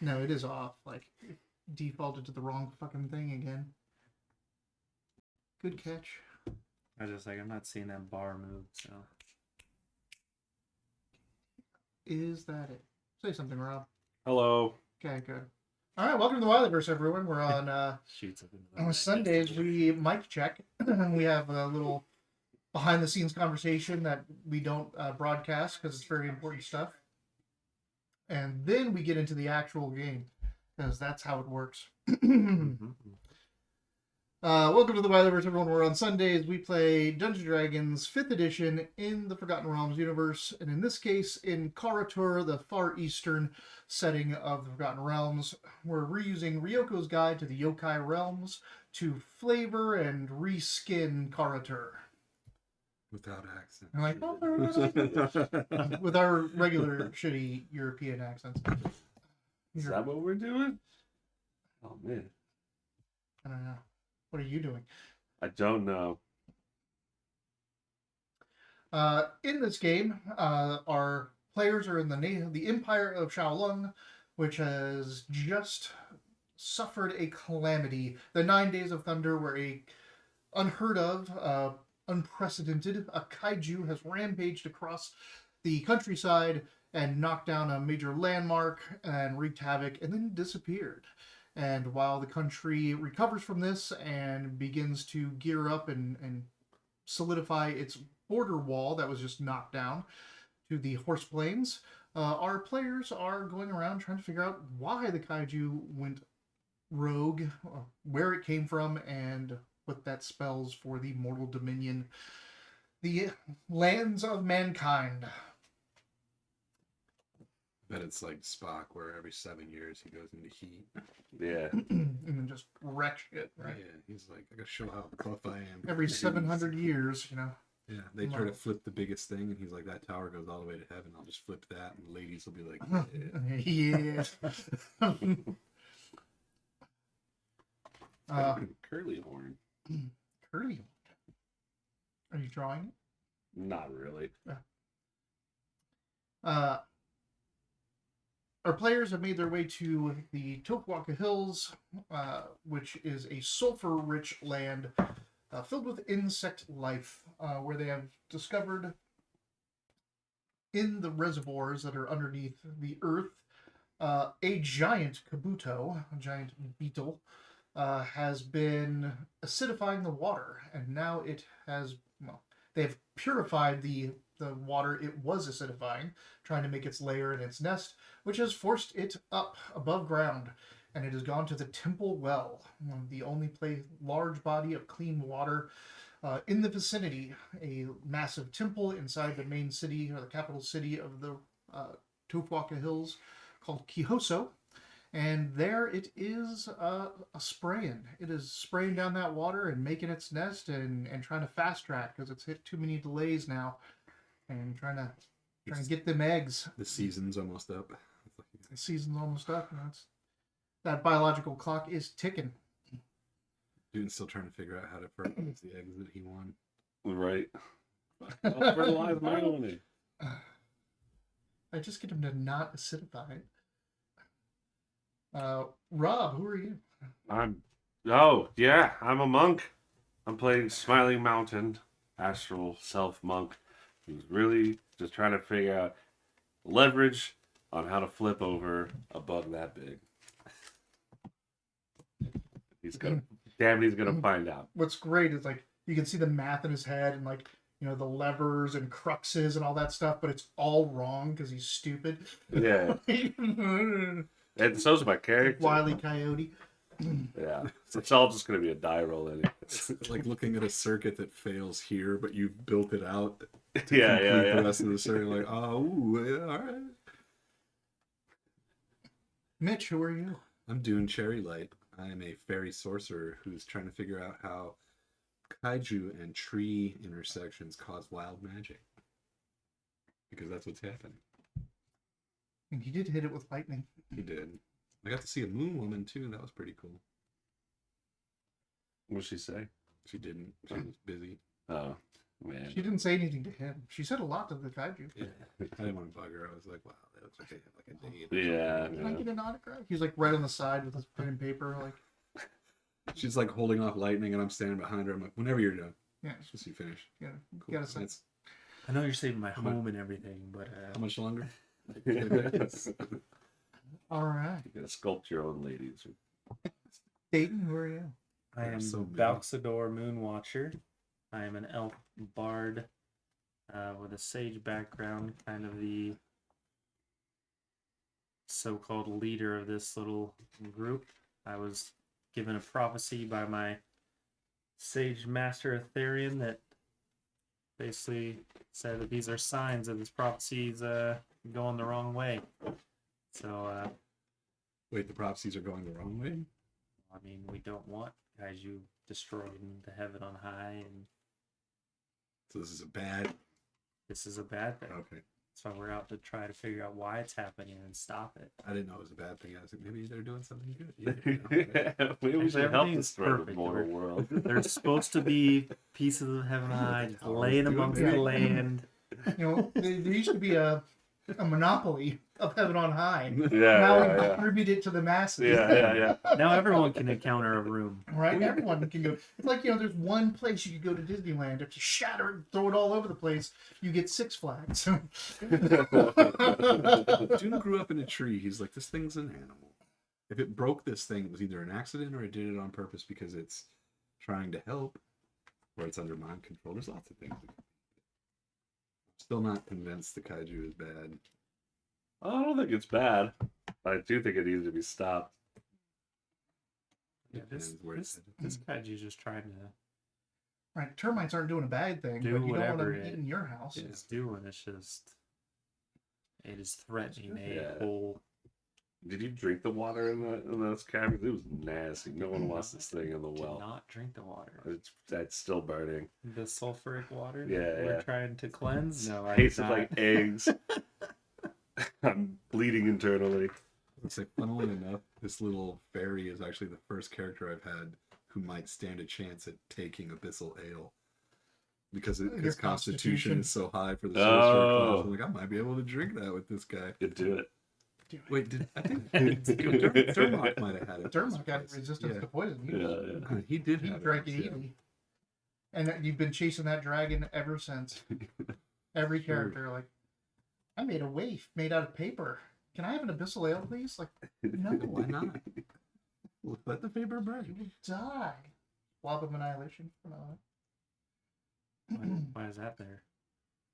No, it is off. Like, it defaulted to the wrong fucking thing again. Good catch. I was just like, I'm not seeing that bar move, so. Is that it? Say something, Rob. Hello. Okay, good. All right, welcome to the Wildverse, everyone. We're on Shoots up into on Sundays. We mic check. We have a little behind-the-scenes conversation that we don't broadcast because it's very important stuff. And then we get into the actual game because that's how it works. Welcome to the Wildverse, everyone. We're on Sundays. We play Dungeons & Dragons 5th edition in the Forgotten Realms universe, and in this case, in Kara-Tur, the far eastern setting of the Forgotten Realms. We're reusing Ryoko's Guide to the Yokai Realms to flavor and reskin Kara-Tur. Without accent. I'm like, with our regular shitty European accents. Is that what we're doing? Oh, man. I don't know. What are you doing? I don't know. In this game, our players are in the Empire of Shaolong, which has just suffered a calamity. The 9 Days of Thunder were a unheard of, unprecedented. A kaiju has rampaged across the countryside and knocked down a major landmark and wreaked havoc and then disappeared. And while the country recovers from this and begins to gear up and solidify its border wall that was just knocked down to the horse plains, our players are going around trying to figure out why the kaiju went rogue, where it came from, and what that spells for the mortal dominion, the lands of mankind. Bet it's like Spock, where every 7 years he goes into heat. Yeah. And then just wreck shit, right? Yeah, he's like, I gotta show how tough I am. Every 700 years, you know. Yeah, they try to flip the biggest thing, and he's like, that tower goes all the way to heaven. I'll just flip that, and the ladies will be like, yeah. Curly horn. Curly. Are you drawing it? Not really. Our players have made their way to the Topwaka Hills, which is a sulfur-rich land filled with insect life, where they have discovered in the reservoirs that are underneath the earth, a giant kabuto, a giant beetle, has been acidifying the water, and now it has, well, they've purified the water it was acidifying, trying to make its lair in its nest, which has forced it up above ground, and it has gone to the Temple Well, the only large body of clean water in the vicinity, a massive temple inside the main city, or the capital city of the Topwaka Hills, called Kihoso. And there it is a spraying. It is spraying down that water and making its nest and trying to fast track because it's hit too many delays now. And trying to get them eggs. the season's almost up. The season's almost up. And that biological clock is ticking. Dude's still trying to figure out how to fertilize the eggs that he won. Right. I'll fertilize my own egg. I just get him to not acidify it. Rob, who are you? I'm a monk. I'm playing Smiling Mountain, astral self monk. He's really just trying to figure out leverage on how to flip over a bug that big. He's gonna find out. What's great is like you can see the math in his head and like, you know, the levers and cruxes and all that stuff, but it's all wrong because he's stupid. Yeah. And so's my character. Wile E. Coyote. Yeah. It's all just gonna be a die roll anyway. It's like looking at a circuit that fails here, but you've built it out to Yeah. complete the rest of the circuit. Like, all right. Mitch, who are you? I'm doing Cherry Light. I'm a fairy sorcerer who's trying to figure out how kaiju and tree intersections cause wild magic. Because that's what's happening. And he did hit it with lightning. He did. I got to see a moon woman too, and that was pretty cool. What'd she say? She didn't. She was busy. Oh. Man. She didn't say anything to him. She said a lot to the kaiju. Yeah. I didn't want to bug her. I was like, wow, that looks like they have like a date. Yeah. Can I get an autograph? He's like right on the side with his pen and paper. Like, She's like holding off lightning, and I'm standing behind her. I'm like, whenever you're done, yeah, just you finish. yeah. Cool. Gotta say, That's- I know you're saving my How much- home and everything, but how much longer? all right. You gotta sculpt your own ladies. Dayton, who are you? I am so many. Balxador Moonwatcher. I am an elf bard with a sage background, kind of the so-called leader of this little group. I was given a prophecy by my sage master Etherian that basically said that these are signs that this prophecy is going the wrong way. So, Wait, the prophecies are going the wrong way? I mean, we don't want kaiju destroyed into heaven on high, and So this is a bad. this is a bad thing. Okay. So we're out to try to figure out why it's happening and stop it. I didn't know it was a bad thing. I was like, maybe they're doing something good. Yeah, Maybe we should help Everything's destroy the perfect. mortal world. There's supposed to be pieces of heaven high That's how laying it's amongst doing the it. land. You know, there used to be a monopoly of heaven on high. Yeah, Now we yeah, yeah. distribute it to the masses. Yeah. Now everyone can encounter a room. Right? Everyone can go. It's like, you know, there's one place you could go to Disneyland. If you shatter it and throw it all over the place, you get Six Flags. June grew up in a tree. He's like, this thing's an animal. If it broke this thing, it was either an accident or it did it on purpose because it's trying to help or it's under mind control. There's lots of things. Still not convinced the kaiju is bad. I don't think it's bad. I do think it needs to be stopped. Yeah, this Depends where it's this kaiju's just trying to Right? Termites aren't doing a bad thing, Do but you don't want whatever them it- eating your house. it's doing. It's just it is threatening a Yeah. whole. Did you drink the water in those caverns? It was nasty. No one wants this thing in the Do well. not drink the water. That's still burning. The sulfuric water Yeah, that we're yeah. trying to cleanse. No, I Tastes did not. like eggs. I'm bleeding internally. It's like, funnily enough, this little fairy is actually the first character I've had who might stand a chance at taking abyssal ale. Because Your his constitution constitution. is so high for the sorcerer Oh. class. I'm like, I might be able to drink that with this guy. Could do it. Wait, I think Dermot might have had it. Dermot got resistance to poison. He, Yeah. He did he have drank it. it Yeah. easily. And you've been chasing that dragon ever since. Every Sure. character, like, I made a waif made out of paper. Can I have an abyssal ale, please? Like, no. Why not? Let the paper You burn. will die. Blob of annihilation. Why is that there?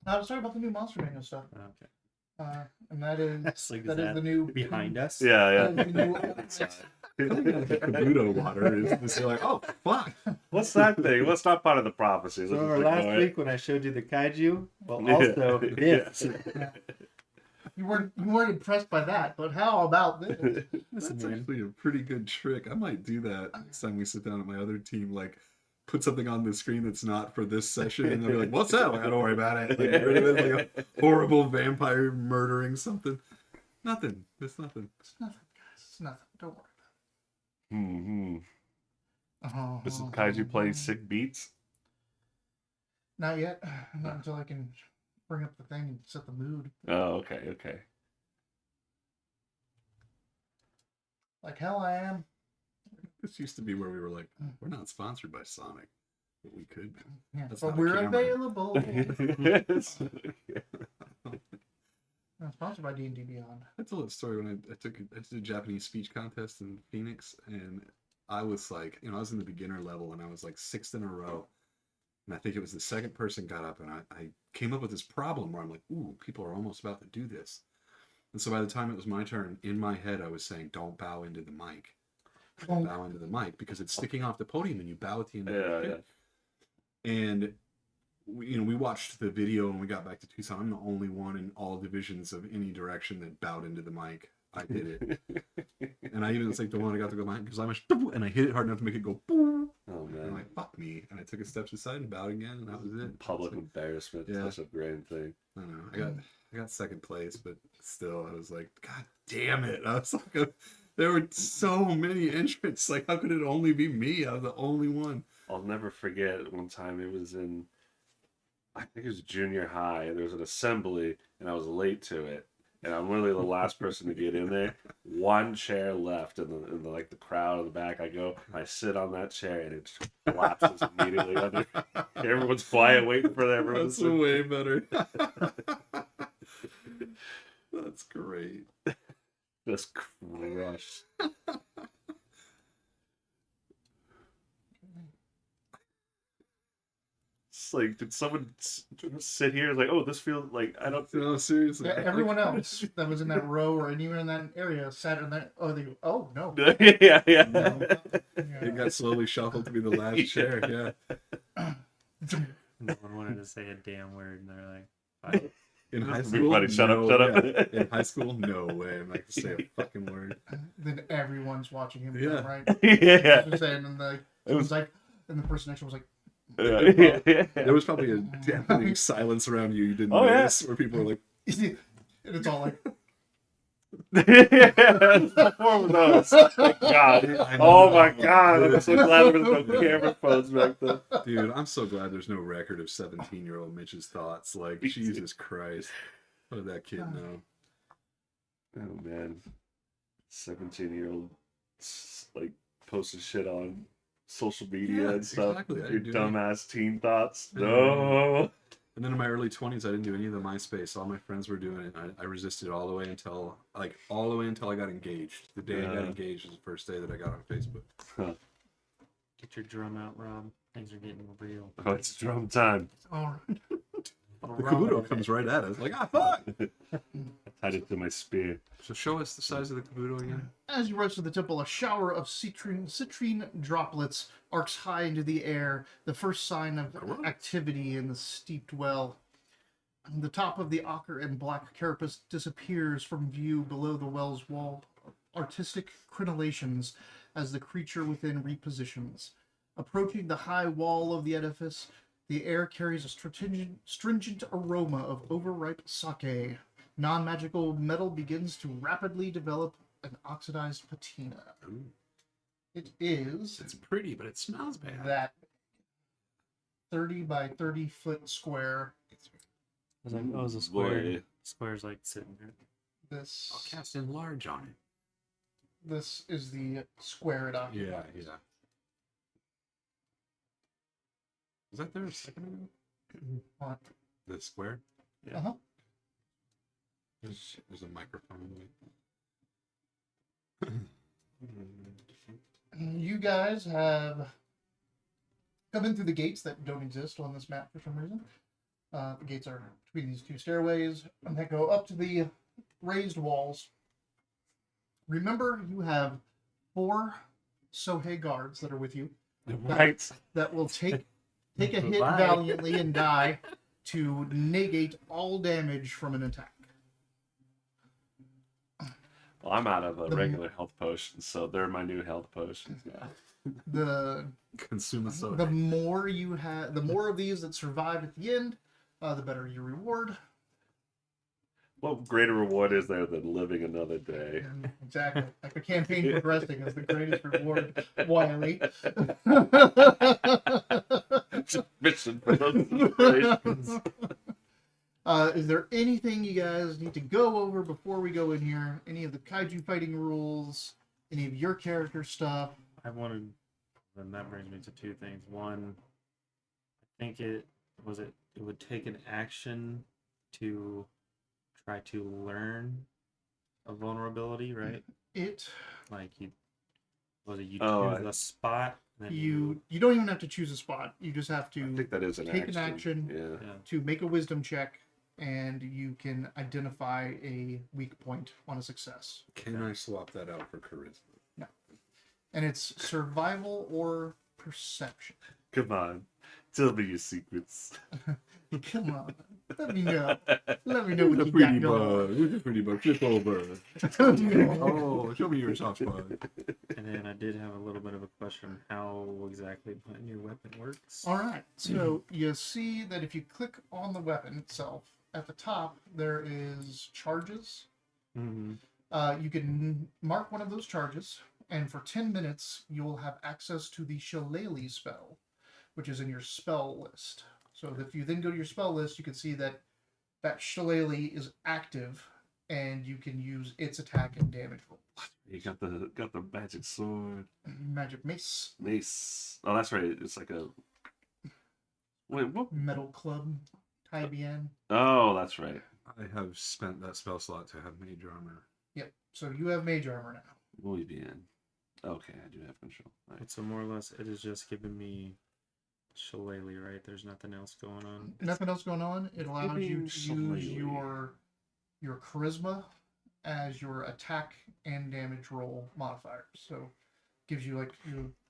I was talking about the new Monster Manual stuff. Okay. And that is That's like, that is the new behind us? Yeah, that is the new Coming out of the Kabuto water is just like, oh, fuck. What's that thing? What's not part of the prophecy? So Let's remember just last ignore it. week when I showed you the kaiju? Well, Yeah. also this. You weren't impressed by that, but how about this? Listen, That's man. actually a pretty good trick. I might do that next time we sit down at my other team. Like, put something on the screen that's not for this session, and they'll be like, "What's that?" Like, don't worry about it. Like, get rid of it. Like a horrible vampire murdering something. Nothing. It's nothing. It's nothing, guys. It's nothing. Don't worry Mm-hmm. about it. This is Kaiju playing sick beats. Not yet. Not until I can bring up the thing and set the mood. Oh, okay. Like hell I am. This used to be where we were like, we're not sponsored by Sonic, but we could be. Yeah, That's but not a we're camera. available. Yes. I'm sponsored by D&D Beyond. I told that story when I did a Japanese speech contest in Phoenix, and I was like, I was in the beginner level, and I was like sixth in a row. And I think it was the second person got up, and I came up with this problem where I'm like, ooh, people are almost about to do this. And so by the time it was my turn, in my head, I was saying, don't bow into the mic. Don't bow into the mic, because it's sticking off the podium, and you bow at the end of the pit. And we watched the video and we got back to Tucson. I'm the only one in all divisions of any direction that bowed into the mic. I did it. And I even was like the one I got to go behind because and I hit it hard enough to make it go boom. Oh And I'm man. like, fuck me. And I took a step aside and bowed again, and that was it. Public I was embarrassment. Yeah. Such a grand thing. like, I don't know. I got second place, but still, I was like, God damn it. I was like, there were so many entrants. Like, how could it only be me? I was the only one. I'll never forget one time it was in I think it was junior high. There was an assembly, and I was late to it, and I'm literally the last person to get in there. One chair left in the like the crowd in the back. I go, I sit on that chair, and it just collapses immediately under. Everyone's quiet, waiting for everyone. That's way better. That's great. Just crushed. It's like, did someone sit here? Like, oh, this feels like I don't. No, seriously. Yeah, everyone else that was in that row or anywhere in that area sat in that. Oh, they. Oh no. Yeah, yeah. No. It got slowly shuffled to be the last chair. Yeah. No one wanted to say a damn word, and they're like, "Fine." In high This will be school, funny. Shut up, no, shut up. yeah. In high school, no way. I'm not gonna say a fucking word. Then everyone's watching him. Yeah. Right. Yeah. Just saying, and the It was- was like, and the person next to him was like, Yeah. There was probably a deafening silence around you. You didn't Oh, yeah. notice, where people were like, and it's all like. Before those. God. I Oh know. my God. I'm so glad there was no camera phones back then. dude, I'm so glad there's no record of 17-year-old Mitch's thoughts. Like, Jesus Christ. What did that kid know? Oh man. 17-year-old like posting shit on social media Yeah, and stuff. exactly. I Your didn't do any- dumbass teen thoughts. Yeah. No. And then in my early 20s, I didn't do any of the MySpace. All my friends were doing it. I resisted all the way until I got engaged. The day I got Yeah. engaged was the first day that I got on Facebook. Get your drum out, Rob. Things are getting real. Oh, it's drum time. All right. The Kabuto comes right at us. Like, fuck! I tied it to my spear. So show us the size of the Kabuto again. As you rush to the temple, a shower of citrine droplets arcs high into the air, the first sign of activity in the steeped well. The top of the ochre and black carapace disappears from view below the well's wall. Artistic crenellations as the creature within repositions. Approaching the high wall of the edifice, the air carries a stringent aroma of overripe sake. Non-magical metal begins to rapidly develop an oxidized patina. Ooh. It is It's pretty, but it smells bad. that 30 by 30 foot square. I was like, oh, it's a square. Boy. Square's like sitting there. This I'll cast in large on it. this is the square it occupies. Yeah. Was that there a second ago? What? The square? Yeah. Uh-huh. There's a microphone. You guys have come in through the gates that don't exist on this map for some reason. The gates are between these two stairways and that go up to the raised walls. Remember, you have 4 Sohei guards that are with you Right. that will take a hit Bye. valiantly and die to negate all damage from an attack. Well, I'm out of a The- regular health potion, so they're my new health potions. Yeah. The Consume a soda. the more you have, the more of these that survive at the end, the better your reward. What greater reward is there than living another day? Exactly. Like the campaign progressing is the greatest reward, Wiley. Mission for those inspirations. Is there anything you guys need to go over before we go in here? Any of the kaiju fighting rules? Any of your character stuff? Then that brings me to 2 things. One, I think it would take an action to try to learn a vulnerability, right? It Like you choose Oh, a spot, then you don't even have to choose a spot. You just have I to think that is an take an action. Yeah. yeah. to make a wisdom check, and you can identify a weak point on a success. Can I swap that out for charisma? And it's survival or perception. Come on. Tell me your secrets. Come on. Let me know. Let me know what The you pretty got going. bug. Who's the pretty bug? Flip over. Oh, show me your soft spot. And then I did have a little bit of a question how exactly putting your weapon works. All right. So you see that if you click on the weapon itself, at the top there is charges. Mm-hmm. You can mark one of those charges, and for 10 minutes you will have access to the Shillelagh spell, which is in your spell list. So if you then go to your spell list, you can see that that shillelagh is active, and you can use its attack and damage roll. You got the magic sword. Magic mace, Mace. Oh, that's right. It's like a. Wait, what? metal club, Tybien. Oh, that's right. I have spent that spell slot to have mage armor. Yep. So you have mage armor now. Muy bien. Okay, I do have control. Right. So more or less, it is just giving me shillelagh, right? There's nothing else going on. Nothing else going on. It allows you to use Shillelagh. your charisma as your attack and damage roll modifier. So gives you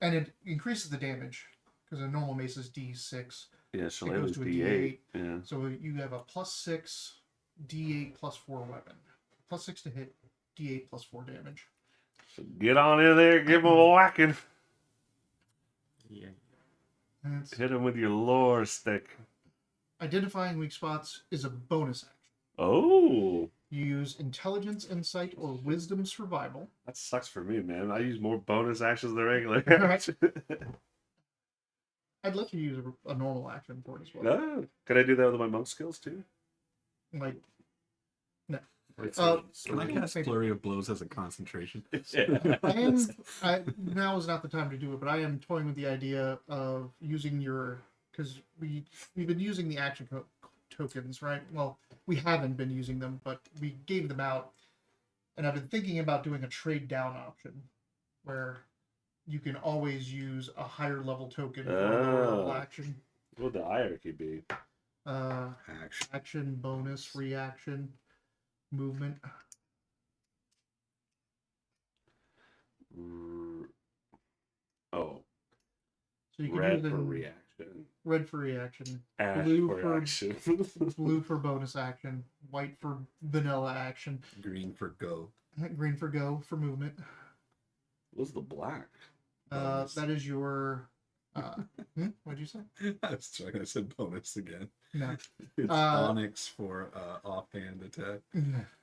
and it increases the damage because a normal mace is D6. Yeah, Shillelagh is to a D8. Yeah. So you have a +6 D8 +4 weapon. +6 to hit, D8 +4 damage. So get on in there, give him a whacking. Yeah. And it's, Hit him with your lore stick. identifying weak spots is a bonus action. Oh, You use intelligence, insight, or wisdom survival. that sucks for me, man. I use more bonus actions than regular. I'd let you use a normal action for it as well. Oh, could I do that with my monk skills too? Like, no. Wait, Uh, can I cast Flurry of Blows as a concentration? Yeah. Now is not the time to do it, but I am toying with the idea of using because we've been using the action tokens, right? Well, we haven't been using them, but we gave them out, and I've been thinking about doing a trade down option, where you can always use a higher level token for a lower level action. What would the hierarchy be? Action. Bonus, reaction, movement. Oh, So you can red use for them- reaction. Red for reaction, Ash Blue for for- action. blue for bonus action, white for vanilla action, Green for go. green for go for movement. What's the black? Bonus. That is your. What'd you say? I was trying. I said bonus again. No. It's Uh, Onyx for offhand attack.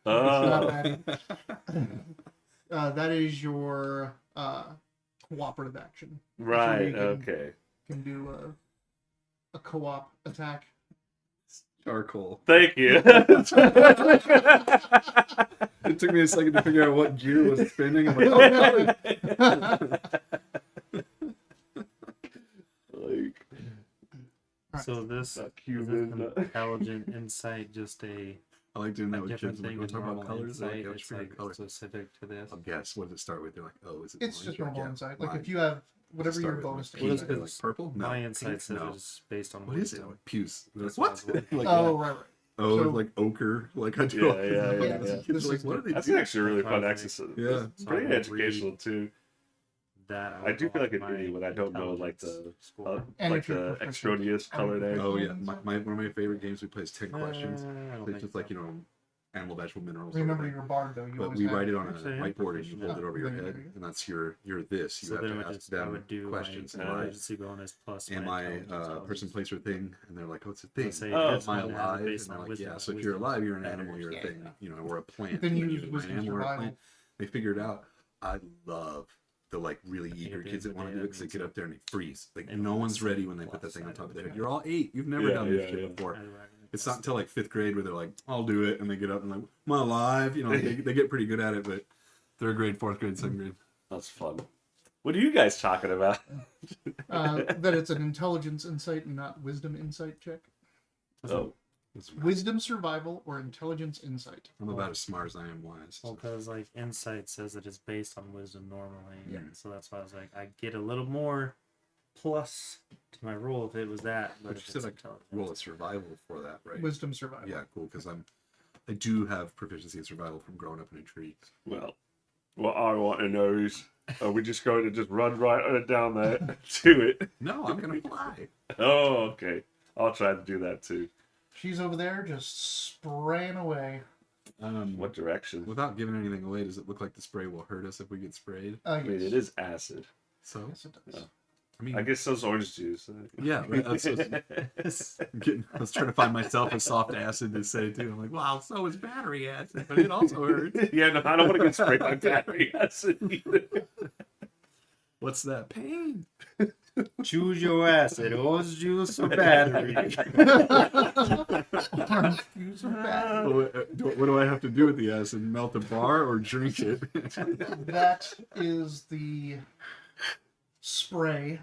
Oh, That is your cooperative action. right. can- Okay. Can do a co-op attack. Charcoal. Thank you. It took me a second to figure out what gear was spinning. I'm like, oh no. Like, So this not is human. intelligent insight just a I like doing that with different kids. Like, thing we'll than talk about normal colors. They're insight? like, oh, It's choose a like color. specific to this. I'll guess. What does it start with? They're like, oh, is it It's orange? just You're like, normal yeah, insight. Like mine. if you have whatever Start your with bonus like to What is pink. it? They're like purple? No. My insight pink? says No. it's based on What is it? wisdom. Like puce. They're like, That's what I what? was wondering. Like, Oh, right. oh, so- like ochre. Like I do. Yeah, all this yeah, stuff. yeah, Kids yeah. are This like, is what do they That's do? actually a really That's fun why I exercise. Yeah. It's pretty So I will educational too. That I do will feel like go it off my really when I don't know like the intelligence score. And like if you're the proficient. extraneous color names. Oh yeah, one of my favorite games we play is 10 questions. I don't It's think just so. like animal, vegetable, minerals. Remember sort of your bard though. thing. You But always we have write it on a Actually, yeah. whiteboard and you hold it over your Yeah. head, and that's your this. You So have then to it would ask just, I them would do questions. my Am I intelligence bonus plus am my I intelligence person, place, or thing? And they're like, what's a thing? Let's say Oh, this am I one has it alive? And based they're on like, wisdom. yeah. So if you're alive, you're an Better. animal, you're a thing, or a plant. Then You're use either an wisdom animal or a survival. plant. They figured out. I love the like really eager at the kids end that of want the to do day, it because they that get means up there and they freeze. Like and no one's plus ready when they put that plus thing on side top of of their head. it. You're all 8. You've never Yeah, done this yeah, shit yeah. before. Either way. It's not until like 5th grade where they're like, I'll do it, and they get up and like, am I alive? You know, they get pretty good at it, but 3rd grade, 4th grade, 2nd grade. That's fun. What are you guys talking about? That it's an intelligence insight and not wisdom insight check. Oh, Wisdom survival or intelligence insight. I'm about as smart as I am wise. Well, because like insight says that it's based on wisdom normally. Yeah. So that's why I was like, I get a little more plus to my roll if it was that. But But if you said it's like intelligence. roll a survival for that, right? Wisdom survival. Yeah, cool. Because I do have proficiency in survival from growing up in a tree. well, what I want to know is, are we just going to just run right down there to it? No, I'm gonna fly. Oh, okay. I'll try to do that too. She's over there just spraying away. What direction? Without giving anything away, does it look like the spray will hurt us if we get sprayed? I mean, Yes. it is acid. So, Yes, it does. I mean, I guess so's orange juice. yeah, right, that's I was trying to find myself a soft acid to say too. I'm like, wow, so is battery acid, but it also hurts. Yeah, no, I don't want to get sprayed by battery acid either. What's that pain? Choose your acid, orange juice or battery. Orange juice or battery. What do I have to do with the acid? Melt a bar or drink it? That is the spray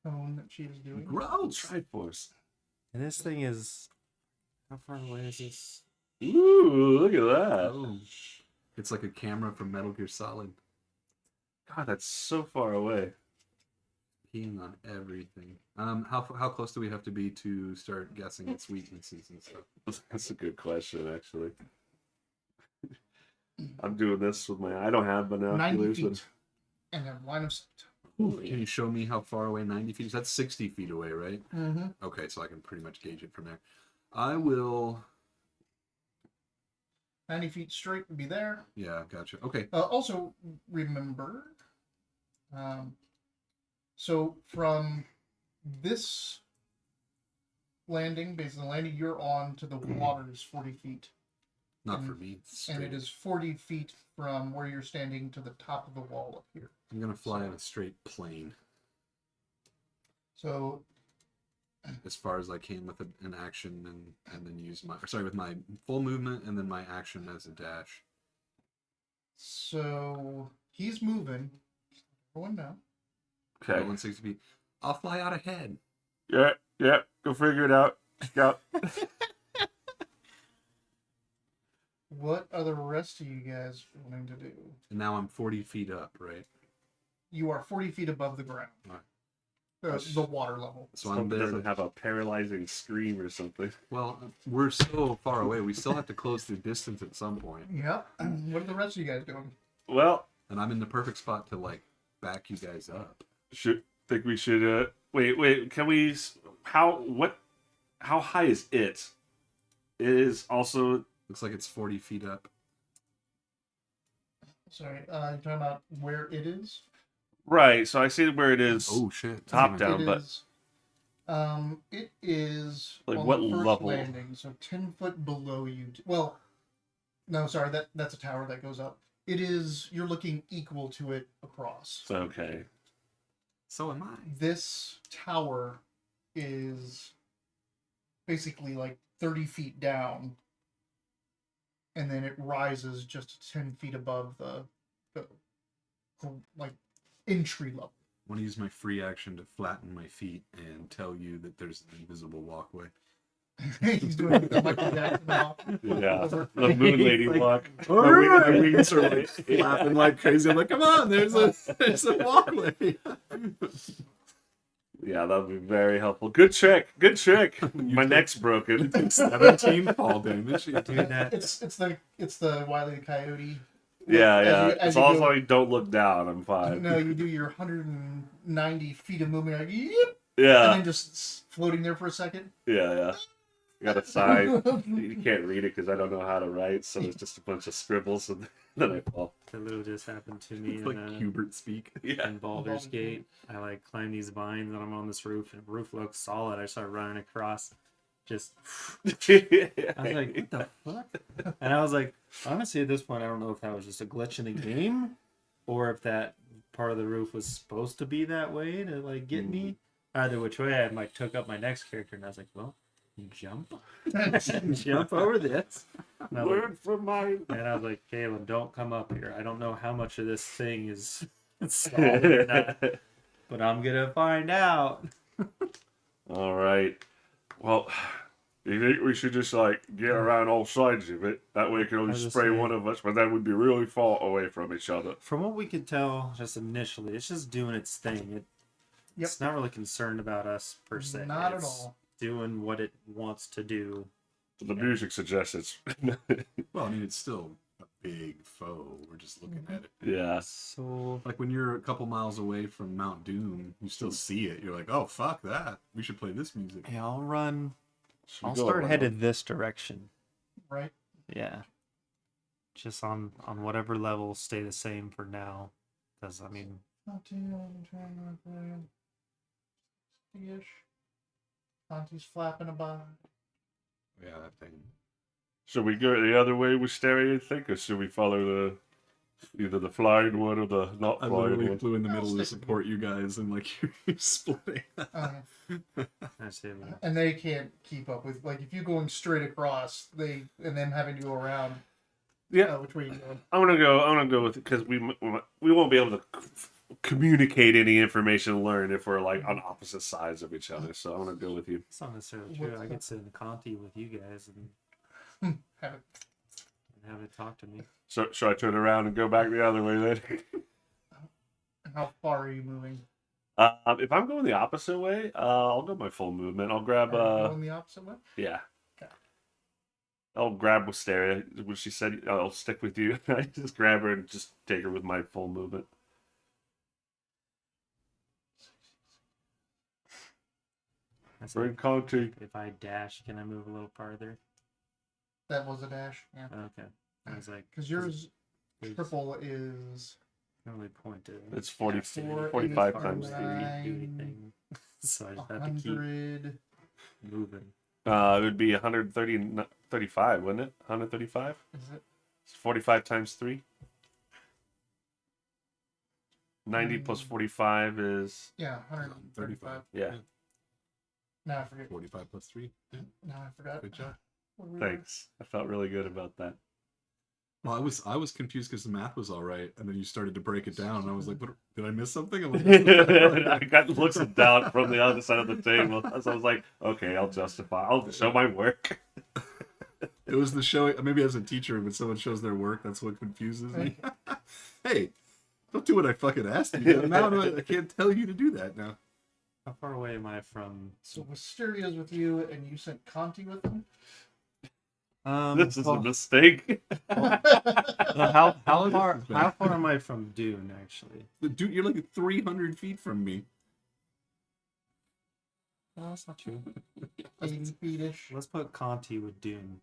cone that she is doing. Gross. Triforce. And this thing is, how far away is this? Ooh, look at that. Oh, it's like a camera from Metal Gear Solid. God, that's so far away. Peeing on everything. How close do we have to be to start guessing its weaknesses and stuff? That's a good question, actually. I'm doing this with my. I don't have 90 binoculars. feet. And then line of sight. Can you show me how far away 90 feet is? That's 60 feet away, right? Mm-hmm. Okay, so I can pretty much gauge it from there. I will. 90 feet straight would be there. Yeah, gotcha. Okay. Also, remember, so from this landing, based on the landing you're on, to the water is 40 feet. Not for me. It's And it straight. is 40 feet from where you're standing to the top of the wall up here. I'm gonna fly in a straight plane So, as far as I can with an action, and then use with my full movement and then my action as a dash. so he's moving. Everyone know. Okay. 160 feet. I'll fly out ahead. Yeah. Go figure it out. Scout. What are the rest of you guys wanting to do? And now I'm 40 feet up, right? You are 40 feet above the ground. Alright. The water level. So Hope I'm it there. doesn't have a paralyzing scream or something. Well, we're so far away. We still have to close the distance at some point. Yep. What are the rest of you guys doing? Well, And I'm in the perfect spot to back you guys up. think we should. Wait. Can we? How high is it? It is also. Looks like it's 40 feet up. Sorry, you're talking about where it is? Right, so I see where it is. Oh shit! Top down. It but- is, it is Like, on what the first level? landing, so 10 foot below you. Well, no, sorry, that's a tower that goes up. It is, you're looking equal to it across. Okay. So am I. This tower is basically like 30 feet down, and then it rises just 10 feet above the like entry level. I want to use my free action to flatten my feet and tell you that there's an invisible walkway. He's doing the Michael Jackson walk. Yeah. The moon lady Like, walk. My wings are flapping like crazy. I'm like, come on, there's a walkway. Yeah, that would be very helpful. Good trick. My neck's broken. 17 fall damage. Dude, that It's the Wile E. Coyote. Yeah. As As you long go- as I don't look down, I'm fine. No, you do your 190 feet of movement, like, yep, and Yeah. then just floating there for a second. Yeah. I got a sign. You can't read it because I don't know how to write, so it's just a bunch of scribbles, and then I fall. that little just happened to me It's like Hubert speak. Yeah. in Baldur's Gate. I climb these vines and I'm on this roof, and the roof looks solid. I start running across, just I was like, what the fuck? And I was like, honestly, at this point, I don't know if that was just a glitch in the game, or if that part of the roof was supposed to be that way to get me. Either which way, I took up my next character, and I was like, well, jump over this. And I was like, Learn from mine. and I was like, Caleb, don't come up here. I don't know how much of this thing is solid or not, but I'm gonna find out. All right. Well, you think we should just get around all sides of it? That way, it can I only was just spray saying- one of us, but then we'd be really far away from each other. From what we could tell, just initially, it's just doing its thing. It's not really concerned about us per se. Not at It's all. doing what it wants to do. The music suggests it's. Well, I mean, it's still a big foe. We're just looking at it. Yeah. So Like when you're a couple miles away from Mount Doom, you still see it. You're like, oh, fuck that. We should play this music. yeah, I'll run. Should we I'll go start around? headed this direction. Right? Yeah. Just on whatever level, stay the same for now. Because I mean, Not too ish. Auntie's flapping about. Yeah, that thing. Should we go the other way with Stereo, you think, or should we follow the Either the flying one or the not I flying literally one. flew in the I'll middle to stick with support you guys, and like you're splitting. I see. And they can't keep up with, like, if you're going straight across, and then having to go around. Yeah, Which way you going? I'm gonna go with it because we won't be able to communicate any information learned if we're like on opposite sides of each other. So I'm gonna go with you. It's not necessarily true. I could sit in Conti with you guys Have it. and have it talk to me. So should I turn around and go back the other way then? How far are you moving? If I'm going the opposite way, I'll go my full movement. I'll grab Are you going the opposite way? yeah. Okay. I'll grab Wisteria. When she said I'll stick with you, I just grab her and just take her with my full movement. I said, Bring Conti. if I dash, can I move a little farther? That was a dash. Yeah. Okay. I was like, Because yours there's triple is no really point to It's 40, Four, 45 eight, times five, 3. do nine, anything. So I just have to keep 100. moving. It would be 135, wouldn't it? 135? Is it? It's 45 times 3. 90 plus 45 is Yeah, 135. yeah. Now I forget. 45 plus 3. Now I forgot. Good job. What we were- Thanks. I felt really good about that. Well, I was confused because the math was all right, and then you started to break it down, and I was like, "What? Did I miss something?" I'm like, I got looks of doubt from the other side of the table. So I was like, okay, I'll justify. I'll show my work. It was the show. Maybe as a teacher, when someone shows their work, that's what confuses me. Hey, don't do what I fucking asked you. Now I can't tell you to do that now. How far away am I from? So Wisteria's with you, and you sent Conti with them? This is a mistake. How Oh, far? this is bad. How far am I from Dune? Actually, Dude, you're like 300 feet from me. no, that's not true. 80 feet-ish. Let's put Conti with Dune,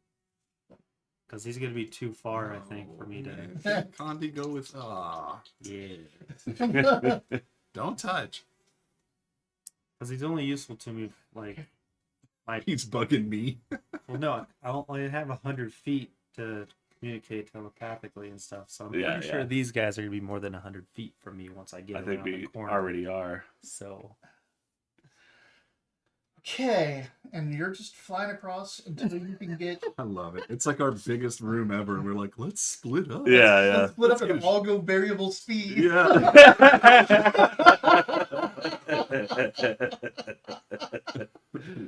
because he's gonna be too far, I think, for me to. Man, Condi go with Yeah, don't touch. because he's only useful to me like my. He's bugging me. Well, no, I only have 100 feet to communicate telepathically and stuff. So I'm Yeah, pretty sure yeah. these guys are gonna be more than 100 feet from me once I get I around think the we corner. already are. So Okay, and you're just flying across until you can get. I love it. It's like our biggest room ever, and we're like, let's split up. Yeah, yeah. Let's split up Let's and get a- all go variable speed. Yeah.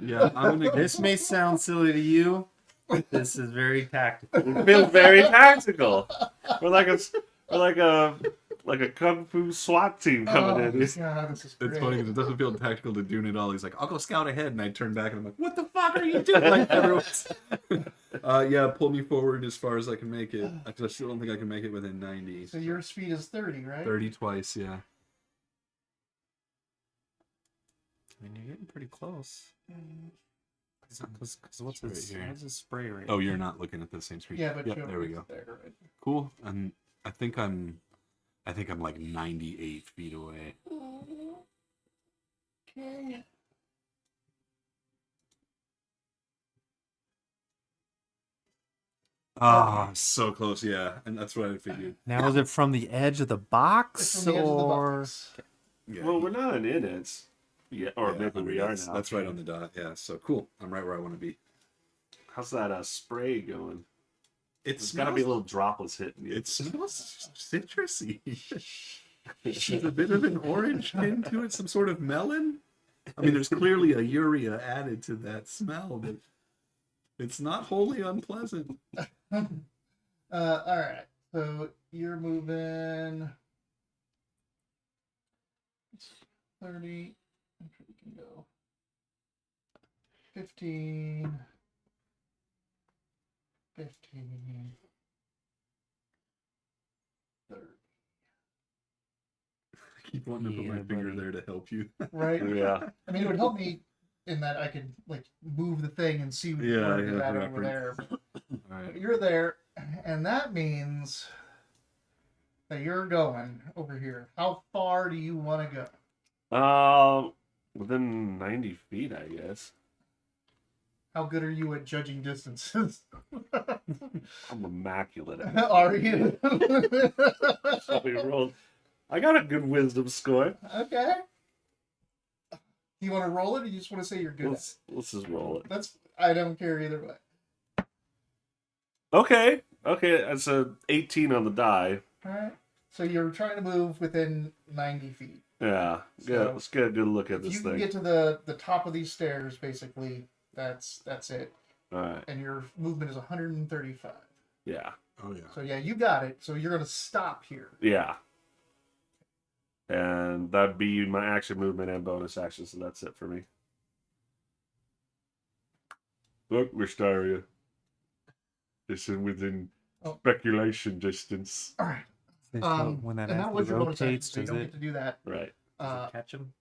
Yeah, I'm gonna this may sound silly to you, but this is very tactical. It feels very tactical. We're like a kung fu SWAT team Oh, coming in. God, this is It's great. funny because it doesn't feel tactical to Dune at all. He's like, I'll go scout ahead, and I turn back and I'm like, what the fuck are you doing? Like everyone's. Yeah, pull me forward as far as I can make it. I still don't think I can make it within 90. So your speed is 30, right? 30 twice, yeah. I mean, you're getting pretty close. Because what's Right his here. what's his spray rate? Oh, you're not looking at the same screen. Yeah, but Yep, you there we go. There, right? Cool. And I think I'm like 98 feet away. Okay. Ah, so close, yeah. And that's what I figured. Now is it from the edge of the box It's from the edge of the or? box. Yeah. Well, we're not in it. Yeah, or yeah, maybe we are now. That's right on the dot. Yeah. So cool. I'm right where I want to be. How's that spray going? It's It's got to be a little droplets hitting you. It smells citrusy. There's a bit of an orange tint to it, some sort of melon. I mean, there's clearly a urea added to that smell, but it's not wholly unpleasant. All right. So you're moving 30. I'm sure we can go 15. 15. 30. I keep wanting to put my Yeah, finger buddy. there to help you. Right? Yeah. I mean, it would help me in that I could like move the thing and see Yeah, where you're yeah, at over reference. there. All But right. you're there, and that means that you're going over here. How far do you want to go? Within 90 feet, I guess. How good are you at judging distances? I'm immaculate at Are you? it. So we rolled. I got a good wisdom score. Okay. You want to roll it, or you just want to say you're good Let's just roll it. I don't care either way. Okay. That's a 18 on the die. All right. So you're trying to move within 90 feet. Yeah. So, Let's get a good look at If this you thing. can get to the top of these stairs, basically, that's it. All right. And your movement is 135. Yeah. Oh yeah. So yeah, you got it. So you're gonna stop here. Yeah. And that'd be my action, movement, and bonus action. So that's it for me. Look, Wistaria. This is within speculation distance. All right. When that and that actually was your bonus action, rotates, so you does don't it, get to do that. Right. does it catch him?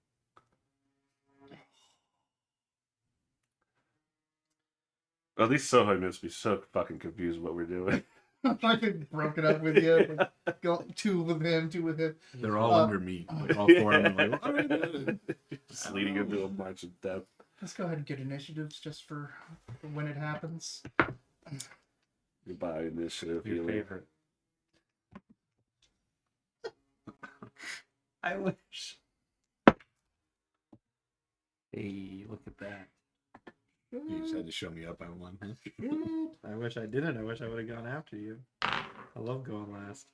At least Sohai must be so fucking confused what we're doing. I could broken up with you. Like, go two with him, two with him. They're all under me. Like all four of them. Like, all right. Just leading into a march of death. Let's go ahead and get initiatives just for when it happens. Goodbye, initiative. Your healer. favorite. I wish. Hey, look at that. You just had to show me up on one. Huh? I wish I didn't. I wish I would have gone after you. I love going last.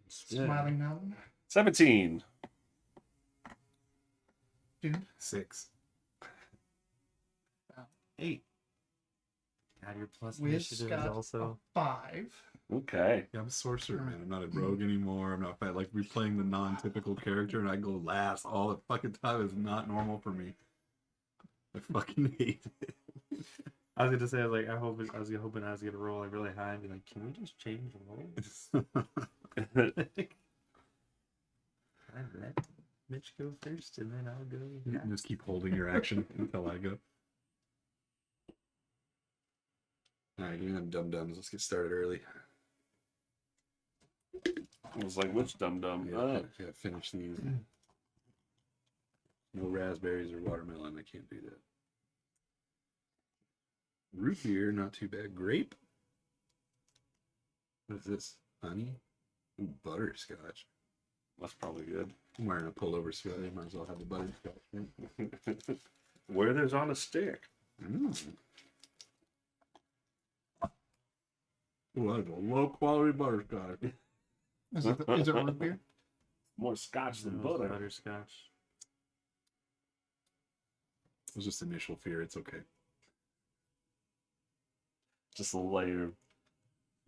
Smiling Mountain. 17. Dude. 6. 8. God, your plus Wiz initiative got is also. a 5. Okay. Yeah, I'm a sorcerer, man. I'm not a rogue anymore. I'm not like replaying the non-typical character, and I go last all the fucking time is not normal for me. I fucking hate it. I was gonna say, I was hoping I was gonna roll like really high and be like, can we just change the roll? I let Mitch go first, and then I'll go. You can just keep holding your action until I go. All right, you them dum-dums. Let's get started early. I was like, which dum-dum? Yeah, finish these. No raspberries or watermelon. I can't do that. Root beer, not too bad. Grape. What is this? Honey? Ooh, butterscotch. That's probably good. I'm wearing a pullover sweater. Might as well have the butterscotch. Right? Where there's on a stick. Mm. Ooh, that's a low quality butterscotch. Is it root beer? More scotch than Those butter. butterscotch. It was just initial fear. It's okay. Just a layer of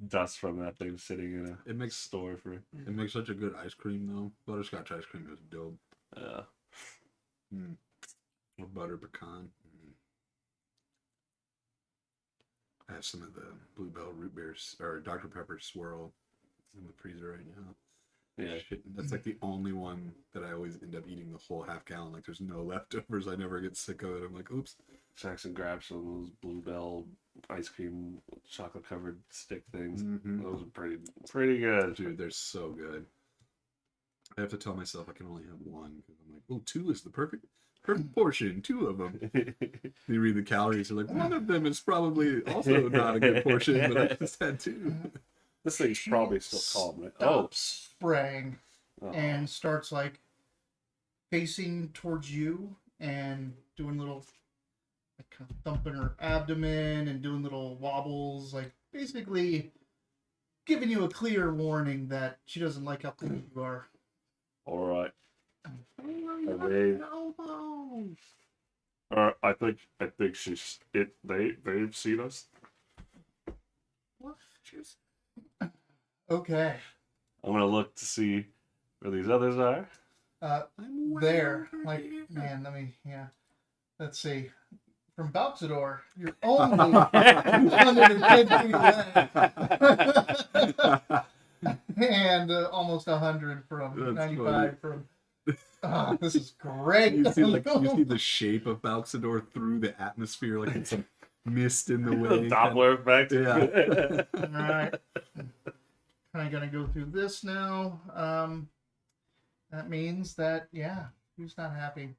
dust from that thing sitting in a It makes store for. it makes such a good ice cream though. Butterscotch ice cream is dope. Or butter pecan. I have some of the Bluebell root beers or Dr. Pepper swirl in the freezer right now. Yeah. Shit, that's like the only one that I always end up eating the whole half gallon. Like there's no leftovers. I never get sick of it. I'm like, oops. Jackson grabbed some of those Bluebell ice cream chocolate covered stick things. Mhm. Those are pretty good. Dude, they're so good. I have to tell myself I can only have one because I'm like, oh, 2 is the perfect portion. 2 of them. You read the calories, you're like, one of them is probably also not a good portion, but I just had 2. This thing's probably still calm, right? Stops spraying Oh. and starts like facing towards you and doing little like kind of thumping her abdomen and doing little wobbles, like basically giving you a clear warning that she doesn't like how clean you are. All right. I think she's it. They've seen us. Okay. I'm gonna look to see where these others are. There. Like, man, let's see. From Balxador, you're only 110 feet away. And almost 100 from That's 95 from... this is great. You see the shape of Balxador through the atmosphere, like it's some mist in the way. Doppler effect. Yeah. Alright. I'm gonna go through this now. That means that, yeah, who's not happy?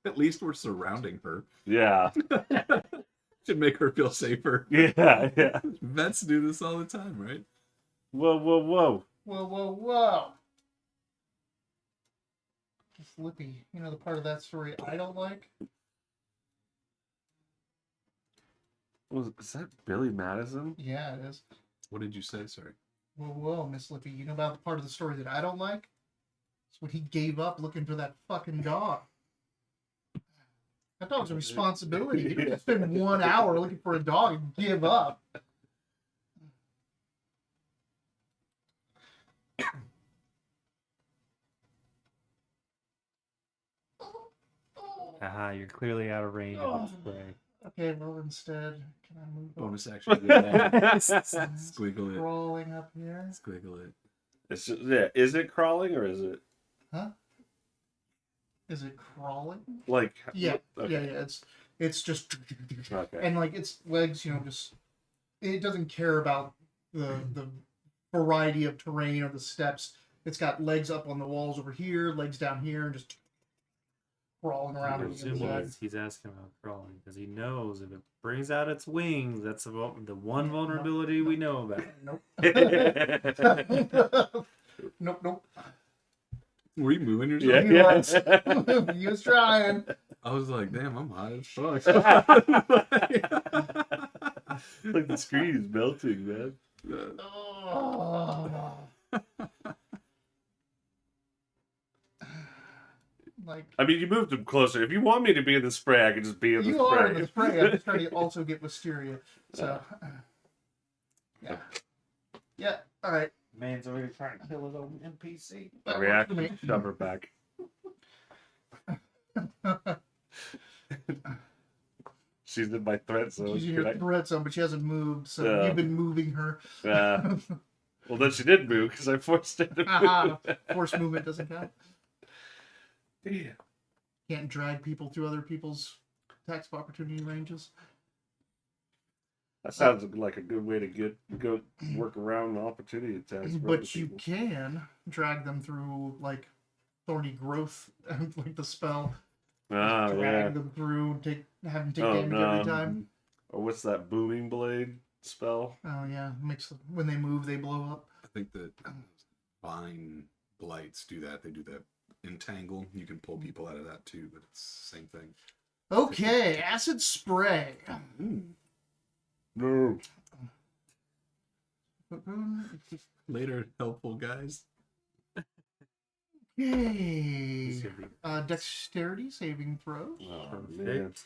At least we're surrounding her. Yeah. Should make her feel safer. Yeah, yeah. Vets do this all the time, right? Whoa, whoa, whoa. Whoa, whoa, whoa. Lippy, you know the part of that story I don't like? Is that Billy Madison? Yeah, it is. What did you say? Sorry. Whoa, whoa, Miss Lippy, you know about the part of the story that I don't like? It's when he gave up looking for that fucking dog. That dog's a responsibility. You don't just spend 1 hour looking for a dog and give up. Haha, you're clearly out of range of its spray. Okay, well instead, can I move on? Bonus action. Squiggle it. Crawling up here. Squiggle it. It's just, yeah. Is it crawling or is it Huh? Is it crawling? like? Yeah, Okay. yeah. It's just Okay. and like its legs, just it doesn't care about the variety of terrain or the steps. It's got legs up on the walls over here, legs down here, and just crawling around on the Presumably inside. he's asking about crawling because he knows if it brings out its wings, that's about the one vulnerability we know about. Nope. Nope. Were you moving Yeah, yourself? yeah. He was trying. I was like, damn, I'm high as fuck. Like the screen is melting, man. Oh. Like I mean, you moved him closer. If you want me to be in the spray, I can just be in the you spray. are in the spray. I'm just trying to also get wisteria. So yeah. Yeah. All right. Man's already trying to kill his own NPC. That React, works for me. shove her back. She's in my threat zone. She's in your threat zone, but she hasn't moved, so Yeah. you've been moving her. Well, then she did move because I forced her to Haha, move. Force movement doesn't count. Damn. Can't drag people through other people's attacks of opportunity ranges. That sounds like a good way to go work around the opportunity attacks. for other But you people. can drag them through like thorny growth, like the spell. Oh, Drag yeah. them through, have them take Oh, damage no. every time. Or what's that booming blade spell? Oh yeah, makes when they move, they blow up. I think that vine blights do that. They do that entangle. You can pull people out of that too, but it's the same thing. Okay, acid spray. No. Later, helpful guys. Yay. This could be Dexterity saving throws. Oh, man. perfect.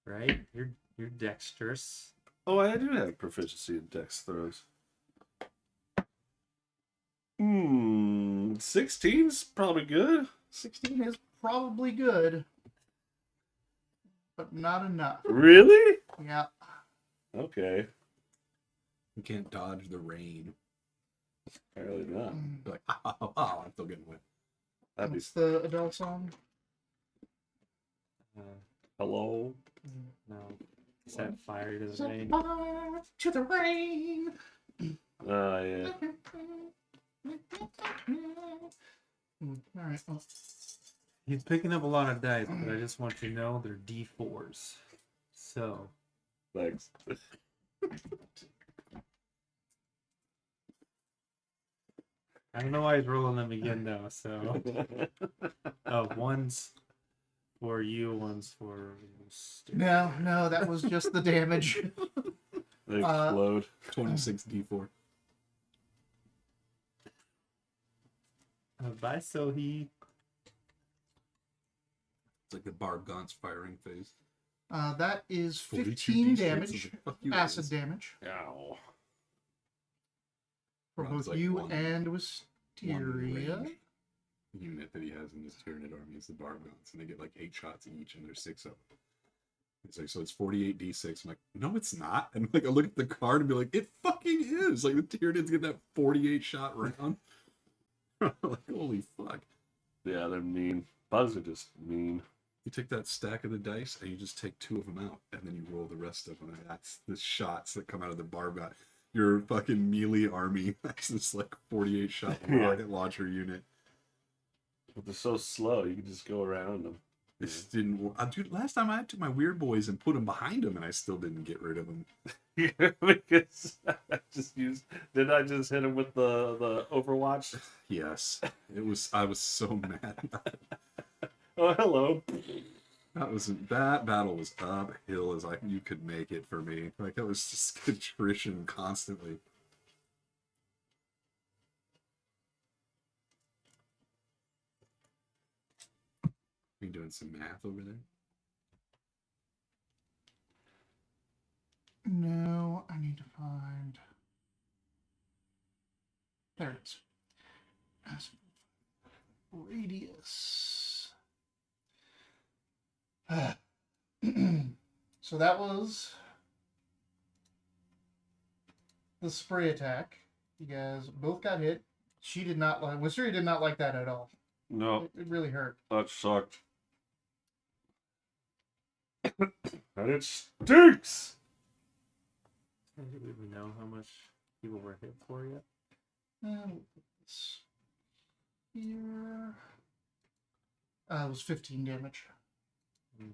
Right? You're dexterous. Oh, I do have proficiency in dex throws. 16's probably good. 16 is probably good, but not enough. Really? Yeah. Okay. You can't dodge the rain. Apparently not. You're like, oh, I'm still getting wet. That'd be What's the Adele song? hello. No. Set fire to the Set rain. fire to the rain. Oh yeah. All right. Well, He's picking up a lot of dice, but I just want you to know they're D4s. So, Thanks. I don't know why he's rolling them again though. So, oh, one's for you, one's for. no, that was just the damage. They explode. 26 d4. Bye, so he. It's like the Barb Gaunt's firing phase. That is 42 15 D6. damage, Fuck you, acid guys. damage Ow. for Runs both like you one- and One Wisteria. range unit that he has in his Tyranid army is the Barb Gaunts, and they get like 8 shots each, and there's 6 of them. It's like, so it's 48 d6. I'm like, no, it's not. And like, I look at the card and be like, it fucking is. Like, the Tyranids get that 48 shot round. Like, holy fuck. Yeah, they're mean. Bugs are just mean. You take that stack of the dice and you just take 2 of them out, and then you roll the rest of them. And that's the shots that come out of the Barb Gaunt. Your fucking melee army has this like 48 shot rocket launcher unit. But they're so slow, you can just go around them. It just didn't work. Dude, last time I took my weird boys and put them behind him, and I still didn't get rid of them. Because I just used. Did I just hit him with the Overwatch? Yes, it was. I was so mad. Oh, hello. That battle was uphill as you could make it for me. Like, it was just attrition constantly. You doing some math over there? No, I need to find. There it is. Radius. So that was the spray attack. You guys both got hit. She did not like. Wisteria did not like that at all. No, It really hurt. that sucked. And it stinks. Do we even know how much people were hit for yet? It's here. It was 15 damage. Hmm.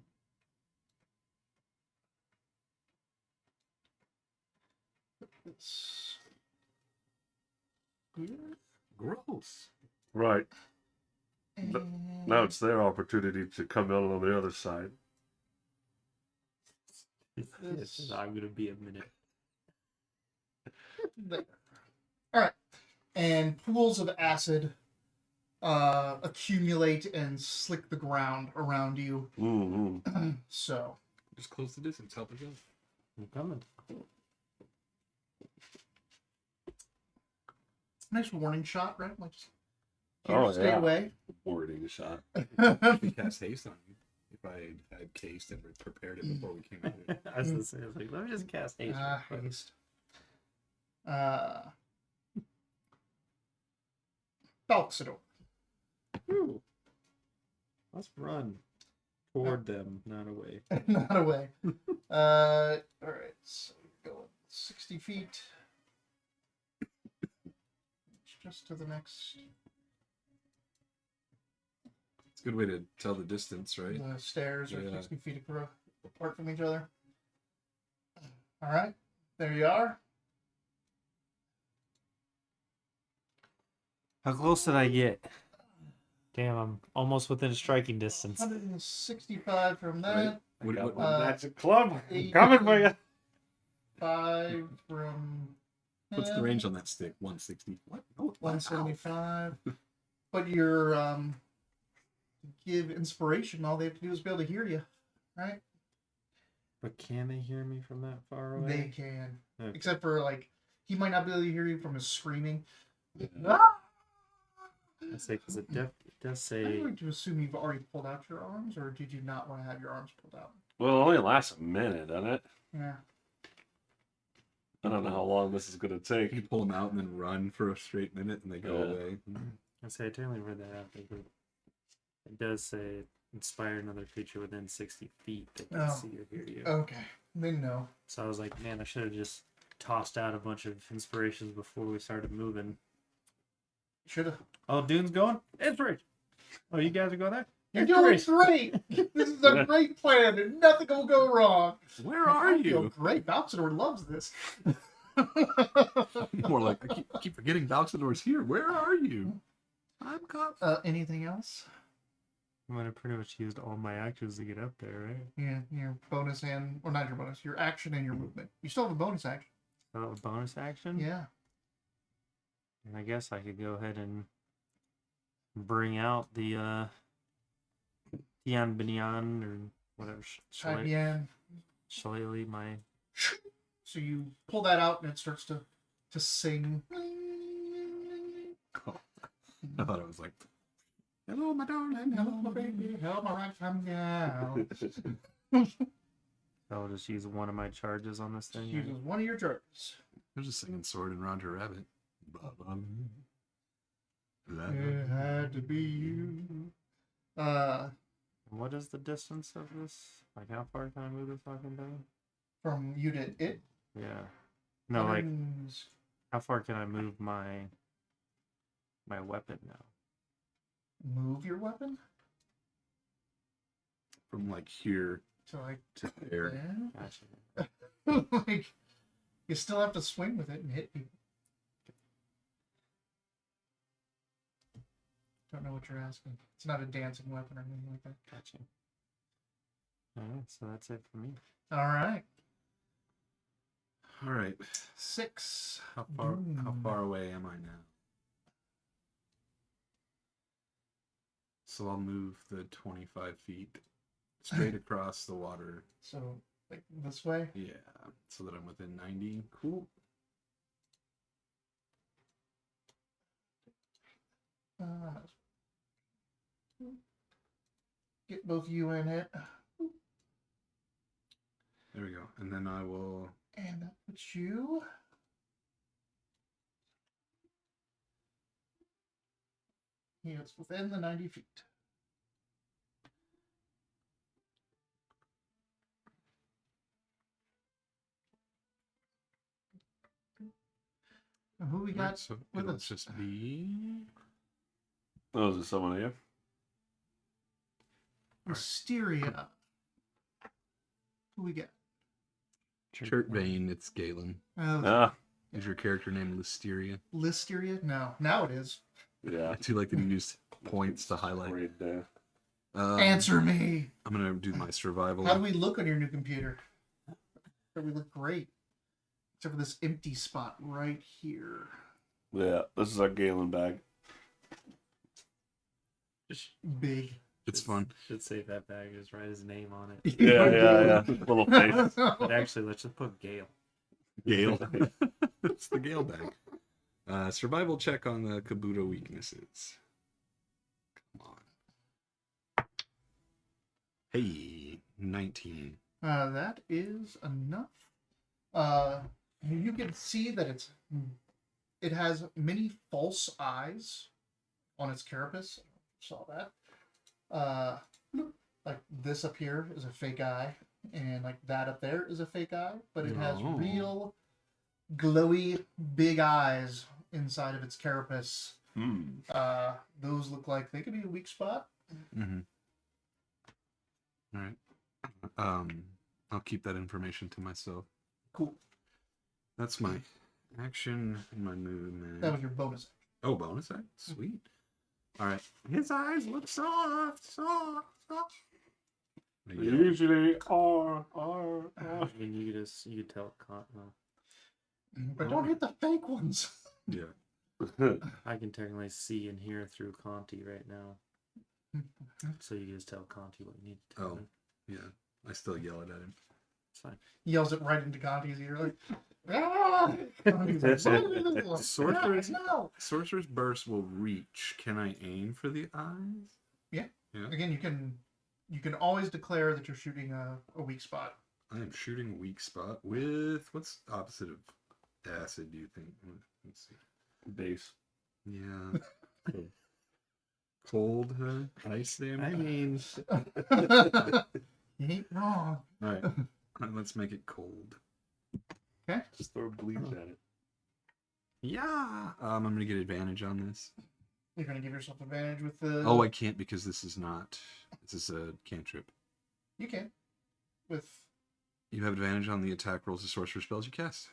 It's here. Gross. Right. And Now it's their opportunity to come out on the other side. Yes, I'm gonna be a minute. there. All right. And pools of acid accumulate and slick the ground around you. Mm-hmm. So Just close the distance. Help us out. I'm coming. nice warning shot, right? Like, just Oh, stay yeah. away. Warding shot. We cast haste on you. If I had cased and prepared it before we came out here. I was gonna say, I was like, let me just cast haste. real quick. Haste. Balxador. Whew. Let's run toward them, not away. Not away. All right. So you're going 60 feet. Just to the next. It's a good way to tell the distance, right? The stairs are Yeah. 60 feet apart from each other. All right. There you are. How close did I get? Damn, I'm almost within striking distance. 165 from that. Right. I got What- my magic club. I'm eight- coming for you. 5 from What's the him. range on that stick? 160. What? Oh, wow. 175. But you're give inspiration. All they have to do is be able to hear you, right? But can they hear me from that far away? They can, Okay. except for like he might not be able to hear you from his screaming. I say because it does I'm say going to assume you've already pulled out your arms, or did you not want to have your arms pulled out? Well, it only lasts a minute, doesn't it? Yeah. I don't know how long this is going to take. You pull them out and then run for a straight minute and they go Yeah. away. I say I totally read that out there, but it does say inspire another creature within 60 feet that can Oh. see or hear you. Okay. Then no. So I was like, man, I should have just tossed out a bunch of inspirations before we started moving. Should have. Oh, Dune's going? Inspiration! Oh, you guys are going there? You're doing great. This is a great plan, and nothing will go wrong. Where are I feel you? great. Balxador loves this. More like, I keep forgetting Balxador's here. Where are you? I'm caught. Anything else? I'm gonna pretty much used all my actions to get up there, right? Yeah, your bonus and, or not your bonus, your action and your movement. You still have a bonus action. Oh, a bonus action? Yeah. And I guess I could go ahead and bring out the Tian Binyan or whatever. Fabian. Shillelagh, my So you pull that out and it starts to sing. Oh, I thought it was like, hello, my darling. Hello, my baby. Help my right from now. I'll just use one of my charges on this thing. Uses one of your charges. There's a singing sword and Roger Rabbit. It had to be you. What is the distance of this? Like, how far can I move this fucking thing? From you to it. Yeah. No, like, Buttons. how far can I move my weapon now? Move your weapon. from like here So like to there. Gotcha. like you still have to swing with it and hit people. Don't know what you're asking. It's not a dancing weapon or anything like that. Gotcha. Alright, so that's it for me. All right. All right. 6. How Boom. far away am I now? So I'll move the 25 feet straight across the water. So like this way. Yeah, so that I'm within 90. Cool. Get both you in it. There we go. And then I will. And that puts you. Yeah, it's within the 90 feet. And who we got Right, so with it'll us? just be. Oh, is it someone here? Wisteria. Who we got? Chirtbane, it's Galen. Oh, Ah, Is your character named Listeria? Listeria? No, now it is. yeah. I do like that you used points to highlight. Right there. Answer me. I'm gonna do my survival. How do we look on your new computer? We look great. Except for this empty spot right here. Yeah, this is our Galen bag. Big. It's fun. Should save that bag. Just write his name on it. Yeah. Little face. But actually, let's just put Gale. Gale. It's the Gale bag. Survival check on the Kabuto weaknesses. Come on. Hey, 19. That is enough. You can see that it has many false eyes on its carapace. Saw that. Like this up here is a fake eye, and like that up there is a fake eye, but it has Oh. real glowy big eyes inside of its carapace. Those look like they could be a weak spot. Mm-hmm. All right. I'll keep that information to myself. Cool. That's my action and my movement. That was your bonus. Oh, bonus act? Sweet. All right. His eyes look soft. They usually are. I mean, you could tell. Well, But don't hit the fake ones. Yeah. I can technically see and hear through Conti right now, so you can just tell Conti what you need to tell Oh. him. Yeah. I still yell it at him. It's fine. Yells it right into Conti's ear, like, ah! Conti's like, Sorcerer's, no. Sorcerer's Burst will reach. Can I aim for the eyes? Again, you can always declare that you're shooting a weak spot. I am shooting a weak spot with. What's the opposite of acid, do you think? Let's see. Base. Yeah. Cold, ice damage. I mean, You ain't wrong. All right. Let's make it cold. Just throw bleach at it. Yeah. I'm gonna get advantage on this. You're gonna give yourself advantage with the. Oh, I can't because this is not. This is a cantrip. You can. With. You have advantage on the attack rolls of sorcerer spells you cast.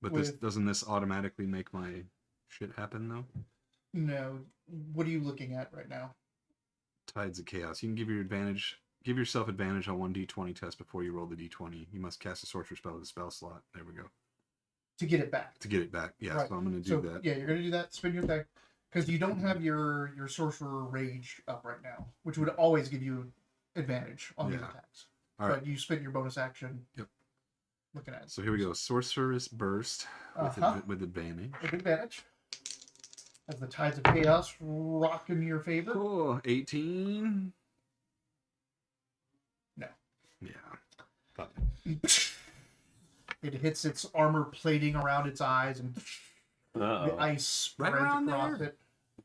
But With- doesn't this automatically make my shit happen though? No. What are you looking at right now? Tides of Chaos. You can give yourself advantage on 1d20 test before you roll the d20. You must cast a sorcerer spell with a spell slot. There we go. To get it back. To get it back. Yeah, Right. so I'm gonna do So, that. yeah, you're gonna do that. Spin your attack. Because you don't have your sorcerer rage up right now, which would always give you advantage on these Yeah. attacks. All right. But you spend your bonus action. Yep. Looking at it. So here we go. Sorcerer's Burst with, with advantage. With advantage. As the tides of chaos rock in your favor. Oh, 18. No. Yeah. It hits its armor plating around its eyes, and the Uh-oh. ice spreads Right around across there. it.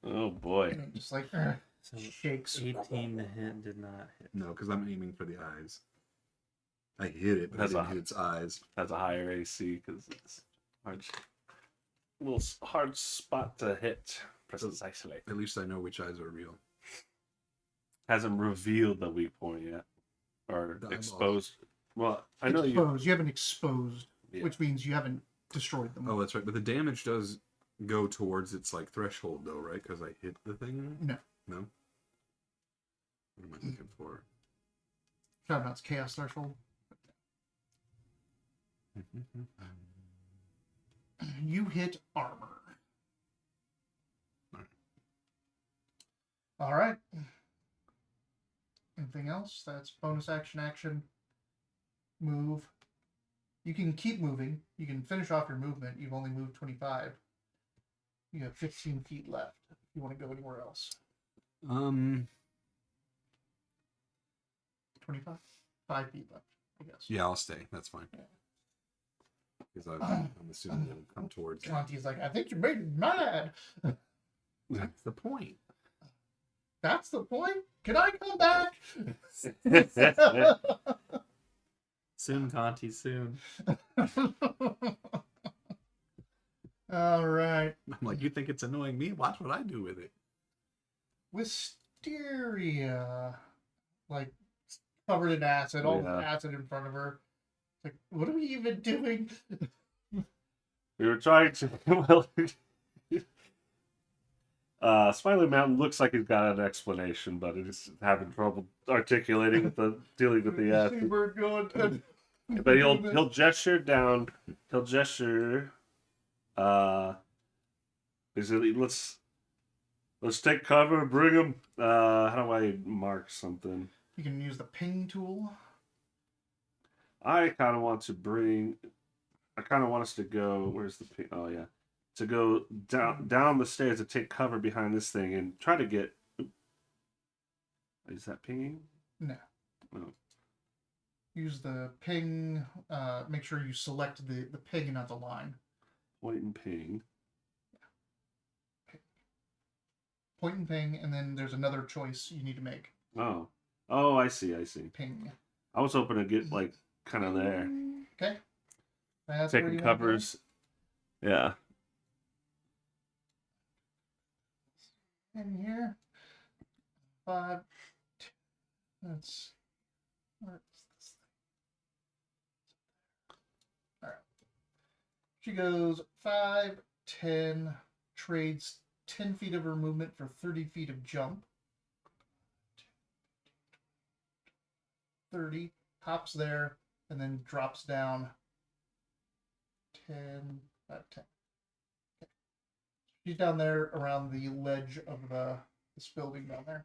Oh, boy. And it just like so shakes. 18 to hit did not hit. No, because I'm aiming for the eyes. I hit it, but That's I didn't a- hit its eyes. That's a higher AC because it's hard. Little hard spot to hit precisely. At least I know which eyes are real. Hasn't revealed the weak point yet. or The eyeballs. exposed. Well, I know you. Exposed. You haven't exposed, Yeah. which means you haven't destroyed them. Oh, that's right. But the damage does go towards its like threshold, though, right? Because I hit the thing. No. No. What am I looking for? Shoutouts Chaos Threshold. You hit armor. All right. Anything else? That's bonus action, move. You can keep moving. You can finish off your movement. You've only moved 25. You have 15 feet left if you want to go anywhere else. 25? 5 feet left, I guess. Yeah, I'll stay. That's fine. Because I'm assuming it'll come towards me. Conti's like, I think you made me mad. That's the point. That's the point. Can I come back? Soon, Conti, soon. All right. I'm like, you think it's annoying me? Watch what I do with it. Wisteria, like covered in acid, all the Yeah. acid in front of her. Like, what are we even doing? We were trying to. Well, Smiley Mountain looks like he's got an explanation, but he's having trouble articulating dealing with the acid. Seabird going. But he'll gesture down. He'll gesture. Basically, let's take cover. Bring him. How do I mark something? You can use the ping tool. I kind of want to bring. I kind of want us to go. Where's the ping? Oh yeah, to go down the stairs to take cover behind this thing and try to get. Is that pinging? No. Oh. Use the ping. Make sure you select the ping and not the line. Point and ping. Point and ping, and then there's another choice you need to make. Oh, I see. Ping. I was hoping to get like kind of there, Okay. That's where taking you wanna go. covers. Yeah. In here. 5. That's. Where's this thing? All right. She goes 5, 10, trades 10 feet of her movement for 30 feet of jump. 30, hops there, and then drops down 10, 5, 10. Okay. She's down there around the ledge of this building down there.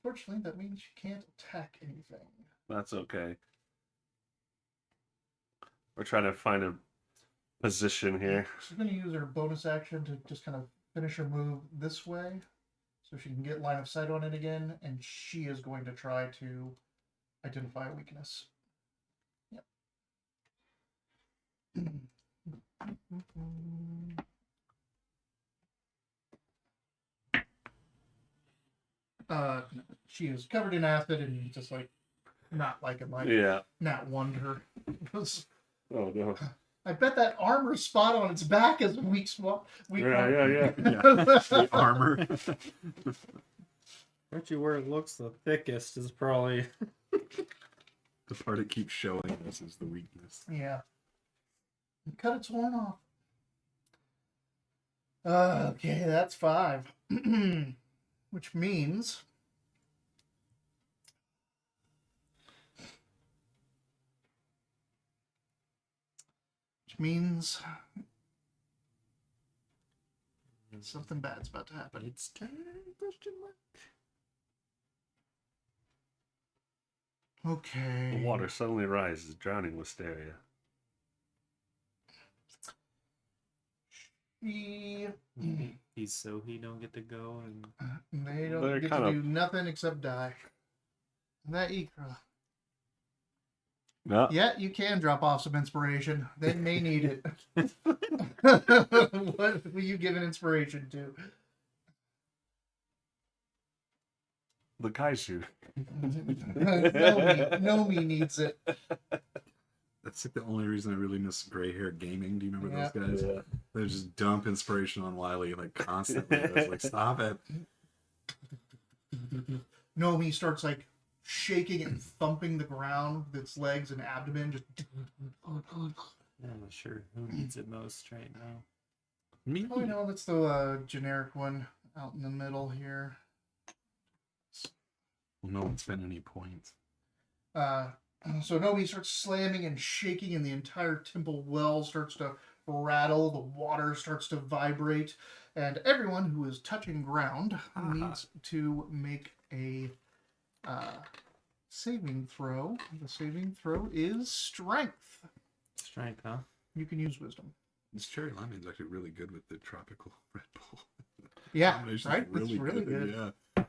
Fortunately, that means she can't attack anything. That's okay. We're trying to find a position here. She's going to use her bonus action to just kind of finish her move this way so she can get line of sight on it again, and she is going to try to identify a weakness. Yep. No, she is covered in acid and just like not liking life. Yeah. Not wonder. Oh no. I bet that armor spot on its back is a weak spot. Weak point. Yeah. The armor. Bet you where it looks the thickest is probably. The part it keeps showing us is the weakness. Yeah. Cut its horn off. Okay, that's 5. Which means something bad's about to happen. It's time, question mark. Okay. The water suddenly rises, drowning Wisteria. He's so he don't get to go and They don't They're get kind to of- do nothing except die. That Ikra. No. Yeah, you can drop off some inspiration. They may need it. What will you give an inspiration to? The Kaiju. Nomi needs it. That's like the only reason I really miss gray hair gaming. Do you remember Yeah. those guys? Yeah. They just dump inspiration on Wiley like constantly. I was like, stop it. Nomi starts like shaking and thumping the ground with its legs and abdomen. Just I'm not sure who needs it most right now. Me? oh no, that's the generic one out in the middle here. Well, no one spent any points. So Nomi starts slamming and shaking, and the entire temple well starts to rattle. The water starts to vibrate, and everyone who is touching ground needs to make a saving throw. The saving throw is strength. Strength, huh? You can use wisdom. This cherry limeade is actually really good with the tropical Red Bull. Yeah, Combination's right? It's really good. Yeah.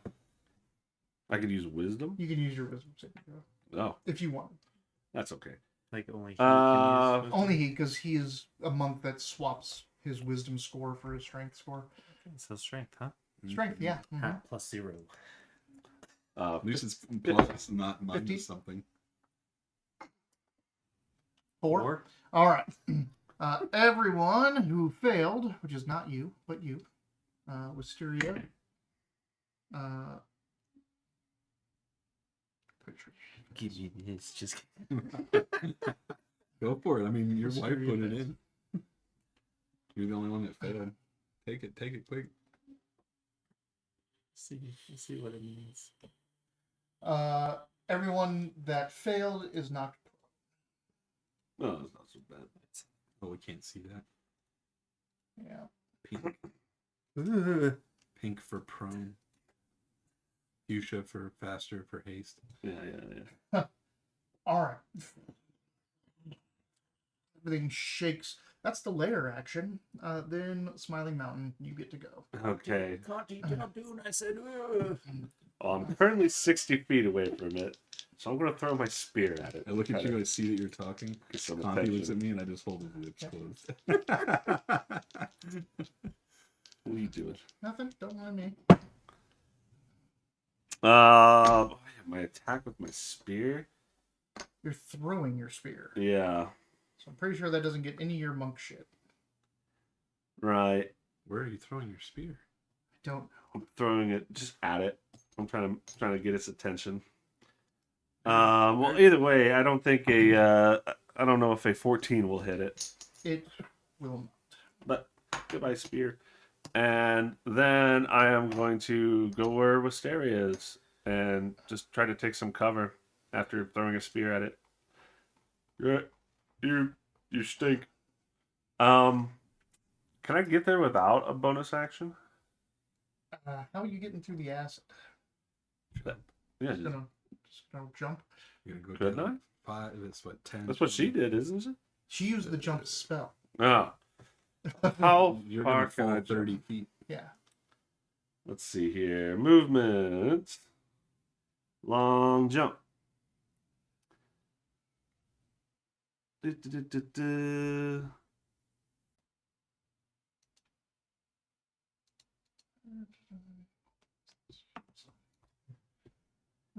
I could use wisdom. You can use your wisdom saving throw Oh, if you want. that's okay. Like only he Uh, can use wisdom? Only he, because he is a monk that swaps his wisdom score for his strength score. Okay, so strength, huh? Strength, yeah. Mhm. Hat plus 0. At least it's plus, not minus 50? something. 4. All right. Everyone who failed, which is not you, but you, Wisteria. Give me this. Just Go for it. I mean, your Let's wife hear put your it best. in. You're the only one that failed. Take it quick. see what it means. Everyone that failed is knocked. no, it's not so bad. Oh, we can't see that. Yeah. Pink. Pink for prone. Fuchsia for faster for haste. Yeah. All right. Everything shakes. That's the layer action. Then Smiling Mountain, you get to go. Okay. Dude, I said, ugh. Well, I'm currently 60 feet away from it, so I'm gonna throw my spear at it. I look at Try you, to I see that you're talking. get some Conti looks at attention. me and I just hold his lips Yeah. closed. What are you doing? Nothing. Don't mind me. My attack with my spear. You're throwing your spear. Yeah. So I'm pretty sure that doesn't get any of your monk shit. Right. Where are you throwing your spear? I don't know. I'm throwing it just at it. I'm trying to get its attention. Well, either way, I don't think I don't know if a 14 will hit it. It will not. But goodbye, spear. And then I am going to go where Wisteria is and just try to take some cover after throwing a spear at it. You stink. Can I get there without a bonus action? How are you getting through the acid? Yeah, Just gonna jump. You're gonna go Couldn't down 5. That's what 10. that's what she did, isn't it? She used the jump spell. Oh. How You're far gonna can I fall jump? 30 feet. Yeah. Let's see here. Movement. Long jump. Du-du-du-du-du.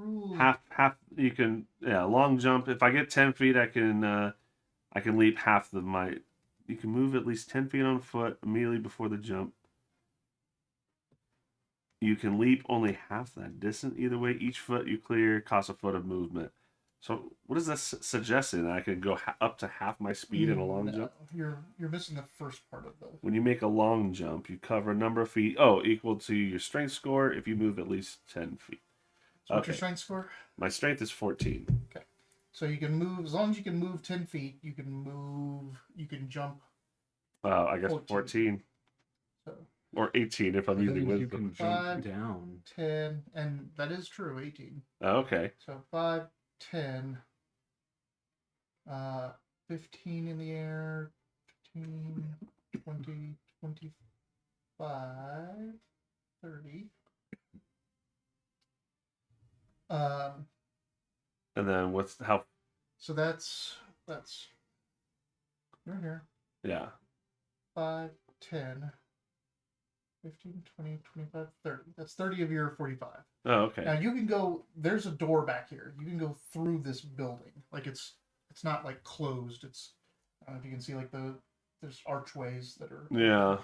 Ooh. Half you can long jump. If I get 10 feet I can leap half the my you can move at least 10 feet on foot immediately before the jump. You can leap only half that distance. Either way, each foot you clear costs a foot of movement. So what is this suggesting? That I can go up to half my speed in a long No, jump? You're missing the first part of the. When you make a long jump, you cover a number of feet. Equal to your strength score if you move at least 10 feet. So what's your Okay. strength score? My strength is 14. Okay. So you can move as long as you can move 10 feet. You can move. You can jump. I guess 14. 14 So or 18 if I'm I using think you wisdom. can jump 5, down. 10, and that is true. 18. Okay. So 5, 10, 15 in the air, 15, 20, 25, 30. And then how? So that's you're here. Yeah. 5, 10, 15, 20, 25, 30. That's 30 of your 45. Oh, okay. Now you can go. There's a door back here. You can go through this building. Like it's not like closed. It's I don't know if you can see like there's archways that are. Yeah.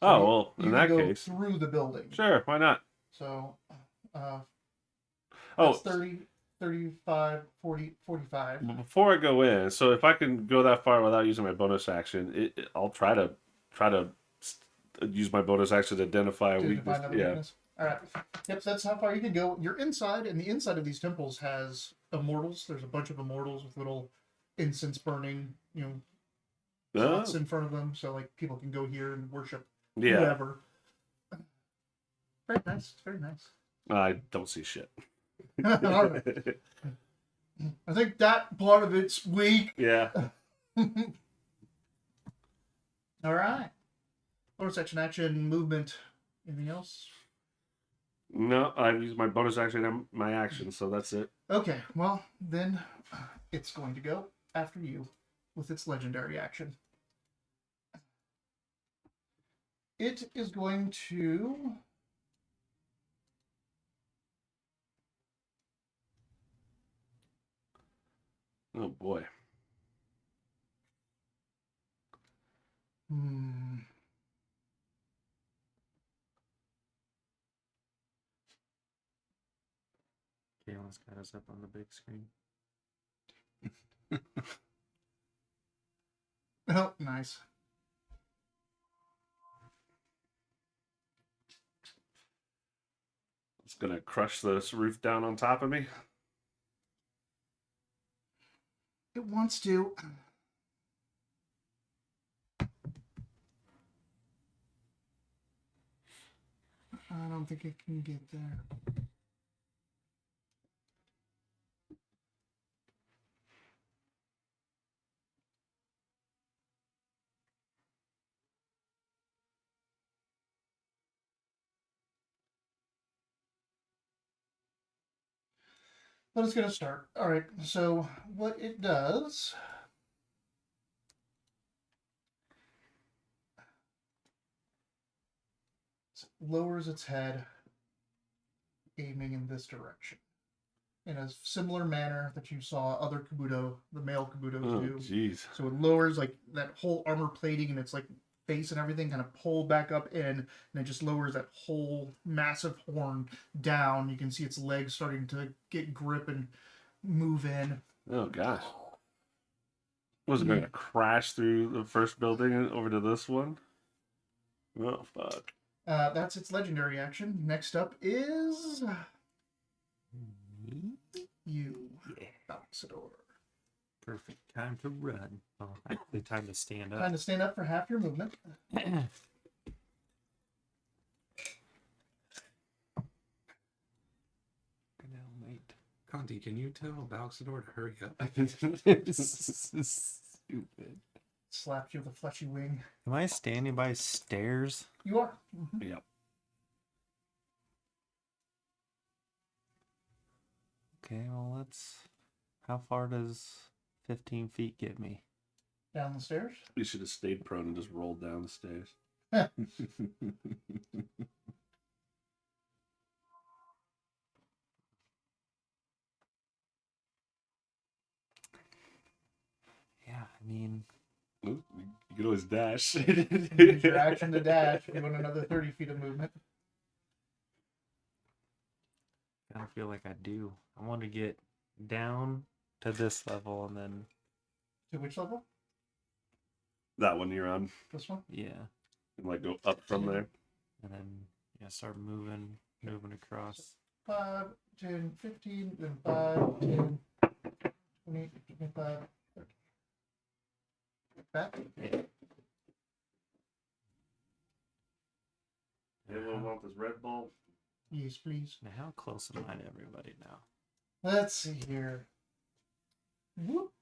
So Oh well, you in can that go case, through the building. sure. Why not? So, Oh, That's 30, 35, 40, 45. before I go in, so if I can go that far without using my bonus action, I'll try to use my bonus action to identify a To weakness. define another weakness. All right. Yep, so that's how far you can go. You're inside, and the inside of these temples has immortals. There's a bunch of immortals with little incense burning, pots Oh, in front of them, so like people can go here and worship yeah. whoever. Very nice. Very nice. I don't see shit. All right. I think that part of it's weak. Yeah. All right. Bonus action, movement. Anything else? No, I've used my bonus action and my action, so that's it. Okay, well, then it's going to go after you with its legendary action. It is going to... Oh boy. Galen's got us up on the big screen. Oh, nice. It's gonna crush this roof down on top of me. It wants to. I don't think it can get there. But it's going to start. All right, so what it does... lowers its head, aiming in this direction. In a similar manner that you saw other Kabuto, the male Kabutos Oh, do. jeez. So it lowers like that whole armor plating and its like face and everything kind of pull back up in, and it just lowers that whole massive horn down. You can see its legs starting to get grip and move in. Oh gosh. Was it going to crash through the first building and over to this one? Oh fuck. That's its legendary action. Next up is you, Balsador. Perfect time to run. Oh, actually, time to stand up. Time to stand up for half your movement. Conti, can you tell Balsador to hurry up? Stupid. Slapped you with a fleshy wing. Am I standing by stairs? You are. Mm-hmm. Yep. Okay, well, let's... How far does 15 feet get me? Down the stairs. You should have stayed prone and just rolled down the stairs. Yeah, I mean... Ooh, you could always dash. Use your action to dash if you want another 30 feet of movement. I don't feel like I do. I want to get down to this level and then... To which level? That one you're on. This one? Yeah. And like go up from there. And then, yeah, start moving across. 5, 10, 15, then 5, 10, 20, 25, 30. Back? Yeah. Anyone want this Red Bull? Yes, please. Now, how close am I to everybody now? Let's see here. Whoop.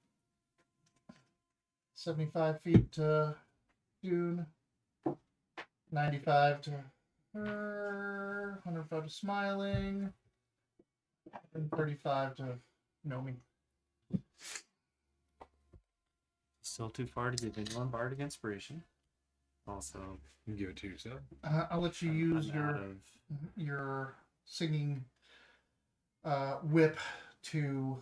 75 feet to Dune. 95 to her. 105 to Smiling. And 35 to Nomi. Still too far to give anyone Bardic Inspiration. Also, You can give it to yourself. I'll let you use I'm out your singing whip to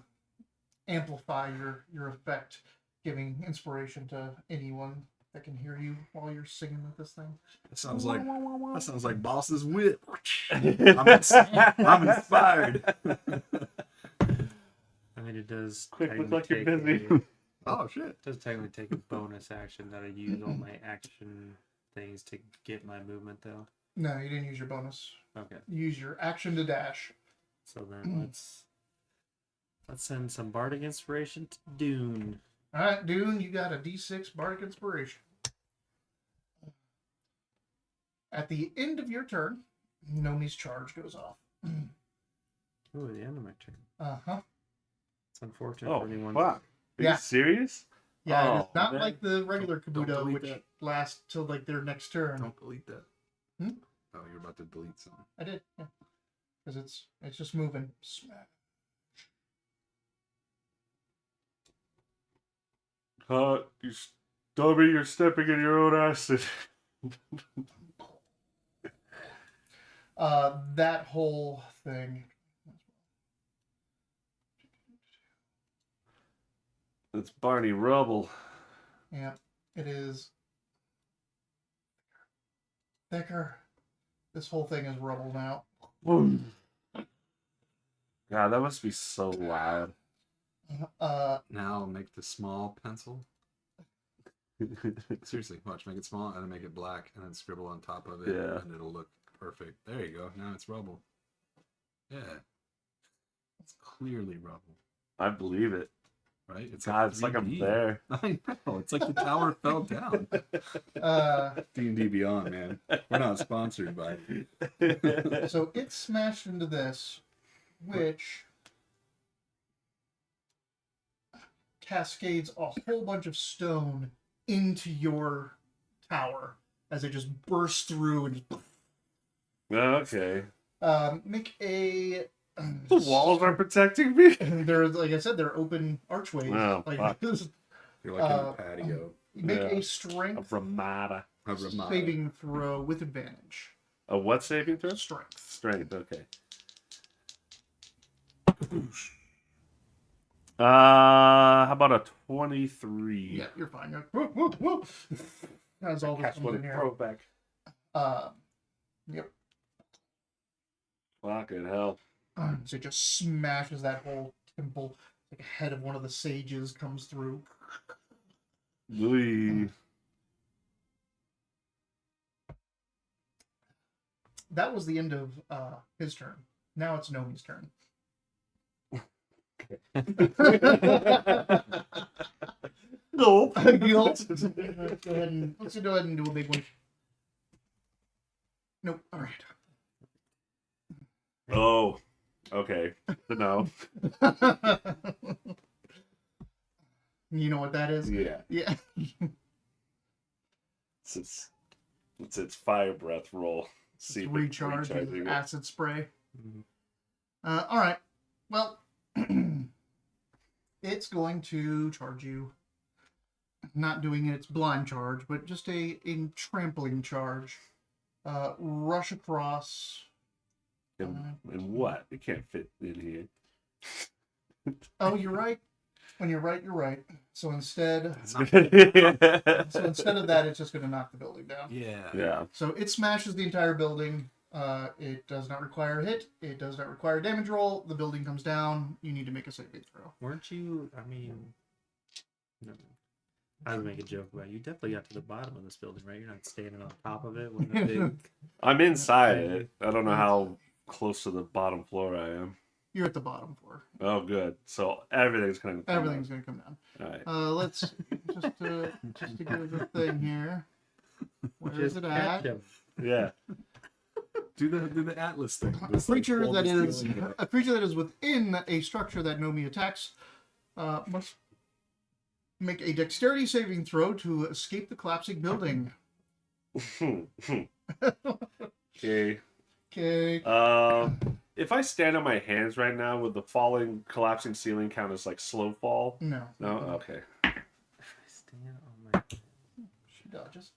amplify your effect, giving inspiration to anyone that can hear you while you're singing with this thing. That sounds like Boss's whip. I'm inspired. mean, it does. Quick, look technically like you're take busy. Oh shit! It does technically take a bonus action that I use all my action things to get my movement, though. No, you didn't use your bonus. Okay, You use your action to dash. so then let's send some bardic inspiration to Dune. All right, Dune, you got a D6 Bardic Inspiration. At the end of your turn, Nomi's charge goes off. Ooh, at the end of my turn. Uh-huh. It's unfortunate Oh, for anyone. fuck. Are Yeah. you serious? Yeah, it's Oh, not man. like the regular Don't Kabuto, delete which that. lasts till like their next turn. Don't delete that. Hmm? Oh, you're about to delete something. I did, yeah. Because it's just moving. Smash. You Dobby, you're stepping in your own acid. That whole thing. It's Barney Rubble. Yeah, it is thicker. This whole thing is rubble now. God, that must be so loud. Now make the small pencil. Seriously, watch. Make it small and then make it black and then scribble on top of it. Yeah. And it'll look perfect. There you go. Now it's rubble. Yeah. It's clearly rubble. I believe it. Right? It's God, it's like I'm 3D. there. I know. It's like the tower fell down. D&D Beyond, man. We're not sponsored by it. So it smashed into this, which cascades a whole bunch of stone into your tower as it just bursts through and just, Okay. make a. The walls are protecting me. They're, like I said, they're open archways. Oh, like fuck. this. You're like in a patio. Make Yeah. a A strength Ramada. A Ramada. saving throw with advantage. A what saving throw? Strength. Strength, okay. How about a 23? Yeah, you're fine. Whoop, whoop, whoop. That's all this Catch comes one in and here. throw it back. Yep. Fucking hell. So it just smashes that whole temple. Like a head of one of the sages comes through. Ooh. That was the end of his turn. Now it's Nomi's turn. Nope. Let's go ahead and do a big one. Nope. All right. Oh, okay. So no. You know what that is? Yeah. Yeah. It's its fire breath roll. See It's if it recharge with recharging it. acid spray. Mhm. All right. Well, it's going to charge you. Not doing its blind charge, but just a trampling charge. Rush across. And what? It can't fit in here. Oh, you're right. When you're right, you're right. So instead of that, it's just going to knock the building down. Yeah. Yeah. So it smashes the entire building. It does not require a hit. It does not require a damage roll. The building comes down. You need to make a saving throw. Weren't you? I mean, no. I was making a joke about it. You definitely got to the bottom of this building, right? You're not standing on top of it with a big. I'm inside it. I don't know how close to the bottom floor I am. You're at the bottom floor. Oh, good. So everything's going to Everything's going to come down. All right. Let's just to give it a thing here. Where is Just it catch at? him. Yeah. Do the Atlas thing. A Just, like, creature pull that the is ceiling up. within a structure that Nomi attacks must make a dexterity saving throw to escape the collapsing building. Okay. Okay. If I stand on my hands right now, would the falling, collapsing ceiling count as like slow fall? No. No. Okay. Stand on my. She dodges.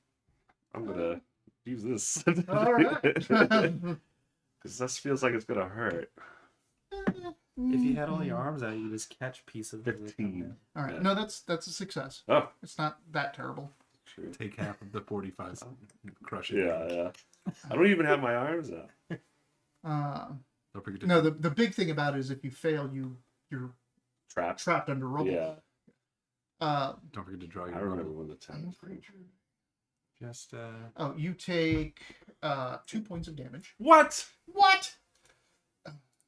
I'm gonna use this All right. because this feels like it's gonna hurt. If you had all your arms out, you could just catch pieces of it. 15. All right. Yeah. No, that's a success. Oh, It's not that terrible. true. Take half of the 45. Crush it. Yeah. I don't even have my arms out. Uh, Don't forget to no, the big thing about it is if you fail, your trapped under rubble. Yeah, Don't forget to draw I your remember rubble. when the town was creature. Just Oh, you take 2 points of damage. What? What?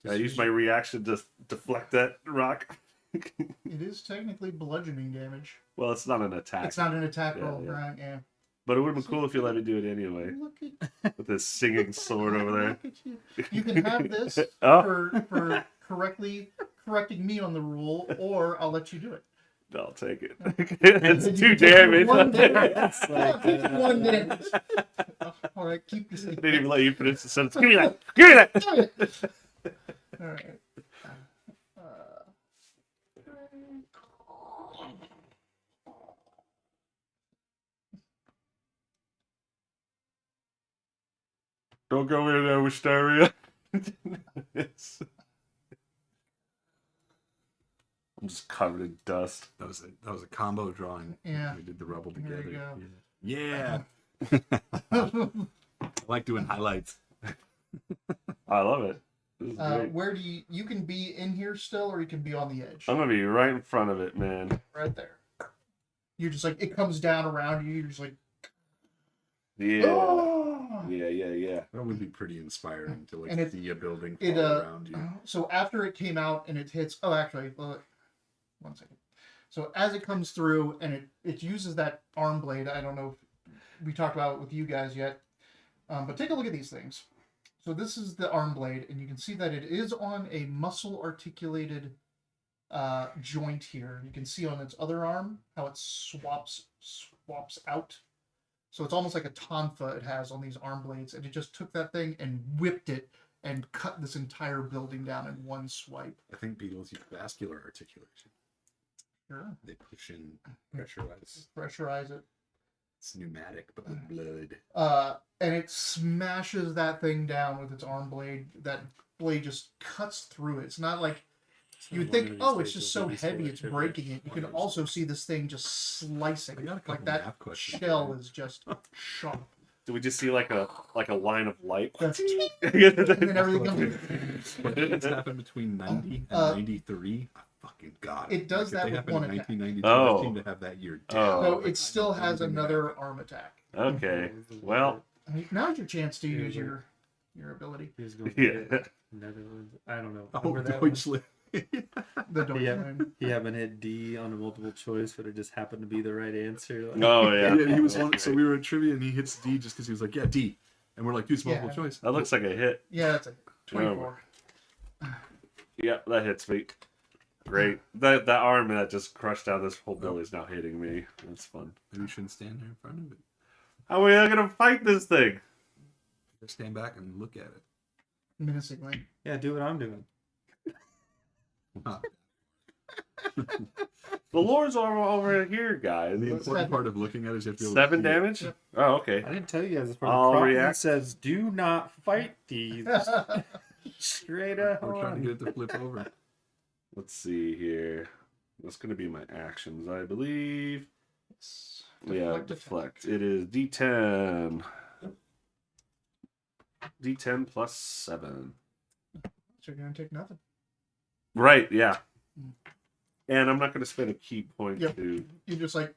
I used my reaction to deflect that rock. It is technically bludgeoning damage. Well, it's not an attack. It's not an attack Yeah, roll, yeah. right? Yeah. But it would have been cool if you let me do it anyway. Look at With this singing sword over there. Look at you. You can have this Oh. for correcting me on the rule, or I'll let you do it. I'll take it. It's You 2 can take damage. One damage. It's like, One damage. All right, keep this. Didn't even let you finish the sentence. Give me that. Give me that. All right. Don't go in there, Wisteria. I'm just covered in dust. That was a combo drawing. Yeah. We did the rubble There you together. go. Yeah. I like doing highlights. I love it. This is great. Where do you can be in here still, or you can be on the edge? I'm gonna be right in front of it, man. Right there. You're just like, it comes down around you. You're just like, Yeah. oh! Yeah. That would be pretty inspiring to And like see a building It fall around you. So after it came out and it hits, oh, actually, well, 1 second. So as it comes through and it uses that arm blade, I don't know if we talked about it with you guys yet, but take a look at these things. So this is the arm blade, and you can see that it is on a muscle articulated joint here. You can see on its other arm how it swaps out. So it's almost like a tonfa it has on these arm blades, and it just took that thing and whipped it and cut this entire building down in one swipe. I think beetles use vascular articulation. Sure. They push in, pressurize. Pressurize it. It's pneumatic, but with blood. And it smashes that thing down with its arm blade. That blade just cuts through it. It's not like you would think, oh, it's just so heavy, it's breaking it. You can also see this thing just slicing. I got a couple Like that math questions. shell is just sharp. Do we just see like a line of light? That's- and yeah, then everything comes. What things happen between 90 and 93? I fucking got it. It does Like, that if they with happen one in attack. 1992. Oh. I seem to have that year Oh. down. So Like, it still has anything another arm attack. Okay. Well, Now's your chance to use your ability. He was going yeah. for Netherlands. I don't know. Oh, Remember that one? Deutschland. The Deutschland. He happened to hit D on a multiple choice, but it just happened to be the right answer. Like, Oh yeah. Yeah, he was one. So we were at trivia and he hits D just because he was like, yeah, D. And we're like, dude, it's multiple Yeah. choice. That looks like a hit. Yeah, that's a 24. Yeah, that hits me. Great. That arm that just crushed down this whole building's now hitting me. That's fun. Maybe you shouldn't stand there in front of it. How are we gonna fight this thing? Just stand back and look at it. Menacingly. yeah, do what I'm doing. Huh. The lords are over here, guys. The important part of looking at it is you have to be able to 7 see it. damage? Yep. Oh, okay. I didn't tell you guys. It's part I'll of the prop. It react. says, "Do not fight these." Straight up. We're trying to get it to flip over. Let's see here. That's gonna be my actions, I believe. Yeah, deflect. It is D10. D10 plus 7. So you're going to take nothing. Right, yeah. And I'm not going to spend a key point Yep. to. You're just like,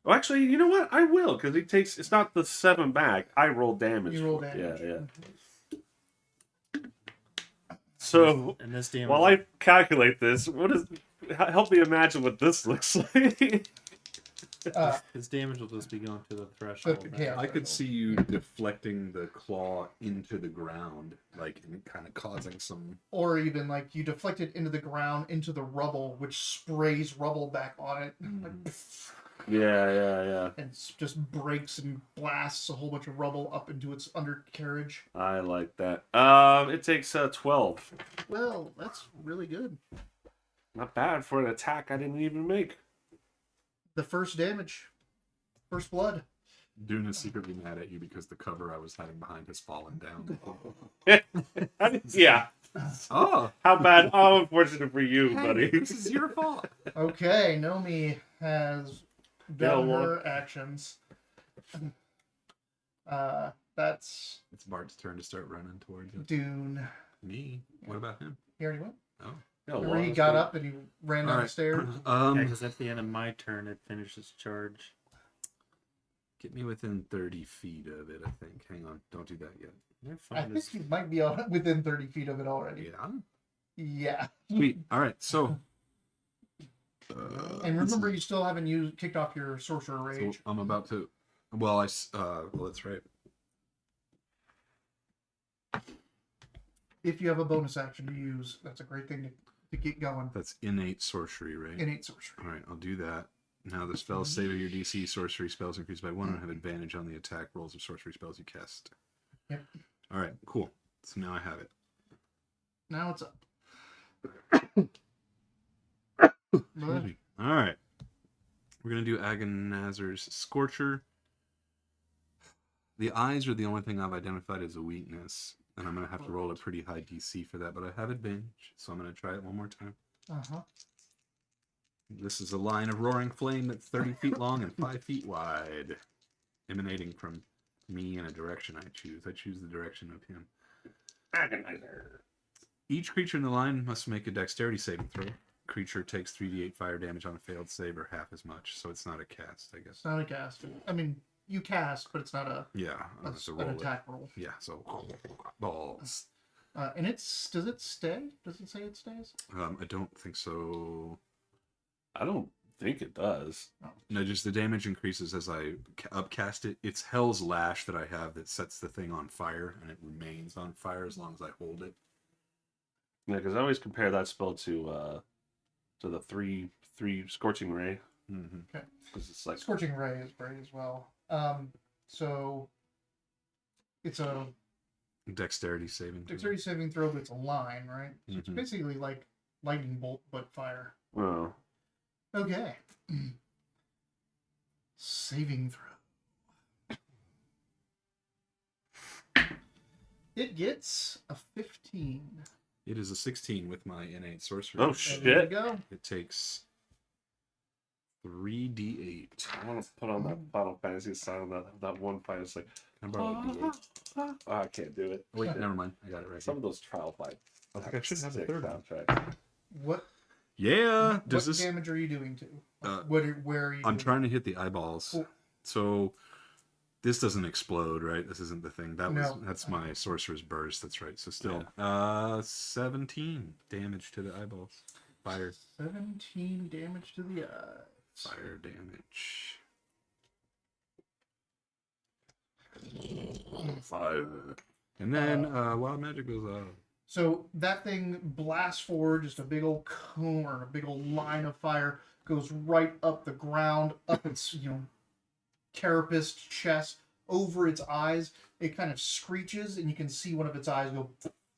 Well, actually, you know what? I will, because he takes. It's not the 7 back. I roll damage. you roll for it. damage. Yeah. So And this damage. while I calculate this, help me imagine what this looks like. His damage will just be going to the threshold. Yeah. I could see you deflecting the claw into the ground, like, and kind of causing some. Or even like you deflect it into the ground, into the rubble, which sprays rubble back on it. Like, Yeah. and just breaks and blasts a whole bunch of rubble up into its undercarriage. I like that. It takes 12. Well, that's really good. Not bad for an attack I didn't even make. The first damage. First blood. Dune is secretly mad at you because the cover I was hiding behind has fallen down. Yeah. Oh, How bad? How unfortunate for you, hey, buddy. this is your fault. Okay, Nomi has done Yeah, her actions. That's It's Bart's turn to start running towards you. Dune. Me? What about him? He already went. Oh, Yeah, Remember he lost got it. up and he ran down All the right. stairs? Yeah, because at the end of my turn, it finishes charge. Get me within 30 feet of it, I think. Hang on. Don't do that yet. You're I fine. think he might be within 30 feet of it already. Yeah. Yeah. Sweet. All right. So. And remember, you still haven't kicked off your sorcerer rage. So I'm about to. Well, well, that's right. If you have a bonus action to use, that's a great thing to get going. That's innate sorcery, right? Innate sorcery. All right, I'll do that. Now the spell save of your DC sorcery spells increased by 1 and have advantage on the attack rolls of sorcery spells you cast. Yep. All right, cool. So now I have it. Now it's up. Excuse me. All right. We're going to do Agonazer's Scorcher. The eyes are the only thing I've identified as a weakness, and I'm going to have to roll a pretty high DC for that, but I have advantage, so I'm going to try it one more time. Uh-huh. This is a line of roaring flame that's 30 feet long and 5 feet wide, emanating from me in a direction I choose. I choose the direction of him. Agonizer. Each creature in the line must make a dexterity saving throw. Creature takes 3d8 fire damage on a failed save, or half as much, so it's not a cast, I guess. It's not a cast. I mean, you cast, but it's not Yeah, I have to roll an it. attack roll. Yeah, so balls. And does it stay? Does it say it stays? I don't think so. I don't think it does. No, just the damage increases as I upcast it. It's Hell's Lash that I have that sets the thing on fire, and it remains on fire as long as I hold it. Yeah, because I always compare that spell to the three Scorching Ray. Mm-hmm. Okay. Because it's like Scorching Ray is great as well. So it's a Dexterity saving. dexterity saving throw, but it's a line, right? So it's Mhm. basically like lightning bolt, but fire. oh, Okay. Saving throw. It gets a 15. It is a 16 with my innate sorcery. Oh, There shit. you go. It takes 3d8. I want to put on that Final Fantasy sound. That one fight is like, Can I borrow a d8? oh, I can't do it. Oh, wait, never mind. I got it right Some here. of those trial fights. I think I should have the sick third one. soundtrack. What Yeah. what Does this? damage are you doing to? Uh, Where are you? I'm doing? trying to hit the eyeballs. Cool. So this doesn't explode, right? This isn't the thing. That's my sorcerer's burst. That's right. So still, 17 damage to the eyeballs. Fire 17 damage to the eye. Fire damage. Fire. And then wild magic goes off. So that thing blasts forward, just a big old cone or a big old line of fire goes right up the ground, up its carapace chest, over its eyes. It kind of screeches, and you can see one of its eyes go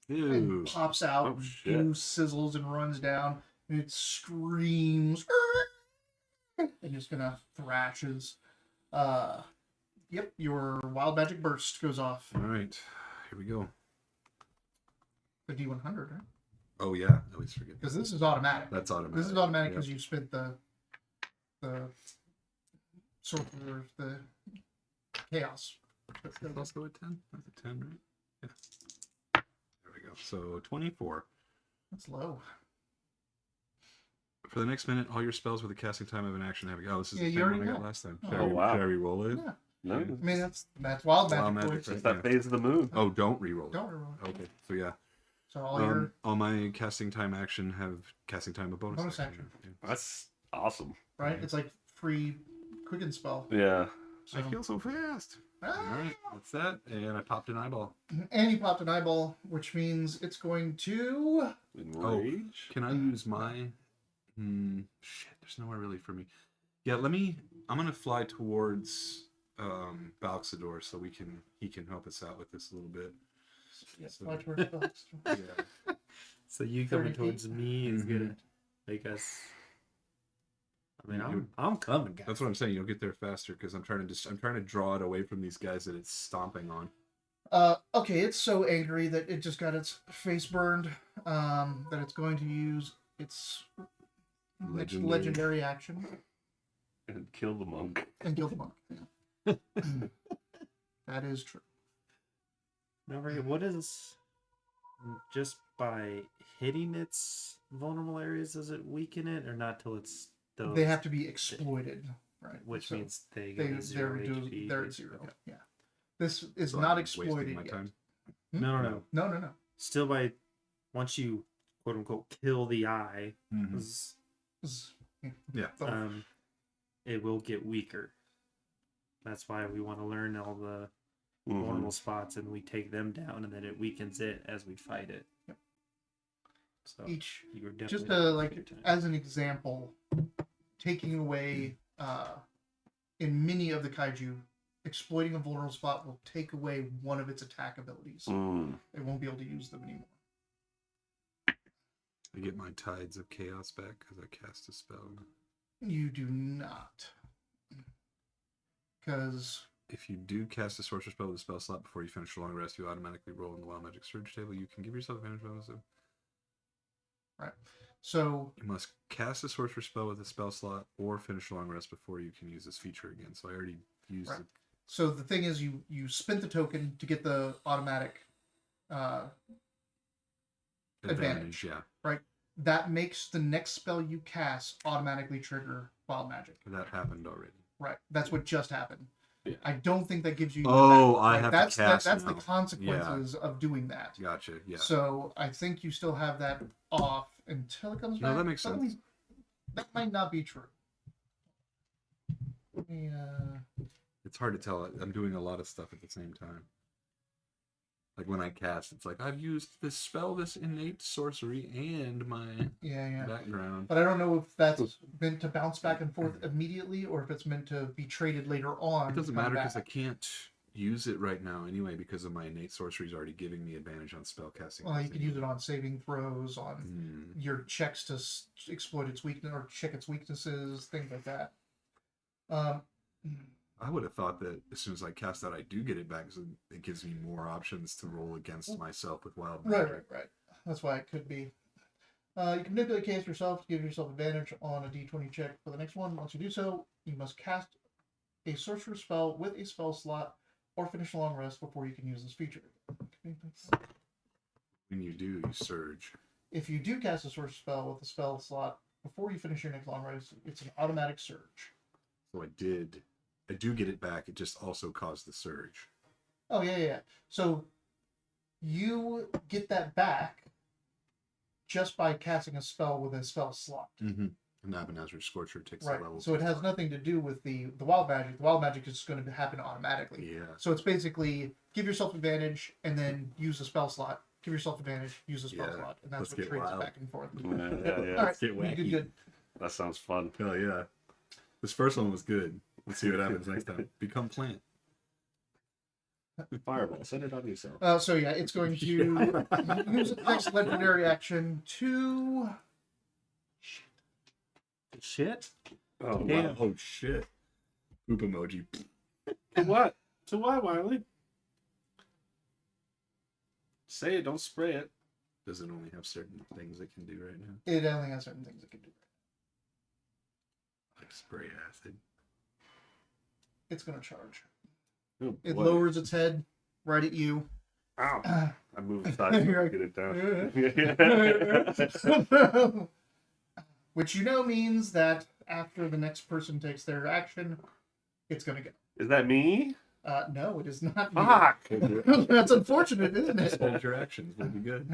Ew. and pops out. Oh, shit. Blue sizzles and runs down. And it screams and just kind of thrashes. Yep, your wild magic burst goes off. All right. Here we go. The D100, right? Oh yeah. I always forget. Because this is automatic. That's automatic. This is automatic Yep. because you spent the sorcerer, the chaos. Let's go with 10. That's a 10, right? Yeah. There we go. So 24. That's low. For the next minute, all your spells with a casting time of an action have. Oh, this is Yeah, the you same already one I got know. last time. Oh, Should I wow. Should I re-roll it? Yeah. No, I mean that's wild magic. Wild for magic, you. it's that phase of the moon. Oh, don't re-roll it. Don't reroll. it. Okay, so yeah. So all your All my casting time action have casting time of bonus, Bonus action. Yeah. That's awesome. right, it's like free quicken spell. Yeah. So, I feel so fast. All right, that's that. And I popped an eyeball. and he popped an eyeball, which means it's going to. Enrage. Can I use my? Shit, there's nowhere really for me. Yeah, I'm gonna fly towards Balxador so he can help us out with this a little bit. Yes, So- fly towards Balxador. Yeah. So you coming 30 feet. towards me is gonna make us. I mean, I'm coming, guys. That's what I'm saying. You'll get there faster because I'm trying to draw it away from these guys that it's stomping on. Okay, it's so angry that it just got its face burned. That it's going to use its next legendary action And kill the monk. and kill the monk. Yeah. That is true. Remember, what is just by hitting its vulnerable areas does it weaken it, or not till it's those, They have to be exploited, right? which So means they go to they're 0 HP. they're at 0. Okay. Yeah. This is So not I'm wasting exploited my yet. time. No, no, no. No. Still, by once you quote unquote kill the eye, Mhm. Yeah. So, it will get weaker. That's why we want to learn all the Mhm. vulnerable spots, and we take them down, and then it weakens it as we fight it. Yep. So each you're definitely just not like wasting your time. as an example, taking away in many of the kaiju, exploiting a vulnerable spot will take away one of its attack abilities. Mm. It won't be able to use them anymore. I get my Tides of Chaos back because I cast a spell. You do not, because If you do cast a sorcerer spell with a spell slot before you finish a long rest, you automatically roll in the Wild Magic Surge table. You can give yourself advantage bonus. right. So You must cast a sorcerer spell with a spell slot or finish a long rest before you can use this feature again. So I already used Right. it. So the thing is, you spent the token to get the automatic advantage. Yeah, right? That makes the next spell you cast automatically trigger wild magic. that happened already. Right. That's what just happened. Yeah. I don't think that gives you. Oh, that, I right? have that's to cast that's now. the consequences of doing that. Gotcha. Yeah. So I think you still have that off until it comes No, back. that makes But sense. that might not be true. It's hard to tell. I'm doing a lot of stuff at the same time. Like when I cast, it's like I've used this spell, this innate sorcery, and my yeah. background. But I don't know if that's meant to bounce back and forth immediately, or if it's meant to be traded later on. It doesn't to come matter because I back. can't use it right now anyway because of my innate sorcery is already giving me advantage on spell casting. Well, you can use it on saving throws, on Hmm. your checks to exploit its weakness or check its weaknesses, things like that. I would have thought that as soon as I cast that, I do get it back, so it gives me more options to roll against myself with wild magic. Right. That's why it could be. You can manipulate cast yourself to give yourself advantage on a d20 check for the next one. Once you do so, you must cast a sorcerer spell with a spell slot or finish a long rest before you can use this feature. When you do, you surge. If you do cast a sorcerer spell with a spell slot before you finish your next long rest, it's an automatic surge. So I do get it back. It just also caused the surge. Oh, yeah. So you get that back just by casting a spell with a spell slot. Mm-hmm. And Nabanazar's Scorcher takes Right. the level. So it has nothing to do with the wild magic. The wild magic is going to happen automatically. Yeah. So it's basically give yourself advantage and then use the spell slot. Give yourself advantage, use the spell Yeah. slot. And that's Let's what get trades wild. back and forth. Yeah. All right. get wacky. Good. That sounds fun. Hell yeah. This first one was good. Let's see what happens next time. Become plant. Fireball. Send it on yourself. So yeah, it's going to use its next legendary action to. Shit. Oh, Damn. wow. Oh shit. Poop emoji. To what? To what, Wiley? Say it, don't spray it. Does it only have certain things it can do right now? It only has certain things it can do. Like spray acid. It's going to charge. Oh, It boy. lowers its head right at you. Ow. Uh, I moved aside You're to like, get it down. which means that after the next person takes their action, it's going to go. Is that me? No, it is not. you. Fuck. That's unfortunate, isn't Just it? hold your actions. Will be good.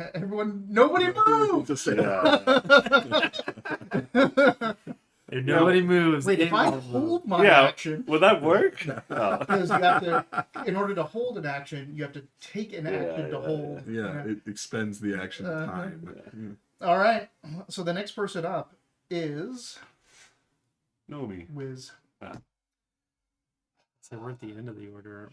Nobody move. Just say If nobody moves, Wait, if it I will move. hold my Yeah. action, Would that work? Oh. because you have to, in order to hold an action, you have to take an action to Yeah. hold. Yeah, it expends the action time. All right. So the next person up is Know me. Wiz. So we're at the end of the order.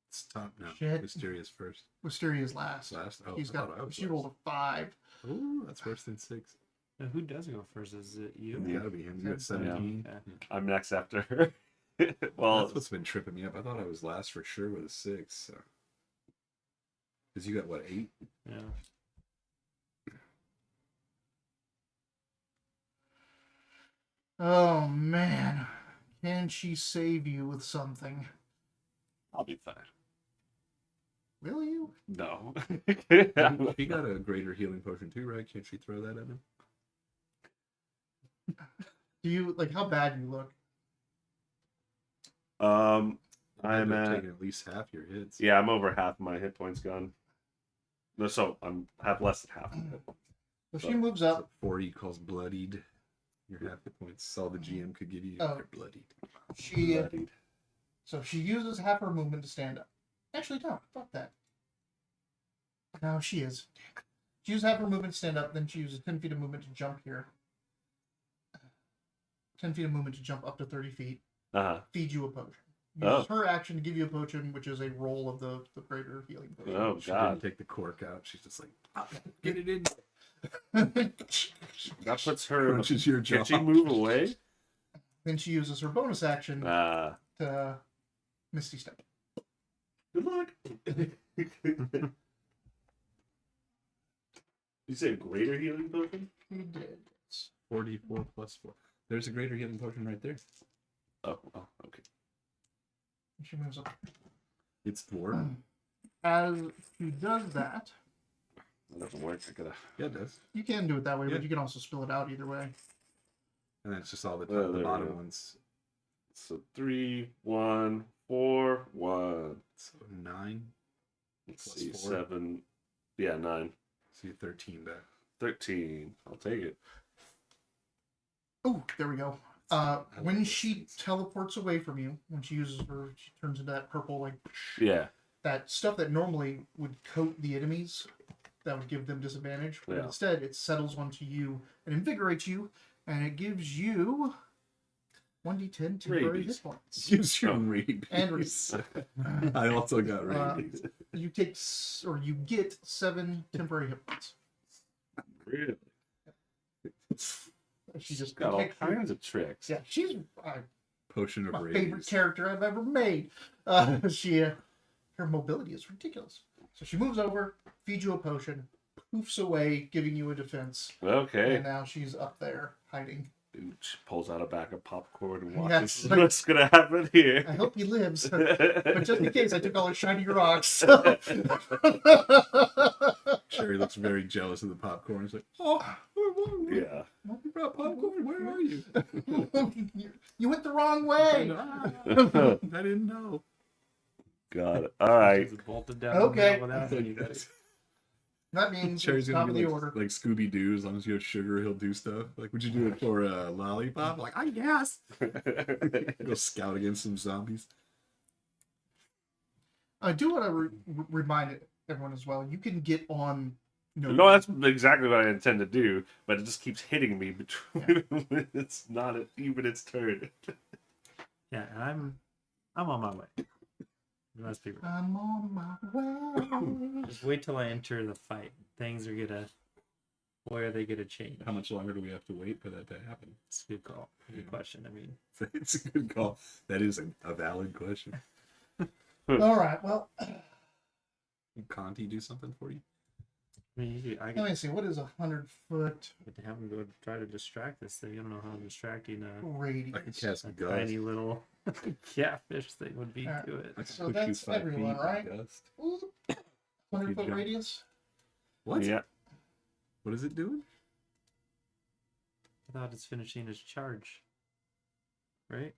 It's top now. Shit. Mysterious first. Wisteria's last. Last. Oh, He's I thought I got. was She last. rolled a 5. Ooh, that's worse than 6. Now, who does go first? Is it you? It's gotta be him. You got Yeah. 17. Okay. I'm next after her. Well, That's what's been tripping me up. I thought I was last for sure with a 6. So. Because you got what, 8? Yeah. Oh man, can she save you with something? I'll be fine. Will you? No. She got a greater healing potion too, right? Can't she throw that at him? Do you like how bad you look? I'm I'm at taking at least half your hits. yeah, I'm over half my hit points gone. No, so I'm have less than half. So she moves up. 40 calls bloodied. Your half hit points. All the GM could give you. Oh. They're bloodied. She Bloodied. so she uses half her movement to stand up. Actually, no, fuck that. No, she is. She uses half her movement to stand up, then she uses 10 feet of movement to jump here. 10 feet of movement to jump up to 30 feet. Uh-huh. Feed you a potion. Uses her action to give you a potion, which is a roll of the greater healing potion. Oh She god. didn't take the cork out. She's just like, get it in. That puts her Crunches your jaw. Can she move away? Then she uses her bonus action to Misty Step. Good luck. You say greater healing potion? She did. 44 plus 4. There's a greater healing potion right there. Oh, okay. She moves up. It's 4. As she does that, That doesn't work. I gotta. Yeah, it does. you can do it that way, Yeah. but you can also spill it out either way. And then it's just all the, Oh, the there we bottom go. ones. So 3, 1, 4, 1. So 9. Let's Plus see, 4. 7. Yeah, 9. So you're 13 back. 13. I'll take it. Oh, there we go. When she teleports away from you, when she uses her, she turns into that purple, like, Yeah. that stuff that normally would coat the enemies, that would give them disadvantage. But Yeah. instead, it settles onto you and invigorates you, and it gives you 1d10 temporary Rabies. hit points. Use your Oh. rabies. And rabies. I also got Uh, rabies. You take, or you get 7 temporary hit points. Really? She just Got all takes you- kinds of tricks. Yeah, she's Potion of my rabies. favorite character I've ever made. Her mobility is ridiculous. So she moves over, feeds you a potion, poofs away, giving you a defense, Okay. and now she's up there hiding. Dude, she pulls out a bag of popcorn and Yeah, watches it's like- what's gonna happen here. I hope he lives, but just in case, I took all her shiny rocks. So. Sherry looks very jealous of the popcorn. He's like, oh, Yeah. you brought popcorn? Where are you? You went the wrong way. I didn't know. Got it. All right. Just bolted down Okay. the middle without anybody. That means Cherry's it's gonna top of be the like, order. like Scooby Doo. As long as you have sugar, he'll do stuff. Like, would you do it for a lollipop? Like, I guess. Go scout against some zombies. I do want to remind everyone as well. You can get on. No, that's exactly what I intend to do, but it just keeps hitting me between when it's not even its turn. Yeah, and I'm on my way. Let's be real. I'm on my way. Just wait till I enter the fight. Things are gonna. Boy, are they gonna change? How much longer do we have to wait for that to happen? It's a good call. Good question. I mean, It's a good call. That is a valid question. All right. Well, Can Conti do something for you? I let me see. What is 100-foot could have him go try to distract this thing. I don't know how distracting radius? I could cast a Gust. tiny little catfish thing would be Alright. to it. I could So push that's you 5 everyone, feet right? with Gust. 100-foot jump. radius. What? Yeah. What is it doing? I thought it's finishing its charge. Right?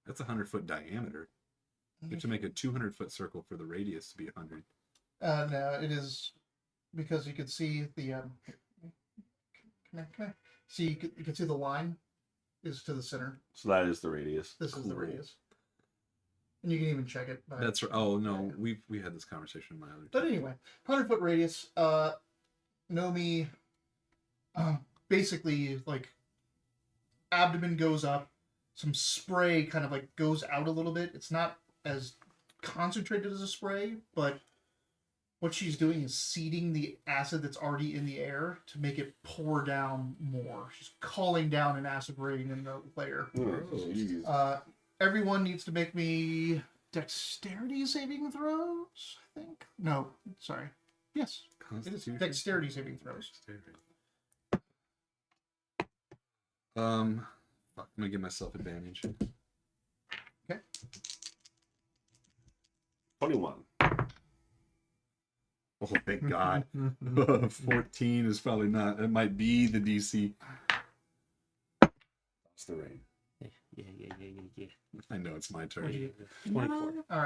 That's 100-foot diameter. You have to make a 200-foot circle for the radius to be 100. No, it is because you can see the see you can see the line is to the center. So that is the radius. This is the Cool. radius, and you can even check it. By, That's right. Oh no, we had this conversation in my other. But anyway, 100-foot radius. Nomi, basically like abdomen goes up, some spray kind of like goes out a little bit. It's not as concentrated as a spray, but what she's doing is seeding the acid that's already in the air to make it pour down more. She's calling down an acid rain in the layer. Oh, jeez. Everyone needs to make me dexterity saving throws, I think. No, sorry. Yes, it is Constitution? dexterity saving throws. Dexterity. Fuck, I'm gonna give myself advantage. 21. Oh, thank God. 14 is probably not. It might be the DC. That's the rain. Yeah. I know it's my turn. 24. All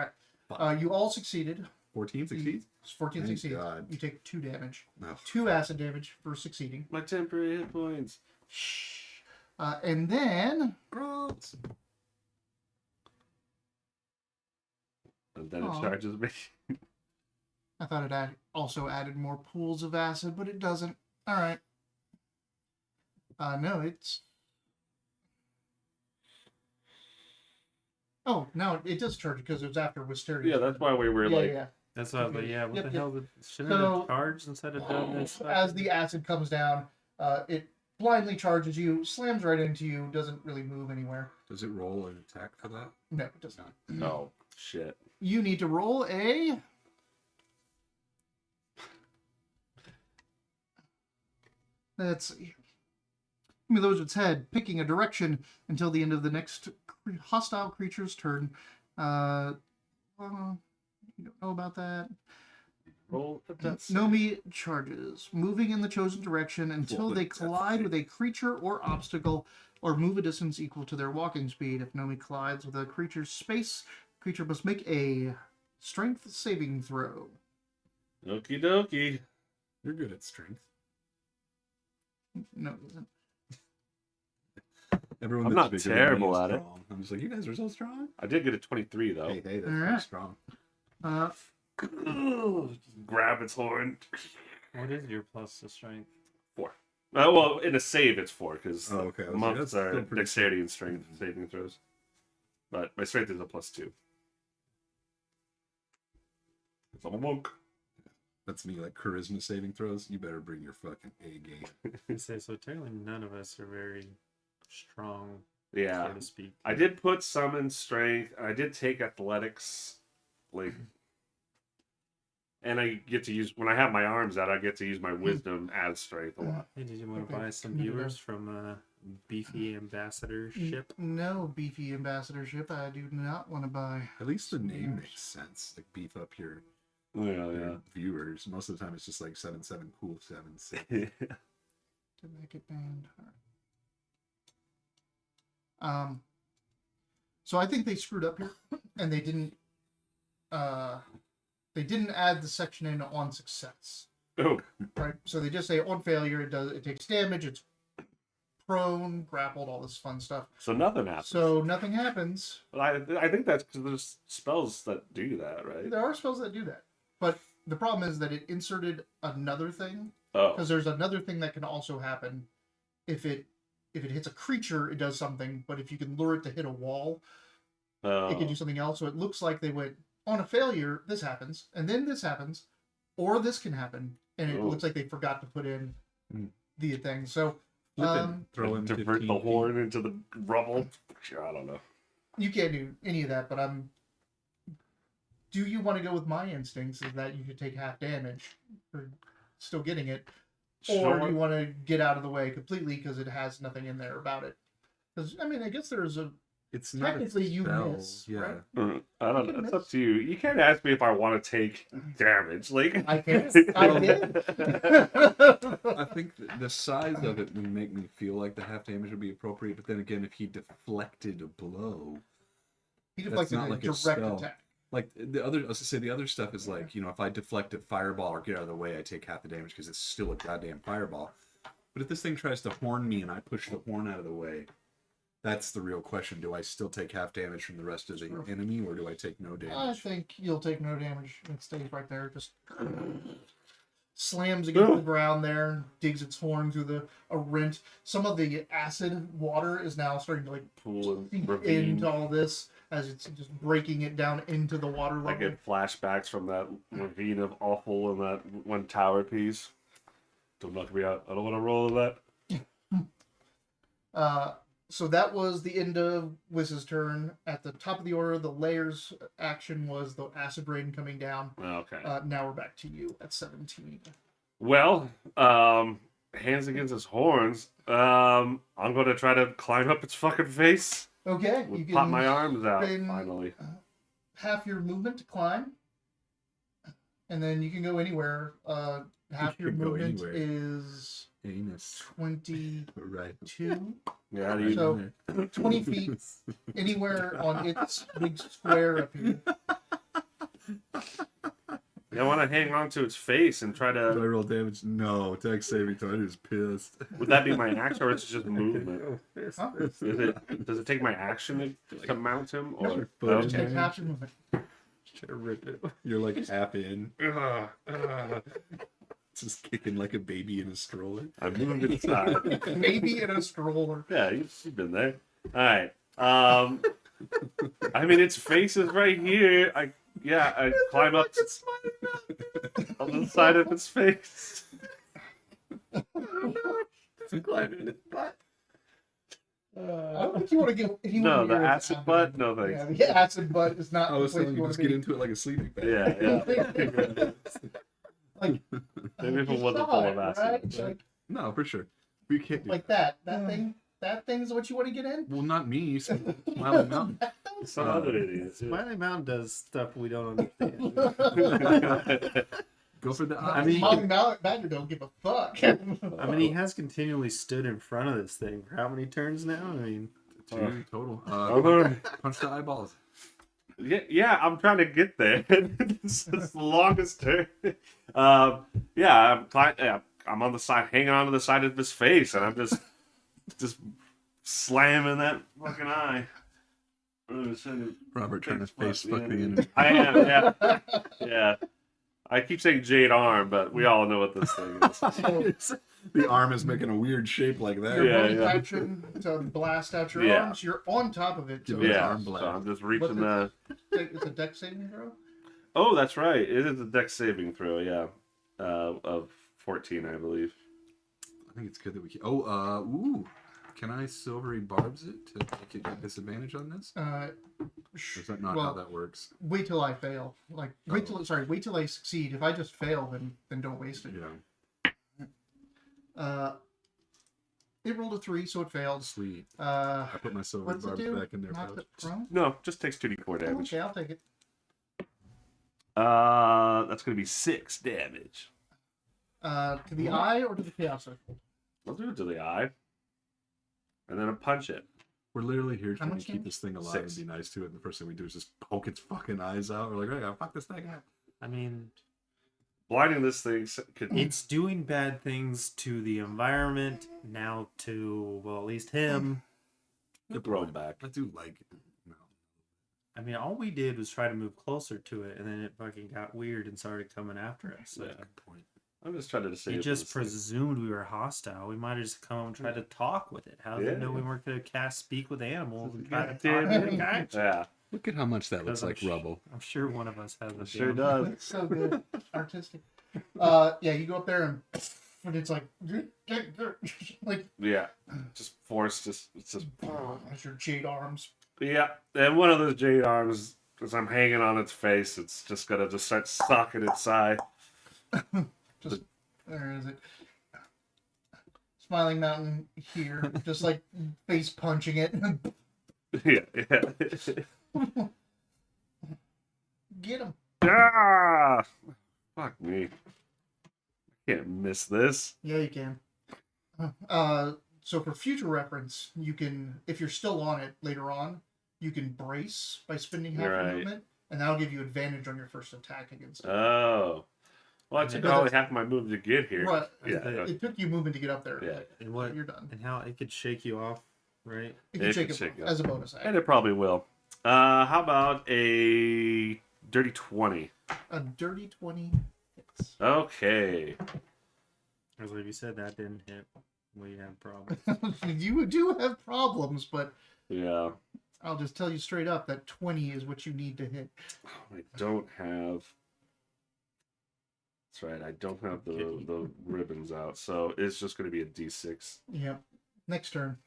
right. You all succeeded. 14 succeeds? 14 Thank succeeds. God. You take 2 damage. No. 2 acid damage for succeeding. My temporary hit points. And then Gross. And then it Aw. charges me. I thought it also added more pools of acid, but it doesn't. All right. No, it's. Oh, no, it does charge because it was after Wisteria. Yeah, that's why we were like. Yeah. That's what I was like, yeah, what Yep, the yep. hell? Shouldn't it So- have charged instead of done this? As the acid comes down, it blindly charges you, slams right into you, doesn't really move anywhere. Does it roll an attack for that? No, it does not. Oh, shit. You need to roll a. Let's see. Moves its head, picking a direction until the end of the next hostile creature's turn. You don't know about that. Roll a The death. Nomi charges, moving in the chosen direction until Roll they a death collide save. with a creature or obstacle, or move a distance equal to their walking speed. If Nomi collides with a creature's space, the creature must make a strength saving throw. Okie dokie. You're good at strength. No, it isn't. Everyone I'm that's not bigger than me terrible is at it. strong. I'm just like, you guys are so strong. I did get a 23 though. Hey, that's Alright. pretty strong. Just grab its horn. What is your plus to strength? 4. Well, in a save it's 4 because Oh, okay. I was like, monks that's are still pretty dexterity and strength saving throws. But my strength is a +2. 'Cause I'm a monk. That's me, like charisma saving throws. You better bring your fucking A game. I say so. Technically, none of us are very strong, Yeah. so to speak. I did put some in strength. I did take athletics, like, and I get to use when I have my arms out. I get to use my wisdom as strength a lot. Hey, did you want to Okay. buy some No, no, no. viewers from Beefy Ambassadorship? No beefy ambassadorship. I do not want to buy. At least the name Yes. makes sense. Like beef up your, Yeah, your viewers. Most of the time it's just like 7-7 cool 7-6. yeah. To make it banned. So I think they screwed up here, and they didn't add the section in on success, Oh, right? So they just say on failure it takes damage, it's prone, grappled, all this fun stuff. so nothing happens. So nothing happens. But I think that's because there's spells that do that, right? There are spells that do that, but the problem is that it inserted another thing, Oh, because there's another thing that can also happen if it hits a creature, it does something, but if you can lure it to hit a wall, it can do something else. So it looks like they went on a failure, this happens, and then this happens, or this can happen, and it Oh. looks like they forgot to put in Hmm. the thing. So Flip it. Throw him divert 15 the feet. horn into the rubble. Sure, I don't know. you can't do any of that. But do you want to go with my instincts? Is that you should take half damage for still getting it, or do you want to get out of the way completely because it has nothing in there about it? Because I mean, I guess there's a It's not technically a you spell. miss, Yeah. right? I don't You know. can It's miss. up to you. You can't ask me if I want to take damage. Like I can't. I did. I think the size of it would make me feel like the half damage would be appropriate, but then again, if he deflected a blow, He That's deflected not a like a direct spell. attack. like the other, I was gonna say the other stuff is like, you know, if I deflect a fireball or get out of the way, I take half the damage because it's still a goddamn fireball. But if this thing tries to horn me and I push the horn out of the way, that's the real question. Do I still take half damage from the rest of the Sure. enemy, or do I take no I damage? think you'll take no damage. It stays right there. Just slams against the ground there, digs its horn through a rent. Some of the acid water is now starting to like pool and seep ravine. into all this as it's just breaking it down into the water I level. get flashbacks from that ravine of awful and that one tower piece. Don't knock me out. I don't want to roll that. So that was the end of Wiz's turn. At the top of the order, the layers action was the acid rain coming down. Okay. Now we're back to you at 17. Well, hands against his horns. I'm gonna try to climb up its fucking face. Okay, you can Pop my arms out spin- finally. half your movement to climb, and then you can go anywhere. Half You your can go movement anywhere. is Anus. 22. Right. Yeah, how do you So 20 feet anywhere on its big square up here. I want to hang on to its face and try Do I to. roll damage? No. Dex saving throw. I'm just pissed. Would that be my action or it's just movement? Huh? Is it? Does it take my action to mount him or? Your foot in Just there. take half your movement. Should have ripped it. You're like half in. Ugh, ugh. Just kicking like a baby in a stroller. I moved inside. Baby in a stroller. Yeah, you've been there. All right. I mean, its face is right here. I climb up on the side of its face. Just climbing his butt. I don't think you want to get anyone No, the near its acid abdomen. butt. No thanks. Yeah, the acid butt is not I was the place telling you you want just to get be. into it like a sleeping bag. Yeah. Like, Maybe if it you wasn't saw full it, of acid. right? Like, No, for sure. We can't do like that. That thing. That thing's what you want to get in. Well, not me. Smiling Mountain. Some other idiots. Yeah. Smiley Mountain does stuff we don't understand. Go for the eye. I mean, Molly Badger don't give a fuck. I mean, he has continually stood in front of this thing for how many turns now? I mean, 2 total. Okay. Punch the eyeballs. Yeah, I'm trying to get there. This is the longest turn. I'm on the side, hanging onto the side of his face, and I'm just slamming that fucking eye. Robert trying to face fuck the Yeah. enemy. I am, yeah. I keep saying jade arm, but we all know what this thing is. The arm is making a weird shape like that. Your Yeah, bonus yeah. action to blast out your Yeah. arms. You're on top of it. So Give it it's an Yeah, arm so blast. I'm just reaching What's the. it's a dex saving throw. Oh, that's right. It is a dex saving throw. Yeah, of 14, I believe. I think it's good that we can. Oh, ooh. Can I silvery barbs it to make it get disadvantage on this? Or is that not how that works? Wait till I fail. Like wait till I succeed. If I just fail, then don't waste it. Yeah. It rolled a 3, so it failed. Sweet. Uh, I put my silver what does it barbs do? back in their Knock pouch. it prone? No, just takes 2d4 damage. Okay, I'll take it. That's gonna be 6 damage. To the eye or to the chaos circle? I'll do it to the eye, and then I'll punch it. We're literally here How trying to much keep damage? this thing alive 6. and be nice to it. And the first thing we do is just poke its fucking eyes out. We're like, I gotta fuck this thing up. I mean, Blinding this thing could. it's doing bad things to the environment, now to, well, at least him. Throw him back. I do like it. No. I mean, all we did was try to move closer to it, and then it fucking got weird and started coming after us. So Yeah. Good point. I'm just trying to say. he just presumed we were hostile. We might have just come and tried to talk with it. How did Yeah. it know we weren't going to cast speak with animals and try to talk Goddamn to the guy? Yeah, Look at how much that looks Because I'm like sh- rubble. I'm sure one of us has a it sure damn- does. It's so good. Artistic. Yeah, you go up there and it's like like Yeah, just force. It's just. as your jade arms. Yeah, and one of those jade arms, as I'm hanging on its face, it's just gonna just start sucking its eye. Just where is it? Smiling Mountain here, just like face punching it. Yeah. Get him. Ah! Fuck me. I can't miss this. Yeah, you can. So for future reference, you can, if you're still on it later on, you can brace by spending half your Right. movement, and that'll give you advantage on your first attack against it. Oh. Well, I took Because only half my move to get here. Right. Yeah. It took you movement to get up there. Yeah. And what? You're done. And how it could shake you off, right? You can It shake can it shake you as a bonus And action. it probably will. How about a dirty 20? A dirty 20 hits. Okay. As like you said, that didn't hit. We had problems. You do have problems, but Yeah. I'll just tell you straight up that 20 is what you need to hit. I don't have. That's right. I don't have the ribbons out, so it's just going to be a D6. Yep. Next turn.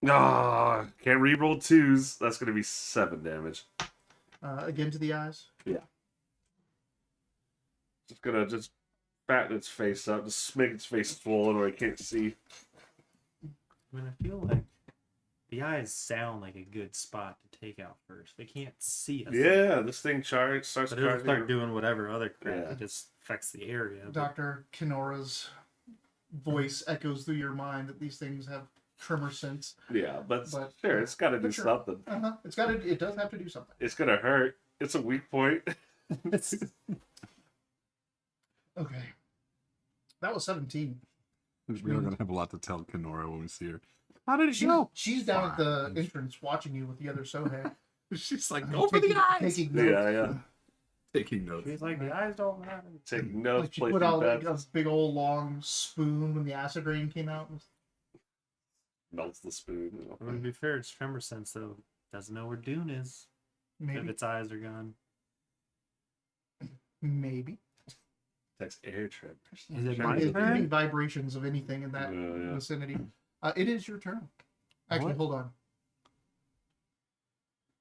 Ah, can't re-roll 2s. That's going to be 7 damage. Again to the eyes. Just gonna fatten its face up, just make its face swollen where I can't see. I mean, I feel like the eyes sound like a good spot to take out first. They can't see us. Yeah, this thing starts But it'll charging. start doing whatever other crap. Yeah. It just affects the area. but- Dr. Kinora's voice echoes through your mind that these things have tremor sense. Yeah, but But- sure, it's got to do but sure. something. It does have to do something. It's gonna hurt. It's a weak point. Okay. That was 17. We are gonna have a lot to tell Kenora when we see her. How did it She, go? she's down at the Fine. entrance watching you with the other Sohei. She's like, go for the eyes. Taking notes. Yeah. Taking notes. She's like, the eyes don't matter. Take notes. Like she placing put out like bets. a big old long spoon when the acid rain came out. Melts the spoon. To be fair, it's tremor sense, though. Doesn't know where Dune is if Maybe. its eyes are gone. Maybe. Takes air trip. Is it Sure. my Any turn? vibrations of anything in that Yeah. vicinity. It is your turn. Actually, What? hold on.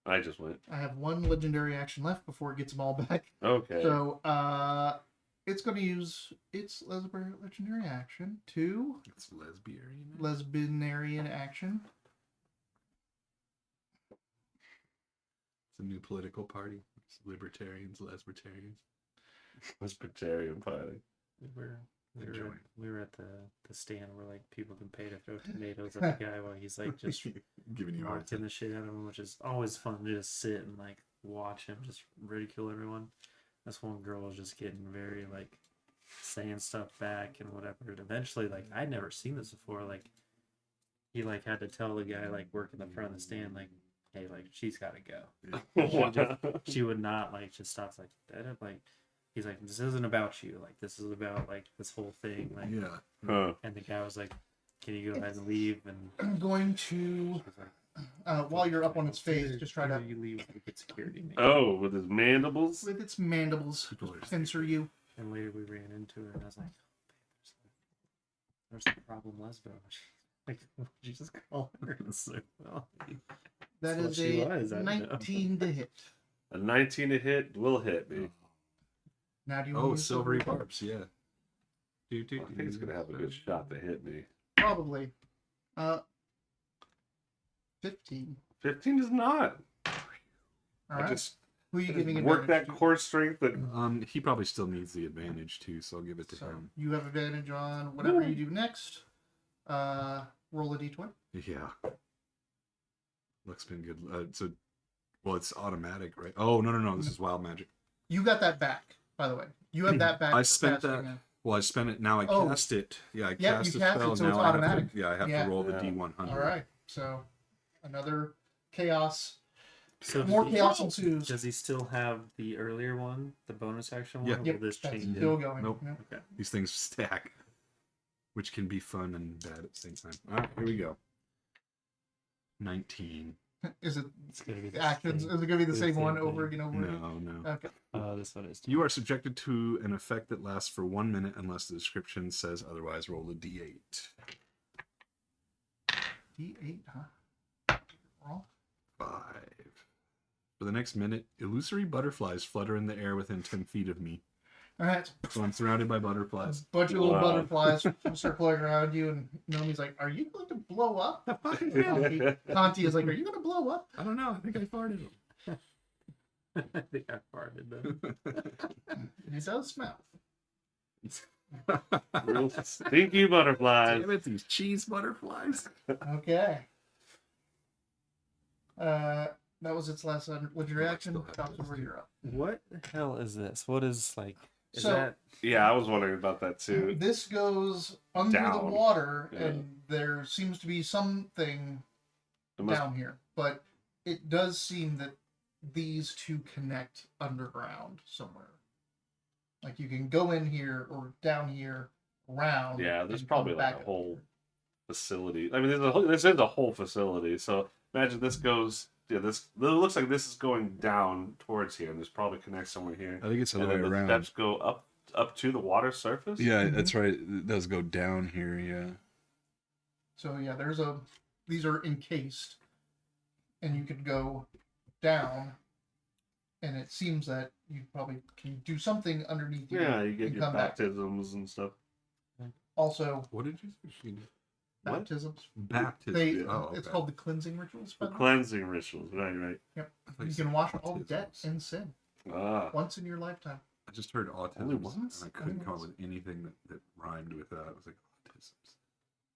I just went. I have one legendary action left before it gets them all back. Okay. So, it's going to use its legendary action to It's lesbian. lesbianarian action. It's a new political party. It's libertarians, lesbian. Presbyterian party. We were at the stand where like people can pay to throw tomatoes at the guy while he's like just Giving you a hard marking time. the shit out of him, which is always fun to just sit and like watch him just ridicule everyone. This one girl was just getting very like saying stuff back and whatever. And eventually, like I'd never seen this before. Like he like had to tell the guy like working the front of the stand like, hey, like she's got to go. She would not like just stop like that. Like he's like, this isn't about you. Like this is about like this whole thing. Like Yeah. Huh. and the guy was like, can you go ahead and leave? And I'm going to, I was like, while you're up on its face, either- just try to, either you leave or get security. Maybe. Oh, with his mandibles. with its mandibles, People are censor you. And later we ran into her, and I was like, oh, babe, there's the problem, lesbo. Like, what did you just call her? It's like, well, That That's what is she a was, I don't know. 19 to hit. A 19 to hit will hit me. Now do you want Oh, to use silvery barbs. Yeah. I think it's gonna have a good shot to hit me. Probably. 15. 15 is not. All I right. just Who are you giving work that advantage to? core strength and He probably still needs the advantage too, so I'll give it to So him. you have advantage on whatever you do next. Roll a d20. Yeah. Luck's been good. Well, it's automatic, right? Oh no! This is wild magic. You got that back, by the way. You have that back. I for spent casting that. it. Well, I spent it. Now I Oh. cast it. Yeah, I Yeah, cast you a cast it, spell. so now it's I have automatic. to. Yeah, I have Yeah. to roll the Yeah. D100. All right. So another chaos. so More does he- chaos ensues. Does he still have the earlier one, the bonus action one? Yeah. Or will Yep, this that's change? still going. Nope. Yeah. Okay. These things stack, which can be fun and bad at the same time. All right, here we go. 19. Is it It's gonna be the the actions? same. Is it going to be the It's same the one same over thing. again? Over again? No. Okay. This one is. You are subjected to an effect that lasts for 1 minute unless the description says otherwise. Roll a D8. D8, huh? Roll. 5. For the next minute, illusory butterflies flutter in the air within 10 feet of me. All right. So I'm surrounded by A butterflies. bunch of little Wow. butterflies circling around you, and Nomi's like, "Are you going to blow up?" Conti is like, "Are you going to blow up?" I don't know. I think I farted them. I think I farted them. It does smell. real stinky butterflies. Damn it, these cheese butterflies. Okay. That was its last legendary Oh, I action. still have Dr. those Where too. you're up. What the hell is this? What is like? Is So- that Yeah, I was wondering about that too. This goes under the Down. water, Yeah. and there seems to be something It must- down here, but it does seem that these two connect underground somewhere. Like you can go in here or down here, around. Yeah, there's and probably come like back a whole facility. I mean, this is a whole facility. So imagine this goes. Yeah, this it looks like this is going down towards here, and there's probably connects somewhere here. I think it's the And other then way the around. steps go up to the water surface. Yeah, that's right. It does go down here. Yeah. So yeah, these are encased, and you could go down, and it seems that you probably can do something underneath you. Yeah, you get and your come back. baptisms and stuff. Also, What did you say? What? Baptisms. Baptism. They Oh, it's okay. called the cleansing rituals. The by the way. cleansing rituals. Right. Yep. I thought You said can wash all autisms. debt and sin Ah. once in your lifetime. I just heard autism, Only once? and I couldn't Only come up once. with anything that rhymed with that. It was like autisms.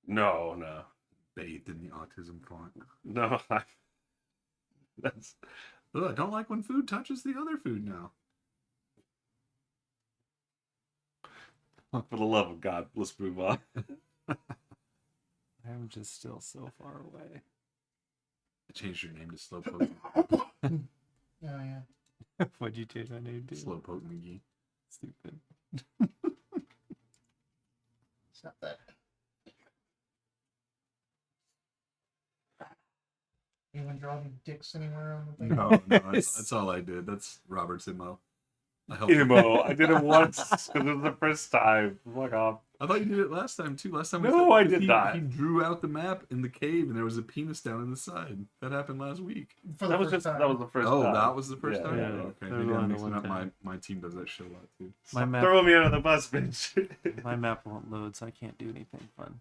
No. Bathed in the autism font. No. That's Ugh, I don't like when food touches the other food now. for the love of God. Let's move on. I'm just still so far away. I changed your name to Slowpoke. Oh yeah. What'd you change my name to? Slowpoke McGee. Stupid. Stop that. Anyone draw any dicks anywhere on the thing? No, that's all I did. That's Robert's MO. I helped him. Emo. I did it once because it was the first time. Fuck off. I thought you did it last time too. Last time No, I did he, not. He drew out the map in the cave, and there was a penis down in the side. That happened last week. For the That was first just time. that was the first Oh, time. that was the first Yeah, time. yeah, Oh, yeah. okay, There maybe was I'm only mixing one up. time. My team does that shit a lot too. My map, Throw me under the bus, bitch. my map won't load, so I can't do anything fun.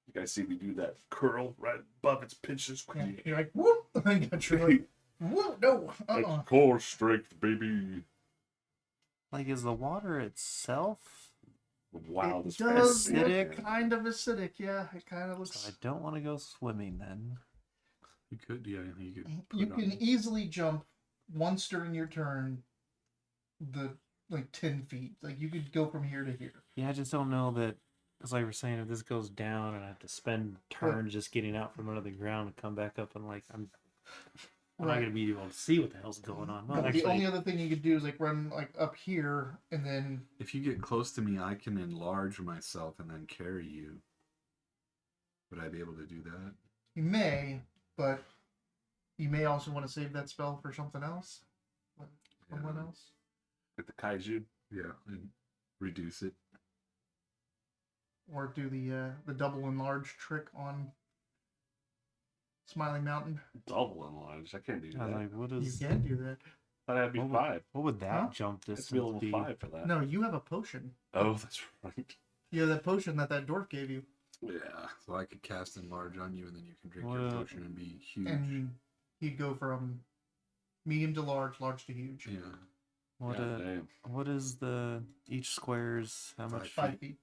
You guys see me do that curl right above its pinches. Yeah. You're like, whoop! I got you like, whoop! No, That's core strength, baby. Like, is the water itself? Wow, It this does fancy. look acidic. kind of acidic. Yeah, it kind of looks. So I don't want to go swimming then. You could, yeah, you could. You put it can on. easily jump once during your turn. The like 10 feet. Like you could go from here to here. Yeah, I just don't know that. It's like we're saying, if this goes down and I have to spend turns just getting out from under the ground and come back up, and like I'm not Right. gonna be able to see what the hell's going on. Well, But actually, the only other thing you could do is like run like up here and then If you get close to me, I can enlarge myself and then carry you. Would I be able to do that? you may, but you may also want to save that spell for something else. Someone Yeah. else. With the kaiju. Yeah, and reduce it. Or do the double enlarge trick on Smiling Mountain. Double enlarged. I can't do I was that. like, what You is? can do that. I thought that'd be What would- 5. What would that Huh? jump It's distance be level be? 5 for that. No, you have a potion. Oh, that's right. You have that potion that dwarf gave you. Yeah, so I could cast enlarge on you, and then you can drink What your a- potion and be huge. And he'd go from medium to large, large to huge. Yeah, What God damn. what is the each square's how much? 5 feet.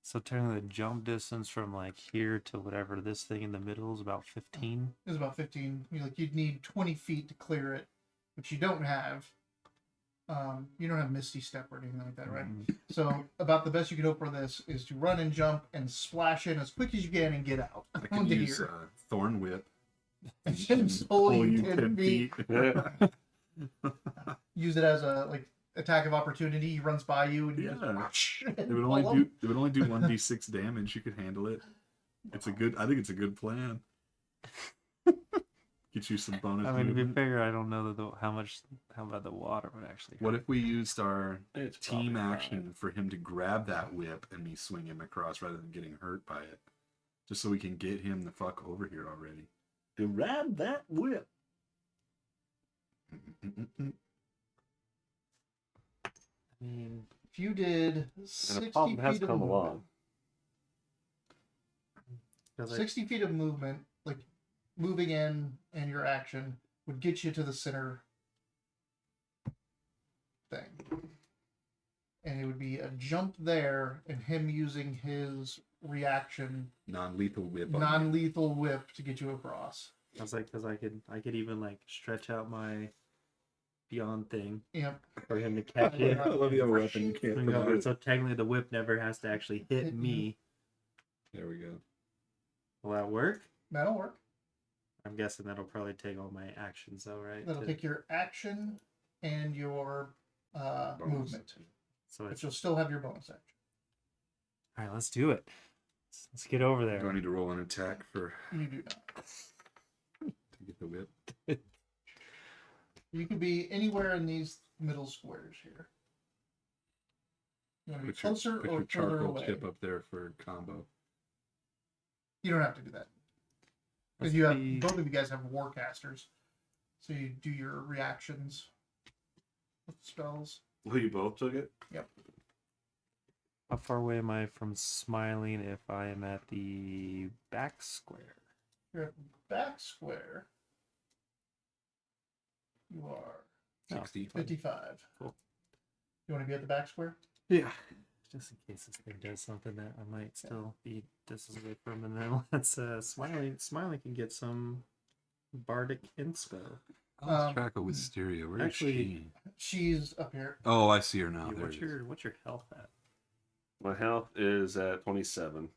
So technically, the jump distance from like here to whatever this thing in the middle is about 15. It was about 15. You'd need 20 feet to clear it, which you don't have. You don't have Misty Step or anything like that, right? So about the best you can hope for this is to run and jump and splash in as quick as you can and get out. I can Onto use here. Thorn Whip. And just pull you 10 feet. Yeah. Use it as a like attack of opportunity. He runs by you and you Yeah. just It would only do 1d6 damage. You could handle it. It's a good. I think it's a good plan. Get you some bonus. I mean, to be movement. fair, I don't know that how about the water would actually. What if we used our It's team probably action for him to grab that whip and me swing him across rather than getting hurt by it? Just so we can get him the fuck over here already. Grab that whip. I mean, if you did And 60 a problem has feet of come movement, along. 'cause I- 60 feet of movement, like moving in and your action, would get you to the center thing. And it would be a jump there and him using his reaction, Non-lethal whip. on you. non-lethal whip to get you across. I was like, because I could even like stretch out my beyond thing Yep. for him to catch it. I love you have a weapon you can't Swing put over. out. So technically, the whip never has to actually hit Hit me. There we go. Will that work? That'll work. I'm guessing that'll probably take all my actions, though, right? That'll To- take your action and your Bonus. movement. So But it's you'll still have your bonus action. all right. Let's do it. Let's get over Do I there. need to roll an attack for You do not. to get the whip? You could be anywhere in these middle squares here. You want to be Put your, closer put or your further charcoal away? chip up there for combo. You don't have to do that. Because Let's you have be- both of you guys have warcasters, so you do your reactions with spells. Well, you both took it? Yep. How far away am I from smiling if I am at the back square? You're at back square. You are Oh, 60. 55. Cool. You want to be at the back square? Yeah. Just in case this thing does something that I might still be distance away from, and then let's Smiling can get some bardic inspo. I lost Um, track of Wisteria. Where is actually- she? She's up here. Oh, I see her now. Yeah, There what's it is. your health at? My health is at 27.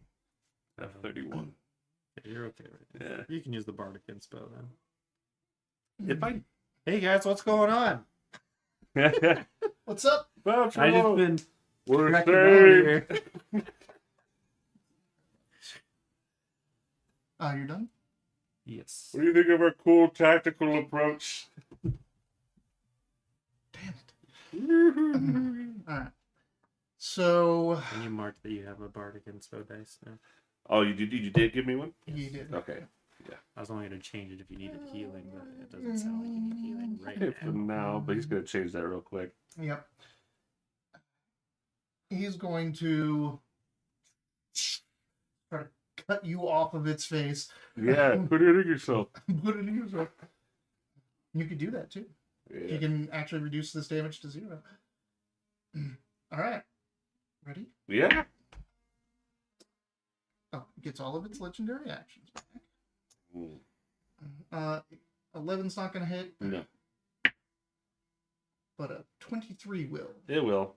At 31. Yeah, you're okay right now. Yeah. You can use the bardic inspo then. If I. Hey guys, what's going on? What's up? I just been We're trekking out saved. here. You're done? Yes. What do you think of our cool tactical approach? Damn it. Alright. So, Can you mark that you have a bardic inspo dice now? Oh, you did give me one? you did. Okay. I was only going to change it if you needed healing, but it doesn't sound like you need healing right Okay, for now. now, but he's gonna change that real quick. Yep. He's going to try to cut you off of its face. Yeah, put it in yourself. Put it in yourself. You could do that too. You Yeah. can actually reduce this damage to 0. Alright. Ready? Yeah. Oh, it gets all of its legendary actions back. Mm, 11's not going to hit, No, but a 23 will. it will.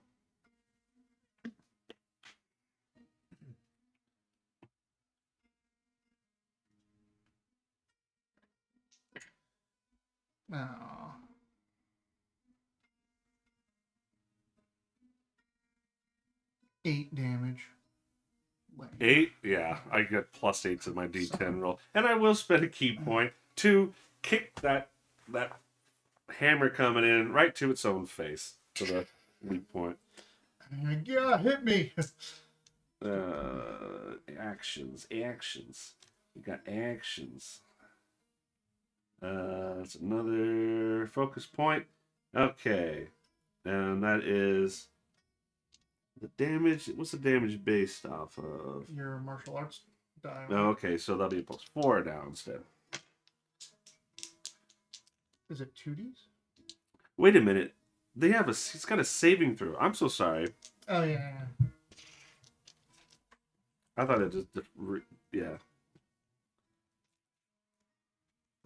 Oh. Eight damage. Lame. 8? Yeah, I get +8 to my D10 roll. And I will spend a key point to kick that hammer coming in right to its own face. To the weak point. Yeah, hit me. Actions. We got actions. That's another focus point. Okay. And that is the damage. What's the damage based off of? Your martial arts die. Oh, okay, so that'll be a +4 now instead. Is it 2Ds? Wait a minute. They have it's got a saving throw. I'm so sorry. Oh, yeah. I thought it just yeah.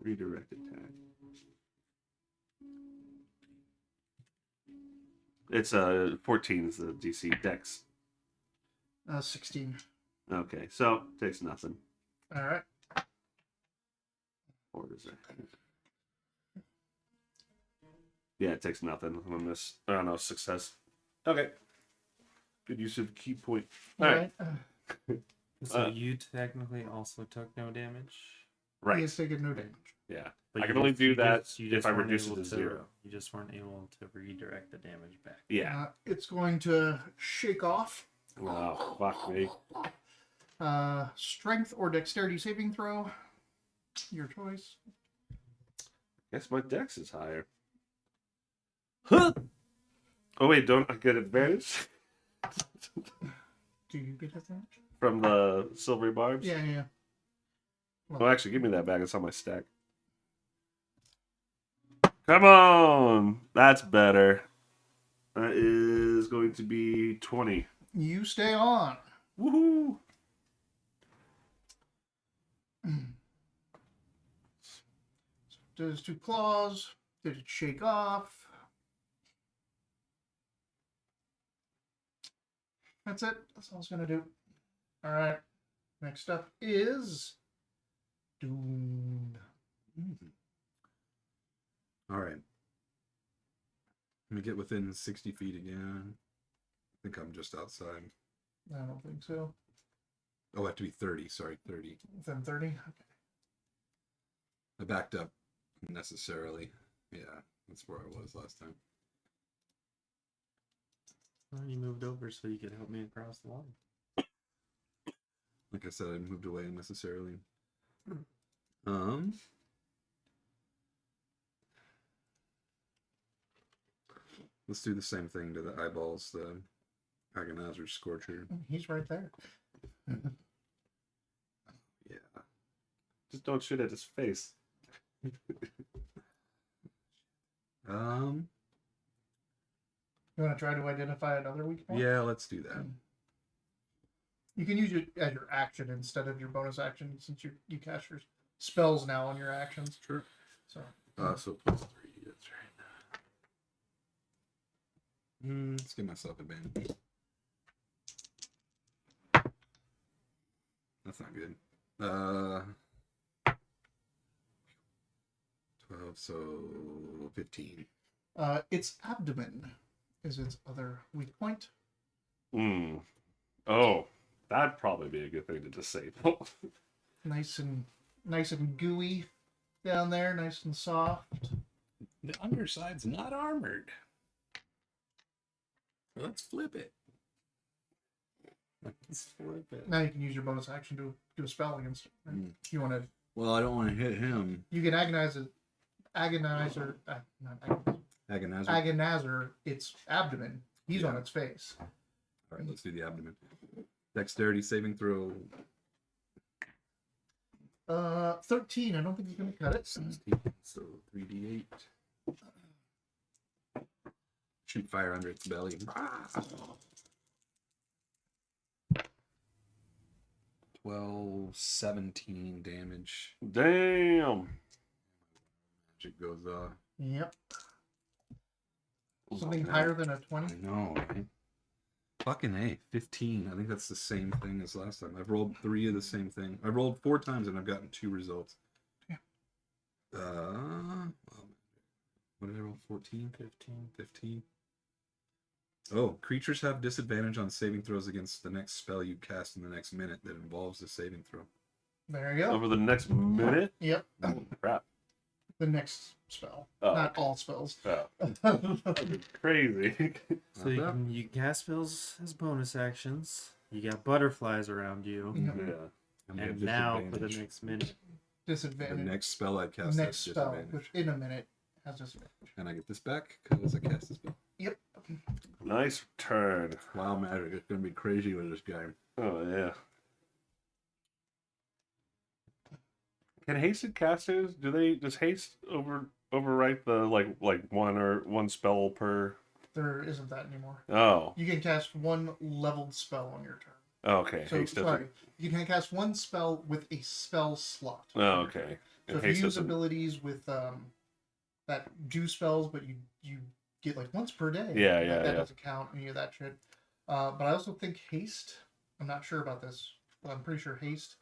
Redirect attack. It's 14 is the DC Dex. 16. Okay, so takes nothing. Alright. Or is it? Yeah, it takes nothing on this. I don't know, success. Okay. Good use of key point. All right. So you technically also took no damage. He Right. has taken no damage. Yeah. But I can you only just- do you that just- you if just I weren't reduce it able to 0. You just weren't able to redirect the damage back. Yeah. It's going to shake off. Oh, fuck me. Strength or dexterity saving throw. Your choice. Guess my dex is higher. Huh! Oh, wait, don't I get advantage Do you get advantage? from the silvery barbs? Yeah. Oh, actually, give me that back. It's on my stack. Come on! That's better. That is going to be 20. You stay on. Woohoo! Does 2 claws. Did it shake off? That's it. That's all it's going to do. Alright. Next up is Dune. All right. Let me get within 60 feet again. I think I'm just outside. I don't think so. Oh, I have to be 30. Sorry, 30. Within 30? Okay. I backed up unnecessarily. Yeah, that's where I was last time. Well, you moved over so you could help me across the line. Like I said, I moved away unnecessarily. Let's do the same thing to the eyeballs. Kara-Tur Scorcher. He's right there. Yeah. Just don't shoot at his face. Um. You want to try to identify another weak point? Yeah, let's do that. You can use it as your action instead of your bonus action, since you cast your spells now on your actions. Sure. So So +3. That's right. Let's give myself advantage. That's not good. 12, so 15. its abdomen is its other weak point. Oh, that'd probably be a good thing to disable. Nice and gooey down there, nice and soft. The underside's not armored. Let's flip it. Let's flip it. Now you can use your bonus action to do a spell against it. Right? If you want to, Well, I don't want to hit him. you can agonizer, not Agonizer. agonizer its abdomen. He's on its face. All right, let's do the abdomen. Dexterity saving throw. 13. I don't think he's gonna cut it. 16, so 3d8. Shoot fire under its belly. 12, 17 damage. Damn. Magic goes off. Yep. Something higher than a I 20. know, right? Fucking A, 15. I think that's the same thing as last time. I've rolled 3 of the same thing. I've rolled 4 times and I've gotten 2 results. Yeah. Well, what did I roll? 14? 15. 15. Oh, creatures have disadvantage on saving throws against the next spell you cast in the next minute that involves a saving throw. There you go. Over the next minute? Yep. Oh, crap. The next spell. Oh, Not okay. all spells. Oh, crazy. So you can cast spells as bonus actions. You got butterflies around you. Yeah. Yeah. And now for the next minute. The Disadvantage. next spell I cast Next has spell, disadvantage. which in a minute has disadvantage. And I get this back because I cast this spell. Yep. Nice turn. Wow, magic. It's going to be crazy with this guy. Oh, yeah. Can hasted casters, does haste overwrite the like one spell per? There isn't that anymore. Oh. You can cast one leveled spell on your turn. Okay. So Haste doesn't. sorry, you can cast one spell with a spell slot. Oh, okay. So And if you haste use doesn't. abilities with that do spells, but you get like once per day. Yeah, that yeah. doesn't count any of that shit. But I also think haste. I'm not sure about this, but I'm pretty sure haste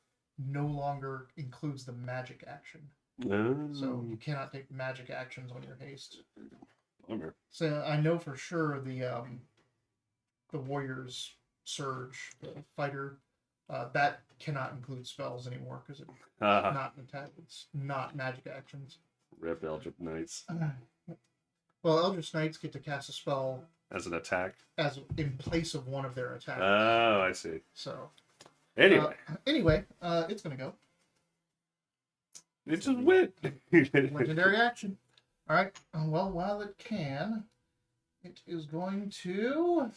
no longer includes the magic action. So you cannot take magic actions on your haste. Bummer. So I know for sure the warrior's surge, the fighter, that cannot include spells anymore because it's not an attack. It's not magic actions. Rip Eldritch Knights Well, Eldritch Knights get to cast a spell as an attack. as in place of one of their attacks. Oh, I see. So Anyway, it's gonna go it just went. legendary action. All right. Well, while it can, it is going to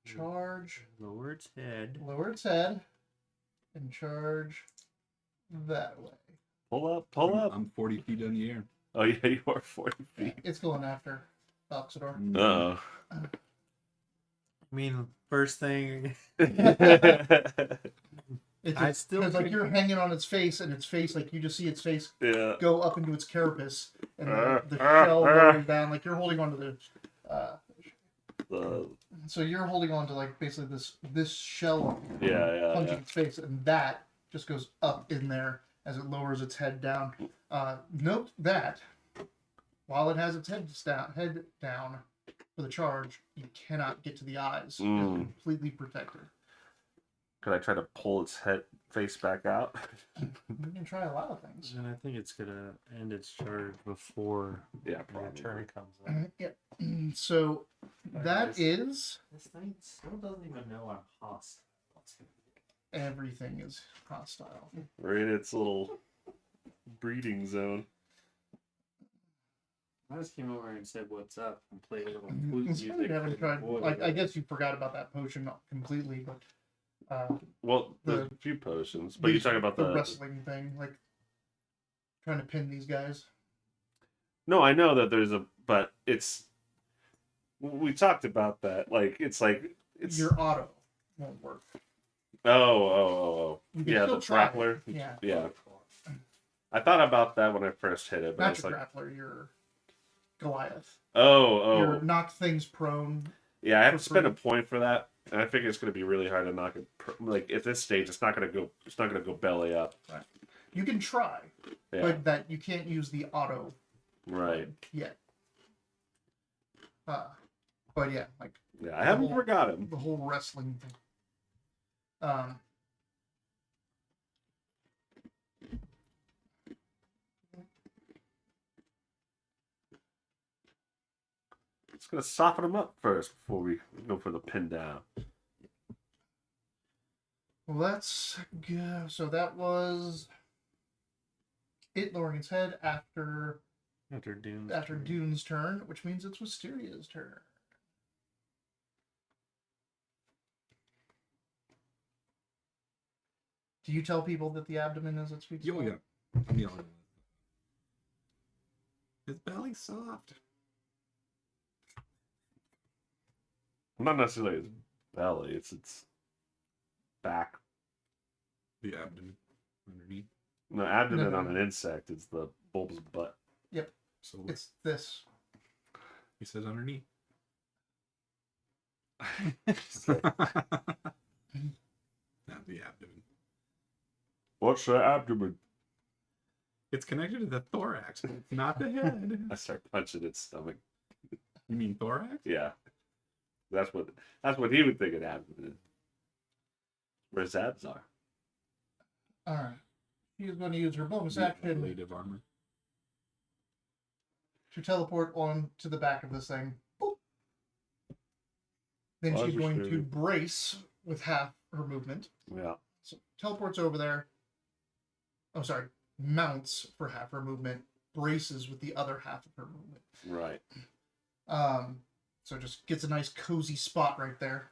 charge, Lower its head. lower its head, and charge that way. Pull up. I'm 40 feet in the air. Oh yeah, you are 40 feet. It's going after Oxidor. Uh I mean, first thing. It's I still because like think- you're hanging on its face, and its face, like you just see its face yeah. go up into its carapace, and the shell rolling down. Like you're holding onto The so you're holding on to like basically this shell punching its face, and that just goes up in there as it lowers its head down. Note that while it has its head down for the charge, you cannot get to the eyes. It's completely protected. Could I try to pull its face back out? You can try a lot of things. And I think it's gonna end its charge before Yeah, your probably. turn comes up. Yep. So that is This thing still doesn't even know I'm hostile. everything is hostile. We're in its little breeding zone. I just came over and said what's up and played a little I'm flute surprised music. you haven't for the tried. boys. Like, I guess you forgot about that potion not completely, but Well, there's The- a few potions, but you're talking about the the wrestling thing, like trying to pin these guys. No, I know that there's a, but it's. We talked about that. Like it's Your auto won't work. Oh. You can Yeah, still the try it. grappler. Yeah. Yeah. I thought about that when I first hit it, but Not it's your like, grappler, your Goliath. oh. Your knock things prone. Yeah, I have for to spend a free. point for that, and I think it's going to be really hard to knock it. Like at this stage, it's not going to go. It's not going to go belly up. You can try, Yeah. but that you can't use the auto Right. yet. But yeah, like Yeah, I haven't whole- forgot him. the whole wrestling thing. It's going to soften him up first before we go for the pin down. Let's go. So that was it lowering its head after Dune's turn, which means it's Wisteria's turn. Do you tell people that the abdomen is its weak spot? Oh yeah, I'm yelling. His belly's soft. Not necessarily its belly; it's its back. The abdomen underneath. No, abdomen No. on an insect is the bulb's butt. So It's this. he says underneath. Just Not the abdomen. What's the abdomen? It's connected to the thorax, but it's not the head. I start punching its stomach. You mean thorax? Yeah, that's what he would think an abdomen is. Where his abs are. Alright. She is going to use her bonus The action ablative armor. to teleport on to the back of this thing. Boop. Then Well, she's that's going to scary. brace with half her movement. Yeah. So teleports over there. Oh, sorry. Mounts for half her movement. Braces with the other half of her movement. Right. So just gets a nice cozy spot right there.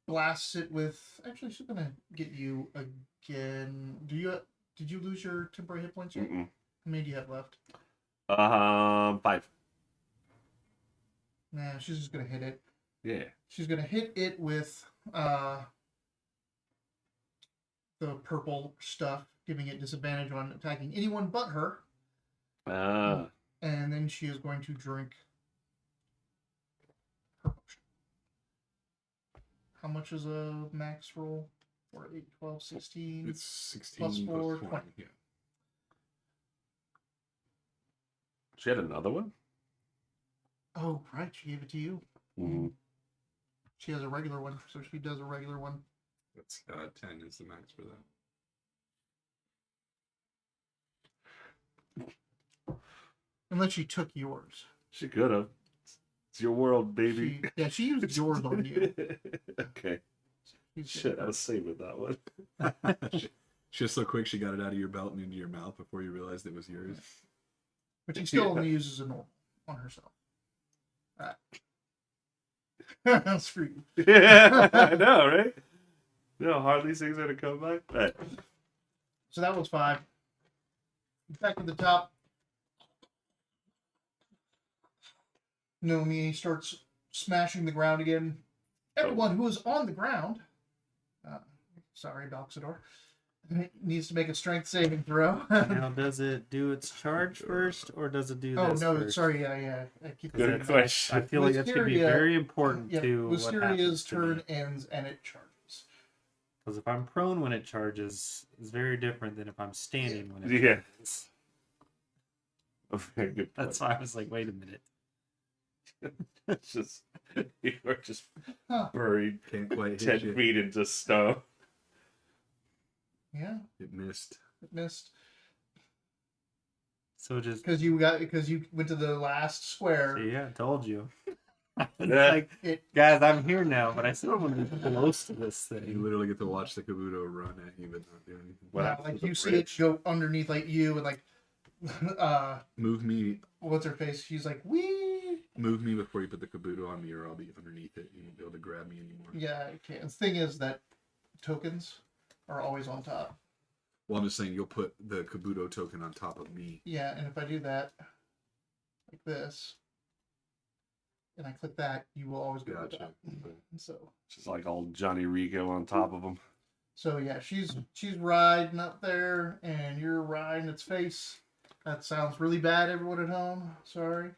Blasts it with. Actually, she's gonna get you again. Did you lose your temporary hit points yet? Mm-mm. How many do you have left? 5. Nah, she's just gonna hit it. Yeah. She's gonna hit it with the purple stuff, giving it disadvantage on attacking anyone but her. And then she is going to drink her potion. How much is a max roll? 4, 8, 12, 16. It's 16 Plus plus 4, 20. 20. Yeah. She had another one. Oh, right. She gave it to you. Mm-hmm. She has a regular one, so she does a regular one. That's 10 is the max for that. Unless she took yours. She could have. It's your world, baby. She used yours on you. Okay. She's Shit, I was saving that one. Just so quick, she got it out of your belt and into your mouth before you realized it was yours. But she still only uses a normal on herself. Alright. Screw you. Yeah, I know, right? No, hardly things are to come back. Right. So that was 5. Back to the top. Nomi starts smashing the ground again. Everyone who is on the ground, sorry, Doxador, needs to make a strength saving throw. Now, does it do its charge first, or does it do Oh this no, first? sorry, yeah. I keep Good forgetting. question. I feel like that's going to be Wisteria- very important Yeah, to what Wisteria's happens to turn me. ends and it charges. Because if I'm prone when it charges, it's very different than if I'm standing when it Yeah. charges. A very good point. That's why I was like, wait a minute. It's just you are just Huh. buried Can't quite 10 hit you. feet into stone. Yeah, It missed. it missed So just, because you went to the last square. see, yeah, I told you. It's Yeah. like, It guys, I'm here now, but I still want to be close to this You thing. literally get to watch the Kabuto run at you but not do anything. What yeah, happens like with the you see it bridge? go underneath like you and like Move me. what's her face? She's like, wee. Move me before you put the kabuto on me, or I'll be underneath it. You won't be able to grab me anymore. Yeah, I can't. The thing is that tokens are always on top. Well, I'm just saying you'll put the kabuto token on top of me. Yeah, and if I do that, like this, and I click that, you will always go to the Gotcha. top. So, Just like all Johnny Rico on top of him. so yeah, she's riding up there, and you're riding its face. That sounds really bad, everyone at home. Sorry.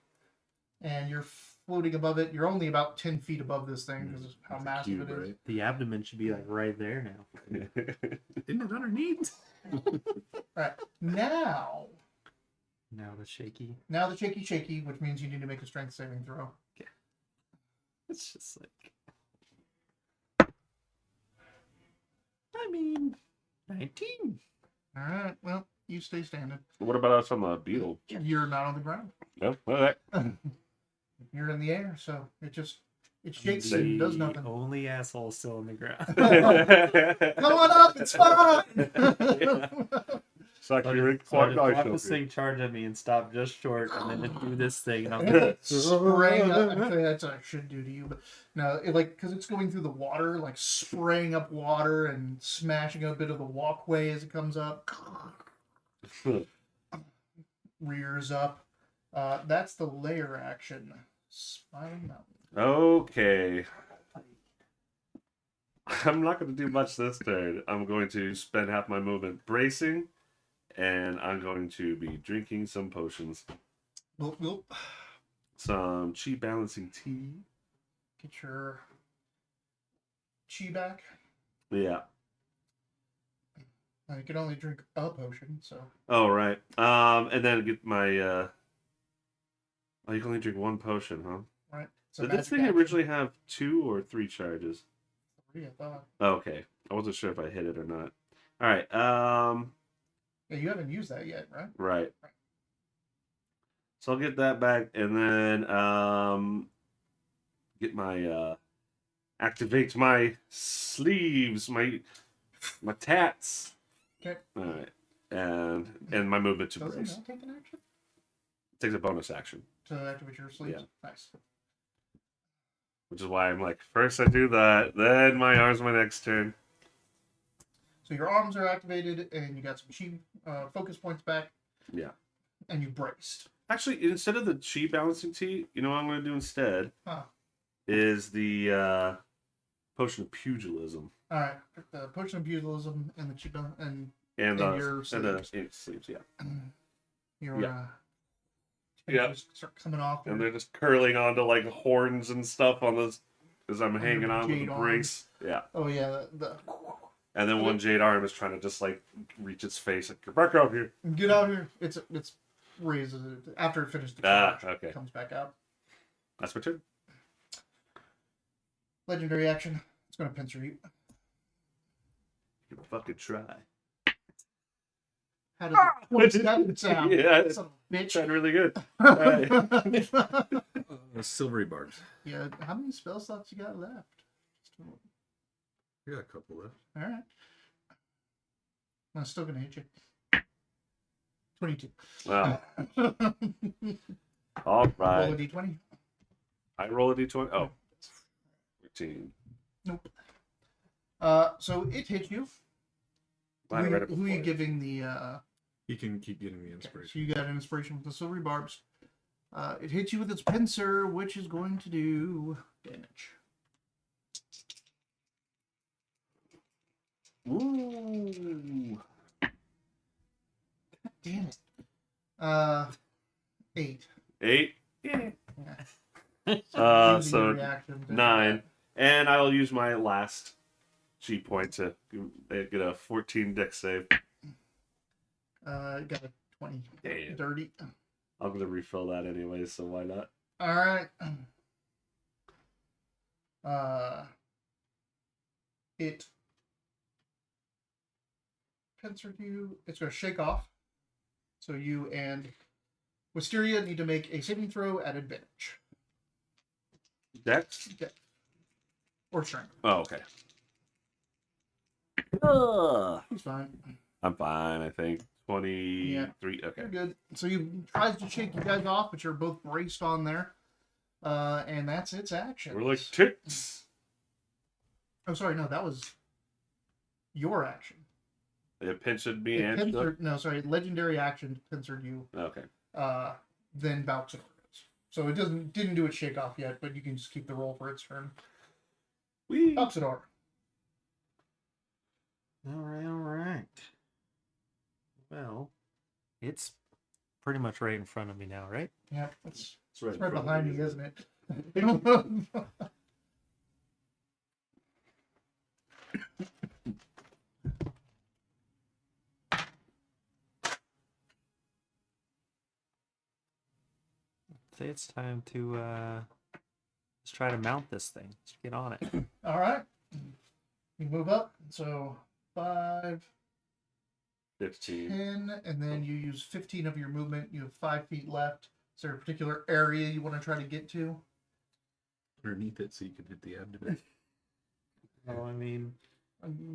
And you're floating above it. You're only about 10 feet above this thing because of how It's a massive cube, it is. right? The abdomen should be like right there now. Isn't it underneath? All right. Now Now the shaky. the shaky, which means you need to make a strength saving throw. It's just like. I mean, 19. All right. Well, you stay standing. What about us on the beetle? You're not on the ground. No, okay. You're in the air, so it shakes and does nothing. Only asshole still on the ground. Come on up, it's fine. It's like So you're in I just Clark watch Knight this over here. thing charge at me and stop just short, and then just do this thing, and I'm like, Spraying up. Actually, that's what I should do to you, but no, because it's going through the water, like spraying up water and smashing a bit of the walkway as it comes up. Rears up. That's the layer action. Smiling Mountain. Okay. I'm not going to do much this turn. I'm going to spend half my movement bracing, and I'm going to be drinking some potions. We'll Some chi balancing tea. get your chi back. Yeah. You can only drink a potion, so. Oh, right. And then get my... Oh, you can only drink one potion, huh? Right. So Did this thing originally have 2 or 3 charges? 3, I thought. Okay. I wasn't sure if I hit it or not. All right. Yeah, you haven't used that yet, right? Right. So I'll get that back, and then get my activate my sleeves, my tats. Okay. All right, and my movement to Does it brace. not take an action Takes a bonus action, to activate your sleeves? Yeah. Nice. which is why I'm like, first I do that, then my arms my next turn. So your arms are activated, and you got some chi focus points back. Yeah. And you braced. Actually, instead of the chi balancing tea, you know what I'm going to do instead? Huh. Is the potion of pugilism. All right. The potion of pugilism and the chi and And your the sleeves. sleeves, yeah. your Yeah. yeah. Start coming off. And they're just curling onto like horns and stuff on this as I'm On hanging your on with jade the arms. brace. Yeah. Oh yeah. The And then one jade arm is trying to just like reach its face, like, get back out here. get out here. It's raises it after it finishes the charge. Okay. It comes back out. That's my turn. Legendary action. It's going to pincer you. You can fucking try. How does the 27 sound? Yeah, Son of a bitch. Tried really good. Silvery barbs. Yeah, how many spell slots you got left? We got a couple left. All right. I'm still gonna hit you. 22. Wow. All Roll a right. d20. I roll a d20. Oh. 13. Nope. So it hit you. I read it Who are you before. giving the? He can keep getting the So inspiration. you got an inspiration with the silvery barbs. It hits you with its pincer, which is going to do damage. Ooh. Damn it. 8. 8. Yeah. So Using your reaction to- 9. And I'll use my last G point to get a 14 dex save. Got a 20. Damn. Dirty. I'm going to refill that anyway, so why not? All right. It pincered you. It's going to shake off. So you and Wisteria need to make a saving throw at advantage. Dex? Or strength. Oh, okay. He's fine. I'm fine, I think. 23. Okay. You're good. So you tries to shake you guys off, but you're both braced on there. And that's its action. We're like tits. Oh, sorry, no, that was your action. It pinched me It and pincered, no, sorry, legendary action pincered you. Okay. Then Balxador goes. So it didn't do its shake off yet, but you can just keep the roll for its turn. Wee. Balxador. All right. Well, it's pretty much right in front of me now, right? Yeah, it's right right behind me, isn't it? Say it's time to let's try to mount this thing. Let's get on it. All right. You move up. So 5, 15. 10, and then you use 15 of your movement. You have 5 feet left. Is there a particular area you want to try to get to? Underneath it so you can hit the abdomen. Oh, I mean,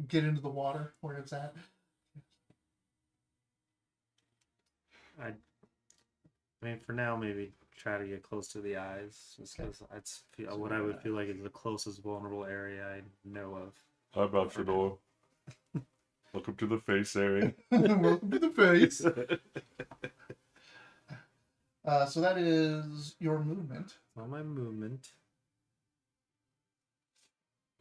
Get into the water where it's at. I mean, for now, maybe try to get close to the eyes, just because that's what I would feel like is the closest vulnerable area I know of. Hi, Balxador. Welcome to the face area. Welcome to the face. So that is your movement. On my movement.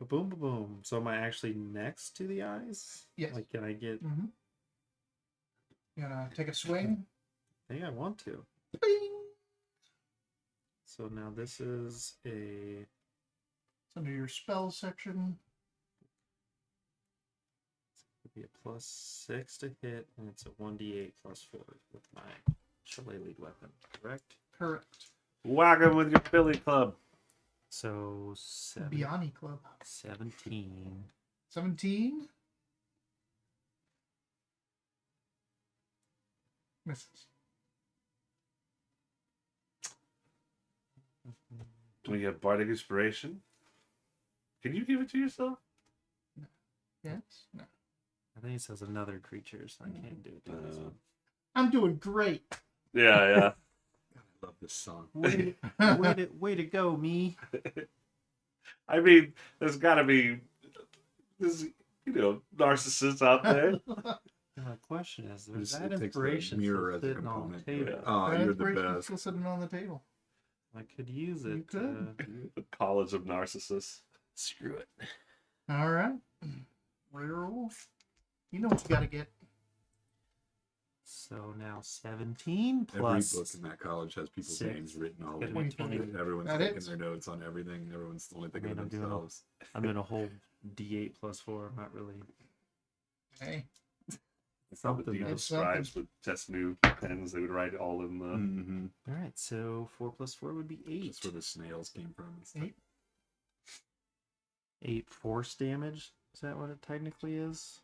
Boom, boom, boom. So am I actually next to the eyes? Yes. Like, can I get? Mm-hmm. You gonna take a swing? I think I want to. Bing! So now this is a. It's under your spell section. It'd be a +6 to hit, and it's a 1d8 +4 with my shillelagh weapon. Correct. Correct. Whack him with your billy club. So Biani Club. 17. 17. Misses. Do we have bardic inspiration? Can you give it to yourself? Yes. No. I think it says another creature, so I can't do it to myself. I'm doing great. Yeah. I love this song. Way to go, me. I mean, there's got to be, narcissists out there. My question is, there's It that takes the inspiration mirror still as a sitting on the component. table. Yeah. Oh, That you're the inspiration's best. still sitting on the table. I could use it. You could. The College of Narcissists. Screw it. All right. Reroll. You know what you gotta get. So now 17 Every plus. book in that college has people's 6. names written all Gonna over be it. 20. Everyone's That taking is. their notes on everything. Everyone's only thinking mean, of I'm doing themselves. I'm in a whole D8 +4. I'm not really. Hey. Probably Something the It's scribes would test new pens. They would write all in the. Mm-hmm. All right, so 4 + 4 would be 8. That's where the snails came from. And stuff. 8. 8 force damage. Is that what it technically is?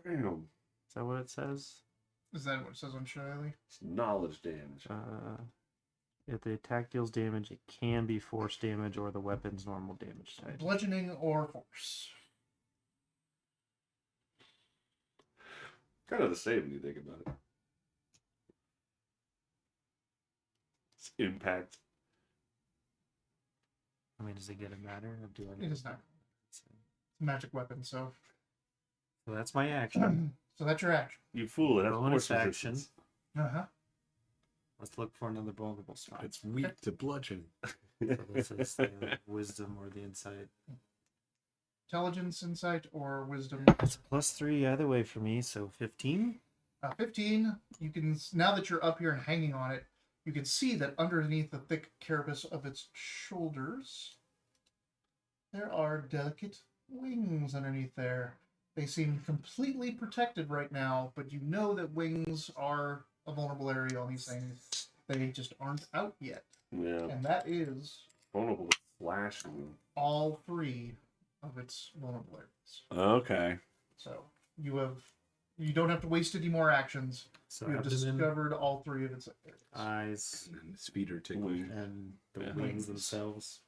Damn. Is that what it says? Is that what it says on Shiley? It's knowledge damage. If the attack deals damage, it can be force damage or the weapon's normal damage type. Bludgeoning or force. Kind of the same when you think about it. It's impact. I mean, does it get a matter? Or do I It is not. It's a magic weapon, so. So that's my action. So that's your action. You fool! It has Bonus force action. resistance. Uh-huh. Let's look for another vulnerable spot. It's weak to bludgeon. So this is the wisdom or the insight. Intelligence, insight, or wisdom. It's a +3 either way for me, so 15. 15. You can, now that you're up here and hanging on it, you can see that underneath the thick carapace of its shoulders, there are delicate wings underneath there. They seem completely protected right now, but you know that wings are a vulnerable area on these things. They just aren't out yet. Yeah. And that is Vulnerable to slashing. all 3 of its vulnerable areas. Okay. So you don't have to waste any more actions. So You have abdomen, discovered all 3 of its areas. eyes, And his feet are tickling. and the Yeah. wings themselves.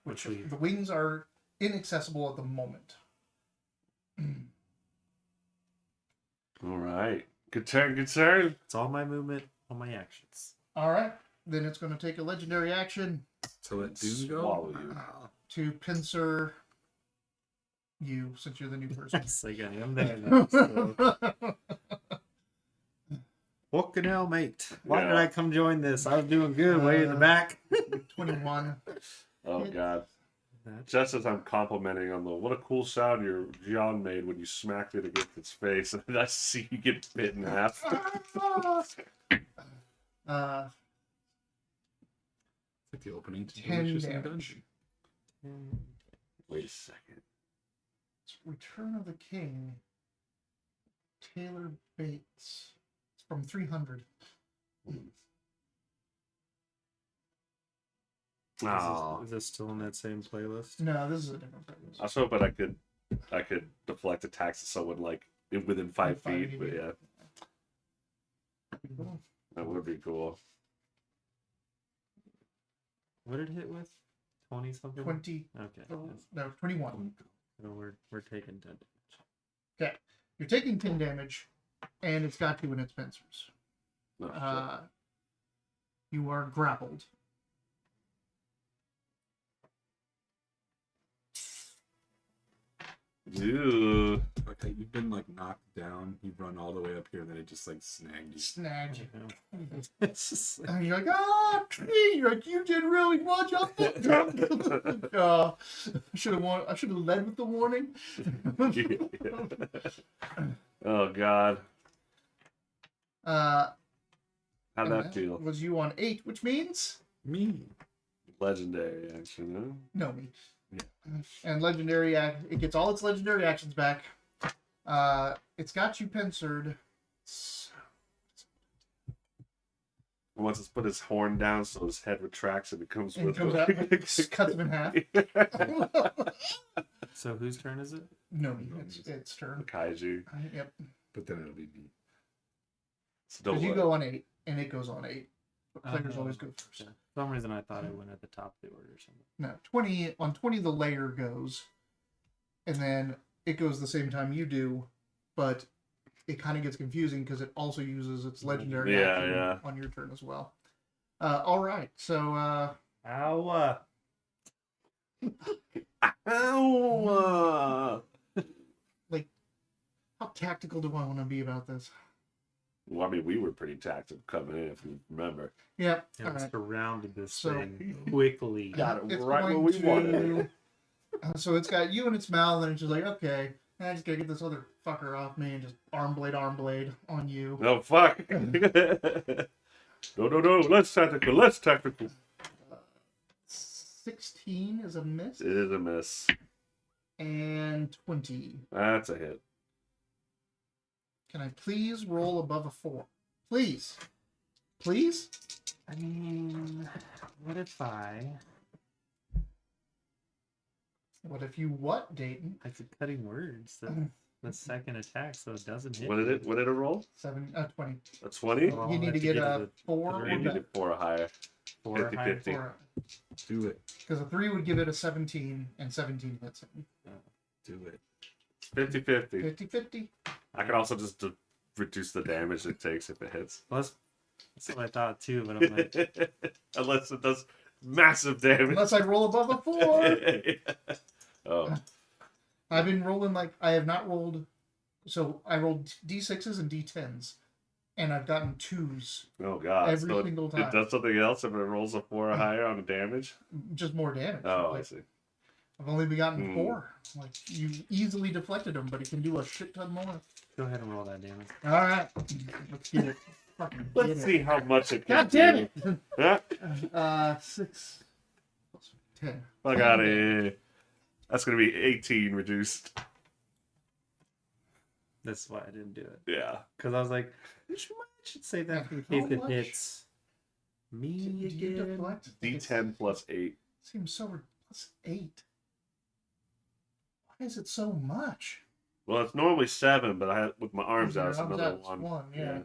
Which we the wings are inaccessible at the moment. All right. Good turn, good turn. It's all my movement, all my actions. All right. Then it's going to take a legendary action To let Dune go? Swallow you. to pincer you, since you're the new person. It's like I'm there now. So. Fucking hell, mate. Why did Yeah. I come join this? I was doing good way in the back. 21. Oh Hit. god. That's Just as I'm complimenting on the what a cool sound your John made when you smacked it against its face, and I see you get bit in half. Uh, It's like the opening to 10 Delicious in damage. Dungeon. Wait a second. It's Return of the King. Taylor Bates. It's from 300. Oh, Is this still in that same playlist? No, this is a different playlist. I was hoping I could deflect attacks to someone like within 5 5 feet, but yeah, Cool. that would be cool. What did it hit with? 20 something? 20. Okay. yes. No, 21. So we're taking 10 damage. Okay. You're taking 10 damage, and it's got you in its pincers. No, You are grappled. shit. Ew. Okay, you've been like knocked down. You've run all the way up here, and then it just like snagged you. Snagged you. It's just like, And you're like, ah, tree. You're like, you did really much. I should have led with the warning. Oh god, uh, how'd and that feel? was you on 8, which means Me. Legendary action, huh? no me. Yeah. And legendary it gets all its legendary actions back. It's got you pincered. Once it's put his horn down so his head retracts and it comes And with comes out, cuts him in half. so whose turn is it? No me. It's turn. Kaiju. Yep. But then it'll be me. So don't Because you worry. go on 8, and it goes on 8. But players Oh, always go first. Yeah. For some reason I thought I went at the top of the order or something. No, 20 on 20 the layer goes, and then it goes the same time you do, but it kind of gets confusing because it also uses its legendary Yeah, action yeah. on your turn as well. All right, so Ow! Ow! how tactical do I want to be about this? Well, I mean, we were pretty tactical coming in, if you remember. Yep. Yeah, All we right. surrounded this So- thing quickly. Got it It's right where going we wanted. So it's got you in its mouth, and it's just like, okay, I just gotta get this other fucker off me, and just arm blade on you. No, fuck. No. Let's tactical. 16 is a miss, It is a miss. and 20. That's a hit. Can I please roll above a 4? Please. Please? I mean, what if What if you what, Dayton? I keep cutting words? The second attack, so it doesn't hit. What did it? What did it roll? 20. A 20. Well, You I'll need have to get a the 4 three. or You needed 4 or higher. 4 or higher. 50-50. Do it. Because a 3 would give it a 17, and 17 hits it. Do it. 50-50. 50-50. I could also just reduce the damage it takes if it hits. Well, that's what I thought too, but I'm like, Unless it does massive damage. Unless I roll above a 4. Oh, I've been rolling I have not rolled. So I rolled D6s and D10s, and I've gotten 2s, oh god. Every So single it time. does something else if it rolls a 4 or higher on the damage? just more damage. Oh, I Like, see. I've only gotten Hmm. 4. Like you easily deflected them, but it can do a shit ton more. go ahead and roll that damage. All right, let's get it. Fucking get Let's it. see how much it can God damn do. it! Huh? 6 plus 10. I got it. That's going to be 18 reduced. That's why I didn't do it. Yeah. Because I was like, I should say that in How case it much? hits me Do you again. deflect? D10 plus 8. Seems so plus 8. Why is it so much? Well, it's normally 7, but I had, with my arms With out, your it's arms another out, it's 1. 1, yeah.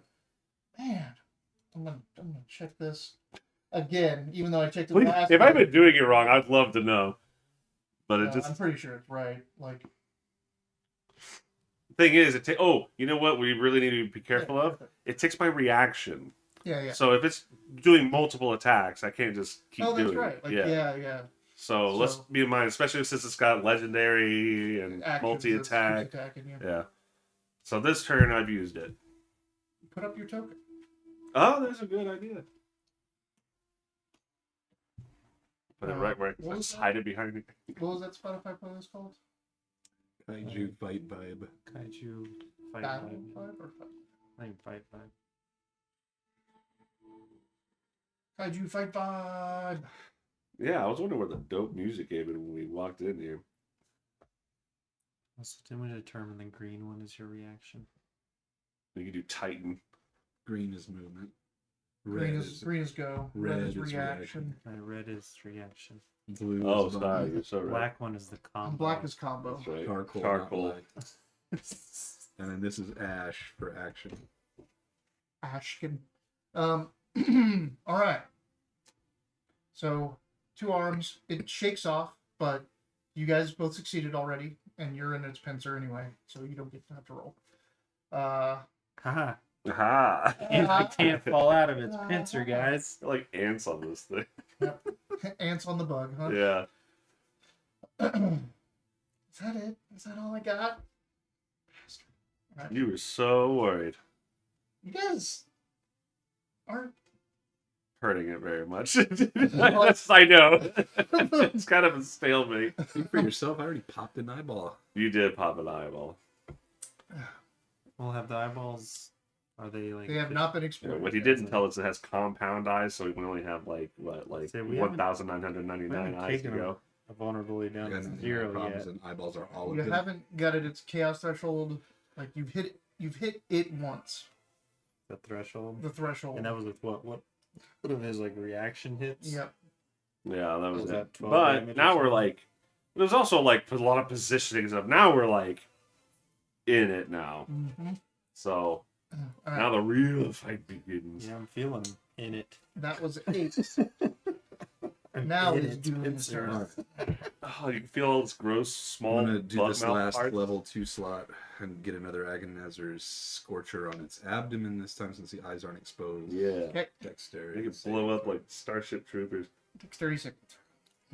Man, I'm gonna check this again, even though I checked it Please, last if time. I've been doing it wrong, I'd love to know. But it I'm just pretty sure it's right. Like, thing is, you know what we really need to be careful of? It takes my reaction. Yeah. So if it's doing multiple attacks, I can't just keep Oh, that's doing right. it. Like, yeah. yeah. So let's be in mind, especially since it's got legendary and Actions, multi-attack. that's attacking you. Yeah. So this turn I've used it. Put up your token. Oh, that's a good idea. Put it right where I can just hide it behind me. What was that Spotify playlist called? Kaiju fight vibe. Kaiju fight Battle vibe. Vibe or Fight? I think fight vibe. Kaiju Fight Vibe. Yeah, I was wondering where the dope music came in when we walked in here. Also, didn't we determine the green one is your reaction? You can do Titan. Green is movement. Green is go. Red is reaction. Red is reaction. Blue Oh, is sorry, button. you're so right. Black one is the combo. And black is combo. That's right. Charcoal. Charcoal. not black. And then this is ash for action. Ashkin. All right. So 2 arms. It shakes off, but you guys both succeeded already, and you're in its pincer anyway, so you don't get to have to roll. Haha. Aha! I can't fall out of its pincer, guys. Like ants on this thing. Ants on the bug, huh? Yeah. Is that it? Is that all I got? Bastard. All right. You were so worried. You guys aren't. Hurting it very much. Yes, I know. It's kind of a stalemate. Think for yourself. I already popped an eyeball. You did pop an eyeball. We'll have the eyeballs. Are they like? They have not been Yeah, exploded. what he yet. didn't tell us, it has compound eyes, so we can only have like Say, we haven't- 1,999 eyes to taken go. a vulnerability down Yeah, to no, zero problems yet. and eyeballs are all You of them. haven't got it. Its chaos threshold. Like you've hit it once. The threshold. The threshold. And that was with what of his like reaction hits? Yep. Yeah, that was Was it. that 12 But damage or now we're something? like, there's also like a lot of positioning stuff. Now we're like in it now. Mm-hmm. So All right. now the real fight begins. Yeah, I'm feeling in it. That was 8. Now In it's its doing its pincer. turn. Oh, you can feel all this gross, small I'm gonna do bug this mouth last parts. level 2 slot and get another Agonizer's Scorcher on its abdomen this time since the eyes aren't exposed. Yeah. Okay. Dexterity. You can blow up like Starship Troopers. Takes 30 seconds.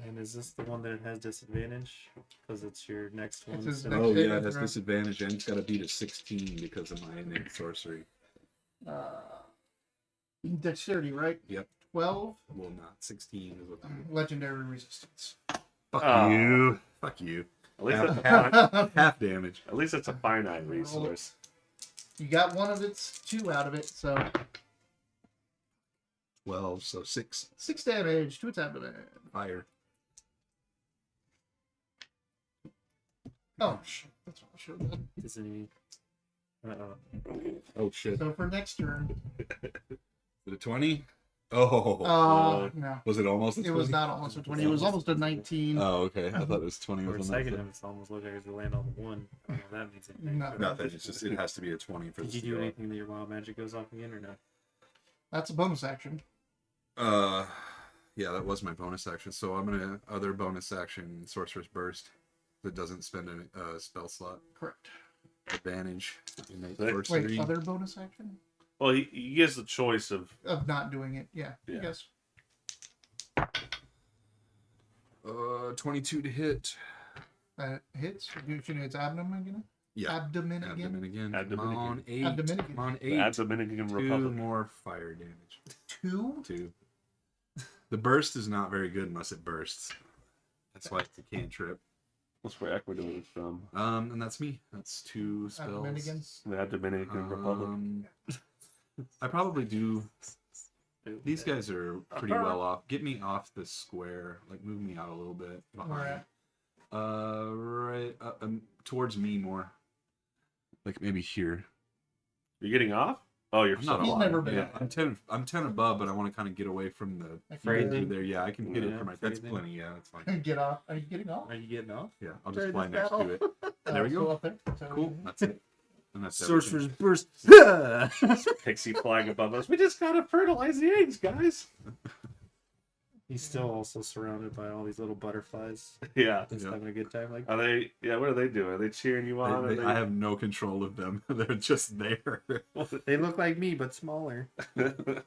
And is this the one that has disadvantage? Because it's your next one. It's his so- next- Oh hit yeah, it is has around- disadvantage and it's got to beat a 16 because of my innate sorcery. Dexterity, right? Yep. 12. Well, not 16 is what. Legendary resistance. Fuck Oh. you. Fuck you. At least it's Half damage. at least it's a finite resource. You got one of its 2 out of it, so 12, so 6 6 damage to its abdomen. fire. Oh shit! That's what I should have done. Doesn't he? Oh shit. So for next turn, With a 20? Oh. no, Was it almost a it 20? was not almost a 20. It was almost a 19. Oh, okay. I thought it was 20 For a with a second, nothing. it's almost looked like it's land on the one. I don't know if that means anything. No. Nothing. It's just it has to be a 20 for Did this you to do go. anything that your wild magic goes off again or no? That's a bonus action. Yeah, that was my bonus action. So I'm gonna other bonus action Sorcerer's Burst that doesn't spend a spell slot. Correct. Advantage. Innate Wait, sorcery. Wait, other bonus action Well, he gets the choice of of not doing it. Yeah. Yeah. Yes. 22 to hit. That hits. You should its abdomen again. Yeah. Abdomen again. Abdomen again. Abdomen Come on, again. 8. Abdomen again. Come on, the 8. Dominican 2 Republic. more fire damage. 2. 2. The burst is not very good unless it bursts. That's why it's a cantrip. That's where Ecuador is from. And that's me. That's 2 spells. Abdomen again. The Dominican Republic. I probably do. These guys are pretty well off. Get me off this square. Like move me out a little bit behind. Where at? Right. Towards me more. Like maybe here. You're getting off? Oh, you're I'm not He's alive. never been Yeah, up. I'm 10 above, but I want to kind of get away from the Like, Phrasing? there. Yeah, I can hit it Yeah, for my. That's phrasing. plenty. Yeah, that's fine. Get off. Are you getting off? Are you getting off? Yeah, I'll During just fly this next battle? to it. There we So go. up there. So Cool. That's it. And that's Sorcerer's everything. Burst. pixie flying above us. We just gotta fertilize the eggs, guys. He's still also surrounded by all these little butterflies. Yeah. Just Yeah. having a good time. Like, Are they? Yeah. What are they doing? Are they cheering you on? Are I have no control of them. They're just there. they look like me, but smaller. That'd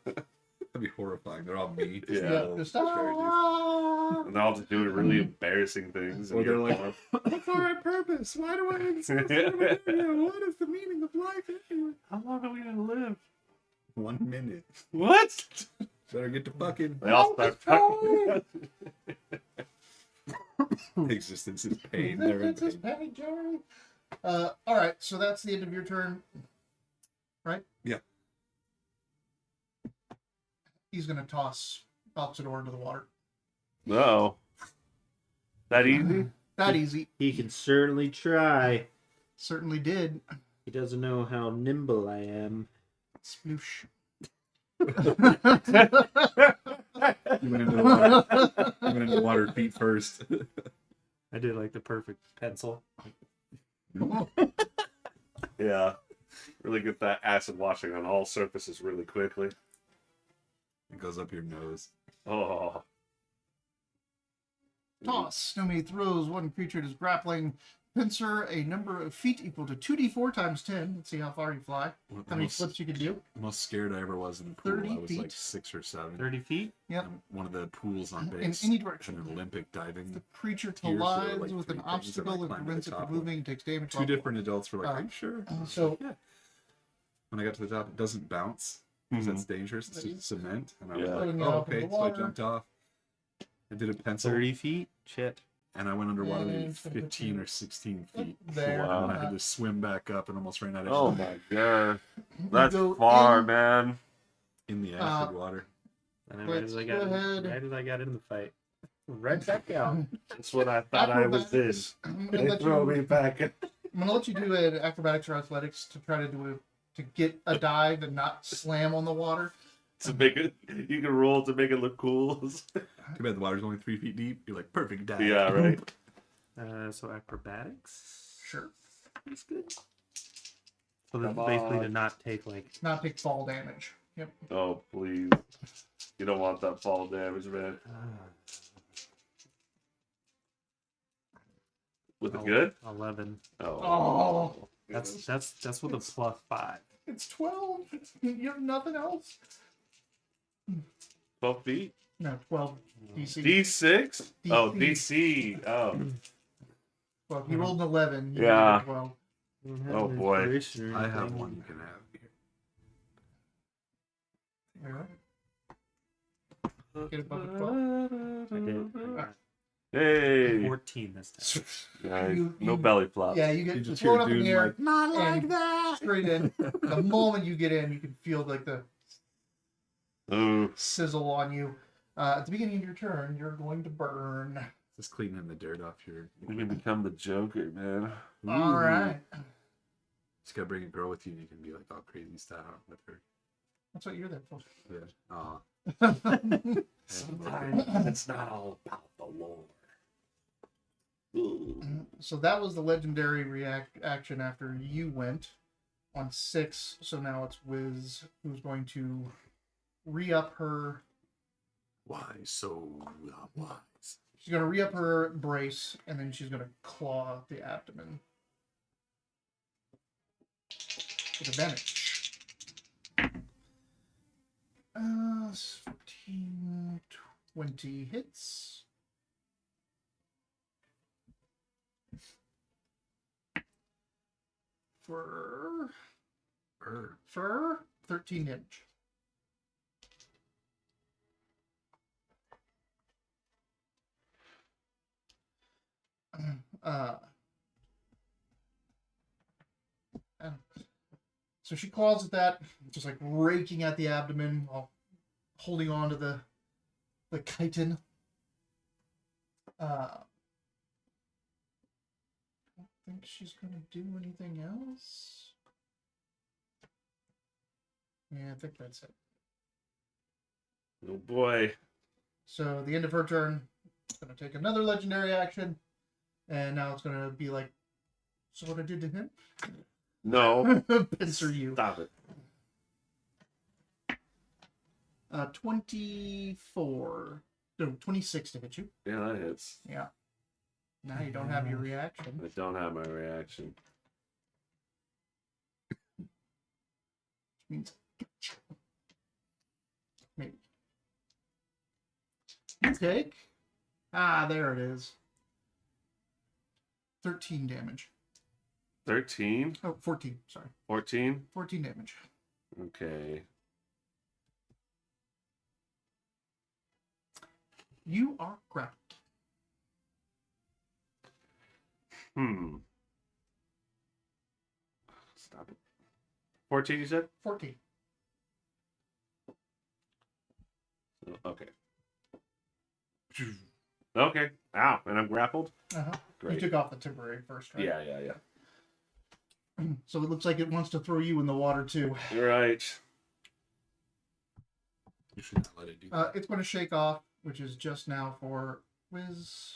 be horrifying. They're all me. Yeah. little Just charities. And they're all just doing really embarrassing things. Or in they're your like, form. what's our purpose? Why do I exist? What is the meaning of life anyway? How long are we gonna live? 1 minute. What? Better get to fucking. They all start fucking. Existence is pain. They're in This is pain. pain, Jerry. All right, so that's the end of your turn, right? Yeah. He's gonna toss Balsador into the water. No. That easy? That easy. He can certainly try. Certainly did. He doesn't know how nimble I am. Sploosh. You went into the water. You went into the water feet first. I did like the perfect pencil. Yeah. Really get that acid washing on all surfaces really quickly. It goes up your nose. Oh. Toss. Nomi throws one creature it is grappling. Pincer a number of feet equal to 2d4 times 10. Let's see how far you fly. How many flips you can do. The most scared I ever was in the pool. 30 I was like feet. 6 or 7. 30 feet? Yep. And one of the pools on In base. any Had direction. an Olympic diving. The creature Tiers, there were, collides like, with 3 an things, and I obstacle that climbed to prevents the it from top of moving and takes damage. 2 different adults were like, Uh, are you sure? I was so- like, yeah. When I got to the top, it doesn't bounce. Because Mhm. that's dangerous. It's just cement. And I was Yeah. like, Putting it oh, up in okay. the So I water. jumped off. I did a pencil. 30 feet? Shit. And I went underwater maybe And it's gonna put 15 you- or 16 feet. There. Wow. And I had to swim back up and almost ran out of Oh air my god. You That's go far, in. man. in the acid water. And then right as, I Let's got go ahead. right as I got in the fight, right back out. That's what I thought I was in. Acrobatics. I'm gonna They let throw you- me back in. I'm gonna let you do an acrobatics or athletics to try to to get a dive and not slam on the water. To make it, you can roll to make it look cool. Too bad the water's only 3 feet deep. You're like, perfect dive. Yeah, right. So acrobatics. Sure. That's good. So this is Come basically on. to not take like Not take fall damage. Yep. Oh, please. You don't want that fall damage, man. Was it good? 11. Oh, That's with a +5. it's 12. You have nothing else? 12 feet? No, 12 DC. D6? Oh, DC. DC. Oh. Well, he rolled an 11. You Yeah. did a 12. Oh, boy. I have one you can have here. Yeah. Get above a 12. I did. Hey. 14 this time. Nice. You- No you- belly flops. Yeah, you You get just thrown hear up in dude the air. like, not like and that. Straight in. The moment you get in, you can feel like the Ooh. sizzle on you. At the beginning of your turn, you're going to burn. Just cleaning the dirt off your. You can become the Joker, man. All right. Just gotta bring a girl with you, and you can be like all crazy style with her. That's what you're there for. Yeah. Aw. Sometimes it's not all about the lore. Ooh. So that was the legendary action after you went on 6. So now it's Wiz who's going to re-up her. Why so wise? She's going to re-up her brace, and then she's going to claw the abdomen. With advantage. 14, 20 hits. For 13 damage. So she claws at that, just like raking at the abdomen while holding on to the chitin. I don't think she's gonna do anything else. Yeah, I think that's it. Oh boy. So the end of her turn, it's gonna take another legendary action, and now it's gonna be like, so what I did to him? No. Pincer you. Stop it. 24. So 26 to hit you. Yeah, that hits. Yeah. Now you don't have your reaction. I don't have my reaction. Which means maybe. You take. There it is. 13 damage. 13? Oh, 14. Sorry. 14? 14 damage. Okay. You are grappled. Stop it. 14, you said? 14. Okay. Okay. Ow. And I'm grappled? Uh-huh. Great. You took off the temporary first, right? Yeah. So it looks like it wants to throw you in the water, too. Right. You should not let it do that. It's going to shake off, which is just now for Wiz.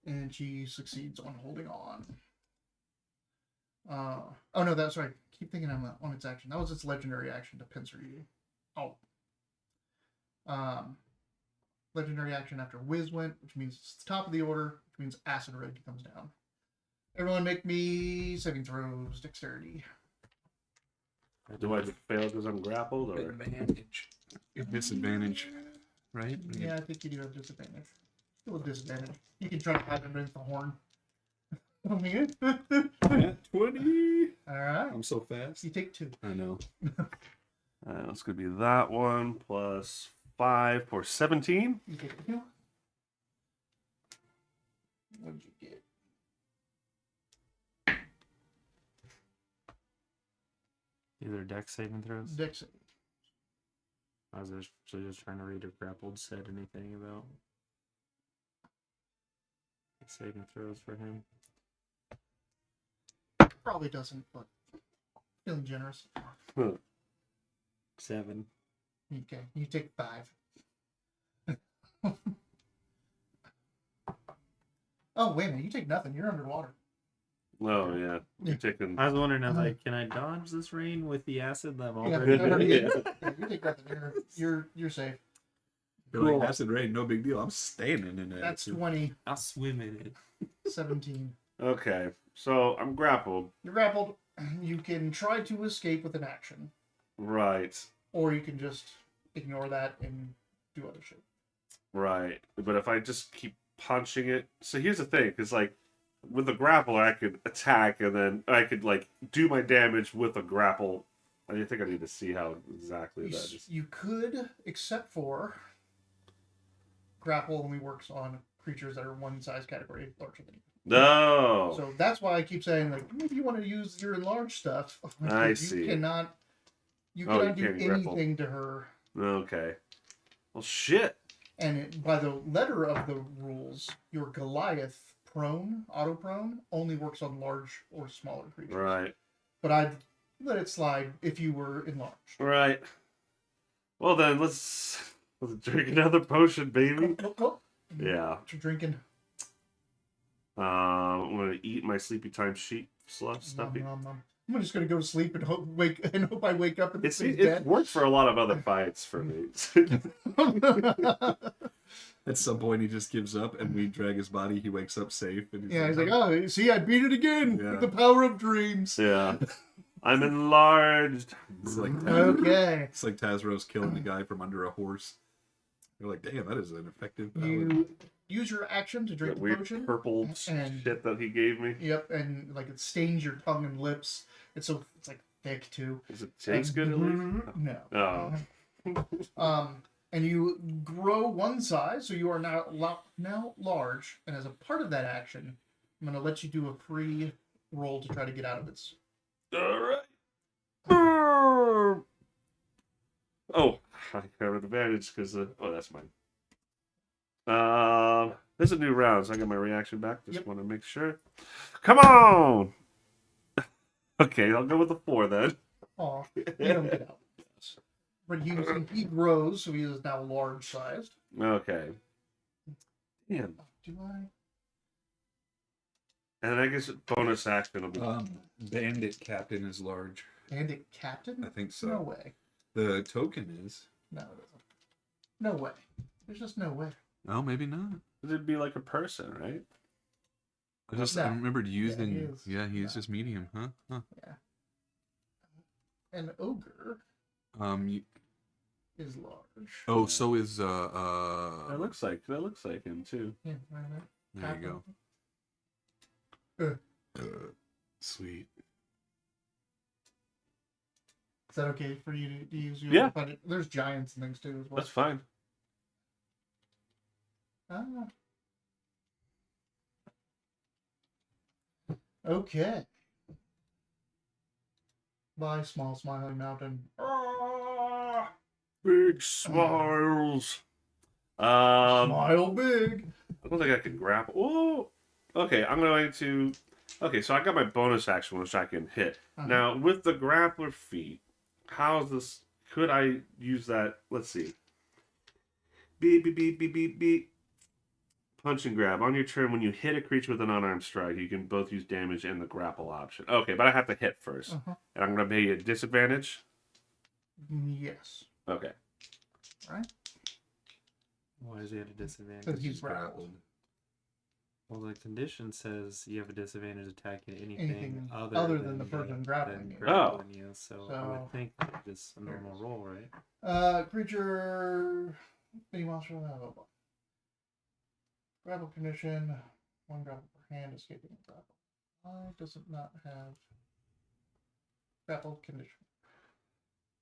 And she succeeds on holding on. Oh, no, that's right. Keep thinking on its action. That was its legendary action to pincer you. Oh. Legendary action after Wiz went, which means it's the top of the order, which means Acid Red comes down. Everyone make me saving throws, dexterity. Do I just fail because I'm grappled? Or? Advantage. Disadvantage, right? Yeah, I think you do have disadvantage. Still a disadvantage. You can try to hide underneath the horn. Yeah, 20. Alright. I'm so fast. You take 2. I know. It's going to be that one plus 5 for 17. You take 2. What'd you get? Either dex saving throws. Dex. I was actually just trying to read if grappled said anything about saving throws for him. Probably doesn't, but feeling generous. 7. Okay, you take 5. Oh, wait a minute. You take nothing. You're underwater. Oh, yeah. You're taking. I was wondering, I was like, can I dodge this rain with the acid that I'm Yeah, already yeah, you take nothing. You're safe. You're like Cool. acid rain, no big deal. I'm standing in it. That's 20, I'll swim in it. 17. Okay. So I'm grappled. You're grappled. You can try to escape with an action, Right. or you can just ignore that and do other shit. Right. But if I just keep punching it. So here's the thing, because like with the grappler, I could attack and then I could like do my damage with a grapple. I think I need to see how exactly that is. You could, except for grapple only works on creatures that are one size category larger than you. No. So that's why I keep saying, like, if you want to use your enlarged stuff, I you see. cannot, you Oh, cannot you do can't grapple. anything to her. Okay. Well, shit. And by the letter of the rules, your Goliath prone, auto prone, only works on large or smaller creatures. Right. But I'd let it slide if you were enlarged. Right. Well then, let's drink another potion, baby. Oh. Yeah. What you drinking? I'm gonna eat my sleepy time sheep stuffy. I'm just gonna go to sleep and hope I wake up and It's he's it dead. worked for a lot of other fights for me. At some point, he just gives up, and we drag his body. He wakes up safe, and Yeah, he's like, oh, see, I beat it again Yeah. with the power of dreams. Yeah. I'm enlarged. It's like Okay. it's like Tazros killing the guy from under a horse. You're like, damn, that is an effective power. You use your action to drink That the weird potion. purple and- shit that he gave me. Yep, and like it stains your tongue and lips. It's like thick too. Does it taste good at least? No. Oh. And you grow one size, so you are now large. And as a part of that action, I'm gonna let you do a free roll to try to get out of its. Alright. Oh, I have an advantage because that's mine. This is a new round, so I got my reaction back. Just Yep. want to make sure. Come on. Okay, I'll go with the 4 then. Aw, you don't get out. But he grows, so he is now large sized. Okay. Damn. Do I? And I guess bonus action will be. Bandit Captain is large. Bandit Captain? I think so. No way. The token is. No, it No way. There's just no way. Oh, maybe not. It'd be like a person, right? I remembered using. he is. He's just medium, huh? Huh. Yeah. An ogre You, is large. oh, so is That looks like him too. Yeah, right There you go. Sweet. Is that okay for you to use your? Yeah. But there's giants and things too as well. That's fine. Ah. Okay. Bye, small smiling mountain. Ah! Big smiles. Smile big. I don't think I can grapple. Oh, okay. I'm going to. Okay, so I got my bonus action, which I can hit. Uh-huh. Now with the grappler feat, how's this? Could I use that? Let's see. Beep beep beep beep beep beep. Punch and grab. On your turn, when you hit a creature with an unarmed strike, you can both use damage and the grapple option. Okay, but I have to hit first, Uh-huh. and I'm going to be at disadvantage. Yes. Okay. Right? Why is he at a disadvantage? Because he's grappled. Well, the condition says you have a disadvantage attacking anything, Anything other than the person grappling you. grappling you. So I So- would think that's just a normal roll, right? Creature. Any monster. Blah, blah, blah. Grapple condition. One grapple per hand, escaping a grapple. Why does it not have grapple condition?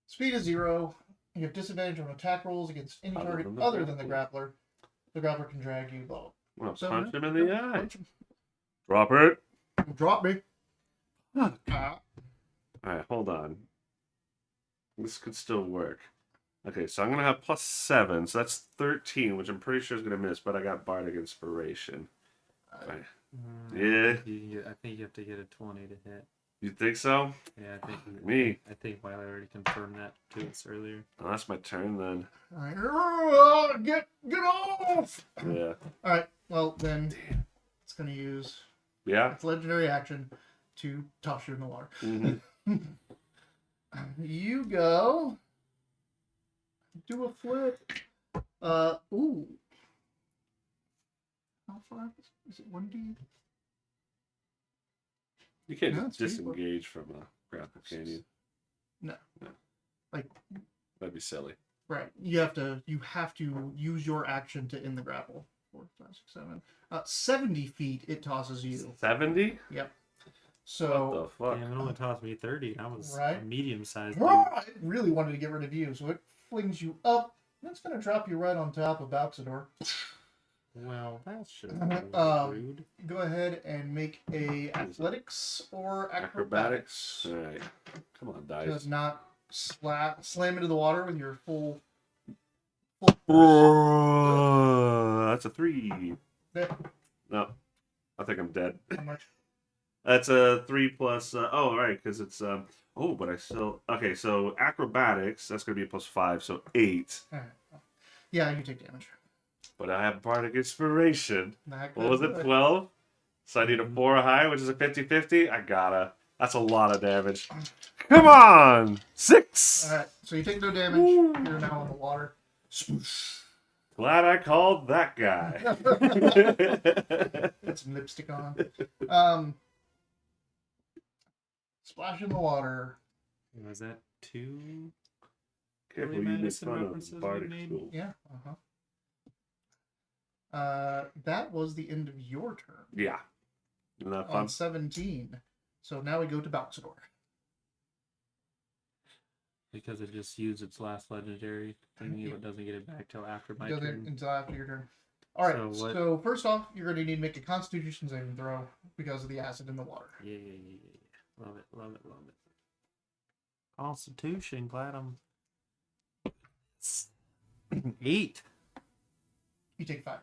Speed is 0. You have disadvantage on attack rolls against any Other target than the other than the grappler. grappler. The grappler can drag you low. I'm going to So, punch him in yeah, the eye. punch him. Drop it. Drop me. All right, hold on. This could still work. Okay, so I'm going to have +7, so that's 13, which I'm pretty sure is going to miss, but I got Bardic Inspiration. Right. Yeah. I think you have to get a 20 to hit. You think so? Yeah, I think Me. I think Wiley already confirmed that to us earlier. Oh, that's my turn then. Alright. Get off! Yeah. Alright, well then it's gonna use Yeah? its legendary action to toss you in the water. Mm-hmm. You go do a flip. Ooh. How far is it? 1D? You can't No, just it's feasible. disengage from a grapple, can you? No. Like, That'd be silly. right. You have to use your action to end the grapple. 4, 5, 6, 7. 70 feet it tosses you. 70? Yep. What So the fuck? Damn, it only tossed me 30. I was Right. a medium-sized dude. I really wanted to get rid of you, so it flings you up. And it's gonna drop you right on top of Balxador. Well, that should Um, be rude. Go ahead and make a athletics or Acrobatics? acrobatics. Alright. Come on, Does dice. not slam into the water with your full. That's a 3. There. No. I think I'm dead. How much? That's a 3 plus. Oh, right, because it's. Oh, but I still. Okay, so acrobatics, that's going to be a +5, so 8. Alright. Yeah, you take damage. But I have Bardic Inspiration. Not What was good. it, 12? So I need a 4 high, which is a 50/50. I gotta. That's a lot of damage. Come on! 6! Alright, so you take no damage. Woo. You're now in the water. Swoosh. Glad I called that guy. Put some lipstick on. Splash in the water. Was that 2? Careful, Really you make Madison fun of references we Bardic made? School. Yeah. That was the end of your turn. Yeah. Isn't that On fun? 17. So now we go to Balxador. Because it just used its last legendary thingy, it doesn't get it back till after my Doesn't turn. until after your turn. All right. So what- So first off, you're going to need to make a Constitution saving throw because of the acid in the water. Yeah. Love it. Constitution, glad I'm 8. You take 5.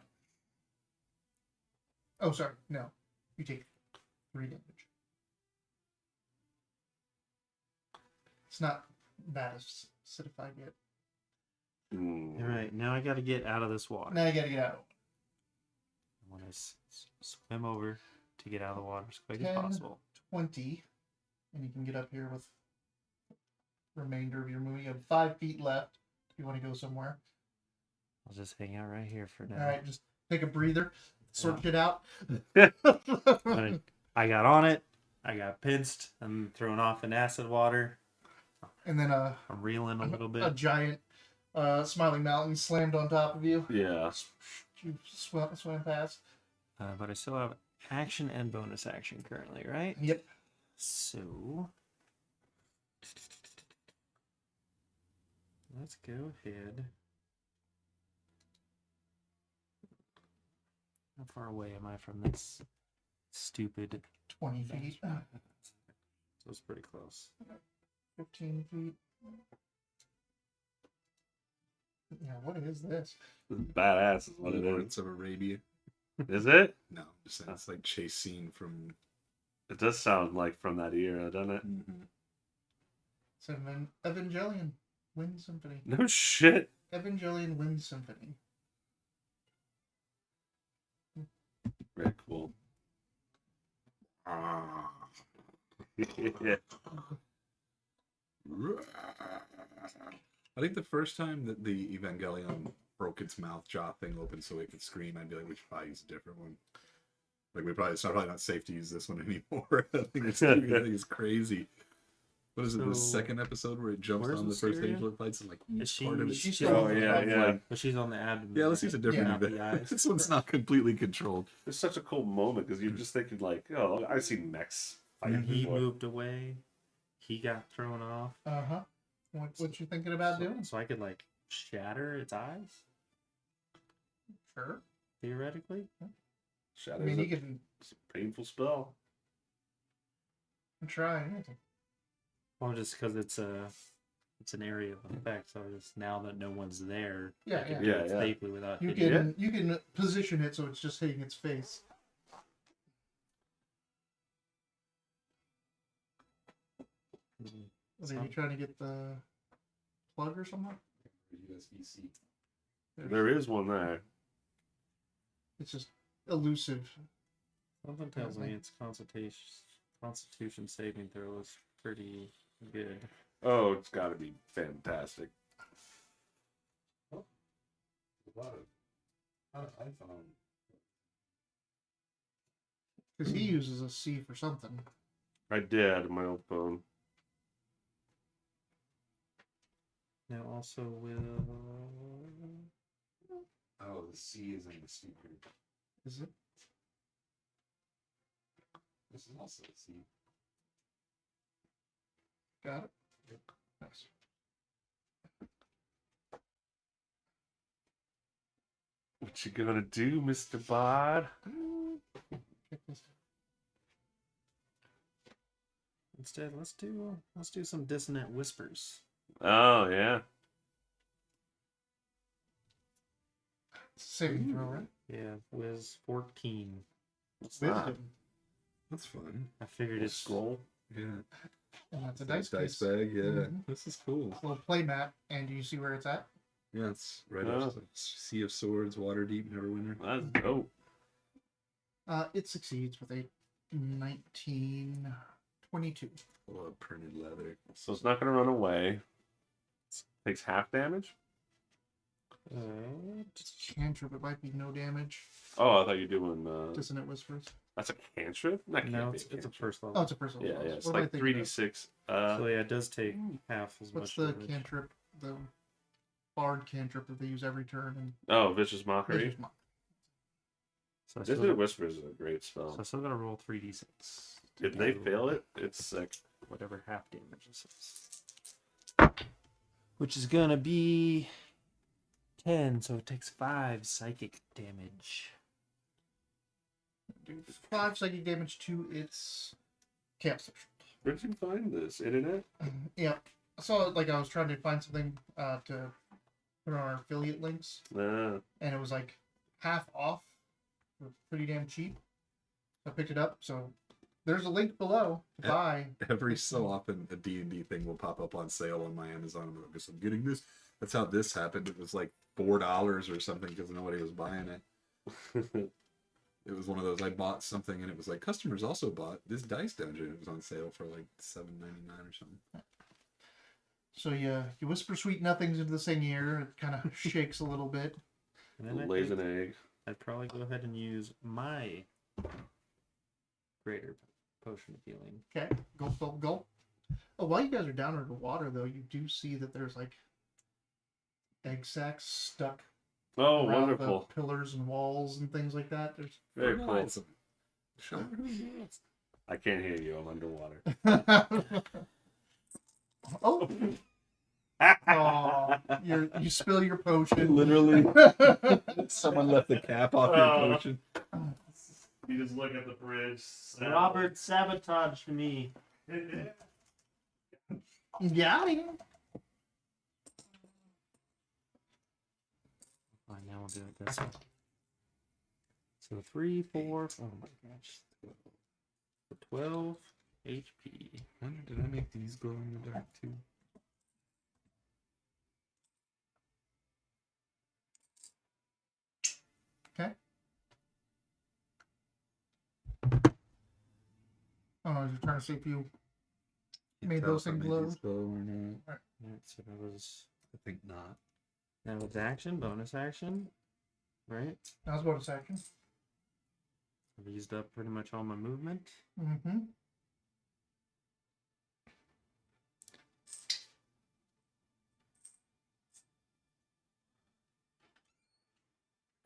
Oh, sorry. No, you take 3 damage. It's not bad as acidified yet. Mm. Alright, now I gotta get out of this water. Now you got to get out. I want to swim over to get out of the water as quick 10. as possible. 20, and you can get up here with the remainder of your movie. You have 5 feet left if you want to go somewhere. I'll just hang out right here for now. All right, just take a breather, sort it out. I got on it. I got pinched. I'm thrown off in acid water. And then I'm reeling a little a bit. giant smiling mountain slammed on top of you. Yeah. You swam past. But I still have action and bonus action currently, right? Yep. So let's go ahead. How far away am I from this stupid 20 feet. So it's pretty close. 15 feet. Yeah, what is this? Badass is what it is. Lawrence of Arabia. Is it? No, just saying, it's like chase scene from. It does sound like from that era, doesn't it? It's Evangelion Wind Symphony. No shit. Evangelion Wind Symphony. Very cool. Yeah. I think the first time that the Evangelion broke its mouth jaw thing open so it could scream, I'd be like, we should probably use a different one. Like it's probably not safe to use this one anymore. I think it's crazy. What is it? The So, second episode where it jumps where's on the first Wisteria? angel it fights and like Is she- part of its she's shell. still- Oh, yeah, yeah. Like, But she's on the abdomen. yeah, let's use a different. Yeah. Not the eyes. This one's not completely controlled. It's such a cool moment because you're just thinking like, oh, I've seen mechs fight And he before. moved away. He got thrown off. Uh-huh. What you thinking about doing? So I could like shatter its eyes, Sure. theoretically. Shadows I mean, you a can painful spell. try anything. Well, just because it's an area of effect, so just now that no one's there, Yeah, I can yeah. do it Yeah, yeah. safely without You hitting can it. you can position it so it's just hitting its face. Mhm. Are you trying to get the plug or something? USB-C. There is one there. It's just elusive. Something tells me its constitution saving throw is pretty good. Oh, it's got to be fantastic. A lot of iPhone. Because he uses a C for something. I did on my old phone. Now also with Oh, the C is in the speaker. Is it? This is also a C. Got it? Nice. What you gonna do, Mr. Bod? Check this. instead, let's do some dissonant whispers. Oh yeah. Saving throw, right? Yeah, Wiz 14. What's that? Wisdom. That's fun. I figured Little it's scroll. Yeah. And that's a Nice dice dice piece. bag. Yeah. Mhm. This is cool. Little play mat, and do you see where it's at? Yeah, it's right Oh. up to Sea of Swords, Waterdeep, Neverwinter. That's dope. It succeeds with a 1922. Full of printed leather. So it's not gonna run away. Takes half damage. It's a cantrip, it might be no damage. Oh, I thought you were doing. Dissonant Whispers. That's a cantrip. That can't no, be it's a cantrip. first level. Oh, it's a personal. Yeah, bonus. yeah. It's What am I like thinking of? 3d6. So yeah, it does take half as What's much the damage. cantrip? The bard cantrip that they use every turn and Oh, vicious mockery. Vicious Mock. So I still, Dissonant Whispers is a great spell. so I still gotta roll 3d6. to If they do fail it, it's sick. whatever half damage this is. Which is gonna be 10, so it takes 5 psychic damage. Do 5 psychic damage to its camp station. Where did you find this? Internet? Yeah. I saw it like I was trying to find something to put on our affiliate links, Nah. and it was like half off, for pretty damn cheap. I picked it up, so there's a link below to Yeah. buy. Every so often, a D&D thing will pop up on sale on my Amazon. I'm like, "Guess I'm getting this." That's how this happened. It was like $4 or something because nobody was buying it. It was one of those, I bought something and it was like, customers also bought this dice dungeon. It was on sale for like $7.99 or something. So you whisper sweet nothings into the thing ear. It kind of shakes a little bit. And then Lays an egg. I'd probably go ahead and use my greater potion of healing. Okay, go. Oh, while you guys are down under the water, though, you do see that there's like egg sacs stuck Oh, around wonderful. the pillars and walls and things like that. There's Very cool. Fertilize 'em. Show her who knows. I can't hear you. I'm underwater. oh, you spill your potion. Literally. Someone left the cap off your potion. You just look at the bridge. Robert sabotaged me. Yeah. Fine, now we'll do it this way. So 3, 4, oh my gosh. 12 HP. Wonder, did I make these glow in the dark too? Okay. Oh, I was just trying to see if you Can't made tell those if I things made glow. these glow or not. Alright, so that was I think not. action, bonus action. Right? That was bonus action. I've used up pretty much all my movement. Mm-hmm.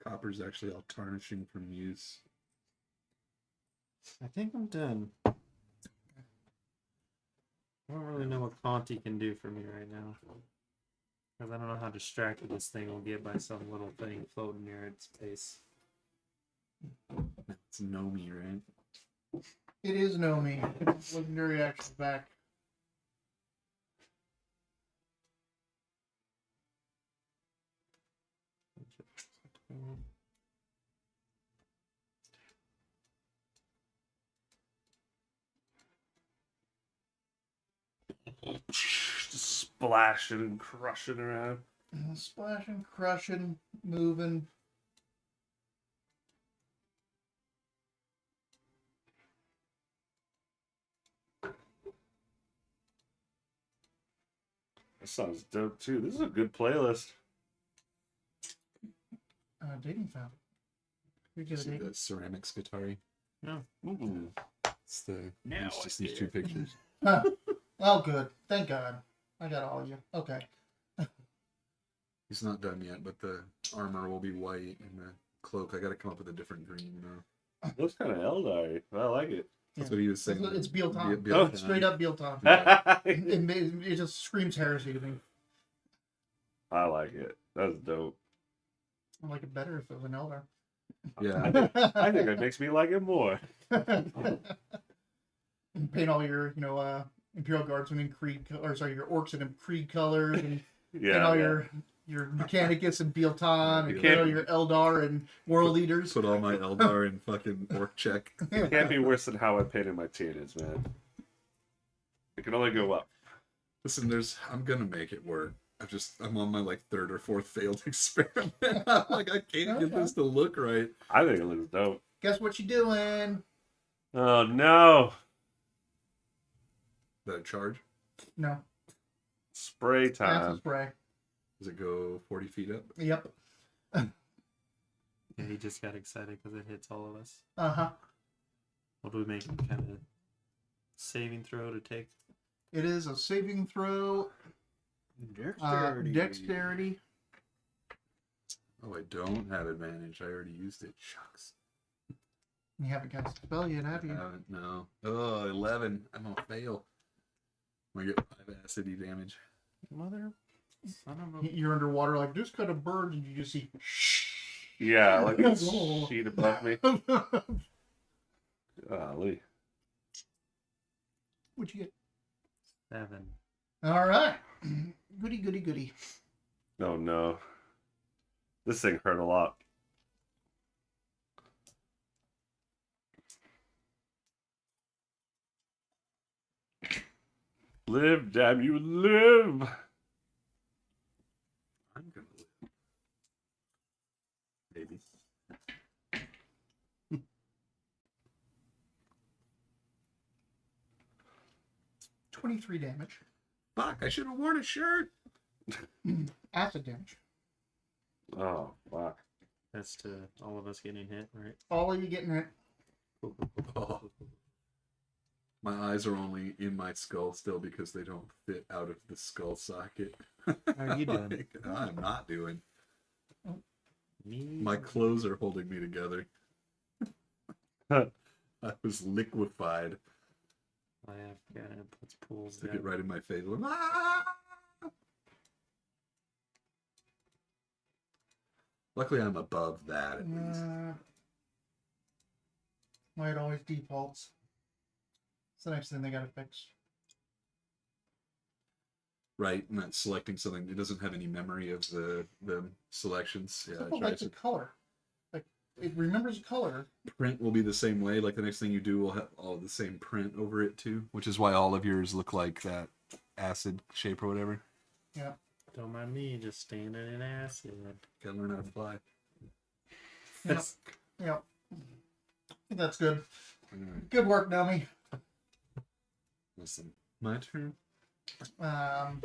Copper's actually all tarnishing from use. I think I'm done. I don't really know what Conti can do for me right now. Because I don't know how distracted this thing will get by some little thing floating near its base. It's Nomi, right? It is Nomi. It's legendary action back. Just splashing and crushing around. Splashing, crushing, moving. That sounds dope too. This is a good playlist. Dating found. We get a See dating. the ceramics guitar. Mm. It's the Now it's I just see these two it. pictures. Oh, good. Thank God. I got all of you. Okay. He's not done yet, but the armor will be white and the cloak. I got to come up with a different green now. Looks kind of Eldar. I like it. That's what he was saying. It's Bealton. Bealton. Straight up Bealton. Yeah. It just screams heresy to me. I like it. That's dope. I like it better if it was an Eldar. Yeah. I think it makes me like it more. Paint all your, Imperial Guardsmen in Creed, or sorry, your orcs in Creed colors, and Yeah. paint all yeah. your Mechanicus and Bealton, and You paint all can't- your Eldar and World Leaders. Put all my Eldar in fucking orc check. It can't be worse than how I painted my Tyranids, man. It can only go up. Listen, I'm gonna make it work. I'm on my like third or fourth failed experiment. I'm like, I can't get this to look right. I think it looks dope. Guess what you doing? Oh no! The charge, No, Spray acid time. spray. does it go 40 feet up? Yep. Yeah, he just got excited because it hits all of us. Uh-huh. What do we make him kind of saving throw to take? It is a saving throw. Dexterity. Oh, I don't have advantage. I already used it. Shucks. You haven't cast a spell yet, have I you? haven't. No. Oh, 11. I'm gonna fail. I get 5 acidy damage. Mother, son of a... You're underwater like, this kind of bird, and you just see, Yeah, like a sheet above me. What'd Golly. you get? 7. All right. Goody, goody, goody. Oh no. This thing hurt a lot. Live, damn you, live! I'm gonna live. Maybe. 23 damage. Fuck, I should have worn a shirt. Acid damage. Oh, fuck. That's to all of us getting hit, right? All of you getting it. Oh. My eyes are only in my skull still because they don't fit out of the skull socket. How are you doing? I'm not doing. Me. My clothes are holding me together. I was liquefied. I have got it. Puts pools Stick down. it right in my face. Ah! Luckily, I'm above that at least. Mine always defaults. It's the next thing they gotta fix. Right, and that's selecting something. It doesn't have any memory of the selections. Yeah, Something it like tries the to. color. Like it remembers color. Print will be the same way. Like the next thing you do will have all the same print over it too, which is why all of yours look like that acid shape or whatever. Yeah. Don't mind me, just standing in acid. Gotta learn how to fly. Yep. Yep. I think that's good. Alright, Good work, Nomi. listen, my turn. So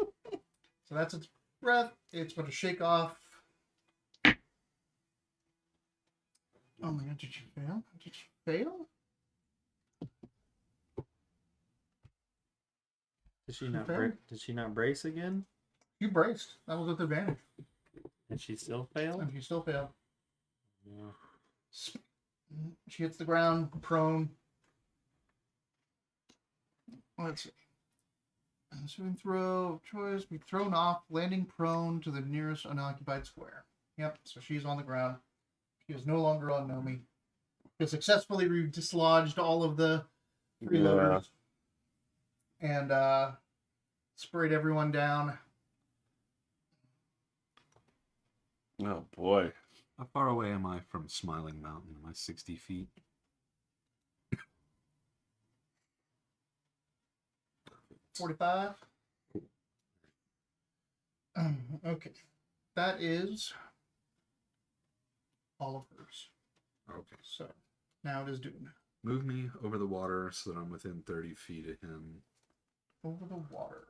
that's its breath. It's going to shake off. Oh my god, did you fail? Did you fail? Did she not? failed. Did she not brace again? You braced. That was with advantage. And she still failed. And you still failed. Yeah. She hits the ground, prone. Let's see. Ensuing throw of choice, be thrown off, landing prone to the nearest unoccupied square. Yep, so she's on the ground. She is no longer on Nomi. She successfully dislodged all of the freeloaders and sprayed everyone down. Oh boy. How far away am I from Smiling Mountain? Am I 60 feet? $45. Okay. That is all of hers. Okay. So now it is Dune. Move me over the water so that I'm within 30 feet of him. Over the water.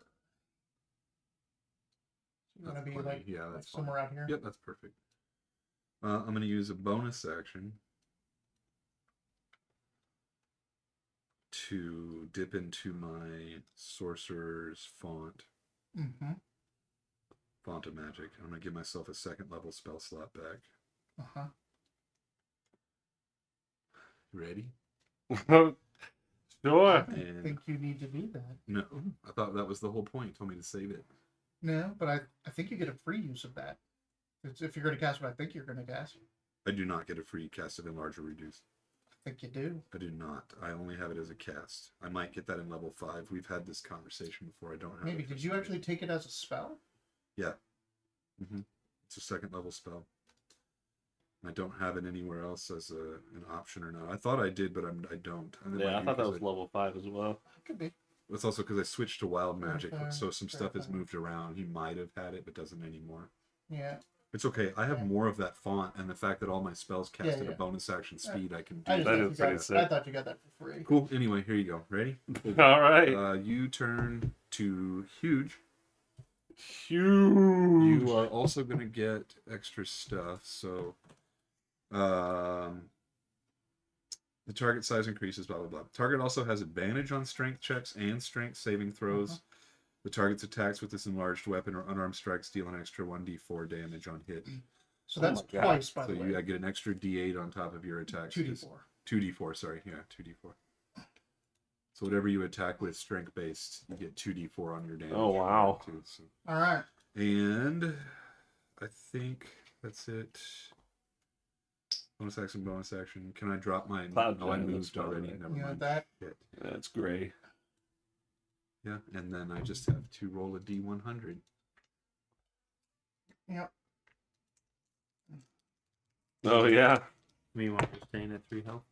So you're That's going to be plenty. like, Yeah, like that's somewhere out here? Yep, that's perfect. I'm going to use a bonus action to dip into my sorcerer's font of magic. I'm going to give myself a second level spell slot back. Uh-huh. Ready? Sure. I don't think you need to do that. No, I thought that was the whole point. You told me to save it. No, but I think you get a free use of that. If you're going to cast what I think you're going to cast. I do not get a free cast of enlarge or reduce. I think you do. I do not. I only have it as a cast. I might get that in level 5. We've had this conversation before. I don't have Maybe. it. Did you actually take it as a spell? Yeah. It's a second level spell. I don't have it anywhere else as an option or not. I thought I did, but I don't. And Yeah, I thought that was level 5 as well. Could be. It's also because I switched to wild magic, Okay. so some stuff has Okay. moved around. He might have had it, but doesn't anymore. Yeah. It's okay. I have Yeah. more of that font, and the fact that all my spells cast at yeah. a bonus action speed, I can do I, just That thought is you pretty got, sick. I thought you got that for free. Cool. Anyway, here you go. Ready? All right. You turn to huge. Huge. You are also going to get extra stuff. So, the target size increases, blah, blah, blah. Target also has advantage on strength checks and strength saving throws. The target's attacks with this enlarged weapon or unarmed strikes deal an extra 1d4 damage on hit. So that's my God. twice, by So the way. you get an extra d8 on top of your attacks. 2d4. 2d4, sorry. Yeah, 2d4. So whatever you attack with strength based, you get 2d4 on your damage. Oh, wow. Too, so. All right. And I think that's it. Bonus action. Can I drop my... Cloud Oh, I Giant, moved that's already. fine. Never You got mind. that? Shit. That's gray. Yeah, and then I just have to roll a d100. Yep. Oh, yeah. Meanwhile, you're staying at 3 health.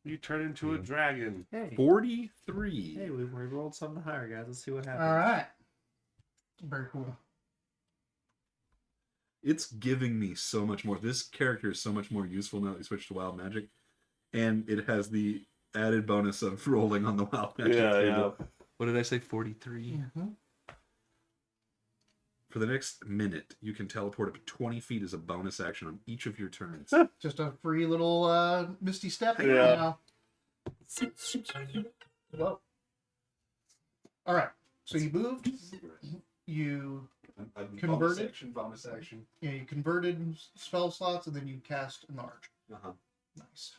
You turn into a dragon. Hey. 43. Hey, we rolled something higher, guys. Let's see what happens. All right. Very cool. It's giving me so much more. This character is so much more useful now that we switched to wild magic. And it has the added bonus of rolling on the wild magic Yeah, table. yeah. What did I say? 43? Mm-hmm. For the next minute, you can teleport up to 20 feet as a bonus action on each of your turns. Just a free little misty step. Yeah. Well, all right. So you moved. You Converted? Bonus action. you converted spell slots, and then you cast enlarge. Uh-huh. Nice.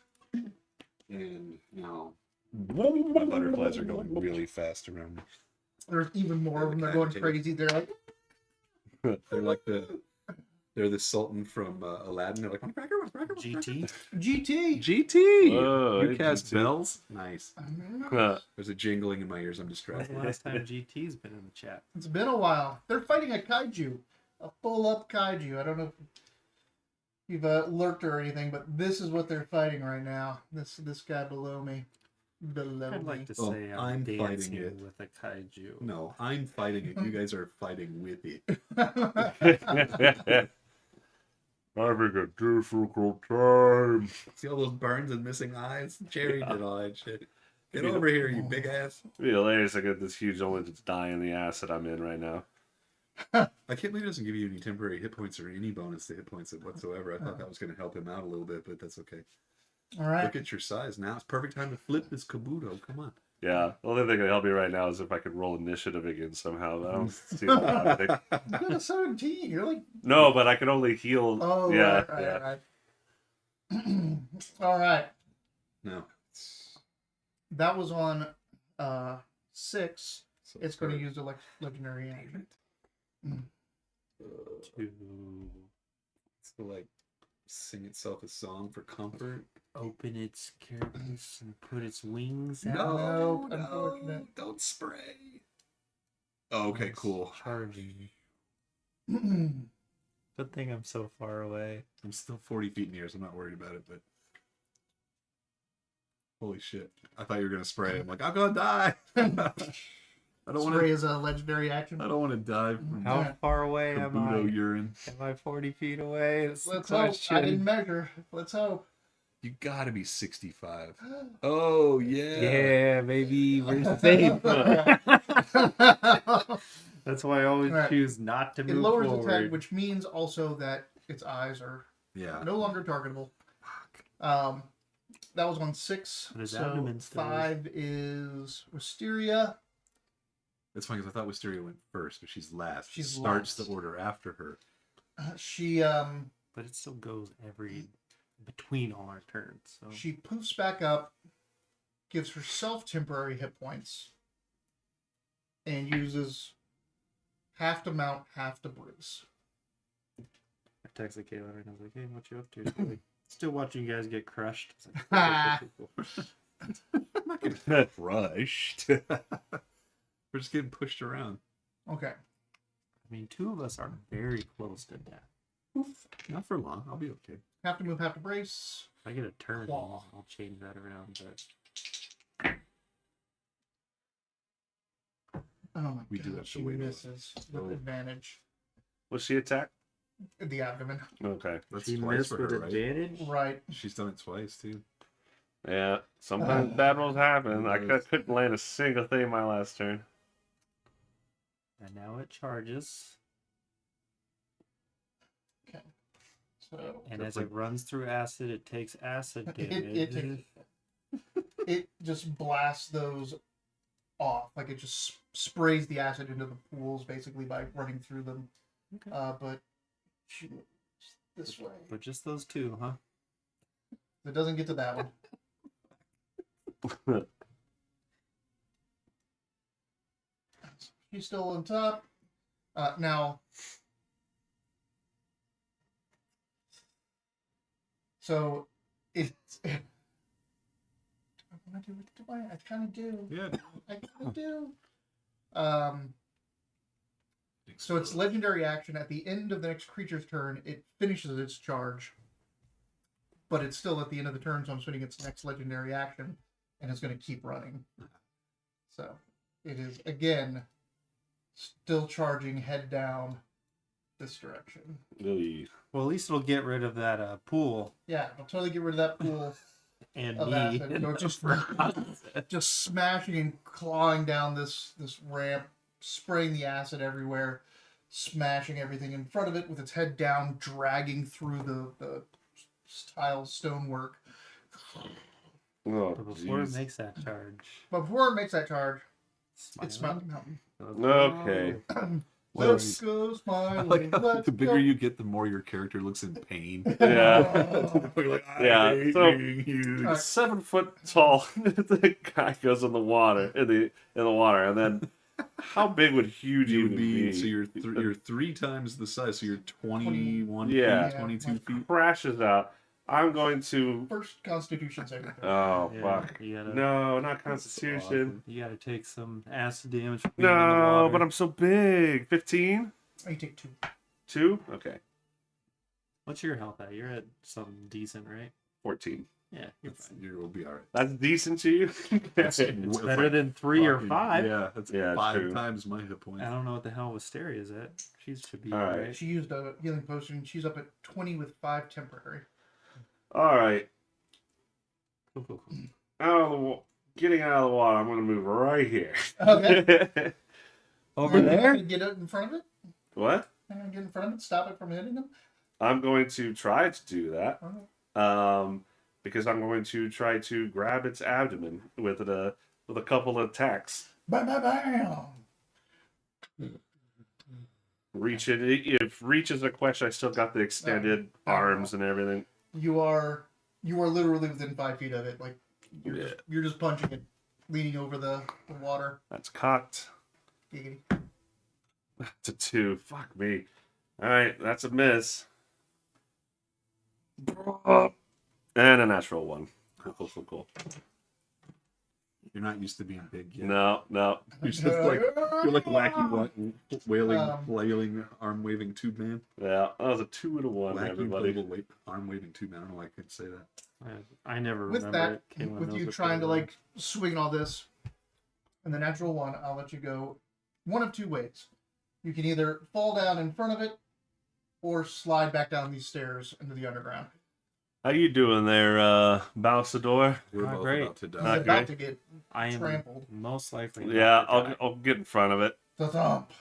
And now my butterflies are going really fast around me. There's even more of them. They're Kinda going too. crazy. They're like, They're the Sultan from Aladdin. They're like, one cracker. GT. GT. GT. Whoa, you hey, cast GT. bells. Nice. Huh. There's a jingling in my ears. I'm When's distracted. the last time GT's been in the chat? It's been a while. They're fighting a kaiju, a full-up kaiju. I don't know if you've lurked or anything, but this is what they're fighting right now. This guy below me. I'd like to Oh, say I'm I'm fighting dancing it. with a kaiju. No, I'm fighting it. You guys are fighting with it. Having a difficult time. See all those burns and missing eyes? Jerry did all that shit. Get over here, you big ass. It'd be hilarious. I get this huge only to die in the ass that I'm in right now. I can't believe it doesn't give you any temporary hit points or any bonus to hit points whatsoever. I thought that was going to help him out a little bit, but that's okay. All right. Look at your size. Now it's perfect time to flip this Kabuto. Come on. Yeah, the only thing that can help me right now is if I could roll initiative again somehow. But I don't see that happening. You got a 17. You're like, No, but I can only heal. oh, yeah, right, yeah. right. All right. No. That was on 6. So It's going to third. use a legendary action. To It's to like sing itself a song for comfort. open its carapace and put its wings out. No, unfortunate. Don't spray. Oh, okay, cool. Charging. Good thing I'm so far away. I'm still 40 feet in the air, so I'm not worried about it, but holy shit. I thought you were gonna spray. I'm like, I'm gonna die. I don't want Spray to is a legendary action. I don't want to die from How Yeah. far away am Kabuto I? urine. Am I 40 feet away? That's the Let's hope. I question. didn't measure. Let's hope. You gotta be 65. Oh yeah. Yeah, maybe we're safe. That's why I always Alright. choose not to It move lowers forward. attack, which means also that its eyes are Yeah. no longer targetable. That was on 6. But his So abdomen still is. 5 is Wisteria. It's funny because I thought Wisteria went first, but she's last. She's She starts last. the order after her. She But it still goes between all our turns. So she poofs back up, gives herself temporary hit points, and uses half to mount, half to bruise. I texted Kayla and I was like, "Hey, what you up to?" She's like, still watching you guys get crushed. It's like, Ah. I'm not getting crushed. We're just getting pushed around. Okay. I mean, two of us are very close to death. Not for long. I'll be okay. Have to move, have to brace. If I get a turn, Claw. I'll change that around. But Oh my We god. do have to she wait a misses with Oh. advantage. What's she attack? The abdomen. Okay. That's she twice missed for with her, right? advantage. Right. She's done it twice too. Yeah, sometimes bad rolls happen. I couldn't land a single thing my last turn. And now it charges. Okay. So And as it runs through acid, it takes acid It- damage. it just blasts those off. Like it just sprays the acid into the pools basically by running through them. Okay. But she moves this way. But just those two, huh? It doesn't get to that one. She's still on top. Now, so it's. Do I want to do it? Do I? I kind of do. Yeah. I kind of do. So it's legendary action. At the end of the next creature's turn, it finishes its charge. But it's still at the end of the turn, so I'm spending its next legendary action, and it's going to keep running. So it is, again, still charging head down this direction. Really? Well, at least it'll get rid of that pool Yeah, I'll totally get rid of that pool and of me. acid. So it's just smashing and clawing down this ramp, spraying the acid everywhere. smashing everything in front of it with its head down, dragging through the tile stonework. Oh, But before it jeez. makes that charge, But before it makes that charge, it's Smiling Smiling Mountain. Okay. Let's go, I like Smiling. how Let's the bigger go. you get, the more your character looks in pain. Yeah. You're like, Yeah, I so- hate you. Alright. 7 foot tall. The guy goes in the water, in the water, and then how big would huge You even would be, be? so you're 3 times the size, so you're 21 Yeah. feet, 22 like- feet. Crashes out. I'm going to. First Constitution saving throw. Oh Yeah, fuck! you gotta- No, not That's Constitution. awesome. you gotta take some acid damage from being in the No, water. but I'm so big. 15. You take 2. 2. Okay. What's your health at? You're at something decent, right? 14. Yeah, you're That's, fine. you'll be all right. That's decent to you. That's It's better than 3 or 5. Yeah, that's Yeah, 5 true. times my hit points. I don't know what the hell Wisteria's at. She should be All right. alright. She used a healing potion. She's up at 20 with 5 temporary. All right. Cool, cool, cool. Getting out of the water. I'm going to move right here. Okay. Over Can there? you get it in front of it? What? Can you get in front of it? Stop it from hitting them? I'm going to try to do that. Okay. Because I'm going to try to grab its abdomen with a couple of attacks. Bam, bam, bam. Reach it. If reach is a question, I still got the extended arms and everything. You are literally within 5 feet of it. Like you're just punching it, leaning over the water. That's cocked. Giggity. To 2. Fuck me. All right, that's a miss. And a natural 1. Cool. You're not used to being big yet. No. You're just like wacky, flailing, arm waving tube man. Yeah, that was a 2 and a 1, Wacky, everybody. inflatable, arm waving tube man. I don't know why I couldn't say that. I never With remember that, it. Caitlin with knows you what trying that to is. like swing all this, and the natural 1, I'll let you go one of 2 ways. You can either fall down in front of it, or slide back down these stairs into the underground. How you doing there, Balsador? We're Not both great. about to He's die. Not about great. to get I am trampled. most likely. Yeah, about to die. I'll get in front of it. The thump.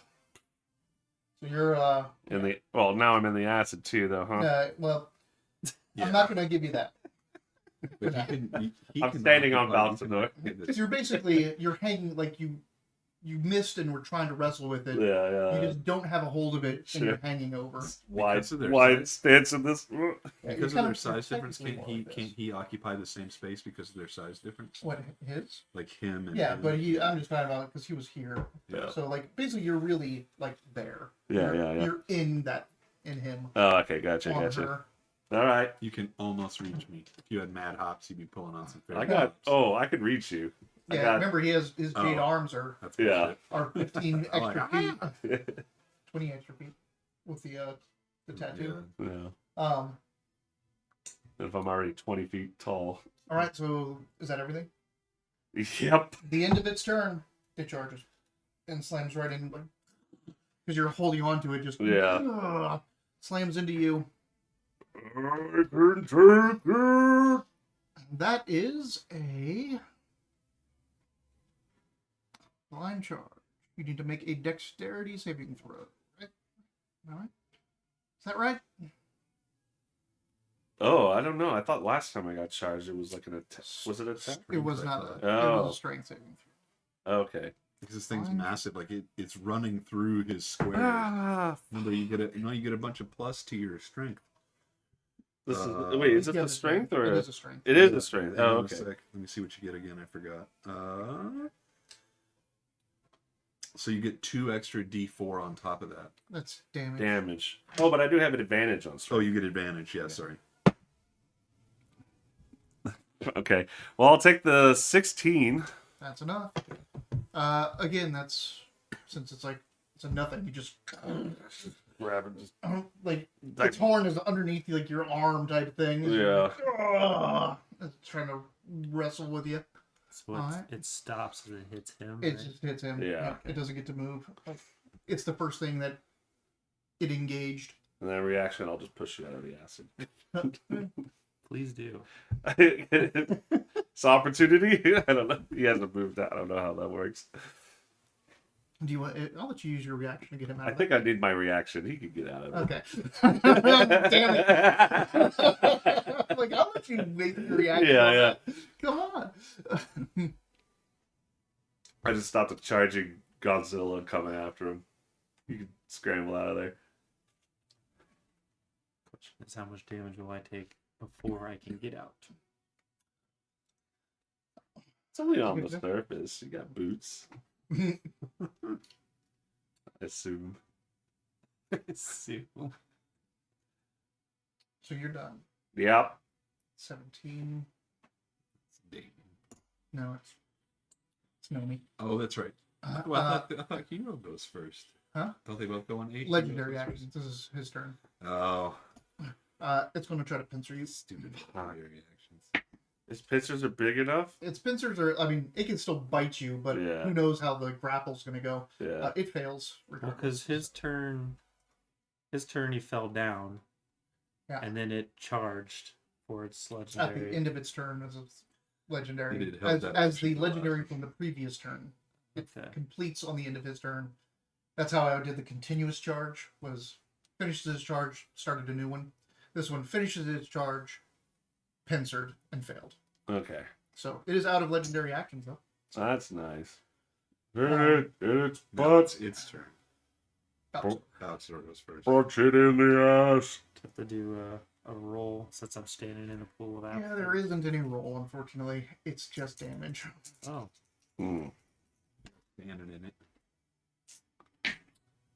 So you're Now I'm in the acid too, though, huh? well, Yeah. I'm not gonna give you that. But he I'm can standing on occupy- Balsador. Because you're basically you're hanging like you missed and were trying to wrestle with it. You Yeah. just don't have a hold of it, and Sure. you're hanging over. Wide Because of their stance in this. Yeah, Because you're of their kind size you're difference, technically more like can't this. he occupy the same space because of their size difference? What his? Like him and Yeah, him. but I'm just talking about it because he was here. Yeah. So like basically you're really like there. Yeah, You're- You're in him. Oh, okay, gotcha. On her. All right, You can almost reach me. If you had mad hops, you'd be pulling on some. I fairy got. hops. Oh, I could reach you. I Yeah, got. remember his jade Oh. arms are That's Yeah. bullshit. 15 I'm like, extra feet, 20 extra feet with the tattoo. Yeah. Um. If I'm already 20 feet tall. All right. So is that everything? Yep. The end of its turn, it charges and slams right in, because you're holding on to it. Just slams into you. I can take it. That is a line charge. You need to make a dexterity saving throw. Right? All right. Is that right? Oh, I don't know. I thought last time I got charged, it was like an attack. Was it an attack? It was I not. thought. It Oh. was a strength saving Okay. Because this thing's Fine. massive. Like it's running through his square. Ah, Remember, you get a bunch of plus to your strength. this is Uh, wait. Is throw. this a strength or It a- is a strength. It is a strength. Hang Oh, on a okay. sec. Let me see what you get again. I forgot. So you get 2 extra D4 on top of that. That's damage. Damage. Oh, but I do have an advantage on Oh, strength. you get advantage. Yeah, sorry. Okay. Well, I'll take the 16. That's enough. Again, that's since it's a nothing. You just Grab it. Just, like its horn is underneath like your arm type thing. It's trying to wrestle with you. So Alright. it stops as it hits him. It right? just hits him. Yeah. It doesn't get to move. Like, it's the first thing that it engaged. and then reaction, I'll just push you out of the acid. Please do. It's opportunity. I don't know. He hasn't moved out. I don't know how that works. Do you want? I'll let you use your reaction to get him out I of think I need my reaction. He could get out of it. Okay. Damn it. Like, I'll let you make your reaction. Yeah, on yeah. that. Come on. I just stopped a charging Godzilla coming after him. You can scramble out of there. Question is, how much damage will I take before I can get out? It's only on the surface. You got boots. I assume. So you're done. Yep. 17. It's Dayton. No, it's Nomi. Oh, that's right. Well, I thought Hero goes first. Huh? Don't they both go on 8? Legendary Hero goes actions. This is his turn. first? Oh, It's going to try to pincer you. stupid legendary actions. His pincers are big enough. Its pincers are, I mean, it can still bite you, but Yeah. who knows how the grapple's going to go. Yeah. It fails. Well, regardless. because his turn he fell down, Yeah. and then it charged for its At legendary. the end of its turn as its legendary. It held that As the action for the last legendary action. from the previous turn. It Okay. completes on the end of his turn. That's how I did the continuous charge, was finishes his charge, started a new one. This one finishes its charge, pincered, and failed. Okay. So it is out of legendary actions, though. That's nice. Um, It's No, it's its turn. Bouts. Bowser goes first. punch it in the ass. Have to do a roll since I'm standing in a pool of Yeah, apples. there isn't any roll, unfortunately. It's just damage. Oh, Hmm. Standing in it.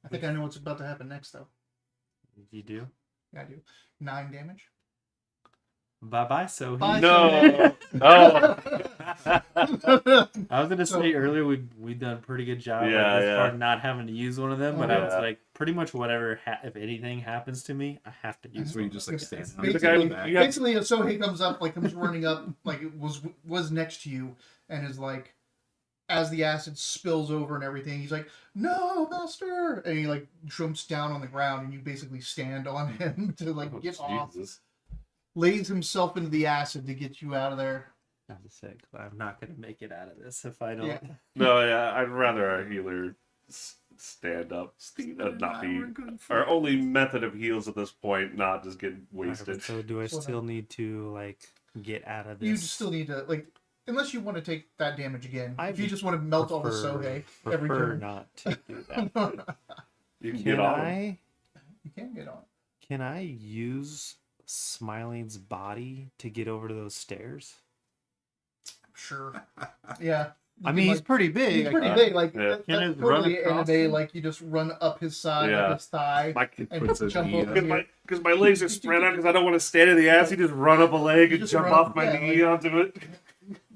I think I know what's about to happen next, though. you do? Yeah, I do. 9 damage. Bye bye. So Bye. No. Oh. I was gonna say earlier we done a pretty good job Yeah, as yeah. far as not having to use one of them, but I was Yeah. like, pretty much whatever if anything happens to me, I have to use So you one. just like It's stand basically- on the back. you got- Basically, Sohei comes up, like comes running up, like it was next to you, and is like, as the acid spills over and everything, he's like, "No, master!" And he like jumps down on the ground, and you basically stand on him to like Oh, get off. Jesus. Lays himself into the acid to get you out of there. I'm sick. I'm not gonna make it out of this if I don't. Yeah. No, yeah, I'd rather our healer stand up. Not be our only method of heals at this point, not just get wasted. So do I Well, still need to like get out of this? You just still need to like, unless you want to take that damage again. I If you just want to melt all the prefer- Sohei every prefer turn, not to do that. You can Can get on. I? you can get on. Can I use Smiling's body to get over to those stairs? Sure. Yeah. I You mean, can, he's like, pretty big. he's I pretty can't- big. Like Yeah. that's Can it run totally across anime. him? Like you just run up his side, Yeah. up his thigh, My, and puts his jump knee over up. here. because my legs are spread out because I don't want to stand in the ass. You just run up a leg You and just jump run off up- my yeah, knee onto it.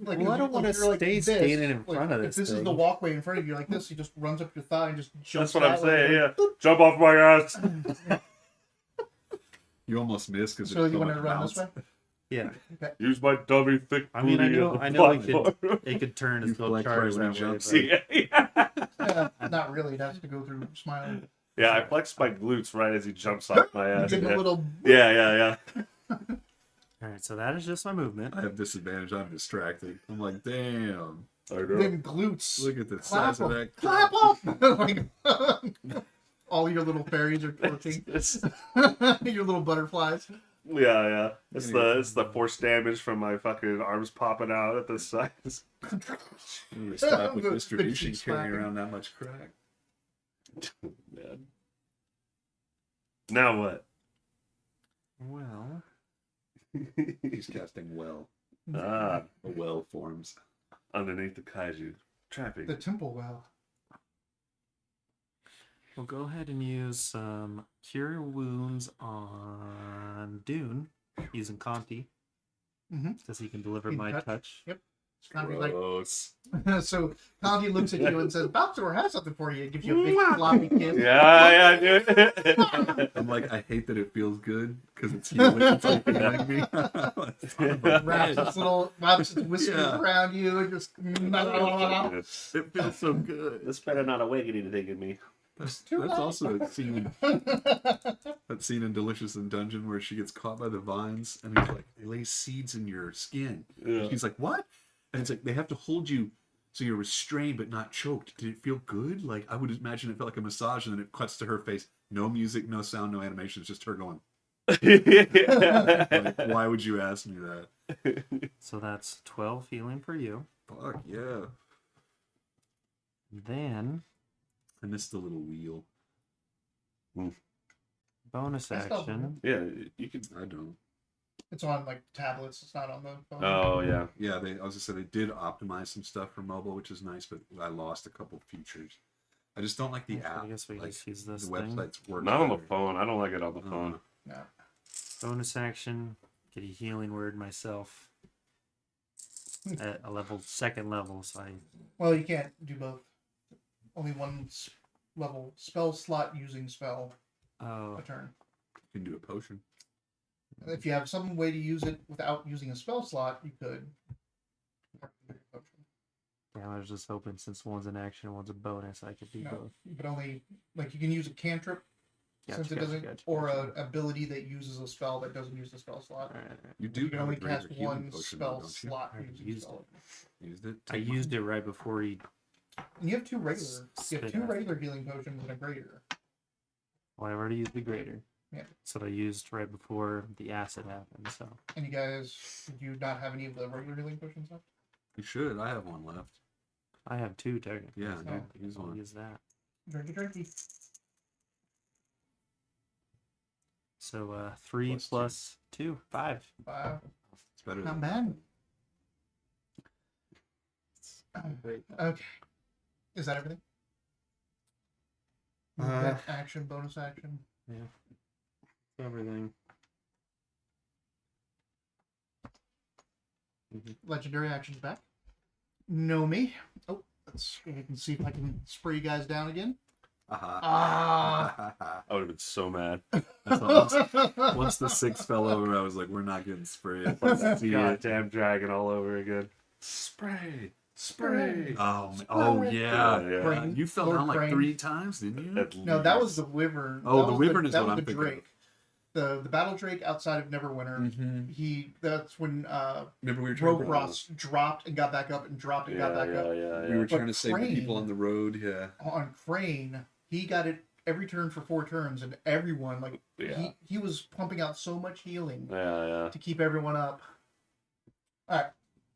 Like, Well, I if don't you- wanna if you're like stay this, standing in like, front of If this this is the thing. walkway in front of you, like this, he just runs up your thigh and just jumps. That's what I'm that way, saying. like, Yeah, jump off my ass. You almost missed because So you want to run this way? Yeah. Use my dummy thick I mean, I booty know- as a I know it could- platform. It could turn You and go flex charge right when that he way. jumps. but- Yeah, Not really. It has to go through smiling. yeah. I flex my glutes right as he jumps off my You ass. give him a Yeah, little. yeah. All right, so that is just my movement. I have disadvantage. I'm distracted. I'm like, damn. I know. Then glutes. Look at the Clap size of them. that. Clap up. Like, all your little fairies are twerking. Your little butterflies. Yeah. It's the force damage from my fucking arms popping out at this size. You stop with The distribution cheeks carrying flapping. around that much crack. Man. Now what? Well, He's casting well. Ah, A well forms. underneath the kaiju. Trapping. The temple well. we'll go ahead and use some Cure Wounds on Dune using Conti. Mhm. Because he can deliver He can my touch. touch. Yep. Conti's like, Gross. so Conti looks at you and says, "Bowser has something for you." It gives you a big floppy kiss. Yeah, dude. I'm like, I hate that it feels good because it's healing. It's like healing me. It's not about Wraps its whiskers Yeah. around you and just. It feels so good. This better not awaken anything in me. That's also a scene. That scene in Delicious in Dungeon where she gets caught by the vines and he's like, they lay seeds in your skin. Yeah. She's like, what? And it's like they have to hold you So you're restrained but not choked. Did it feel good? Like, I would imagine it felt like a massage, and then it cuts to her face. No music, no sound, no animation. It's just her going. Like, why would you ask me that? So that's 12 healing for you. Fuck yeah. Then I missed the little wheel. bonus That's not action. Yeah, you could. I don't. It's on like tablets. It's not on the phone. Oh yeah. Yeah, I was gonna say they did optimize some stuff for mobile, which is nice, but I lost a couple features. I just don't like the Yeah, so I app. guess we Like, just use this the thing. websites work. Not on the better. phone. I don't like it on the phone. No. Bonus action. Get a healing word myself. At a second level, so I Well, you can't do both. Only one level spell slot using spell a turn. You can do a potion. If you have some way to use it without using a spell slot, you could. damn, I was just hoping since one's an action and one's a bonus, I could do No, both. but only like you can use a cantrip since it doesn't, or an ability that uses a spell that doesn't use the spell slot. Alright. You You do can have only a greater cast healing one potion, spell though, don't you? slot I already using used spell. Used it. I Take used it right before he. And you have two regular. You have Spit two out. regular healing potions and a greater. Well, I already used the greater. Yeah. So I used right before the acid happened. So And you guys, do you not have any of the regular healing potions left? You should. I have one left. I have two technically. Yeah, so no, use I'll one. use that. Turkey. So 3 plus 2, 5. Wow. It's better Not than bad. Great. Okay. Is that everything? Movement, action, bonus action. Yeah. Everything. Legendary actions back. Know me. Oh, let's I can see if I can spray you guys down again. Ah. I would have been so mad. Once the 6 fell over, I was like, we're not getting sprayed. Goddamn dragon all over again. Spray. Spray. Oh, Spray. oh yeah. Yeah, yeah. Crane. You fell Lord down like Crane. 3 times, didn't you? At No, that was least. the wyvern. Oh, That the was wyvern is that what was I'm the thinking of. Drake. The battle drake outside of Neverwinter. That's when Remember we were trying to Rogross dropped and got back up and dropped and got back up. we were But trying to save the Crane- people on the road. Yeah. On Crane, he got it every turn for 4 turns, and everyone he was pumping out so much healing Yeah. to keep everyone up. All right,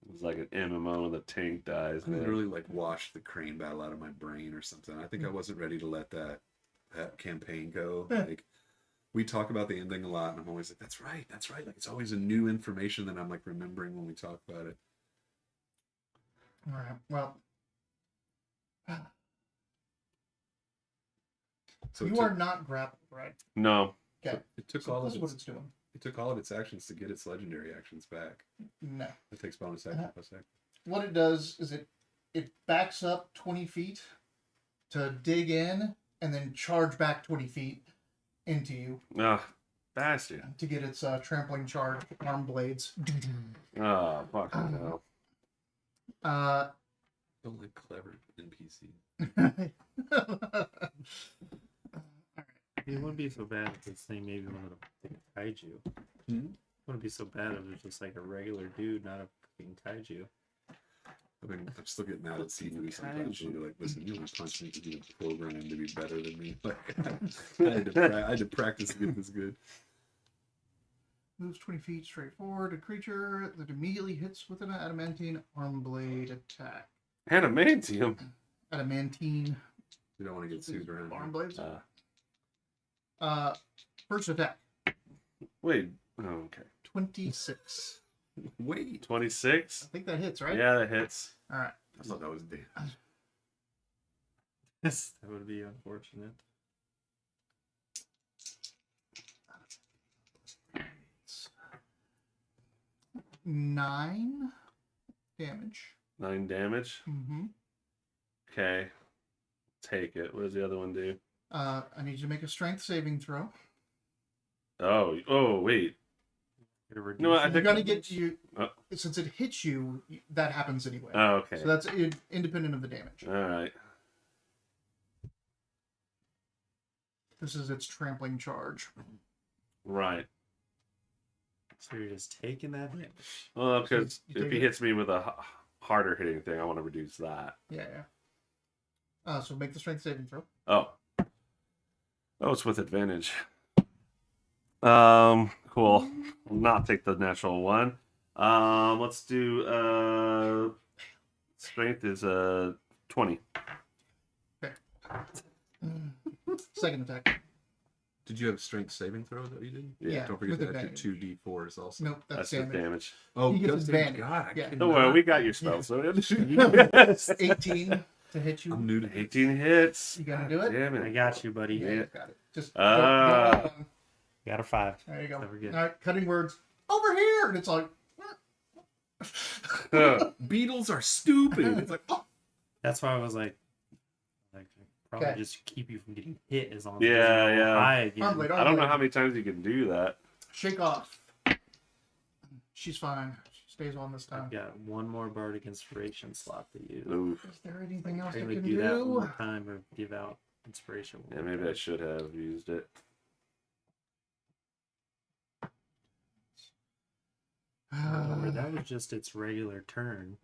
It was like an MMO when the tank dies, I man. literally like washed the Crane battle out of my brain or something. I think I wasn't ready to let that campaign go. Like, we talk about the ending a lot, and I'm always like, that's right. Like, it's always a new information that I'm like remembering when we talk about it. all right. Well, So you are not grappled, right? No. Okay. It took So all this of is what its it's doing. it took all of its actions to get its legendary actions back. No. It takes bonus action plus action. What it does is it backs up 20 feet to dig in and then charge back 20 feet into you Ah, bastard. to get its trampling charge arm blades. Ah, fuck no. Don't like clever NPC. It wouldn't be so bad if this thing maybe wanted to kaiju. It wouldn't be so bad if it was just like a regular dude, not a fucking kaiju. I'm still getting mad at C3 sometimes. When you're like, listen, you only punch me to be programmed to be better than me. Like, I had to practice to get this good. Moves 20 feet straight forward. A creature that immediately hits with an adamantine arm blade attack. Adamantium. Adamantine You don't want to get sued around. arm blades. Uh, First attack. wait. Oh, okay. 26. Wait. 26? I think that hits, right? Yeah, that hits. All right. I thought that was damn. That would be unfortunate. Nine damage. 9 damage. Mm-hmm. Okay. Take it. What does the other one do? I need you to make a strength saving throw. Oh, wait. No, I You're think gonna get you Oh. since it hits you. That happens anyway. Oh, okay. So that's independent of the damage. All right. This is its trampling charge. Right. So you're just taking that damage. Well, because you if take he it- hits me with a harder hitting thing, I want to reduce that. Yeah. So make the strength saving throw. Oh, it's with advantage. Cool. Will not take the natural one. Let's do strength is 20. Second attack. Did you have a strength saving throw that you did? Yeah, Don't forget with to add your advantage. 2d4s also. Nope, that's That's with damage. damage. Oh, He gets does advantage. God, I Yeah. Don't worry, we got your Yeah. spell. So 18 to hit you. I'm new to 18 hits. You gonna do it? Damn I it. got you, buddy. Yeah, you got it. Just Ah. go. Got a 5. There you go. So we're good. All right, cutting words over here, and it's like. Beetles are stupid. It's like, oh. That's why I was like probably Okay. just keep you from getting hit as long as Yeah, it doesn't roll yeah. high again. Arm blade, arm I don't know blade. how many times you can do that. Shake off. She's fine. She stays on this time. I've got one more bardic inspiration slot to use. Oof. Is there anything else I I would can do that one do? more time or give out inspiration. one Yeah, more maybe I time. should have used it. Remember, that was just its regular turn.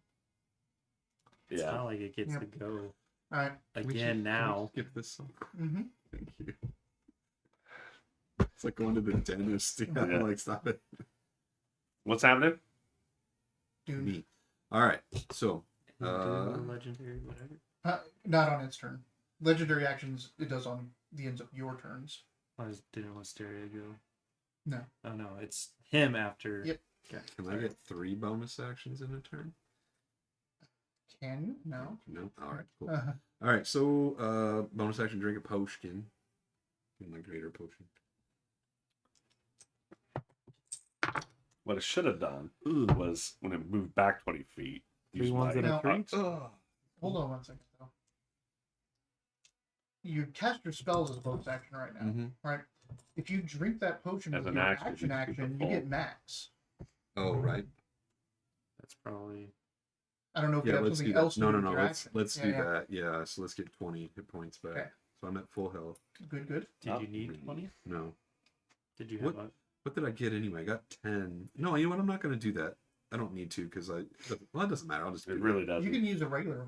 It's Yeah. not like it gets Yep. to go All right. Can we again just now. skip this song. Mm-hmm. Thank you. It's like going to the dentist. Yeah, Yeah. like stop it. What's happening? Dude. Me. All right. So, Do legendary, whatever. Not on its turn. Legendary actions it does on the ends of your turns. I just didn't want Stereo go. No. Oh no, it's him after. Yep. Okay. can I get 3 bonus actions in a turn? Can you? No. No. All right. Cool. Uh, All right. So, bonus action: drink a potion. In my greater potion. What it should have done was when it moved back 20 feet. Three use ones my- and a No. three. Oh. hold on one second though. You cast your spells as a bonus action right now, Mm-hmm. right? If you drink that potion As with an your action, action, you keep the you full. get max. Oh, right. That's probably. I don't know if you Yeah, have let's do something that. else to No, do no, with no. your Let's action. do Yeah. that. Yeah. So let's get 20 hit points back. Okay. So I'm at full health. Good, good. Did Oh, you need 20? No. Did you have What? a? What did I get anyway? I got 10. No, you know what? I'm not going to do that. I don't need to because well, it doesn't matter. I'll just do It that. really doesn't. You can use a regular.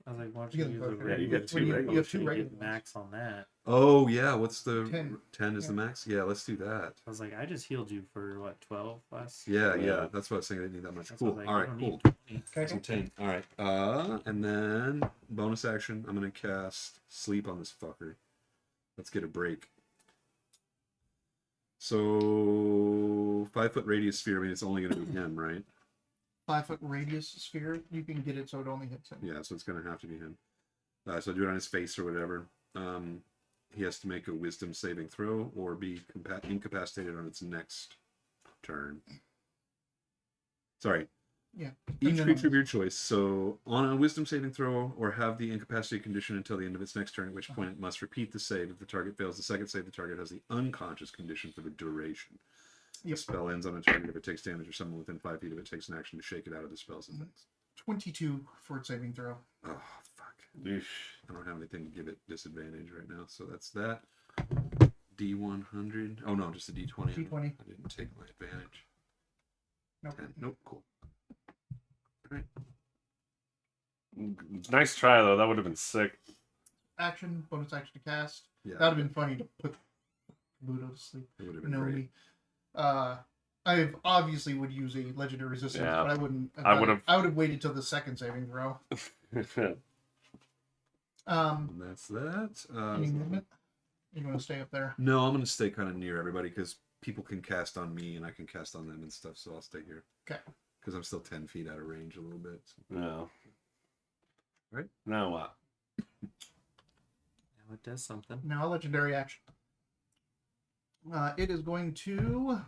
I was like, why don't You you get use the a potion. Yeah, you regular? get two regular. You have two You regular get ones. max on that. Oh, yeah. What's the 10. 10 is the Yeah. max? Yeah, let's do that. I was like, I just healed you for what 12 last. Yeah, Yeah. yeah. That's what I was saying. I didn't need that much. That's why I Cool. was like, All you right, don't cool. need 20. Okay. Some 10. All right. And then bonus action. I'm going to cast sleep on this fucker. Let's get a break. So 5-foot radius sphere. I mean, it's only going to be him, right? 5-foot radius sphere. You can get it so it only hits him. Yeah, so it's going to have to be him. So do it on his face or whatever. He has to make a wisdom saving throw or be incapacitated on its next turn. Sorry. Yeah. Each And then creature on of your choice. So on a wisdom saving throw or have the incapacity condition until the end of its next turn, at which point it must repeat the save. If the target fails the second save, the target has the unconscious condition for the duration. The Yep. spell ends on a target if it takes damage or someone within 5 feet of it takes an action to shake it out of the spell's effects. 22 for its saving throw. Oh, fuck. Oof. I don't have anything to give it disadvantage right now, so that's that. D100. Oh no, just a D20. D20. I didn't take my advantage. Nope. 10. Nope, cool. Nice try, though. That would have been sick. Action, bonus action to cast. Yeah, That would have been funny to put Budo to sleep. it would have been No, great. me. I obviously would use a legendary resistance, Yeah. but I wouldn't. I would've- I would have waited till the second saving throw. And that's that. Any movement? You want to stay up there? No, I'm going to stay kind of near everybody because people can cast on me and I can cast on them and stuff, so I'll stay here. Okay. Because I'm still 10 feet out of range a little bit. So. No. Right? Now what? Now it does something. Now a legendary action. It is going to.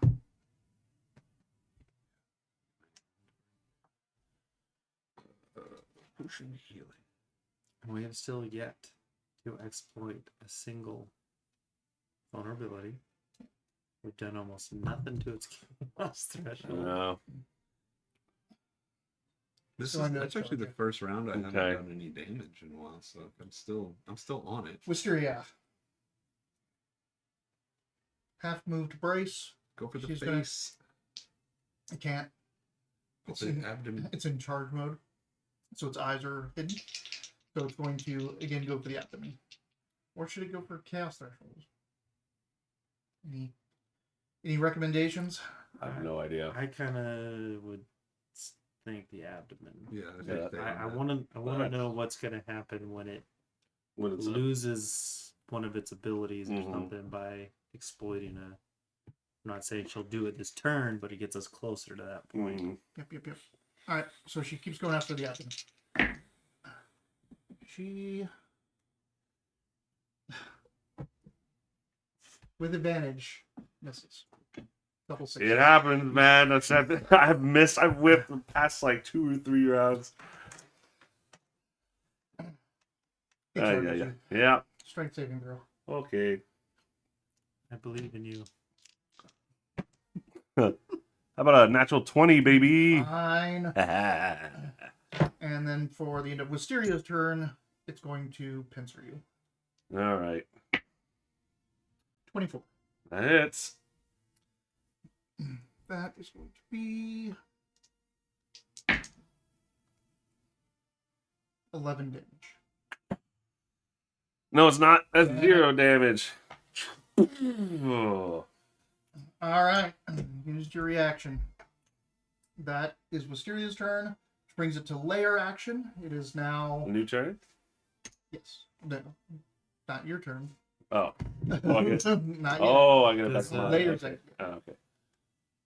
Potion healing. And we have still yet to exploit a single vulnerability. We've done almost nothing to its chaos threshold. No. This So is I'm gonna that's actually the charge first round I haven't Okay. done any damage in a while, so I'm still on it. Wisteria. Half moved brace. Go for the She's gonna- face. I can't. Go It's for the in, abdomen. it's in charge mode. so its eyes are hidden. So it's going to again go for the abdomen, or should it go for chaos threshold? Any recommendations? I have no idea. I kind of would think the abdomen. Yeah, I Yeah, think I want to know what's gonna happen when it When it's loses one of its abilities or Mhm. something by exploiting a. I'm not saying she'll do it this turn, but it gets us closer to that point. Yep. All right, so she keeps going after the abdomen. She, with advantage, misses. Double sixes. It happens, man. I've missed. I've whipped the past like 2 or 3 rounds. It Yeah, charges yeah. you. Yeah. Strength saving throw. Okay. I believe in you. How about a natural 20, baby? Fine. All And then for the end of Wisteria's turn, it's going to pincer you. right. 24. That hits. That is going to be 11 damage. No, it's not. That's Yeah. 0 damage. Oh. All right. Used your reaction. That is Wisteria's turn, which brings it to layer action. It is now. New turn? Yes. No. Not your turn. Oh. Oh, I guess. Not yet. Oh, I get it back Does to mine. layer Okay. action. Oh, okay.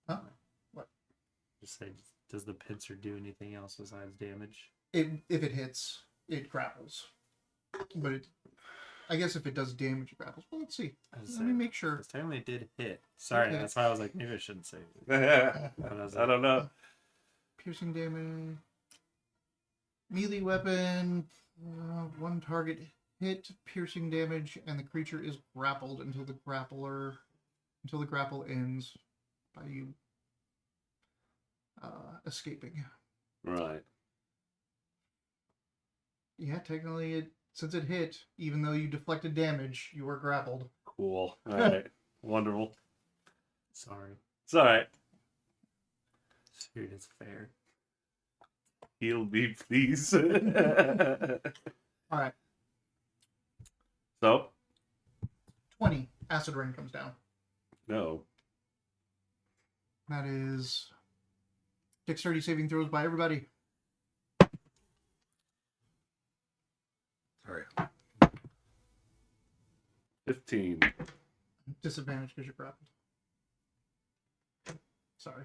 Huh? Just say, does the pincer do anything else besides damage? If it hits, it grapples. But I guess if it does damage, it grapples. Well, let's see. Let me make sure. This time it did hit. Sorry, Okay. that's why I was like, maybe I shouldn't say it. I But I was like, don't know. Piercing damage. Melee weapon. One target hit, piercing damage, and the creature is grappled until the grapple ends by you escaping. Right. Yeah, technically, since it hit, even though you deflected damage, you were grappled. Cool. All right. Wonderful. sorry. It's all right. Spirit is fair. Heal me, please. All right, So, 20. Acid rain comes down. no. That is dexterity saving throws by everybody. Sorry. 15. Disadvantage because you're grappled. Sorry.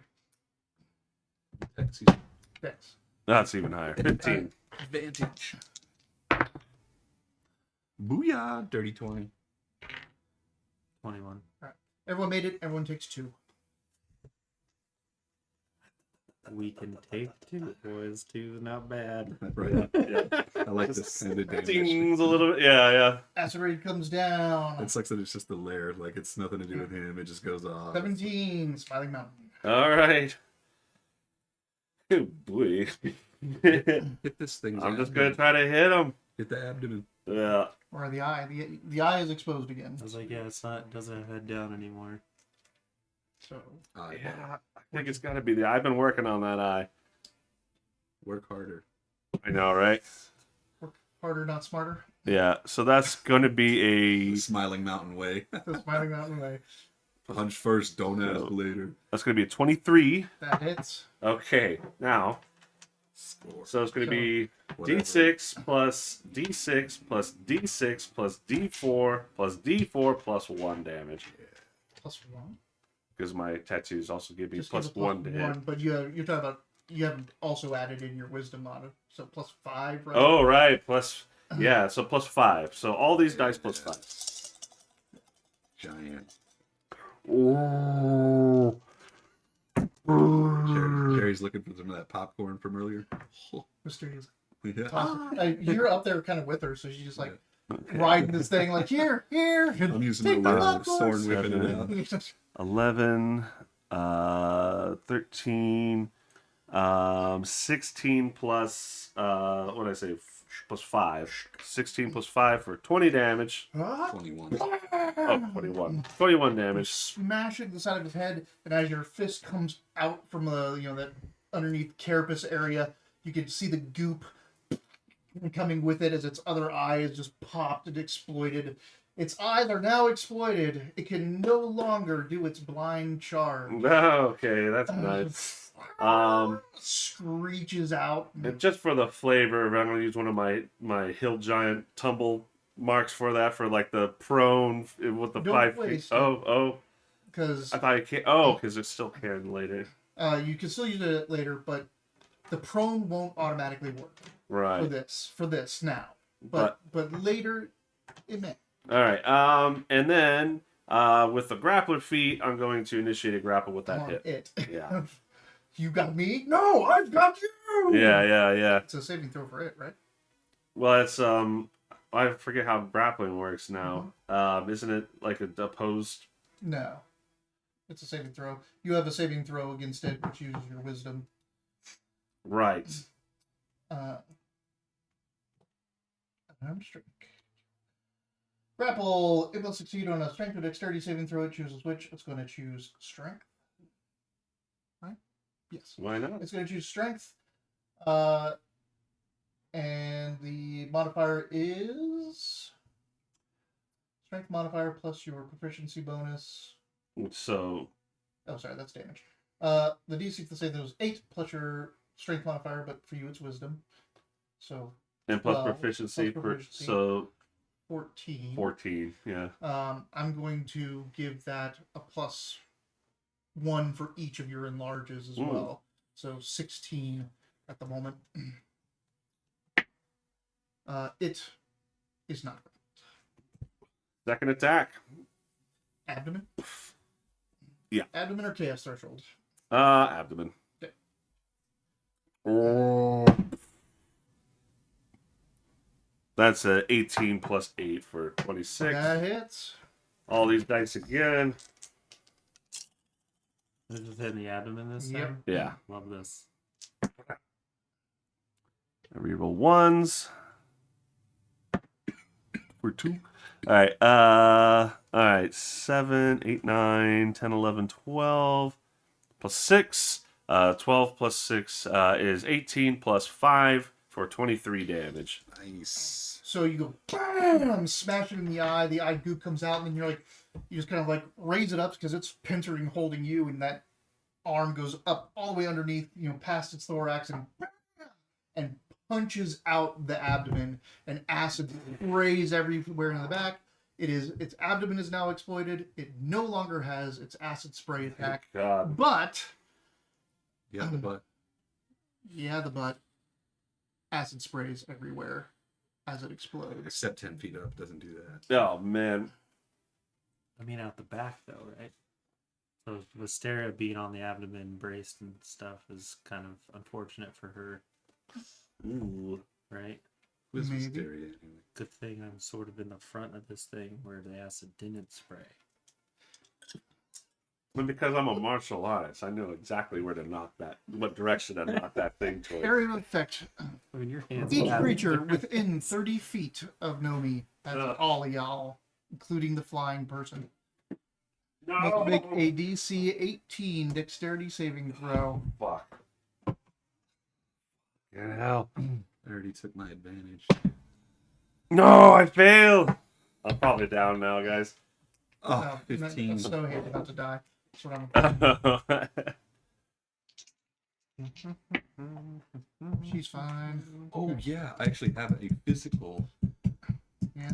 Excuse me. Dex. That's even higher. 15. Advantage. Booyah! Dirty 20. 21. Everyone made it. Everyone takes 2. We can take 2, boys. 2 is not bad. Right. Yeah. I like this kind of damage. Stings a little bit. Yeah. Acid rain comes down. It sucks that it's just a lair. Like, it's nothing to do with him. It just goes off. 17. Smiling Mountain. All right. Oh, boy. Hit this thing. I'm just going to try to hit him. Hit the abdomen. Yeah. Or the eye. The eye is exposed again. I was like, yeah, doesn't head down anymore. So Yeah. I think it's got to be the eye. I've been working on that eye. Work harder. I know, right? work harder, not smarter. Yeah. So that's going to be The Smiling Mountain way. The Smiling Mountain way. Punch first, don't ask later. That's going to be a 23. That hits. Okay. Now, Score. so it's going to be Whatever. D6 plus D6 plus D6 plus D4 plus D4 plus 1 damage. Plus 1. Because my tattoos also give me Just plus give a 1 to hit. 1, but you're talking about you haven't also added in your wisdom on it, so plus 5, right? Oh, right. Plus, yeah, so plus 5. So all these dice plus 5. Giant. Ooh. Jerry's looking for some of that popcorn from earlier. Mysterious. Yeah. You're up there kind of with her, so she's just like riding this thing, like here. I'm using Take the the little popcorn. sword whipping it out. 11, 13, 16 plus, what did I say? Plus 5. 16 plus 5 for 20 damage. 21. Oh, 21. 21 damage. Smashing the side of his head, and as your fist comes out from that underneath carapace area, you can see the goop coming with it as its other eye is just popped and exploited. Its eyes are now exploited. It can no longer do its blind charge. Okay, that's nice. Screeches out. And just for the flavor, I'm gonna use one of my hill giant tumble marks for that, for like the prone with the Don't 5 feet. waste it. Oh, Because I thought you can't. Oh, because it still can later. you can still use it later, but the prone won't automatically work Right. for this now. But later it may. All right. And then with the grappler feat, I'm going to initiate a grapple with that On hit. it. Yeah. You got me? No, I've got you. Yeah. It's a saving throw for it, right? Well, it's I forget how grappling works now. Isn't it like a opposed? No. It's a saving throw. You have a saving throw against it, which uses your wisdom. Right. Unarmed strike. Grapple. It will succeed on a strength or dexterity saving throw. It chooses which. It's going to choose strength. Right? Yes. Why not? It's going to choose strength. And the modifier is strength modifier plus your proficiency bonus. So. Oh, sorry, that's damage. The DC for the save was 8 plus your strength modifier, but for you it's wisdom. So. And plus 12 proficiency, plus proficiency. so 14. 14, yeah. I'm going to give that a +1 for each of your enlarges as well. So 16 at the moment. It is not. Second attack. Abdomen? Yeah. Abdomen or chaos threshold? Abdomen. Okay. Oh. That's a 18 plus 8 for 26. That hits. All these dice again. This is hitting the abdomen this Yep. time. Yeah. Love this. I reroll ones. For 2. All right. 7, 8, 9, 10, 11, 12. Plus 6. 12 plus 6 is 18 plus 5 for 23 damage. Nice. So you go, bam, smash it in the eye goop comes out, and then you just kind of like raise it up because it's pincering holding you, and that arm goes up all the way underneath, past its thorax, and punches out the abdomen, and acid sprays everywhere in the back. Its abdomen is now exploited. It no longer has its acid spray attack. God. But Yeah, the butt. yeah, the butt acid sprays everywhere as it explodes. Except 10 feet up doesn't do that. Oh, man. I mean, out the back though, right? So Wisteria being on the abdomen, braced and stuff, is kind of unfortunate for her, Ooh. right? Who's Maybe. Wisteria anyway? Good thing I'm sort of in the front of this thing where the acid didn't spray. But because I'm a martial artist, I know exactly where to knock what direction to knock that thing towards. Area of effect. I mean, your hands. Each are creature within 30 feet of Nomi, that's Ugh. all of y'all, including the flying person, must No! make a DC 18 dexterity saving throw. Fuck. Get help. I already took my advantage. No, I failed. I'm probably down now, guys. Oh, No, 15. So he's about to die. That's what She's fine. Oh, yeah. I actually have a physical. Yeah.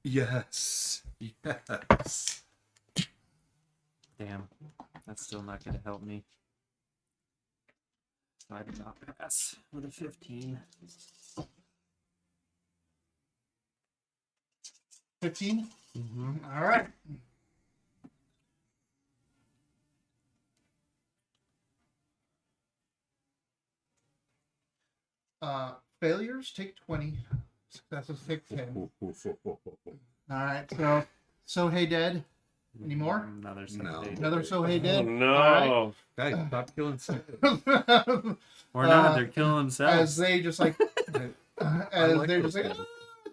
Yes. Yes. Damn, that's still not going to help me. So I did not pass with a 15. 15? Mm-hmm. All right. Failures take 20. Successes take 10. All right. So hey dead. Any more? Another No. Another so hey Oh, dead. no. Guys, stop killing stuff. Or not, they're killing As themselves. they just like I like they're those just like guys.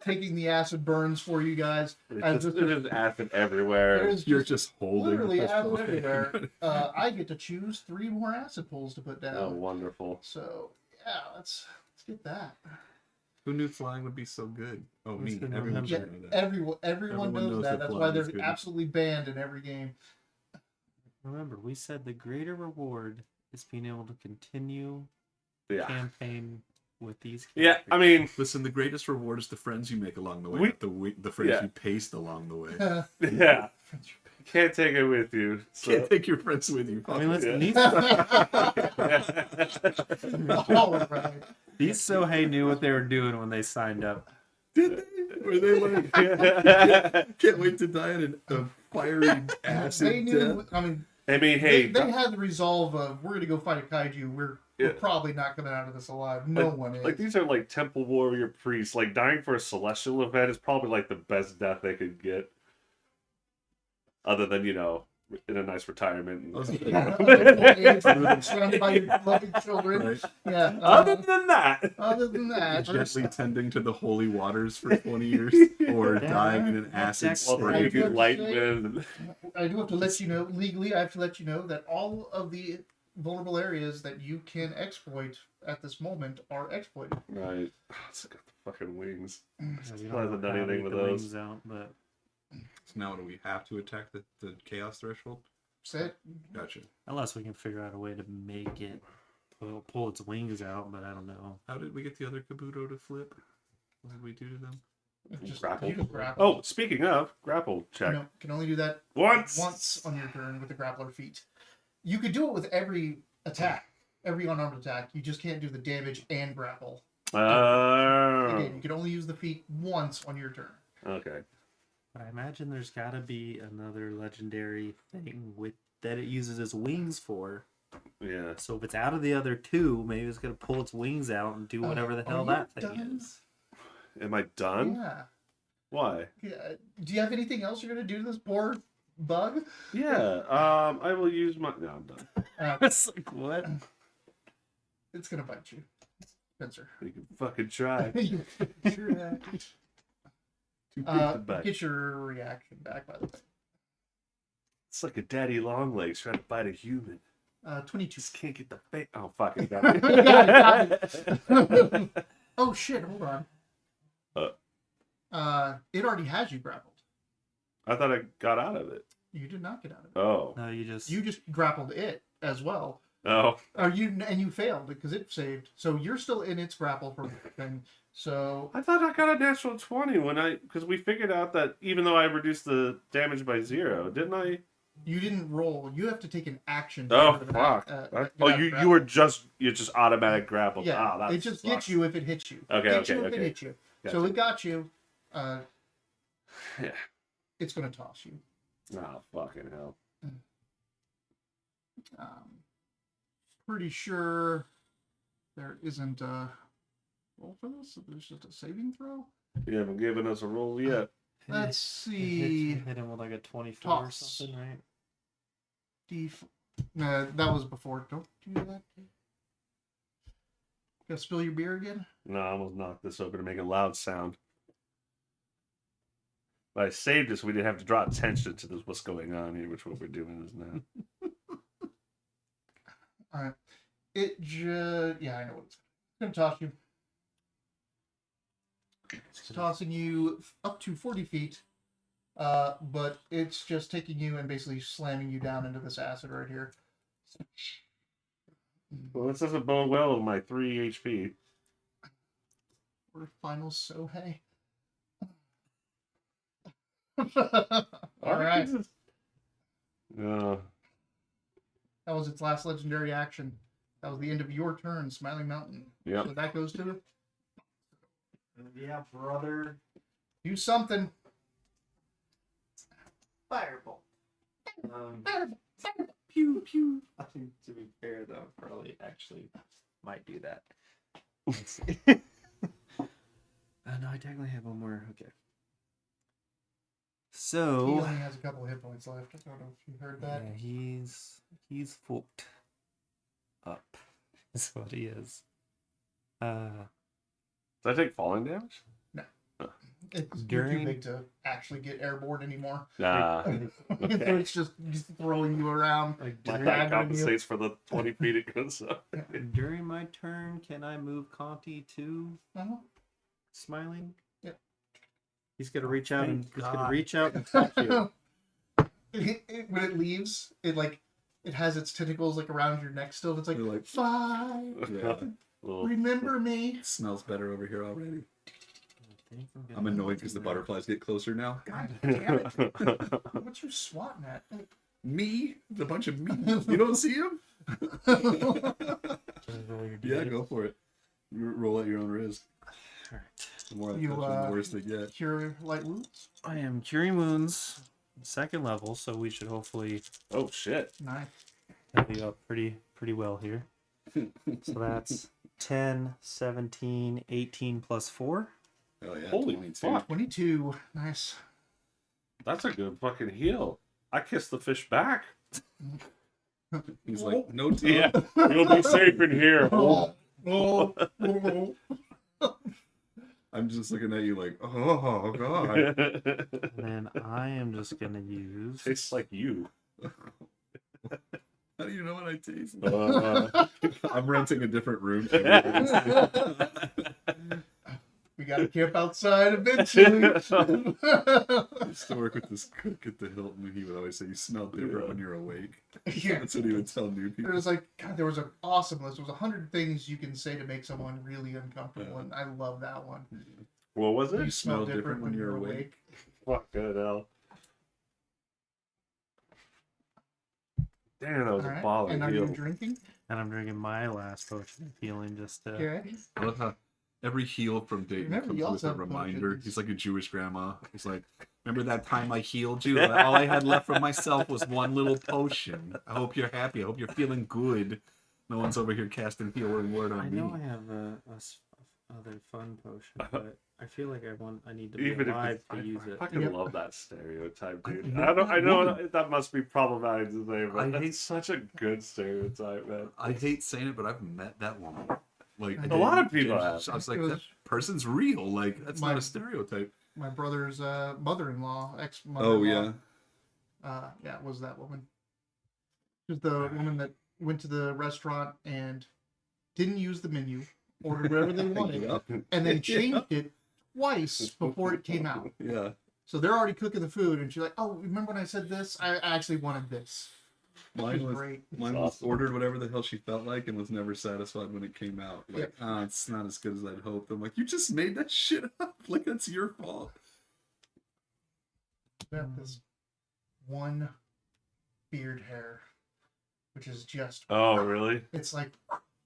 taking the acid burns for you guys. As There's acid everywhere. there's You're just holding. literally this acid stuff. everywhere. I get to choose 3 more acid pulls to put down. Oh, wonderful. So yeah, get that. Who knew flying would be so good? Oh, Who's me. gonna Everyone remember? Yeah, should know that. everyone Everyone knows knows that. that That's why flying they're is good. absolutely banned in every game. Remember, we said the greater reward is being able to continue Yeah. campaign with these Yeah, characters. I mean, Listen, the greatest reward is the friends you make along the way, We- not the friends yeah. you paste along the way. yeah. Can't take it with you. So. Can't take your friends with you. I mean, listen, All right. these Sohei knew what they were doing when they signed up. Did they? Were they like, can't wait to die in a fiery acid They knew. death? I mean, I mean, hey, they had the resolve of we're gonna go fight a kaiju. We're Yeah. probably not coming out of this alive. No like, one is. like these are like temple warrior priests. Like dying for a celestial event is probably like the best death they could get, other than in a nice retirement. I was And, Surrounded by your loving children. Right. Yeah. other than that, Other than that, Gently tending to the holy waters for 20 years, or Yeah. dying in an Well, acid Jack- well, spray. you do have get to light say- men. I do have to let you know legally. I have to let you know that all of the vulnerable areas that you can exploit at this moment are exploited. Right. It's got the fucking wings. Yeah, we Still don't hasn't know done how to anything get with the those. wings out, but So now do we have to attack the chaos threshold? Set. Gotcha. unless we can figure out a way to make it pull its wings out, but I don't know. How did we get the other Kabuto to flip? What did we do to them? Just, Grapple? you just grapple. Oh, speaking of grapple check. No, can only do that Once. on your turn with the grappler feat. You could do it with every attack, every unarmed attack. You just can't do the damage and grapple. Again, you can only use the feat once on your turn. Okay. But I imagine there's got to be another legendary thing with that it uses its wings for. Yeah. So if it's out of the other two, maybe it's gonna pull its wings out and do whatever the are hell you that thing done? is. Am I done? Yeah. Why? Yeah. Do you have anything else you're gonna do to this poor bug? Yeah. I will use my. No, I'm done. It's like what? It's gonna bite you, Spencer. You can fucking try. You sure have. Too big to bite. Get your reaction back, by the way. It's like a daddy long legs trying to bite a human. 22. Just can't get the face. Oh, fucking got Got it. Oh shit! Hold on. It already has you grappled. I thought I got out of it. You did not get out of it. Oh. No, you just You just grappled it as well. Oh. You failed because it saved. So you're still in its grapple for thing. So I thought I got a natural 20 because we figured out that even though I reduced the damage by 0, didn't I? you didn't roll. You have to take an action. to Oh, get out of fuck. that, Oh, get out of you grapple. were you're just automatic grappled. Yeah, Ah, that it just sucks. gets you if it hits you. Okay, Gets okay, you if okay. it hits you. Gotcha. So it got you. Yeah. It's gonna toss you. Oh, fucking hell. Pretty sure there isn't a roll for this. There's just a saving throw. You haven't given us a roll yet. Let's see. hit him with like a 24 or Toss. something, right? That was before. Don't do that. Gonna spill your beer again? No, I almost knocked this over to make a loud sound. But I saved it so we didn't have to draw attention to this, what's going on here, which what we're doing is now. All right. Yeah, I know what it's gonna toss you. It's tossing you up to 40 feet, but it's just taking you and basically slamming you down into this acid right here. Well, this doesn't bode well with my 3 HP. We're final Sohei. All right. Uh, That was its last legendary action. That was the end of your turn, Smiling Mountain. Yep. So that goes to it. Yeah, brother. Do something. Fireball. Fireball. Pew pew. I think to be fair though, probably actually might do that. Let's see. No, I technically have one more. Okay. He So only has a couple of hit points left. I don't know if you heard that. yeah, he's fucked up. Is what he is. Does I take falling damage? You're too During- big to actually get airborne anymore. Nah, So it's just throwing you around. Like my during, height compensates for the 20 feet it goes up. during my turn, can I move Conti to Uh-huh. Smiling? Yeah. He's gonna reach out and Thank he's gonna God. reach out and touch you. When it leaves, it has its tentacles like around your neck still. And it's like, They're like, fly, yeah, Little- remember me. it smells better over here already. I think I'm gonna annoyed because the do butterflies get closer now. God damn it! What you swatting at? Me? The bunch of me. You don't see him? that. Roll your Yeah, d8s. go for it. You roll at your own risk. All right. The more I You, touch them, the worse they get. Cure light wounds. I am curing wounds, second level, so we should hopefully oh shit! Nice. heal you up pretty well here. So that's 10, 17, 18 plus 4. Oh yeah, Holy 22. fuck! 22. Nice. That's a good fucking heal. I kissed the fish back. He's like, no time. Yeah, you'll be safe in here. Oh, oh. I'm just looking at you like, oh god. And then I am just gonna use. Tastes like you. How do you know what I taste? Uh, I'm renting a different room. We gotta camp outside eventually. I used to work with this cook at the Hilton, and he would always say, "You smell different when you're awake." Yeah. That's what he would tell new people. There was like, God, there was an awesome list. There was 100 things you can say to make someone really uncomfortable, and I love that one. what was You it? smell different when you're awake. Fuck good hell. Damn, that was All a right. ball And of are you heal. drinking? And I'm drinking my last potion of healing just to. Okay. I love how every heal from Dayton Remember, comes you with also a have reminder. potions. He's like a Jewish grandma. He's like, remember that time I healed you? All I had left for myself was one little potion. I hope you're happy. I hope you're feeling good. No one's over here casting healing word on I me. know I have other fun potion, but I feel like I need to be Even if alive it's, to use I it. fucking Yep. love that stereotype, dude. know I don't. I know woman. that must be problematic to say, but I that's hate- such a good stereotype, man. I hate saying it, but I've met that woman. Like A lot of people have. I was It like, was- that person's real. Like that's My- not a stereotype. My brother's mother-in-law, Oh ex-mother-in-law. yeah. Yeah, it was that woman. She was the woman that went to the restaurant and didn't use the menu, ordered whatever they wanted, Yep. and then changed it twice before it came out. Yeah. So they're already cooking the food, and she's like, "Oh, remember when I said this? I actually wanted this." Mine It was was great. mine That's was awesome. ordered whatever the hell she felt like and was never satisfied when it came out. Like, Yep. it's not as good as I'd hoped. I'm like, you just made that shit up. Like that's your fault. Got this one beard hair, which is just Oh, really? it's like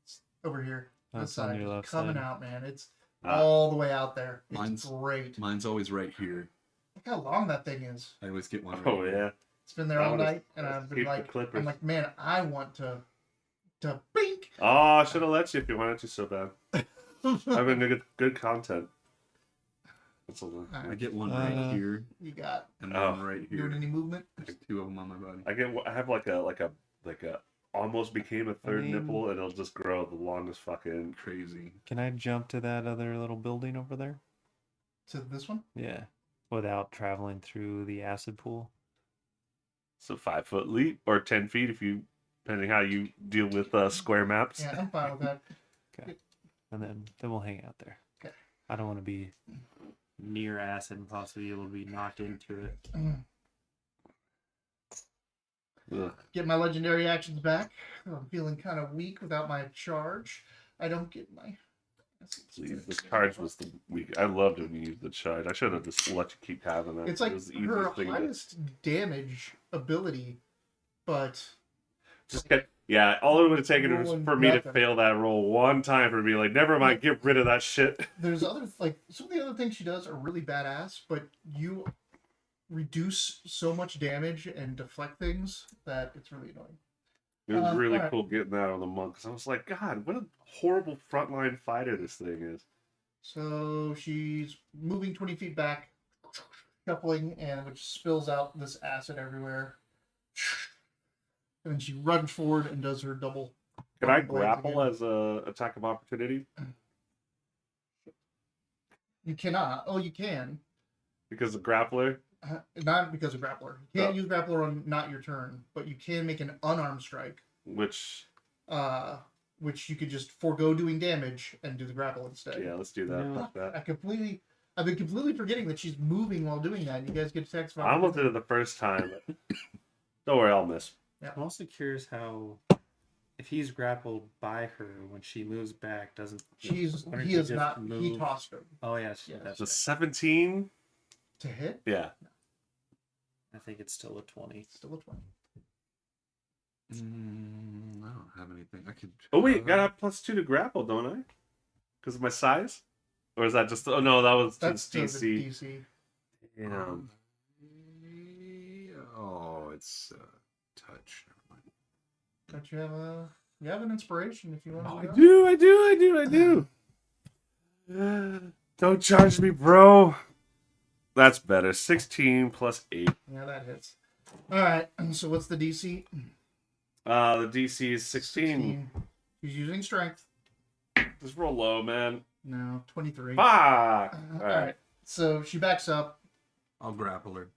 it's over here. This That's on side your just left coming side. out, man. It's Ah. all the way out there. It's Mine's- great. Mine's always right here. Look how long that thing is. I always get one. Right Oh here. yeah. It's been there That all one is- night, and that's I've been keep the like, clippers. I'm like, man, I want to blink. Oh, I should have let you if you wanted to so bad. I've been good content. That's a lot. I get one right here You got and Oh. one right doing here. any movement? Like two of them on my body. I have like a almost became a third mean- nipple, and it'll just grow the longest fucking. Crazy. Can I jump to that other little building over there? To this one? Yeah. Without traveling through the acid pool? It's a 5-foot leap or 10 feet if you, depending how you deal with square maps. Yeah, I'm fine with that. And then we'll hang out there. Okay. I don't want to be near acid and possibly able to be knocked into it. Ugh. Get my legendary actions back. I'm feeling kind of weak without my charge. I don't get my. Please, the charge was the weak. I loved when you used the charge. I should have just let you keep having it. It's like it was the her easiest thing to highest damage ability, but just get. Yeah, all it would have taken was Rolling for me to nothing. fail that roll one time for me like, never mind, get rid of that shit. there's other like some of the other things she does are really badass, but you reduce so much damage and deflect things that it's really annoying. It was really alright. cool getting that on the monk because I was like, God, what a horrible frontline fighter this thing is. So she's moving 20 feet back, shuffling, and which spills out this acid everywhere. And then she runs forward and does her double. Can I blades grapple again. as a attack of opportunity? You cannot. Oh, you can. Because the grappler. Not because of grappler. You can't Oh. use grappler on not your turn, but you can make an unarmed strike, Which which you could just forego doing damage and do the grapple instead. yeah, let's do that. No. Fuck that. I've been completely forgetting that she's moving while doing that. You guys get attacks. I almost did it the first time. But don't worry, I'll miss. I'm also curious how, if he's grappled by her when she moves back, doesn't He wouldn't is just not. He move? tossed her Oh yes, Yes. that's The right. 17. to hit. Yeah. I think it's still a 20. Still a 20. I don't have anything. I could. Oh wait, got a +2 to grapple, don't I? Because of my size? Or is that just? Oh no, that was That's just the DC. DC. Yeah. Oh, it's touch. Never mind. But you have an inspiration if you want Oh, to. I do. Don't charge me, bro. That's better. 16 plus 8. Yeah, that hits. All right. So what's the DC? The DC is 16. She's using strength. Just roll low, man. No, 23. Fuck. All All right. right. So she backs up. I'll grapple her.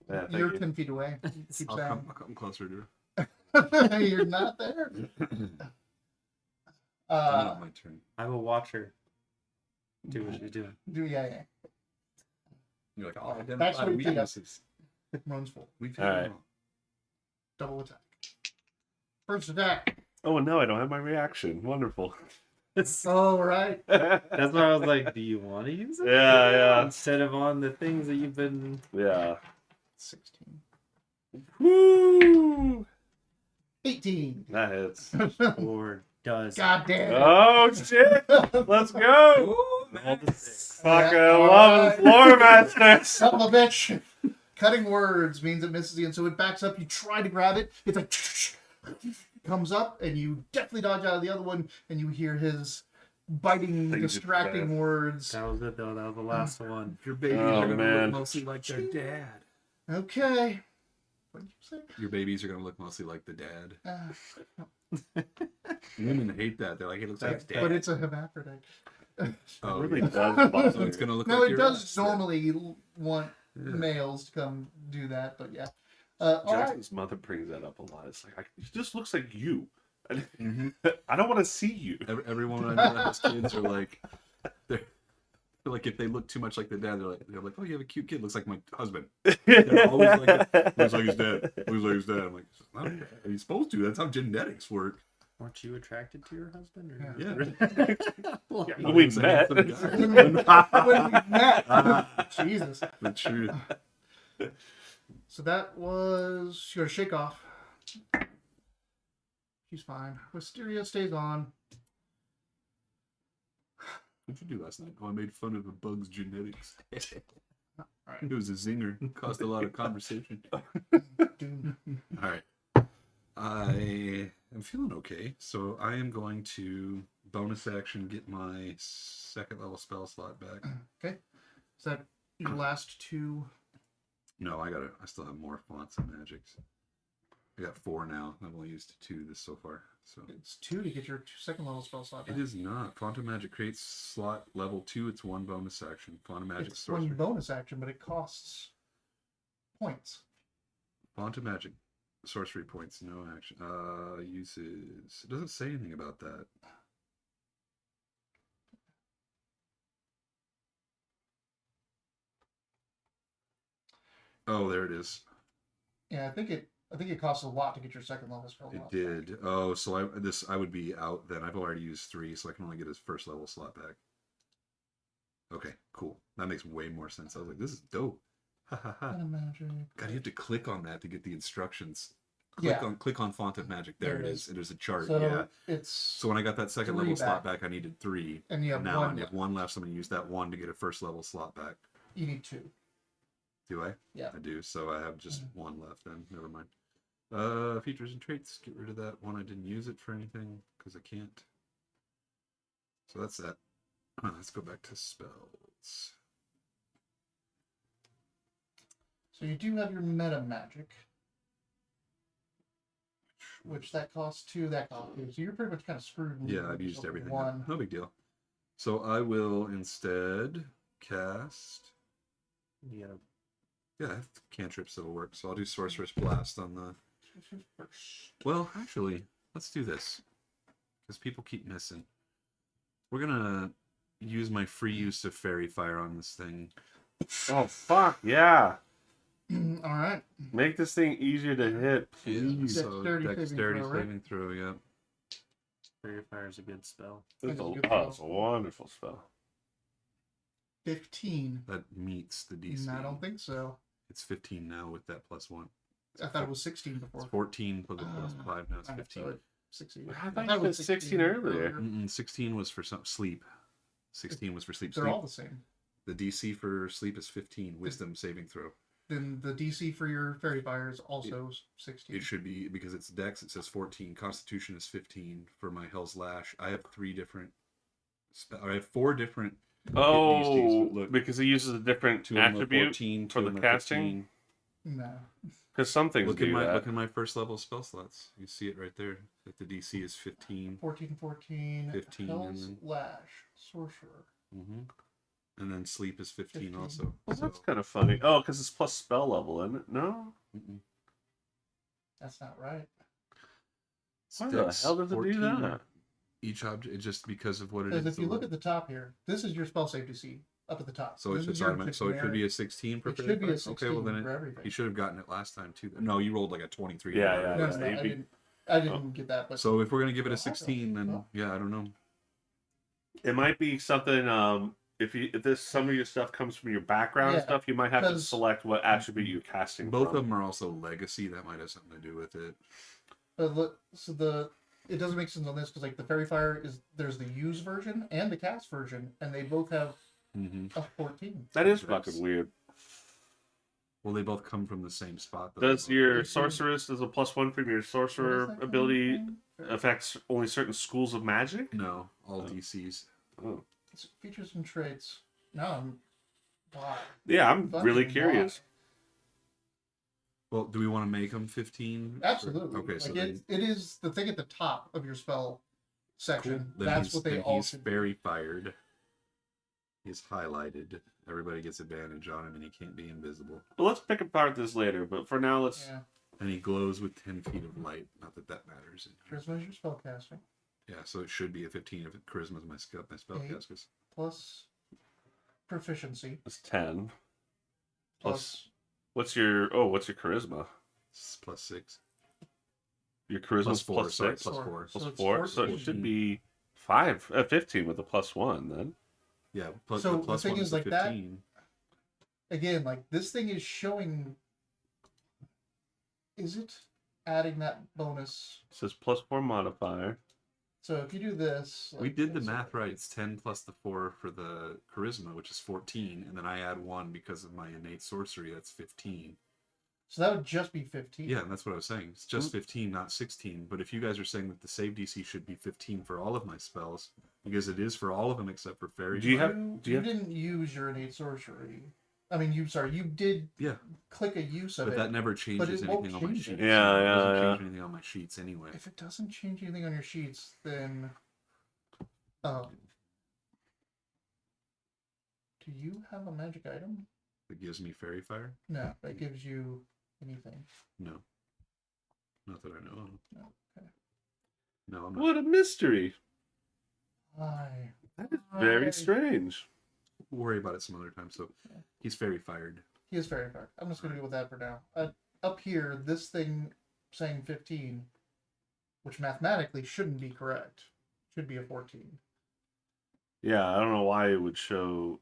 Yeah, thank You're you. 10 feet away. Keep I'll saying. come closer to her. You're not there. Not my turn. I will watch her do what she's doing. Yeah. You're like, oh, Back identify swing feet up. weaknesses. Runs full. We've All right. Double attack. First attack. Oh no, I don't have my reaction. Wonderful. All right. That's why I was like, do you want to use it? Yeah. Instead of on the things that you've been. Yeah. 16. Woo! 18. That hits. Or does. God damn it. Oh shit! Let's go! Roll the 6. Fuck, Yeah, I all love right. floor master. Son of a bitch. Cutting words means it misses you, and so it backs up. You try to grab it. It's like comes up, and you definitely dodge out of the other one, and you hear his biting, Things distracting fast. words. That was it, though. That was the last one. Your babies Oh, are gonna man. look mostly like their dad. Okay. What did you say? Your babies are gonna look mostly like the dad. Uh, Women hate that. They're like, it looks like his dad. but it's a hermaphrodite. Oh, It really yeah. does So bother it's me. gonna look No, like it your does ass. normally want Yeah. males to come do that, but yeah. All right. Jackson's mother brings that up a lot. It's like, it just looks like you. Mhm. I don't want to see you. Everyone I know that has kids are like, they're like, if they look too much like their dad, they're like, oh, you have a cute kid, looks like my husband. They're always like, looks like his dad. Looks like his dad. I'm like, "Not bad. He's supposed to. That's how genetics work. Weren't you attracted to your husband? Or Yeah. Well, Yeah. We He's a met. handsome guy. When we met. Jesus. The truth. So that was you got to shake off. She's fine. Wisteria stays on. What'd you do last night? Oh, I made fun of a bug's genetics. All right. It was a zinger. Caused a lot of conversation. Doom. All right. I am feeling okay, so I am going to bonus action get my second level spell slot back. Okay. Is that your last two? No, I still have more fonts and magics. I got 4 now. I've only used 2 this so far. So It's 2 to get your second level spell slot back. it is not. Font of Magic creates slot level 2. It's 1 bonus action. Font of Magic It's sorcery. one bonus action, but it costs points. Font of Magic sorcery points. No action. Uses. It doesn't say anything about that. Oh, there it is. Yeah, I think it costs a lot to get your second level spell It slot. did. Oh, so I would be out then. I've already used 3, so I can only get his first level slot back. Okay, cool. That makes way more sense. I was like, this is dope. Ha ha ha. Kind of magic. God, you have to click on that to get the instructions. Yeah. Click on Font of Magic. There it is. It is a chart. So Yeah. it's So when I got that second 3 level slot back. back, I needed 3. and you have Now I one. have 1 left, so I'm gonna use that 1 to get a first level slot back. You need 2. Do I? Yeah. I do. So I have just 1 left then. Never mind. Features and traits. Get rid of that one. I didn't use it for anything because I can't. So that's that. Let's go back to spells. So you do have your meta magic, which that costs 2. That costs 2. So you're pretty much kind of screwed. Yeah, I've used everything. up. 1. No big deal. So I will instead cast You gotta. Yeah, cantrips that'll work. So I'll do Sorceress Blast on the. First. Well, actually, let's do this because people keep missing. We're gonna use my free use of Fairy Fire on this thing. Oh fuck yeah! All right. Make this thing easier to hit, please. So Dexterity saving throw, right? saving throw. Yeah. Fairy Fire is a good spell. It's That's a a, good oh, it's a spell. wonderful spell. 15. That meets the DC. I don't think so. It's 15 now with that +1. I thought it was 16 before. It's 14 plus a +5. Now it's Alright, 15. so it's 16. I thought you said 16 earlier. 16 was for some sleep. 16 was for sleep. They're Sleep. all the same. The DC for sleep is 15. Wisdom saving throw. Then the DC for your Fairy Fire is also 16. It should be because it's Dex. It says 14. Constitution is 15 for my Hell's Lash. I have 3 different. I have 4 different. Oh, DCs, but look, because he uses a different 2 of them are attribute 14, for 2 the of them are casting. 15. No. Because some things Look do at my that. look at my first level spell slots. You see it right there. That the DC is 15. 14, 14. 15, Hell's and then- Lash. Sorcerer. Mm-hmm. And then sleep is 15, 15. also. Well, that's kind of funny. Oh, because it's plus spell level, isn't it? No? Mm-mm. That's not right. Why the Dex hell does it do 14. that? Each object, it's just because of what it Because is. if you look at the top here, this is your spell save DC up at the top. so it's This is just your automatic. So it could be a 16 for It Fairy should be Fire? a 16 Okay, well then for you everything. should have gotten it last time too. No, you rolled like a 23. Yeah, or yeah, whatever. No, it was. no, you'd I be- didn't get that. But So if we're gonna give it a Well, I don't 16, then know. yeah, I don't know. It might be something. If this some of your stuff comes from your background and Yeah, stuff, you might have to 'cause- select what attribute you're casting. Both from. of them are also legacy. That might have something to do with it. look, so it doesn't make sense on this because like the Fairy Fire is there's the use version and the cast version, and they both have Mm-hmm. a 14. That is Yes. fucking weird. Well, they both come from the same spot. Though. Does your It's- sorceress does a +1 from your What is sorcerer that ability thing? affects only certain schools of magic? No, all Oh. DCs. Oh. It's features and traits. No, why? Yeah, I'm Fucking really why? curious. Well, do we want to make them 15? Absolutely. Okay, so like then, it is the thing at the top of your spell section. cool. Then That's he's, what they then all he's should be. Fairy Fired. He's highlighted. Everybody gets advantage on him, and he can't be invisible. Well, let's pick apart this later, but for now, let's. Yeah. And he glows with 10 feet of light. Not that that matters. Charisma is your spell casting. Yeah, so it should be a 15 if charisma is my spell Eight. cast. Plus proficiency. It's 10. Plus What's your charisma? It's +6. Your charisma's +4. plus Sorry, 6? +4. So it's 4? So it 14. should be 15 with a +1 then. Yeah, plus So the the plus thing one is, is like, the that- 15. again, like this thing is showing. Is it adding that bonus? It says +4 modifier. So if you do this, We like, did the let's see. math right. It's 10 plus the 4 for the charisma, which is 14, and then I add 1 because of my innate sorcery. That's 15. So that would just be 15. Yeah, and that's what I was saying. It's just 15, not 16. But if you guys are saying that the save DC should be 15 for all of my spells, because it is for all of them except for fairy. Do you Fire. have- You didn't use your innate sorcery. I mean, you did Yeah, click a use of but it. that never changes it won't anything on my change sheets. it. Yeah, It doesn't yeah, change anything on my sheets anyway. If it doesn't change anything on your sheets, then do you have a magic item? It gives me fairy fire? No, that gives you anything. No. Not that I know of. No. Okay. No, I'm not. What a mystery. Why? That is very Why? strange. We'll worry about it some other time. So Yeah. he's fairy fired. He is very hard. I'm just going to go with that for now. Up here, this thing saying 15, which mathematically shouldn't be correct, should be a 14. Yeah, I don't know why it would show.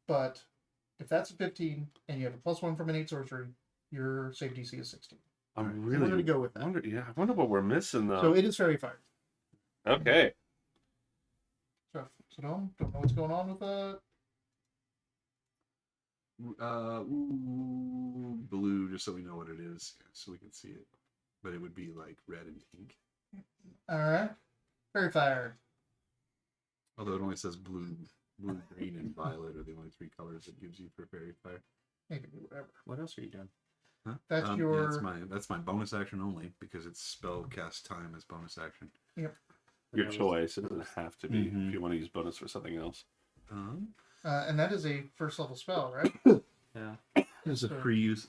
But if that's a 15 and you have a +1 from innate sorcery, your save DC is 16. I'm So we're really going to go with that. I wonder what we're missing though. So it is fairy fire. Okay. So don't know what's going on with Blue, just so we know what it is, so we can see it. But it would be like red and pink. All right, fairy fire. Although it only says blue, green, and violet are the only 3 colors it gives you for fairy fire. Maybe whatever. What else are you doing? Huh? That's Yeah, your. that's my bonus action only because it's spell cast time as bonus action. Your choice. It doesn't have to be Mhm. if you want to use bonus for something else. And that is a first level spell, right? Yeah. It's a So- free use.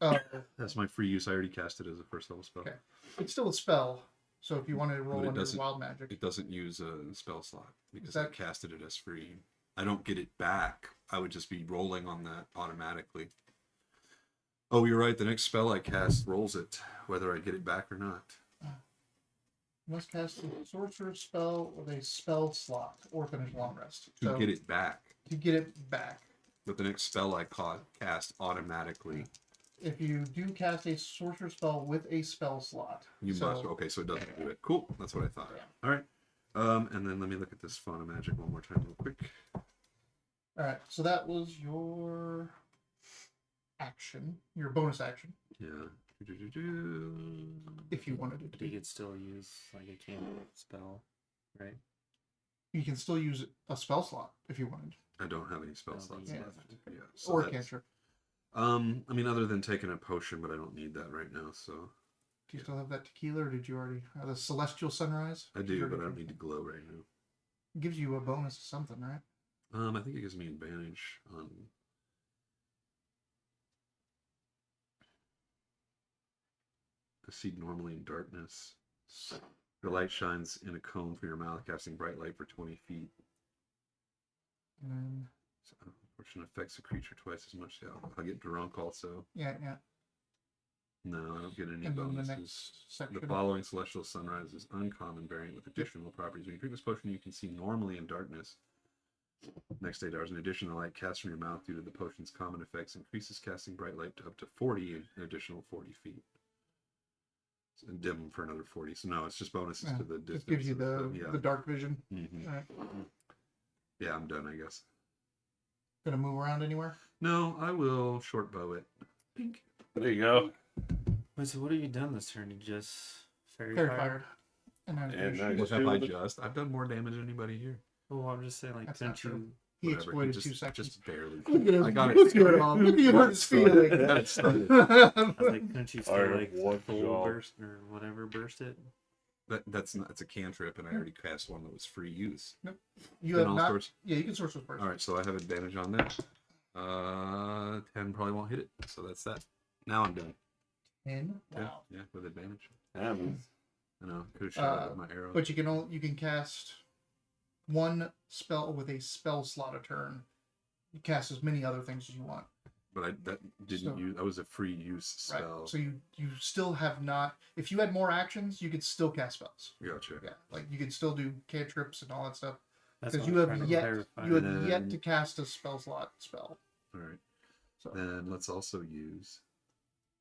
Oh, That's my free use. I already cast it as a first level spell. Okay. it's still a spell. So if you want to roll it under doesn't- wild magic, It doesn't use a spell slot because that- I casted it as free. I don't get it back. I would just be rolling on that automatically. Oh, you're right. The next spell I cast rolls it, whether I get it back or not. you must cast a sorcerer's spell with a spell slot or finish long rest. To So get it back. to get it back. But the next spell I cast automatically. If you do cast a sorcerer spell with a spell slot, You so, must. Okay, so it doesn't do it. Cool. That's what I thought. Yeah. All right. And then let me look at this fauna magic one more time real quick. All right. So that was your action, your bonus action, Yeah. Do-do-do-do. if you wanted it to But you be. could still use like a cantrip spell, right? You can still use a spell slot if you wanted, I don't have any spell Oh, slots yeah. left. Yeah. So or that's- cantrip. I mean, other than taking a potion, but I don't need that right now. So Do you still have that tequila, or did you already the celestial sunrise? I Did you do, already but I don't drink need to glow right now. it? Gives you a bonus to something, right? I think it gives me advantage on. Proceed normally in darkness. The light shines in a cone from your mouth, casting bright light for 20 feet. And then So, portion affects a creature twice as much. Yeah, I get drunk also. yeah. No, I don't get any And then the bonuses. next section. The following celestial sunrise is uncommon variant with additional properties. When you drink this potion, you can see normally in darkness. Next 8 hours. In addition, the light cast from your mouth due to the potion's common effects increases casting bright light to up to 40 an additional 40 feet. And dim for another 40. So no, it's just bonuses Yeah, to the distance. Just gives you of the yeah. the dark vision. Mhm. All right. Yeah, I'm done, I guess. Gonna move around anywhere? No, I will short bow it. Pink. There you go. Wait, so what have you done this turn? You just fairy Fairy fired? fired. And I'm And gonna I shoot. What Just have I do the- just? I've done more damage than anybody here. Oh, I'm just saying, like, That's couldn't not true. you? He Whatever, exploited just, 2 seconds. Just barely. Look at him. I got it. Look at him. Look at him. His feeling. Got it started. I was like, couldn't you still Alright, like what full job? burst or whatever burst it? That's not. It's a cantrip, and I already cast one that was free use. You Then have I'll not. source- Yeah, you can source with first. All right, so I have advantage on that. 10 probably won't hit it, so that's that. Now I'm done. 10. 10, Wow. yeah, with advantage. Happens. I know. Could have shot it with my arrow. But you can cast one spell with a spell slot a turn. You cast as many other things as you want. But that didn't So- use. That was a free use Right. spell. So you still have not. If you had more actions, you could still cast spells. Gotcha. Yeah, like you could still do cantrips and all that stuff. That's Because what you I'm have trying to yet clarify. you have And yet then- to cast a spell slot spell. All right. So, Then let's also use.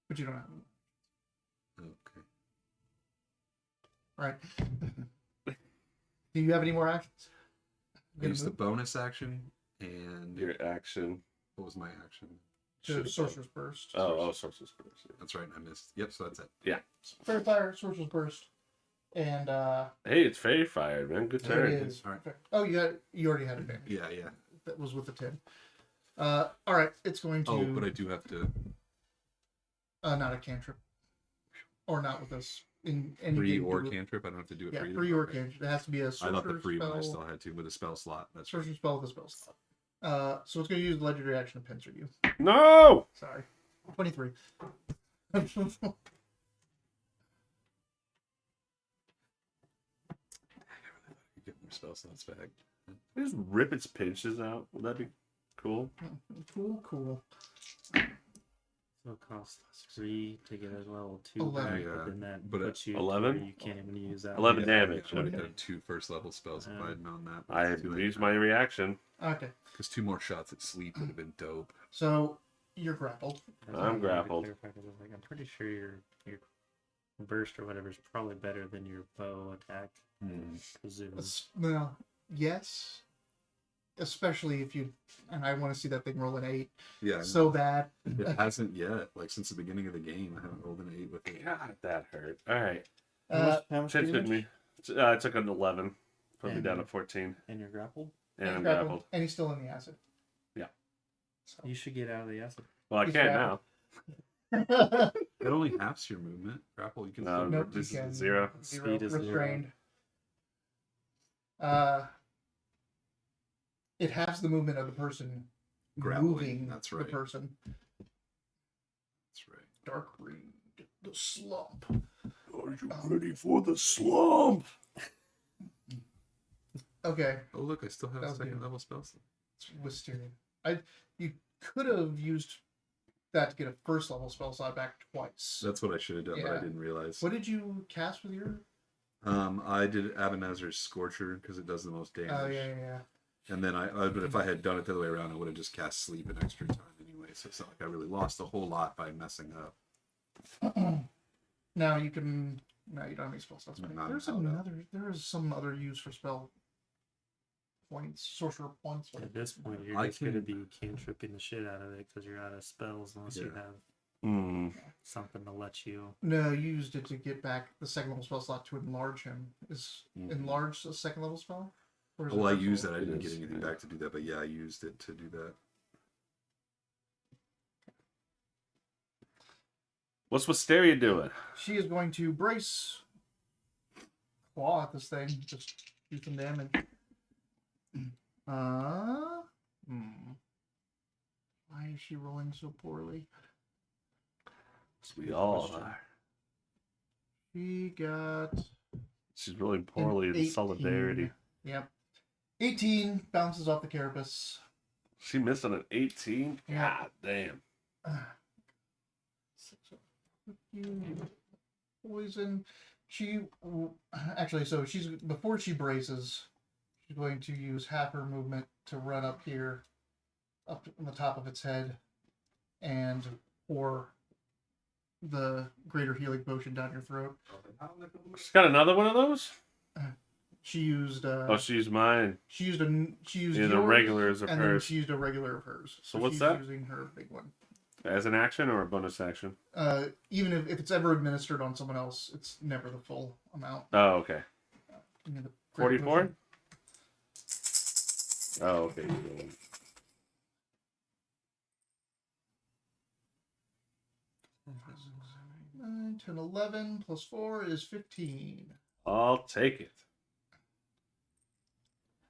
but you don't have Okay. right. Do you have any more actions? I Gonna used the move bonus action, and Your action. what was my action? to Should've Sorcerer's Burst. Sorcerer's Burst. That's right, I missed. Yep, so that's it. Fairy Fire, Sorcerer's Burst, and Hey, it's fairy fired, man. Good there turn. it is. All right. Oh, you already had advantage. Yeah. That was with the 10. All right, it's going to. Oh, but I do have to not a cantrip, or not with us in any free game or do it- cantrip. I don't have to do it Yeah, free. free or Okay. cantrip. It has to be a I thought the sorcerer's free spell. one I still had to with a spell slot. That's right. Sorcerer's spell with a spell slot. So it's going to use the legendary action to pincer you. No! Sorry, 23. Get more spell slots back. Just rip its pinches out. Would that be cool? cool. So it costs 3 to get a level 2 11. back, Yeah, but then that but puts you to 11? where you can't even use that. 11 Yeah, damage. I would have Okay. done 2 first level spells if I had known that. I used my reaction. Okay, Because 2 more shots at sleep would have been dope. so you're grappled. That's why I wanted to grappled. clarify, 'cause I was like, I'm pretty sure your burst or whatever is probably better than your bow attack. Presumably. Well, yes. Especially if you, and I want to see that thing roll an 8 Yeah, so bad. it hasn't yet. Like since the beginning of the game, I haven't rolled an 8 with it. God, that hurt. All right. How much Shit took damage? me. I took an 11. Put me And- down to 14. And you're grappled? And I'm grappled, grappled. and he's still in the acid. Yeah. So. You should get out of the acid. Well, I He's can't grappled. now. It only halves your movement. Grapple, you can No, still Nope, this you is can. 0. Speed is 0. restrained. it has the movement of the person Grappling, moving that's the right. person. That's right. Dark Reed, the slump. Are you ready for the slump? Okay, Oh look, I still have That was second good. level spells. it's Wisteria. You could have used that to get a first level spell slot back twice. That's what I should have done, but I Yeah. didn't realize. What did you cast with your? I did Abenazar's Scorcher because it does the most damage. Oh yeah. And then but if I had done it the other way around, I would have just cast Sleep an extra time anyway. So it's not like I really lost a whole lot by messing up. Now you can. No, you don't have any spell slots. Not There's held out. another. There is some other use for spell points, sorcerer points. At this point, you're I just going to can- be cantripping the shit out of it because you're out of spells unless you Yeah. have Hmm. something to let you. No, you used it to get back the second level spell slot to enlarge him. Is Mhm. enlarge a second level spell? Or is Well, it I first used level? that. I didn't It get is, anything yeah. back to do that, but yeah, I used it to do that. What's Wisteria doing? She is going to brace claw at this thing. Just do some damage. Why is she rolling so poorly? We all question. are. She got She's really an poorly in 18. solidarity. Yep. 18 bounces off the carapace. She missed on an 18? Yeah. God damn. Poison. She actually, so she's before she braces, she's going to use half her movement to run up here, up on the top of its head, and pour the greater healing potion down your throat. She's got another one of those? She used Oh, she's mine. she used Yeah, the yours, regulars of and then hers. she used a regular of hers. So what's she's that? using her big one. As an action or a bonus action? Even if it's ever administered on someone else, it's never the full amount. Oh, okay. Give me the greater 44? potion. Oh, okay. you're doing- 9, 10, 11 plus 4 is 15. I'll take it.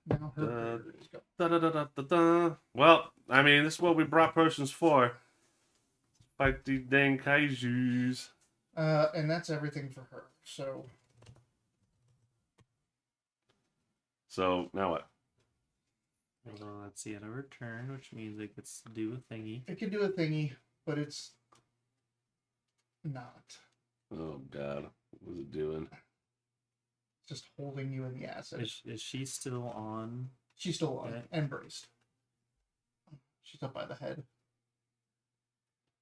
Now her Uh, berries go. Da-da-da-da-da-da. Well, I mean, this is what we brought potions for. Fight these dang kaijus. And that's everything for her. So So, now what? Well, let's see, at a return, which means it gets to do a thingy. it can do a thingy, but it's not. Oh, God. What's it doing? It's just holding you in the acid. Is she still on? She's still on Okay. and braced. She's up by the head.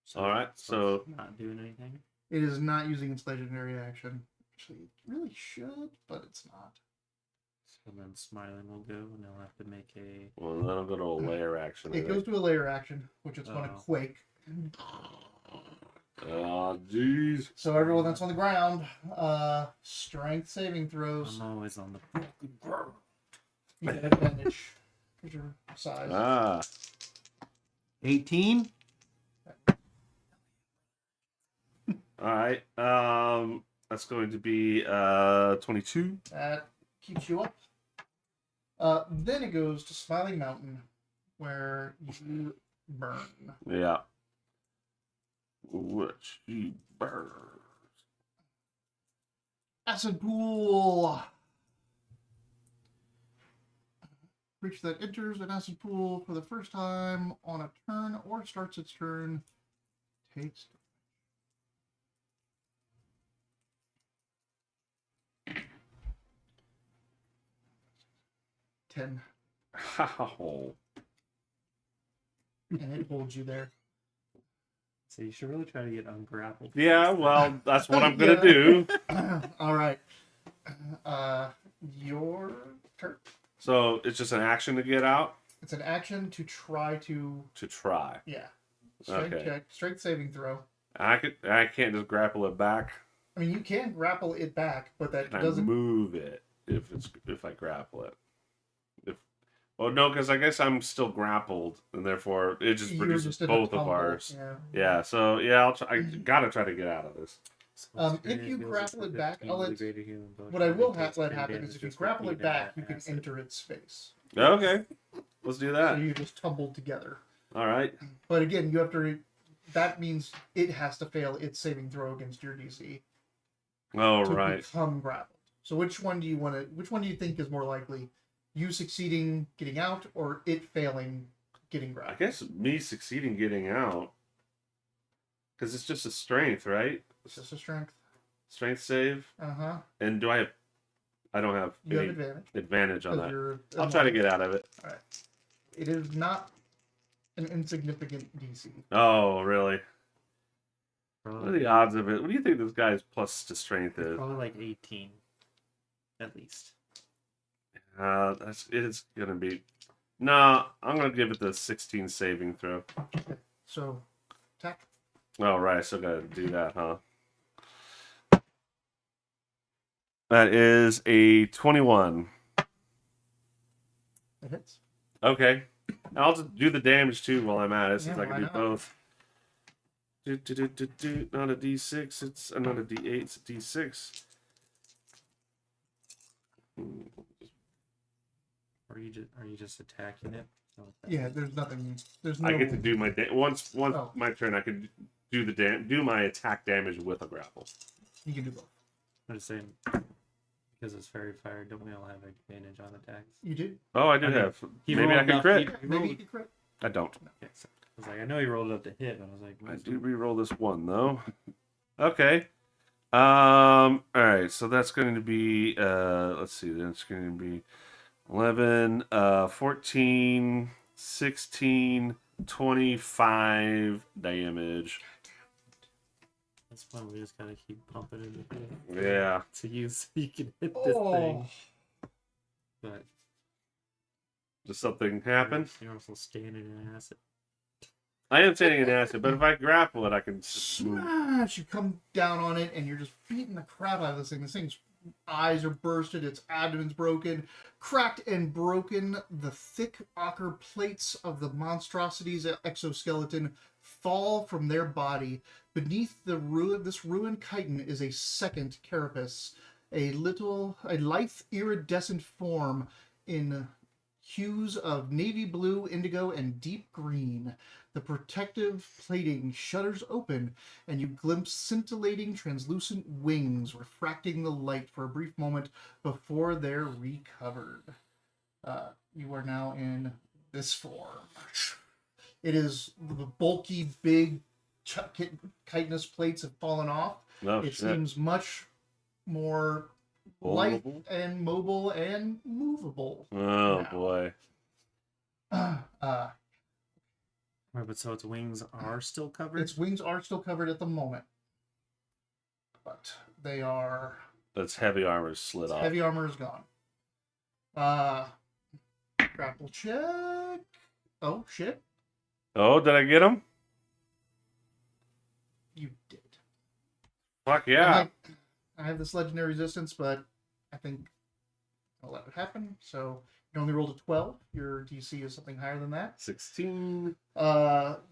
So Alright, it's so- not doing anything. It is not using its legendary action. Actually, it really should, but it's not. So then Smiling will go, and they'll have to make a. Well, then I'll go to a layer action. I It goes think. to a layer action, which it's going to Oh. quake. Oh, jeez. So everyone that's on the ground, strength saving throws. I'm always on the. You get advantage because your size. Ah. 18. Alright. That's going to be 22. That keeps you up. Then it goes to Smiling Mountain, where you burn. Yeah. Which you burn. Acid pool. Creature that enters an acid pool for the first time on a turn or starts its turn takes. Ten, How? and it holds you there. So you should really try to get ungrappled. Yeah, first. well, that's what I'm gonna Yeah. do. All right. Your turn. So it's just an action to get out It's an action to try to, to try. yeah. Strength Okay. check, strength saving throw. I can't just grapple it back. I mean, you can grapple it back, but that Can I doesn't. move it if I grapple it? Well, no, because I guess I'm still grappled, and therefore it just You're produces just in a both of tumble, ours. Yeah. Yeah. So yeah, I gotta try to get out of this. So If experience you deals grapple it a back, 15 I'll let- with greater healing potion What I will and takes let 10 happen damage is if you just grapple it repeating back, that you can acid. enter its space. Okay. Let's do So that. you just tumbled together. All right. But again, you have to. That means it has to fail its saving throw against your DC All to right. become grappled. So which one do you want to? Which one do you think is more likely? You succeeding getting out, or it failing getting I grappled? guess me succeeding getting out. Because it's just a strength, right? It's just a strength. Strength save. Uh-huh. And do I have... I don't have You have any advantage. advantage on 'Cause that. you're I'll try to get out of it. Alright. It is not an insignificant DC. Oh, really? What are Probably, the odds of it? What do you think this guy's plus to strength is? probably like 18, at least. It's gonna be... Nah, I'm gonna give it the 16 saving throw. So, attack. Oh, right, I still gotta do that, huh? That is a 21. It hits. Okay. I'll just do the damage too while I'm at it, since Yeah, I can why do not? both. Not a D6, it's not a D8, it's a D6. Or are you just attacking it? Oh, Yeah, there's nothing. There's no. I get to do my once Oh. my turn. I can do do my attack damage with a grapple. You can do both. I'm just saying, because it's fairy fire, don't we all have advantage on attacks? You do. Oh, I do I mean, have. He Maybe I rolled can enough- crit. he Maybe rolled- you can crit. I don't. Okay, so I was like, I know he rolled it up to hit, but I was like, I what's do the- re-roll this one though. Okay. All right. So that's going to be. Let's see. That's going to be 11, 14, 16, 25 damage. That's fun. We just gotta keep pumping it. Yeah. To you so you can hit this Oh. thing. But Does something happen? you're also standing in acid. I am standing in acid, but if I grapple it, I can move. Smash! You come down on it, and you're just beating the crap out of this thing. This thing's eyes are bursted, its abdomen's broken, cracked and broken. The thick ochre plates of the monstrosity's exoskeleton fall from their body. Beneath this ruined chitin is a second carapace, a lithe iridescent form in hues of navy blue, indigo, and deep green. The protective plating shudders open, and you glimpse scintillating, translucent wings refracting the light for a brief moment before they're recovered. You are now in this form. It is the bulky, big chitinous plates have fallen off. Oh, It shit. seems much more light Vulnerable? and mobile and movable. Oh, now. boy. Wait, but so its wings are still covered? Its wings are still covered at the moment, but they are. That's heavy armor slid off. Heavy armor is gone. Grapple check. Oh shit! Oh, did I get him? You did. Fuck yeah. I have this legendary resistance, but I think I'll let it happen. So you only rolled a 12. Your DC is something higher than that. 16.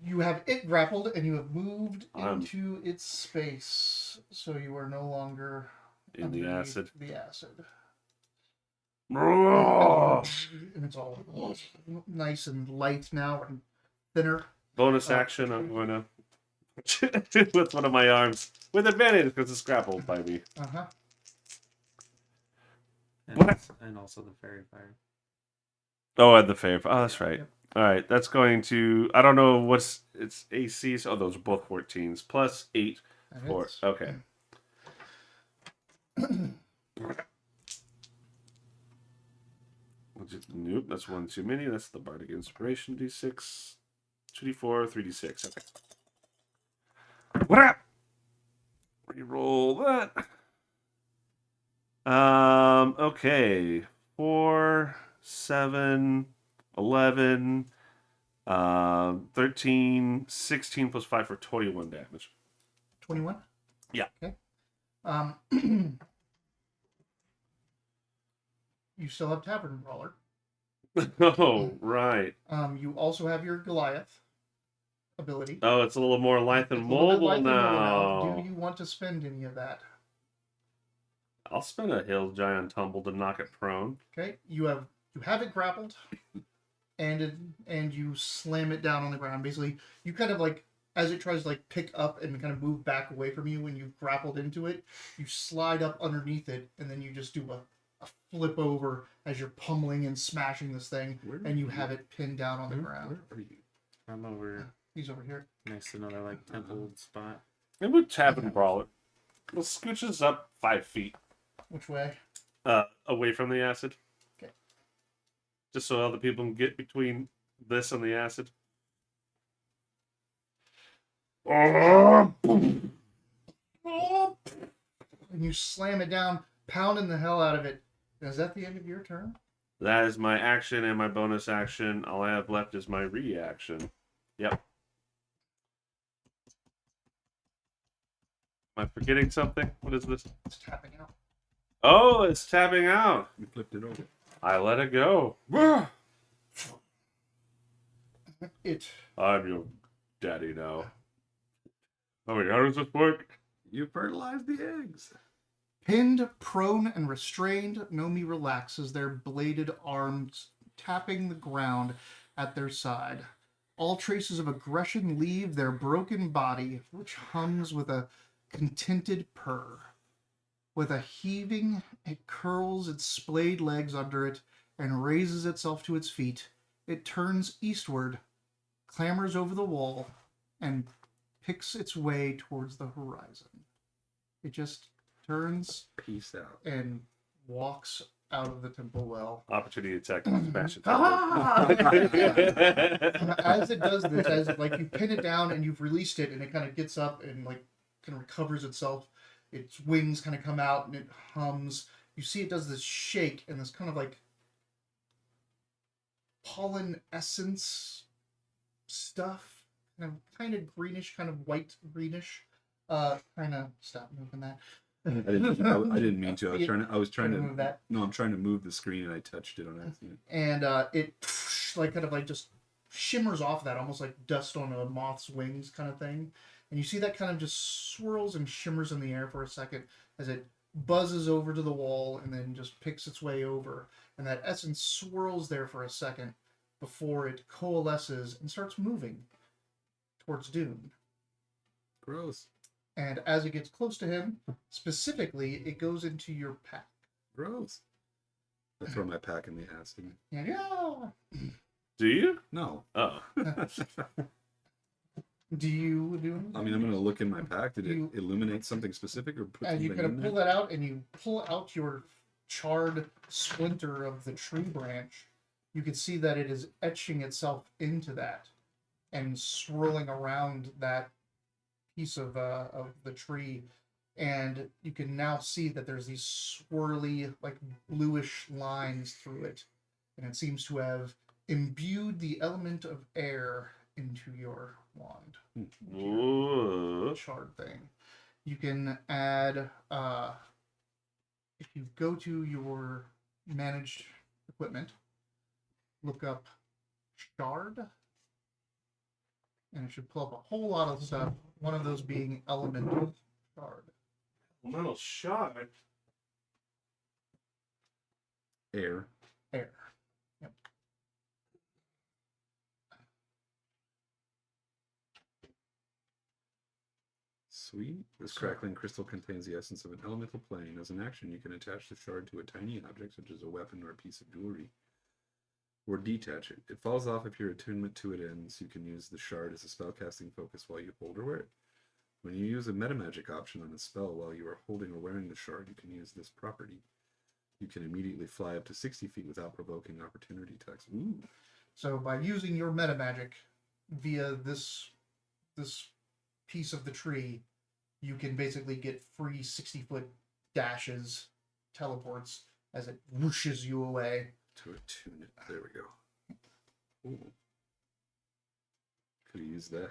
You have it grappled, and you have moved I'm- into its space, so you are no longer In the underneath acid. The acid. Oh. And it's all nice and light now and thinner. Bonus action, I'm going to with one of my arms. With advantage because it's grappled by me. Uh-huh. And also the fairy fire. Oh, and the favor. Oh, that's right. Yep. All right, that's going to. I don't know what's its AC. Oh, those are both 14s. Plus 8 And for. it's- Okay. Nope, that's one too many. That's the Bardic Inspiration D6. 2d4, 3d6. Okay. What up? Reroll that. Okay. 4, 7, 11, 13, 16 plus 5 for 21 damage. 21? Yeah. Okay. You still have Tavern Brawler. Oh, right. You also have your Goliath ability. Oh, it's a little more lithe and It's a little bit mobile light and mobile now. Do you want to spend any of that? I'll spend a hill giant tumble to knock it prone. Okay. You have it grappled. and you slam it down on the ground. Basically, you kind of like as it tries to like pick up and kind of move back away from you when you've grappled into it, you slide up underneath it, and then you just do a flip over as you're pummeling and smashing this thing, and you have it pinned down on the ground. Where are you? I'm over He's over here. next to another like temple spot. And with Tavern Brawler, it scooches up 5 feet Which way? away from the acid. Okay. Just so other people can get between this and the acid. And you slam it down, pounding the hell out of it. Is that the end of your turn? That is my action and my bonus action. All I have left is my reaction. Yep. Am I forgetting something? What is this? It's tapping out. Oh, it's tapping out. You flipped it over. I let it go. It. I'm your daddy now. Oh wait, how does this work? You fertilized the eggs. Pinned, prone, and restrained, Nomi relaxes their bladed arms, tapping the ground at their side. All traces of aggression leave their broken body, which hums with a contented purr. With a heaving, it curls its splayed legs under it and raises itself to its feet. It turns eastward, clambers over the wall, and picks its way towards the horizon. It just turns Peace out. and walks out of the temple well. Opportunity attack. Smash it. Ah! As it does this, as like you pin it down and you've released it, and it kind of gets up and like kind of recovers itself. Its wings kind of come out and it hums. You see, it does this shake and this kind of like pollen essence stuff, kind of greenish, kind of white greenish. Kind of stop moving that. I didn't mean to. I was trying to move that. No, I'm trying to move the screen and I touched it on accident. And it like kind of like just shimmers off that, almost like dust on a moth's wings kind of thing. And you see that kind of just swirls and shimmers in the air for a second as it buzzes over to the wall and then just picks its way over. And that essence swirls there for a second before it coalesces and starts moving towards Dune. Gross. And as it gets close to him, specifically, it goes into your pack. Gross. I throw my pack in the acid. Yeah. Do you? No. Oh. Do you do anything? I mean, I'm going to look in my pack. Did You- it illuminate something specific or put And you something kind in of there? pull that out, and you pull out your charred splinter of the tree branch. You can see that it is etching itself into that and swirling around that piece of the tree. And you can now see that there's these swirly, like bluish lines through it. And it seems to have imbued the element of air into your wand. Ooh. Shard thing. You can add if you go to your managed equipment, look up shard, and it should pull up a whole lot of stuff. One of those being elemental shard. Little shot. Air. Air. Yep. Sweet. This crackling crystal contains the essence of an elemental plane. As an action, you can attach the shard to a tiny object, such as a weapon or a piece of jewelry, or detach it. It falls off if your attunement to it ends. You can use the shard as a spellcasting focus while you hold or wear it. When you use a metamagic option on a spell while you are holding or wearing the shard, you can use this property. You can immediately fly up to 60 feet without provoking opportunity attacks. Ooh. So by using your meta magic via this piece of the tree, you can basically get free 60-foot dashes, teleports, as it whooshes you away. To attune it. There we go. Ooh. Could have used that.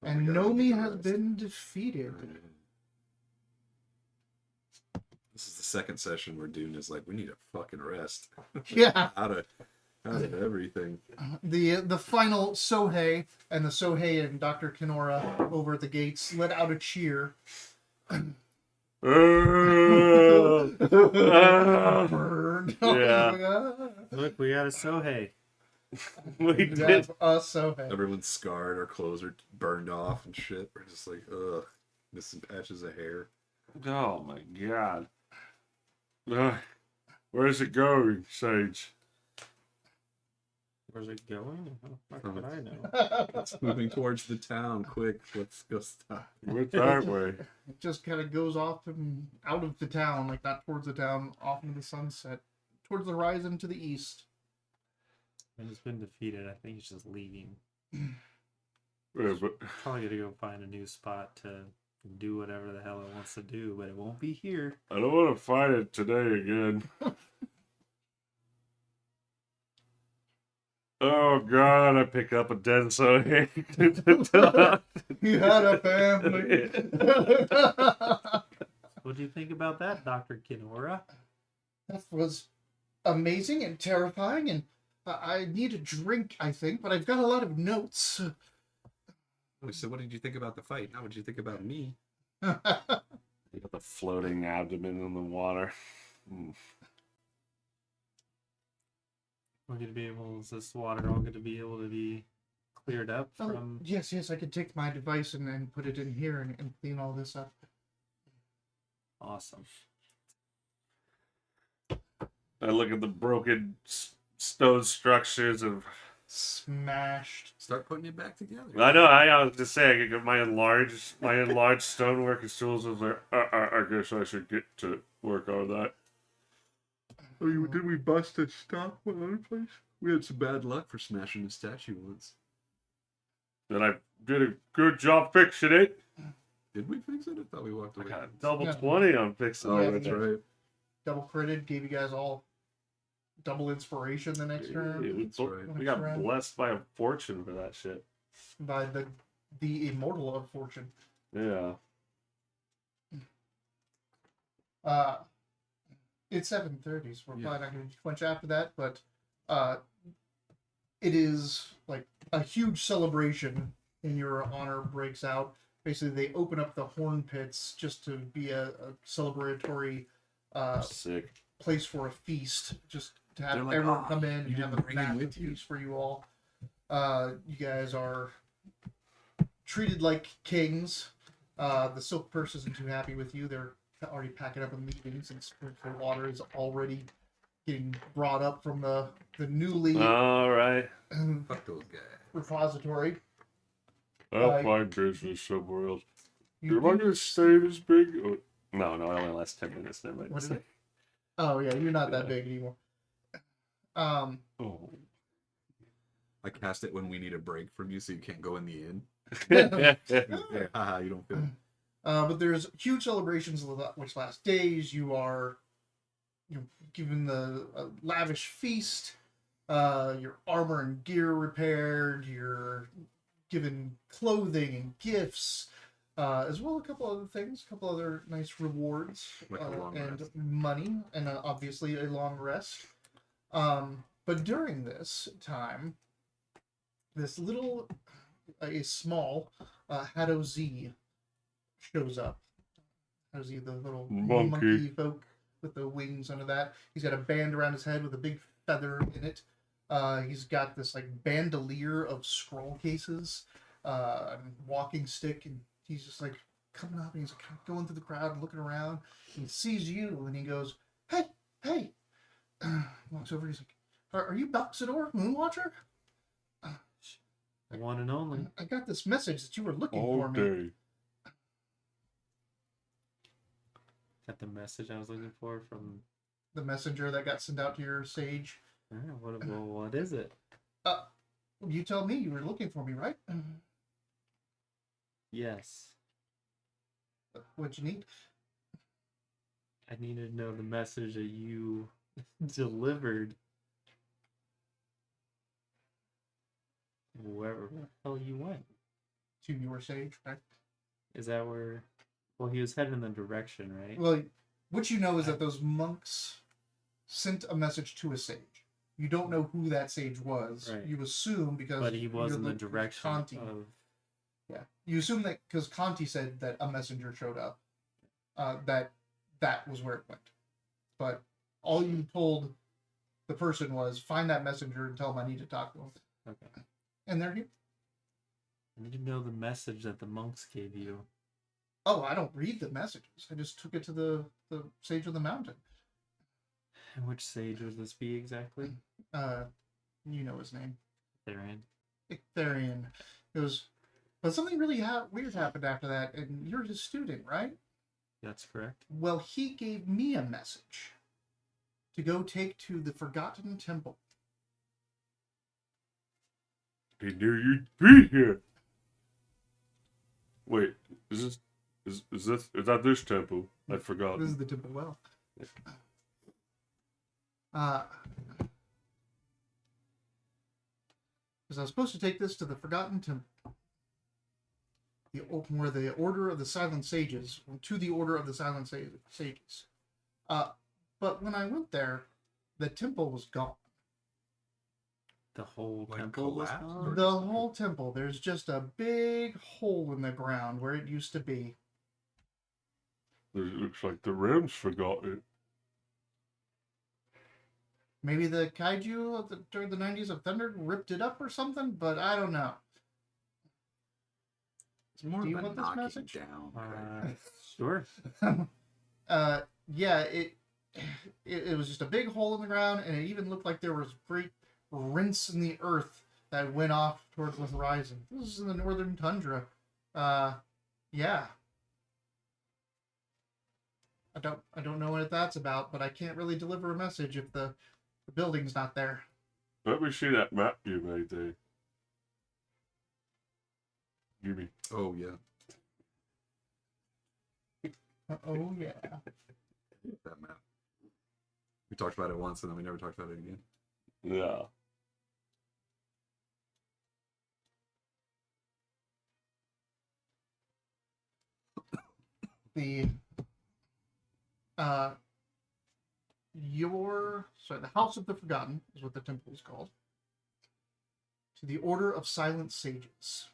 And Oh my God, Nomi I has realized. been defeated. This is the second session where Dune is like, we need a fucking rest. Yeah. out of everything. The final Sohei and the Sohei and Dr. Kenora over at the gates let out a cheer. Burned. Yeah. Look, we got a Sohei. We You did. have us so happy. Everyone's scarred. Our clothes are burned off and shit. We're just like, ugh, missing patches of hair. Oh my god. Ugh. Where's it going, Sage? Where's it going? How the fuck would I know? It's moving towards the town. Quick, let's go stop. Went that way. It just kind of goes off and out of the town, like not towards the town, off into the sunset, towards the horizon to the east. And it's been defeated. I think he's just leaving. Yeah, but Probably gonna go find a new spot to do whatever the hell it wants to do, but it won't be here. I don't want to fight it today again. Oh god, I pick up a Denso. You had a family. What do you think about that, Dr. Kinora? That was amazing and terrifying, and I need a drink, I think, but I've got a lot of notes. So what did you think about the fight? Now what did you think about me? You got the floating abdomen in the water. We're gonna be able. Is this water all gonna be able to be cleared up Oh, from? yes, I could take my device and put it in here and clean all this up. Awesome. I look at the broken stone structures of. Smashed. Start putting it back together. I know. I was just saying. I could get my enlarged stonework and tools. I was like, I guess I should get to work on that. Did we bust a stop one other place? We had some bad luck for smashing the statue once. And I did a good job fixing it. Did we fix it? I thought we walked I away. got a double Yeah. 20 on fixing Oh, Yeah, it. that's yeah. right. Double critted, gave you guys all double inspiration the next turn That's right. We got Next round. blessed by a fortune for that shit. by the immortal of fortune. Yeah. It's 7:30, so we're Yeah. probably not going to do much after that, but it is like a huge celebration in your honor breaks out. Basically, they open up the horn pits just to be a celebratory Sick. place for a feast, just to have They're like, everyone "Ah, come in and you have didn't a bring him massive with you?" feast for you all. You guys are treated like kings. The silk purse isn't too happy with you. They're already packing up and leaving since the water is already getting brought up from the newly All right. Fuck those guys. I'll repository. find business somewhere else. You Am I do- going to stay this big? Oh, no, it only lasts 10 minutes. Never mind. What is it? Oh yeah, you're not that Yeah. big anymore. Oh. I cast it when we need a break from you so you can't go in the inn. Yeah. Yeah, haha, you don't feel it. But there's huge celebrations which last days. You're given the lavish feast. Your armor and gear repaired. You're given clothing and gifts, as well as a couple other things, a couple other nice rewards, Like a long and rest. money, and obviously a long rest. But during this time, this little, a small Hado Z shows up. Hado Z, the little monkey folk with the wings under that. He's got a band around his head with a big feather in it. He's got this like bandolier of scroll cases, and walking stick, and he's just like coming up and he's like going through the crowd and looking around. And he sees you and he goes, "Hey, hey!" Walks over. He's like, "Are you Balxador, Moonwatcher? The one and only. I got this message that you were looking All for me." day. Got the message I was looking for from. The messenger that got sent out to your sage. What is it? You tell me you were looking for me, right? Yes. What'd you need? I needed to know the message that you delivered. Wherever the hell you went. To your sage, right? Is that where? Well, he was heading in the direction, right? Well, what you know is that those monks sent a message to a sage. You don't know who that sage was. Right. You assume because But he was you're in the looking at direction Conti. of. Yeah, you assume that because Conti said that a messenger showed up. that was where it went. But all you told the person was find that messenger and tell him I need to talk to him. Okay. And they're here. I need to know the message that the monks gave you. Oh, I don't read the messages. I just took it to the sage of the mountain. And which sage would this be exactly? You know his name. Therian. Ictharian. It was, but something really weird happened after that, and you're his student, right? That's correct. Well, he gave me a message to go take to the Forgotten Temple. He knew you'd be here. Wait, is that this temple? I forgot. This is the Temple Well. Because I was supposed to take this to the Forgotten Temple. Where the Order of the Silent Sages, to the Order of the Silent Sages. But when I went there, the temple was gone. The whole Like temple was collapsed? gone? The whole temple. There's just a big hole in the ground where it used to be. It looks like the realms forgot it. Maybe the kaiju during the 90s of Thunder ripped it up or something, but I don't know. It's more Do of you a want this knocking message? down. Sure. Yeah, it was just a big hole in the ground, and it even looked like there was great rents in the earth that went off towards the horizon. This is in the northern tundra. Yeah. I don't know what that's about, but I can't really deliver a message if the building's not there. Let me see that map you made there. Give me. Oh yeah, Oh yeah. that map. We talked about it once, and then we never talked about it again. Yeah. The the House of the Forgotten is what the temple is called. To the Order of Silent Sages.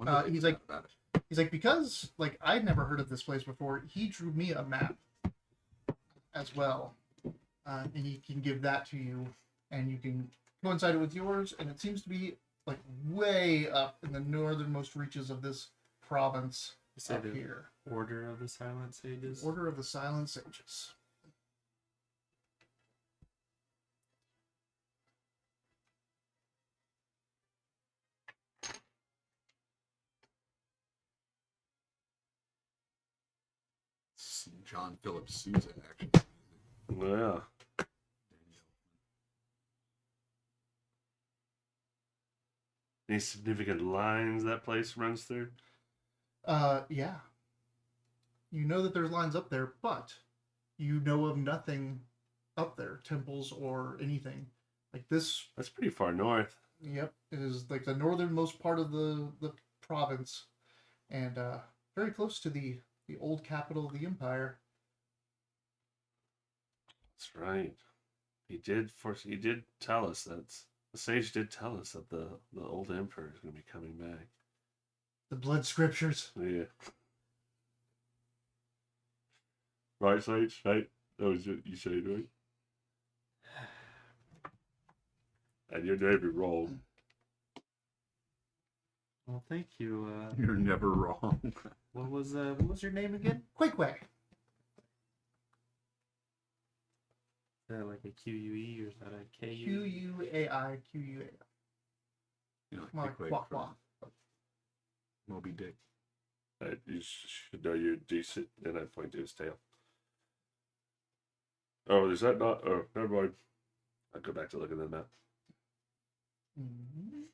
I wonder if they He's forgot like- about it. He's like, because like I'd never heard of this place before, he drew me a map as well. And he can give that to you, and you can coincide it with yours, and it seems to be like way up in the northernmost reaches of this province You say up the here. Order of the Silent Sages? Order of the Silent Sages. It's John Philip Sousa, actually. Yeah. Any significant lines that place runs through? Yeah. You know that there's lines up there, but you know of nothing up there, temples or anything. Like this, That's pretty far north. yep, it is like the northernmost part of the province, and very close to the old capital of the empire. That's right. He did tell us that the sage did tell us that the old emperor is going to be coming back. The blood scriptures. Yeah. Right, Sage? Right? That was what you said, right? And you're never wrong. Well, thank you. You're never wrong. What was your name again? Quakeway. Is that like a QUE or is that a KU? Quai. Quai. You know, More like like Quake quack from quack. Moby Dick. You should know you're decent, and I point to his tail. Oh, is that not? Oh, never mind. I'll go back to looking at the map. Mhm.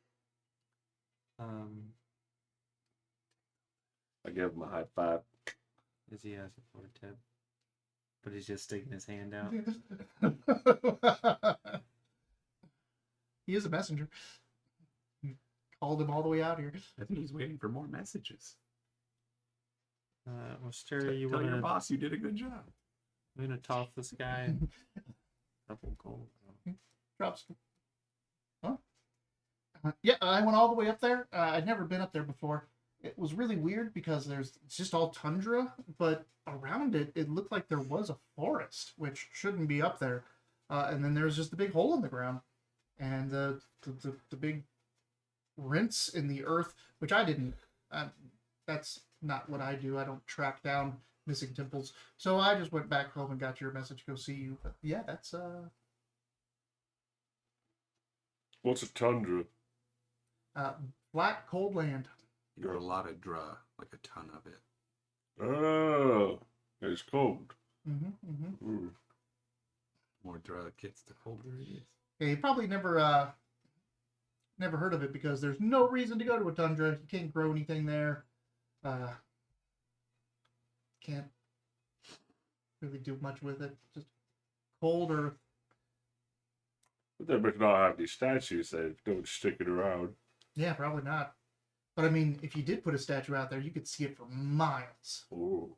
I give him a high five. Is he asking for a tip? But he's just sticking his hand out. He is a messenger. You called him all the way out here. I think he's waiting for more messages. Wisteria, you Tell your wanna boss you did a good job. toss this guy a couple gold? Drops. Huh? Yeah, I went all the way up there. I'd never been up there before. It was really weird because it's just all tundra, but around it, it looked like there was a forest, which shouldn't be up there. And then there's just a big hole in the ground, and the big rinse in the earth, which I didn't. That's not what I do. I don't track down missing temples. So I just went back home and got your message. Go see you. But yeah, that's What's a tundra? flat, cold land. You're a lot of draw, like a ton of it. Oh, it's cold. Mm. More draw it gets, the colder it is. Yeah, you probably never heard of it because there's no reason to go to a tundra. You can't grow anything there. Can't really do much with it. Just cold earth. But they must not have these statues that don't stick it around. Yeah, probably not. But I mean, if you did put a statue out there, you could see it for miles. Oh.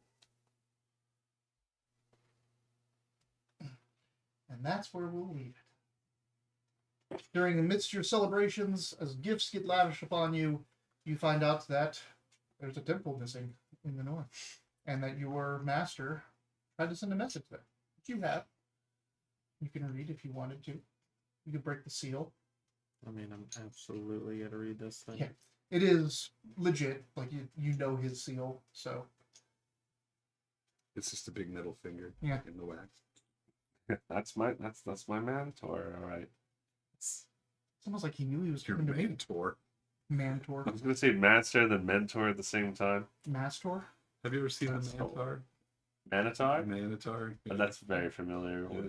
And that's where we'll leave it. During the midst of your celebrations, as gifts get lavished upon you, you find out that there's a temple missing in the north. And that your master tried to send a message there. Which you have. You can read if you wanted to. You could break the seal. I mean, I'm absolutely gonna read this thing. Yeah. It is legit. Like, you know his seal, so. It's just a big middle finger in the wax. That's my mentor. All right. It's almost like he knew he was Your coming to me. mentor. Mantor. I was gonna say master then mentor at the same time. Mastor? Have you ever seen That's a Manitar? Manitar? Manitar. Oh, that's very familiar. Yeah.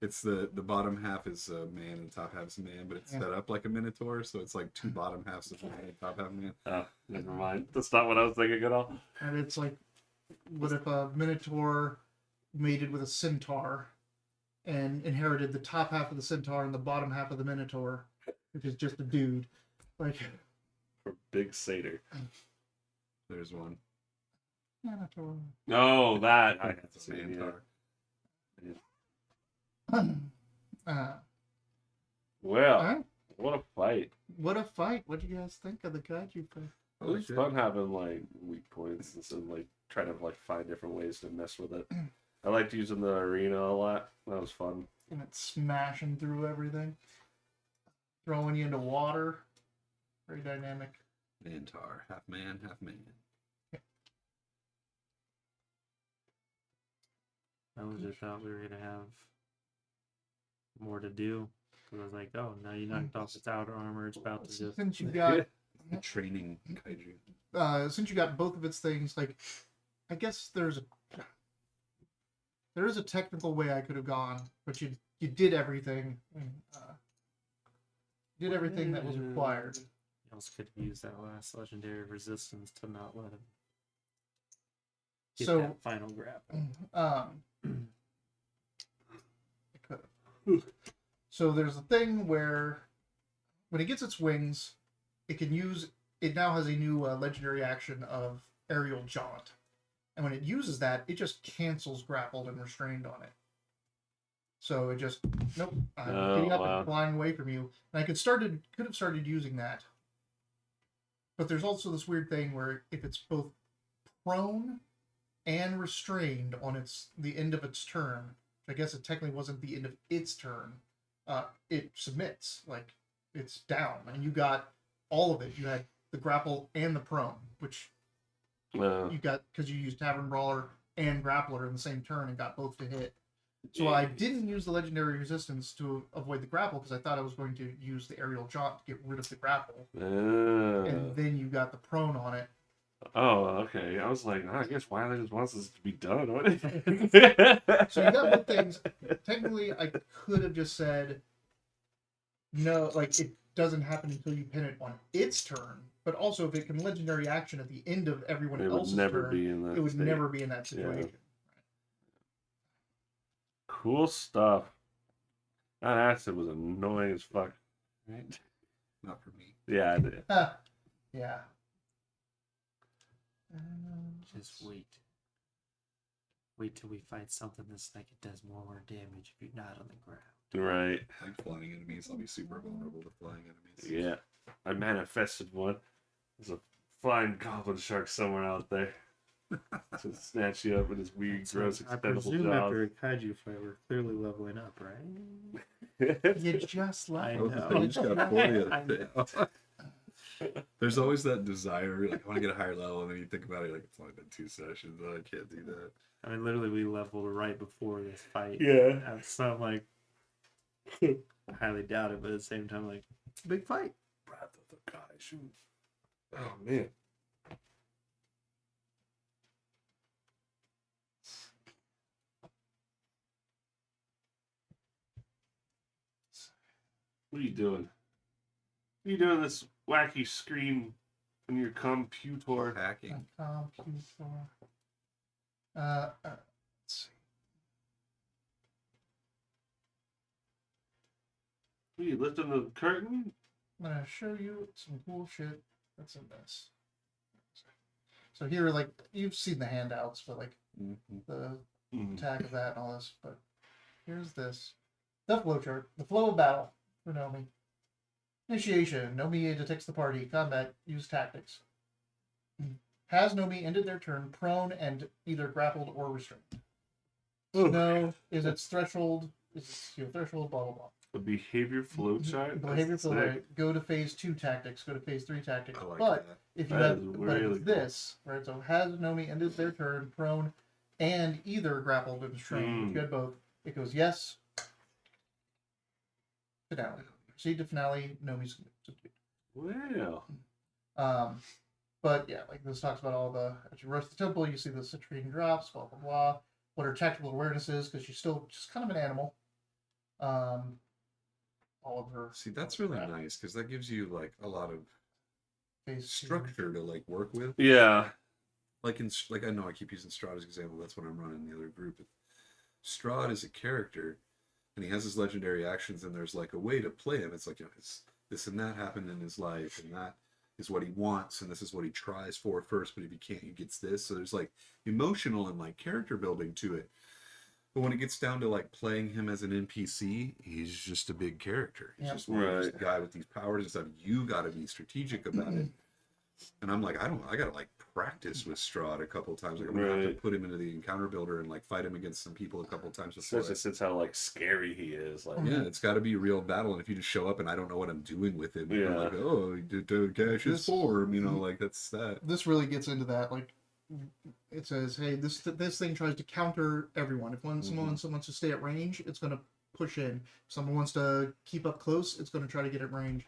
It's the bottom half is a man and the top half is a man, but it's set up like a minotaur, so it's like two bottom halves of man and top half of man. Oh, never mind. That's not what I was thinking at all. And it's like, what if a minotaur mated with a centaur and inherited the top half of the centaur and the bottom half of the minotaur, which is just a dude? Like, For big satyr. There's one. minotaur. Oh, that I have to It's see. a Yeah. Manitar. Well, Alright. what a fight! What a fight. What do you guys think of the kaiju fight? It was fun having like weak points and so like trying to like find different ways to mess with it. I liked using the arena a lot. That was fun. And it's smashing through everything. Throwing you into water. Very dynamic. Manitar. Half man, half man. I legit thought we were gonna have more to do. Because I was like, oh, now you knocked off its outer armor, it's about to just. Since you got The training kaiju. since you got both of its things, like, I guess there is a technical way I could have gone, but you did everything. Did everything that was required. You also could have used that last legendary resistance to not let him get So, that final grab. I could have. So there's a thing where when it gets its wings, it can use. It now has a new legendary action of aerial jaunt, and when it uses that, it just cancels grappled and restrained on it. So it just nope. I'm getting up and flying away from you, and I could have started using that. But there's also this weird thing where if it's both prone and restrained on the end of its turn, I guess it technically wasn't the end of its turn. It submits, like it's down, and you got all of it. You had the grapple and the prone, which you got because you used Tavern Brawler and Grappler in the same turn and got both to hit. So I didn't use the legendary resistance to avoid the grapple because I thought I was going to use the aerial jaunt to get rid of the grapple, and then you got the prone on it. Oh, okay. I was like, I guess Wiley just wants this to be done. So you got both things. Technically, I could have just said, no, like, it doesn't happen until you pin it on its turn. But also, if it can legendary action at the end of everyone It would else's never turn, be in that it would state. never be in that situation. Cool stuff. That acid was annoying as fuck. Right? Not for me. Yeah, I did. Yeah. Just wait. Wait till we fight something that's like it does more damage if you're not on the ground. Right. Like flying enemies, I'll be super vulnerable to flying enemies. Yeah. I manifested one. There's a flying goblin shark somewhere out there. To snatch you up with his weird, So gross, I expendable presume jaws. after a kaiju fight, we're clearly leveling up, right? You just I left. That was the know. thing, you just got 40 I of it. There's always that desire, like, I want to get a higher level, and then you think about it, like, it's only been 2 sessions, I can't do that. I mean, literally, we leveled right before this fight. Yeah. So I'm like, I highly doubt it, but at the same time, like, Big fight. Breath of the Kaiju. Oh, man. What are you doing? What are you doing this wacky screen on your computer? Hacking. Computer. Let's see. What are you lifting the curtain? I'm gonna show you some cool shit that's in this. So here, like, you've seen the handouts, but like the attack of that and all this. But here's this. The flowchart. The flow of battle for Nomi. Initiation. Nomi detects the party. Combat. Use tactics. Has Nomi ended their turn prone and either grappled or restrained? No. Is its threshold? Is its threshold? Blah blah blah. A behavior flow chart? Behavior That's flow. sick. Right. Go to phase 2 tactics. Go to phase 3 tactics. I like but that. if you That have, is but if really it's cool. this, right? So has Nomi ended their turn prone and either grappled and restrained? If you had both, it goes yes. Finale. Proceed to finale. Nomi's subdued. Wow. But yeah, like this talks about all the as you rush the temple, you see the citrine drops, blah blah blah. What her tactical awareness is, because she's still just kind of an animal. All of her. See, that's really nice, because that gives you, like, a lot of phase two. structure to, like, work with. Yeah. Like, I know I keep using Strahd as an example, that's what I'm running the other group. But Strahd is a character, and he has his legendary actions, and there's, like, a way to play him. It's like, you know, this and that happened in his life, and that is what he wants, and this is what he tries for first, but if he can't, he gets this. So there's, like, emotional and, like, character building to it. But when it gets down to, like, playing him as an NPC, he's just a big character. He's Yep. just this guy with these powers and stuff. You got to be strategic about it. And I'm like, I got to, like, practice with Strahd a couple times. Like, I'm going to have to put him into the encounter builder and, like, fight him against some people a couple times before. Especially since how like scary he is. Like Yeah, it's got to be a real battle. And if you just show up and I don't know what I'm doing with him, I'm Yeah. like, oh, he did cash his This- form, you know, like, that's that. This really gets into that. Like, it says, hey, this thing tries to counter everyone. If someone wants to stay at range, it's going to push in. If someone wants to keep up close, it's going to try to get at range.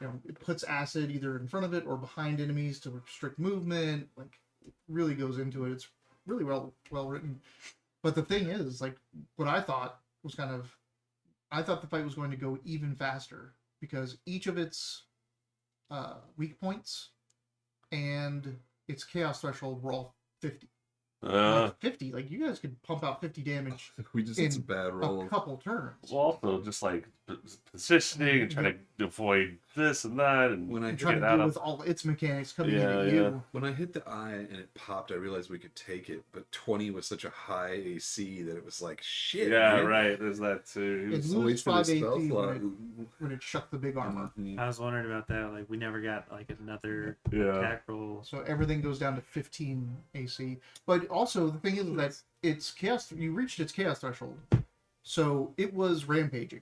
You know, it puts acid either in front of it or behind enemies to restrict movement. Like, it really goes into it. It's really well written. But the thing is, like, what I thought was I thought the fight was going to go even faster because each of its weak points and its chaos threshold were all 50. Like 50, like you guys could pump out 50 damage We just had some in bad a rolls. couple turns. also just like positioning and trying to avoid this and that and When I And hit trying to get out deal of with all its mechanics coming in Yeah, at yeah. you. When I hit the eye and it popped, I realized we could take it, but 20 was such a high AC that it was like, shit. yeah, man. right. There's that too. It So wait loses for the 5 spell AC slot. when it chucked the big armor. I was wondering about that. Like, we never got like another Yeah. attack roll. So everything goes down to 15 AC. But also the thing is that its chaos, you reached its chaos threshold, so it was rampaging,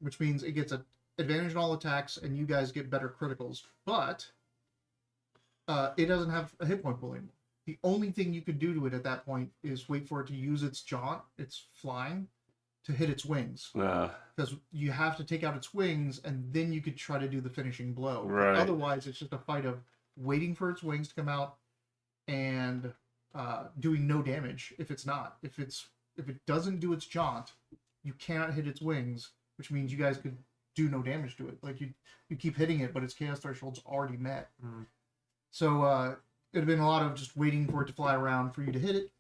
which means it gets an advantage on all attacks, and you guys get better criticals. But it doesn't have a hit point pool anymore. The only thing you could do to it at that point is wait for it to use its jaunt, its flying, to hit its wings. Because you have to take out its wings, and then you could try to do the finishing blow. But Right. otherwise, it's just a fight of waiting for its wings to come out and doing no damage if it's not. If it doesn't do its jaunt, you cannot hit its wings, which means you guys could do no damage to it. Like you keep hitting it, but its chaos threshold's already met. Mm. So it'd have been a lot of just waiting for it to fly around for you to hit it.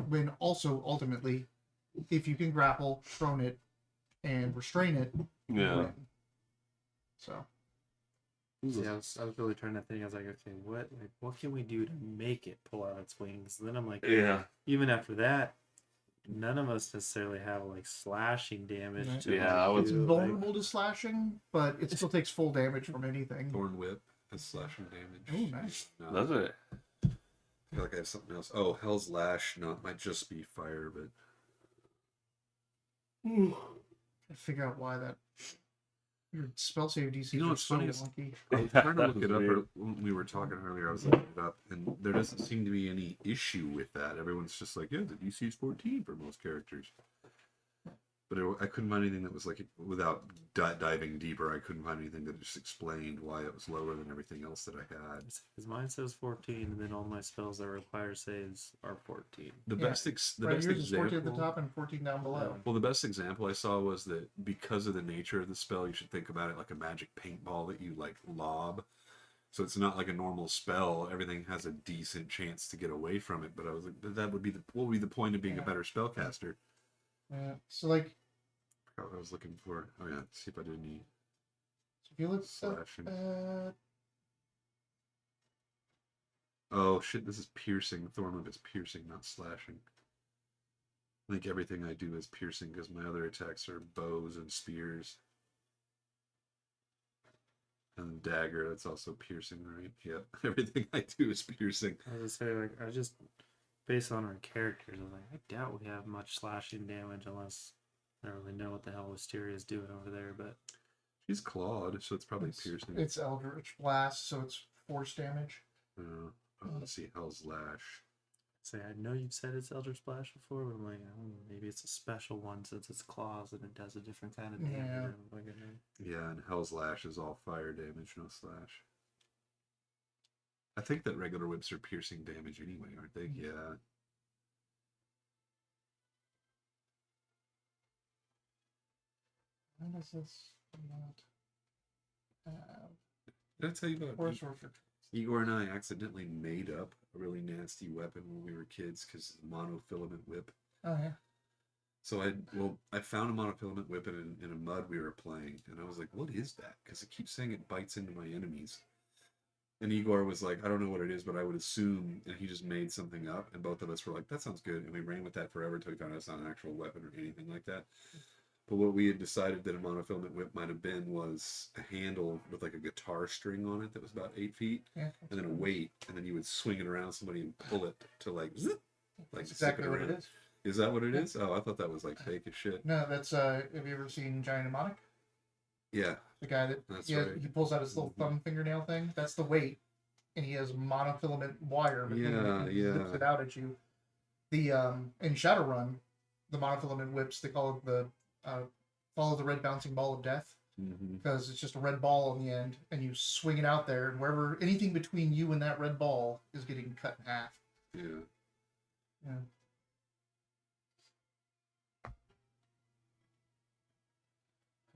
When also ultimately, if you can grapple, prone it, and restrain it, you Yeah. win. So Yeah, I was really trying to think. I was like, okay, what can we do to make it pull out its wings? And then I'm like, Yeah. even after that, none of us necessarily have like slashing damage. Right. To, Yeah, I like, was it's do, like- vulnerable to slashing, but it still takes full damage from anything. Thorn Whip has slashing damage. Oh, nice. No. Does it? I feel like I have something else. Oh, Hell's Lash. No, it might just be fire, but Figure out why that your spell save DCs You know are what's so funny is- wonky. I was Yeah, trying to that look was it up weird. when we were talking earlier. I was looking it up, and there doesn't seem to be any issue with that. Everyone's just like, yeah, the DC is 14 for most characters. But I couldn't find anything that was like, without diving deeper, I couldn't find anything that just explained why it was lower than everything else that I had. Because mine says 14, and then all my spells that require saves are 14. The Yeah. best, the Right, best yours is 14 at the example. top and 14 down below. Well, the best example I saw was that because of the nature of the spell, you should think about it like a magic paintball that you like lob. So it's not like a normal spell. Everything has a decent chance to get away from it. But I was like, that would be what would be the point of being a better spellcaster? Yeah. So like, I forgot what I was looking for. Oh yeah, see if I did any if you look slashing. at Oh shit, this is piercing. Thornwhip is piercing, not slashing. I think everything I do is piercing because my other attacks are bows and spears. And dagger, that's also piercing, right? Yep. Everything I do is piercing. I was gonna say, like, I just based on our characters, I was like, I doubt we have much slashing damage unless I don't really know what the hell Wisteria is doing over there. But She's clawed, so it's probably piercing. it's Eldritch Blast, so it's force damage. Let's see, Hell's Lash. say, I know you've said it's Eldritch Splash before, but I'm like, maybe it's a special one since it's claws and it does a different kind of damage. Yeah. or like a- Yeah, and Hell's Lash is all fire damage, no slash. I think that regular whips are piercing damage anyway, aren't they? Yeah. Why does this not have Did I tell you about force sorcerer? Igor and I accidentally made up a really nasty weapon when we were kids because monofilament whip. Oh yeah. So I found a monofilament whip in a mud we were playing, and I was like, "What is that?" Because it keeps saying it bites into my enemies. And Igor was like, "I don't know what it is, but I would assume," and he just made something up, and both of us were like, "That sounds good," and we ran with that forever until we found out it's not an actual weapon or anything like that. But what we had decided that a monofilament whip might have been was a handle with like a guitar string on it that was about 8 feet, Yeah. and then a weight, and then you would swing it around somebody and pull it to like, zip, like That's zip exactly what it around. is. Is that what it is? Oh, I thought that was like fake as shit. No, that's have you ever seen Giant Mnemonic? Yeah, The guy that That's right. right. He pulls out his little thumb fingernail thing. That's the weight, and he has monofilament wire. But Yeah, he yeah. zips it out at you. The in Shadowrun, the monofilament whips, they call it the follow the red bouncing ball of death, because it's just a red ball on the end, and you swing it out there, and wherever anything between you and that red ball is getting cut in half. yeah. Yeah.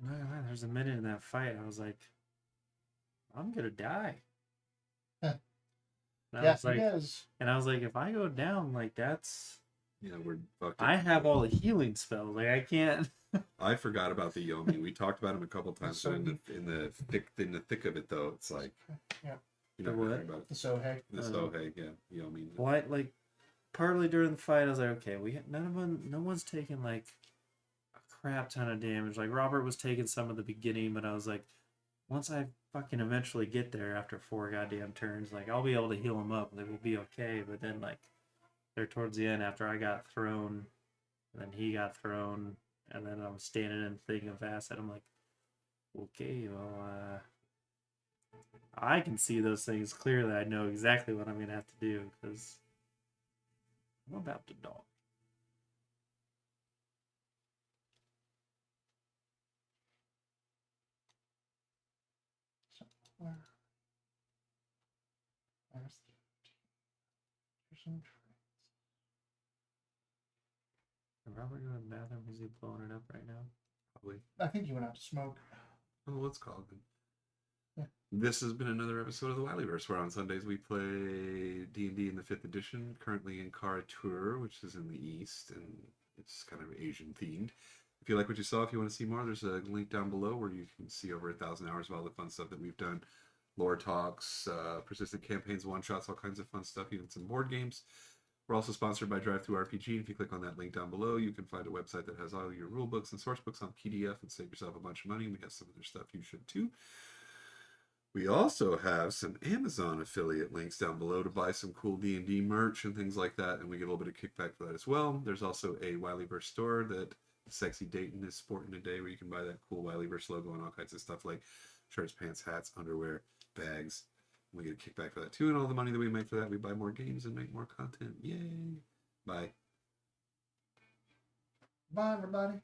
Man, there's a minute in that fight, I was like, I'm gonna die. Huh. And I Yeah, was like, he does. and I was like, if I go down, like that's, Yeah, we're fucked. I have all the healing spells. Like I can't. I forgot about the Yomi. We talked about him a couple times, So but in the thick of it though, it's like Yeah. you know The what what? about The Sohei. the Sohei, yeah, Yomi. Why, like, partly during the fight, I was like, okay, no one's taking like a crap ton of damage. Like Robert was taking some at the beginning, but I was like, once I fucking eventually get there after 4 goddamn turns, like I'll be able to heal him up. Like we'll be okay. But then like, there towards the end, after I got thrown, and then he got thrown, and then I'm standing and thinking of acid. I'm like, okay, well, I can see those things clearly. I know exactly what I'm gonna have to do because I'm about to die. Where? There's some Is Robert going to the bathroom? Is he blowing it up right now? Probably. I think you went out to smoke. Oh, let's call it then. Yeah. This has been another episode of the Wilyverse, where on Sundays we play D&D in the 5th edition, currently in Kara-Tur, which is in the east, and it's kind of Asian themed. If you like what you saw, if you want to see more, there's a link down below where you can see over 1,000 hours of all the fun stuff that we've done. Lore talks, persistent campaigns, one-shots, all kinds of fun stuff, even some board games. We're also sponsored by Drive-Thru-RPG. If you click on that link down below, you can find a website that has all your rule books and source books on PDF and save yourself a bunch of money. We have some of their stuff you should too. We also have some Amazon affiliate links down below to buy some cool D&D merch and things like that, and we get a little bit of kickback for that as well. There's also a Wilyverse store that Sexy Dayton is sporting today, where you can buy that cool Wilyverse logo and all kinds of stuff like shirts, pants, hats, underwear, bags. We get a kickback for that too, and all the money that we make for that, we buy more games and make more content. Yay! Bye. Bye, everybody.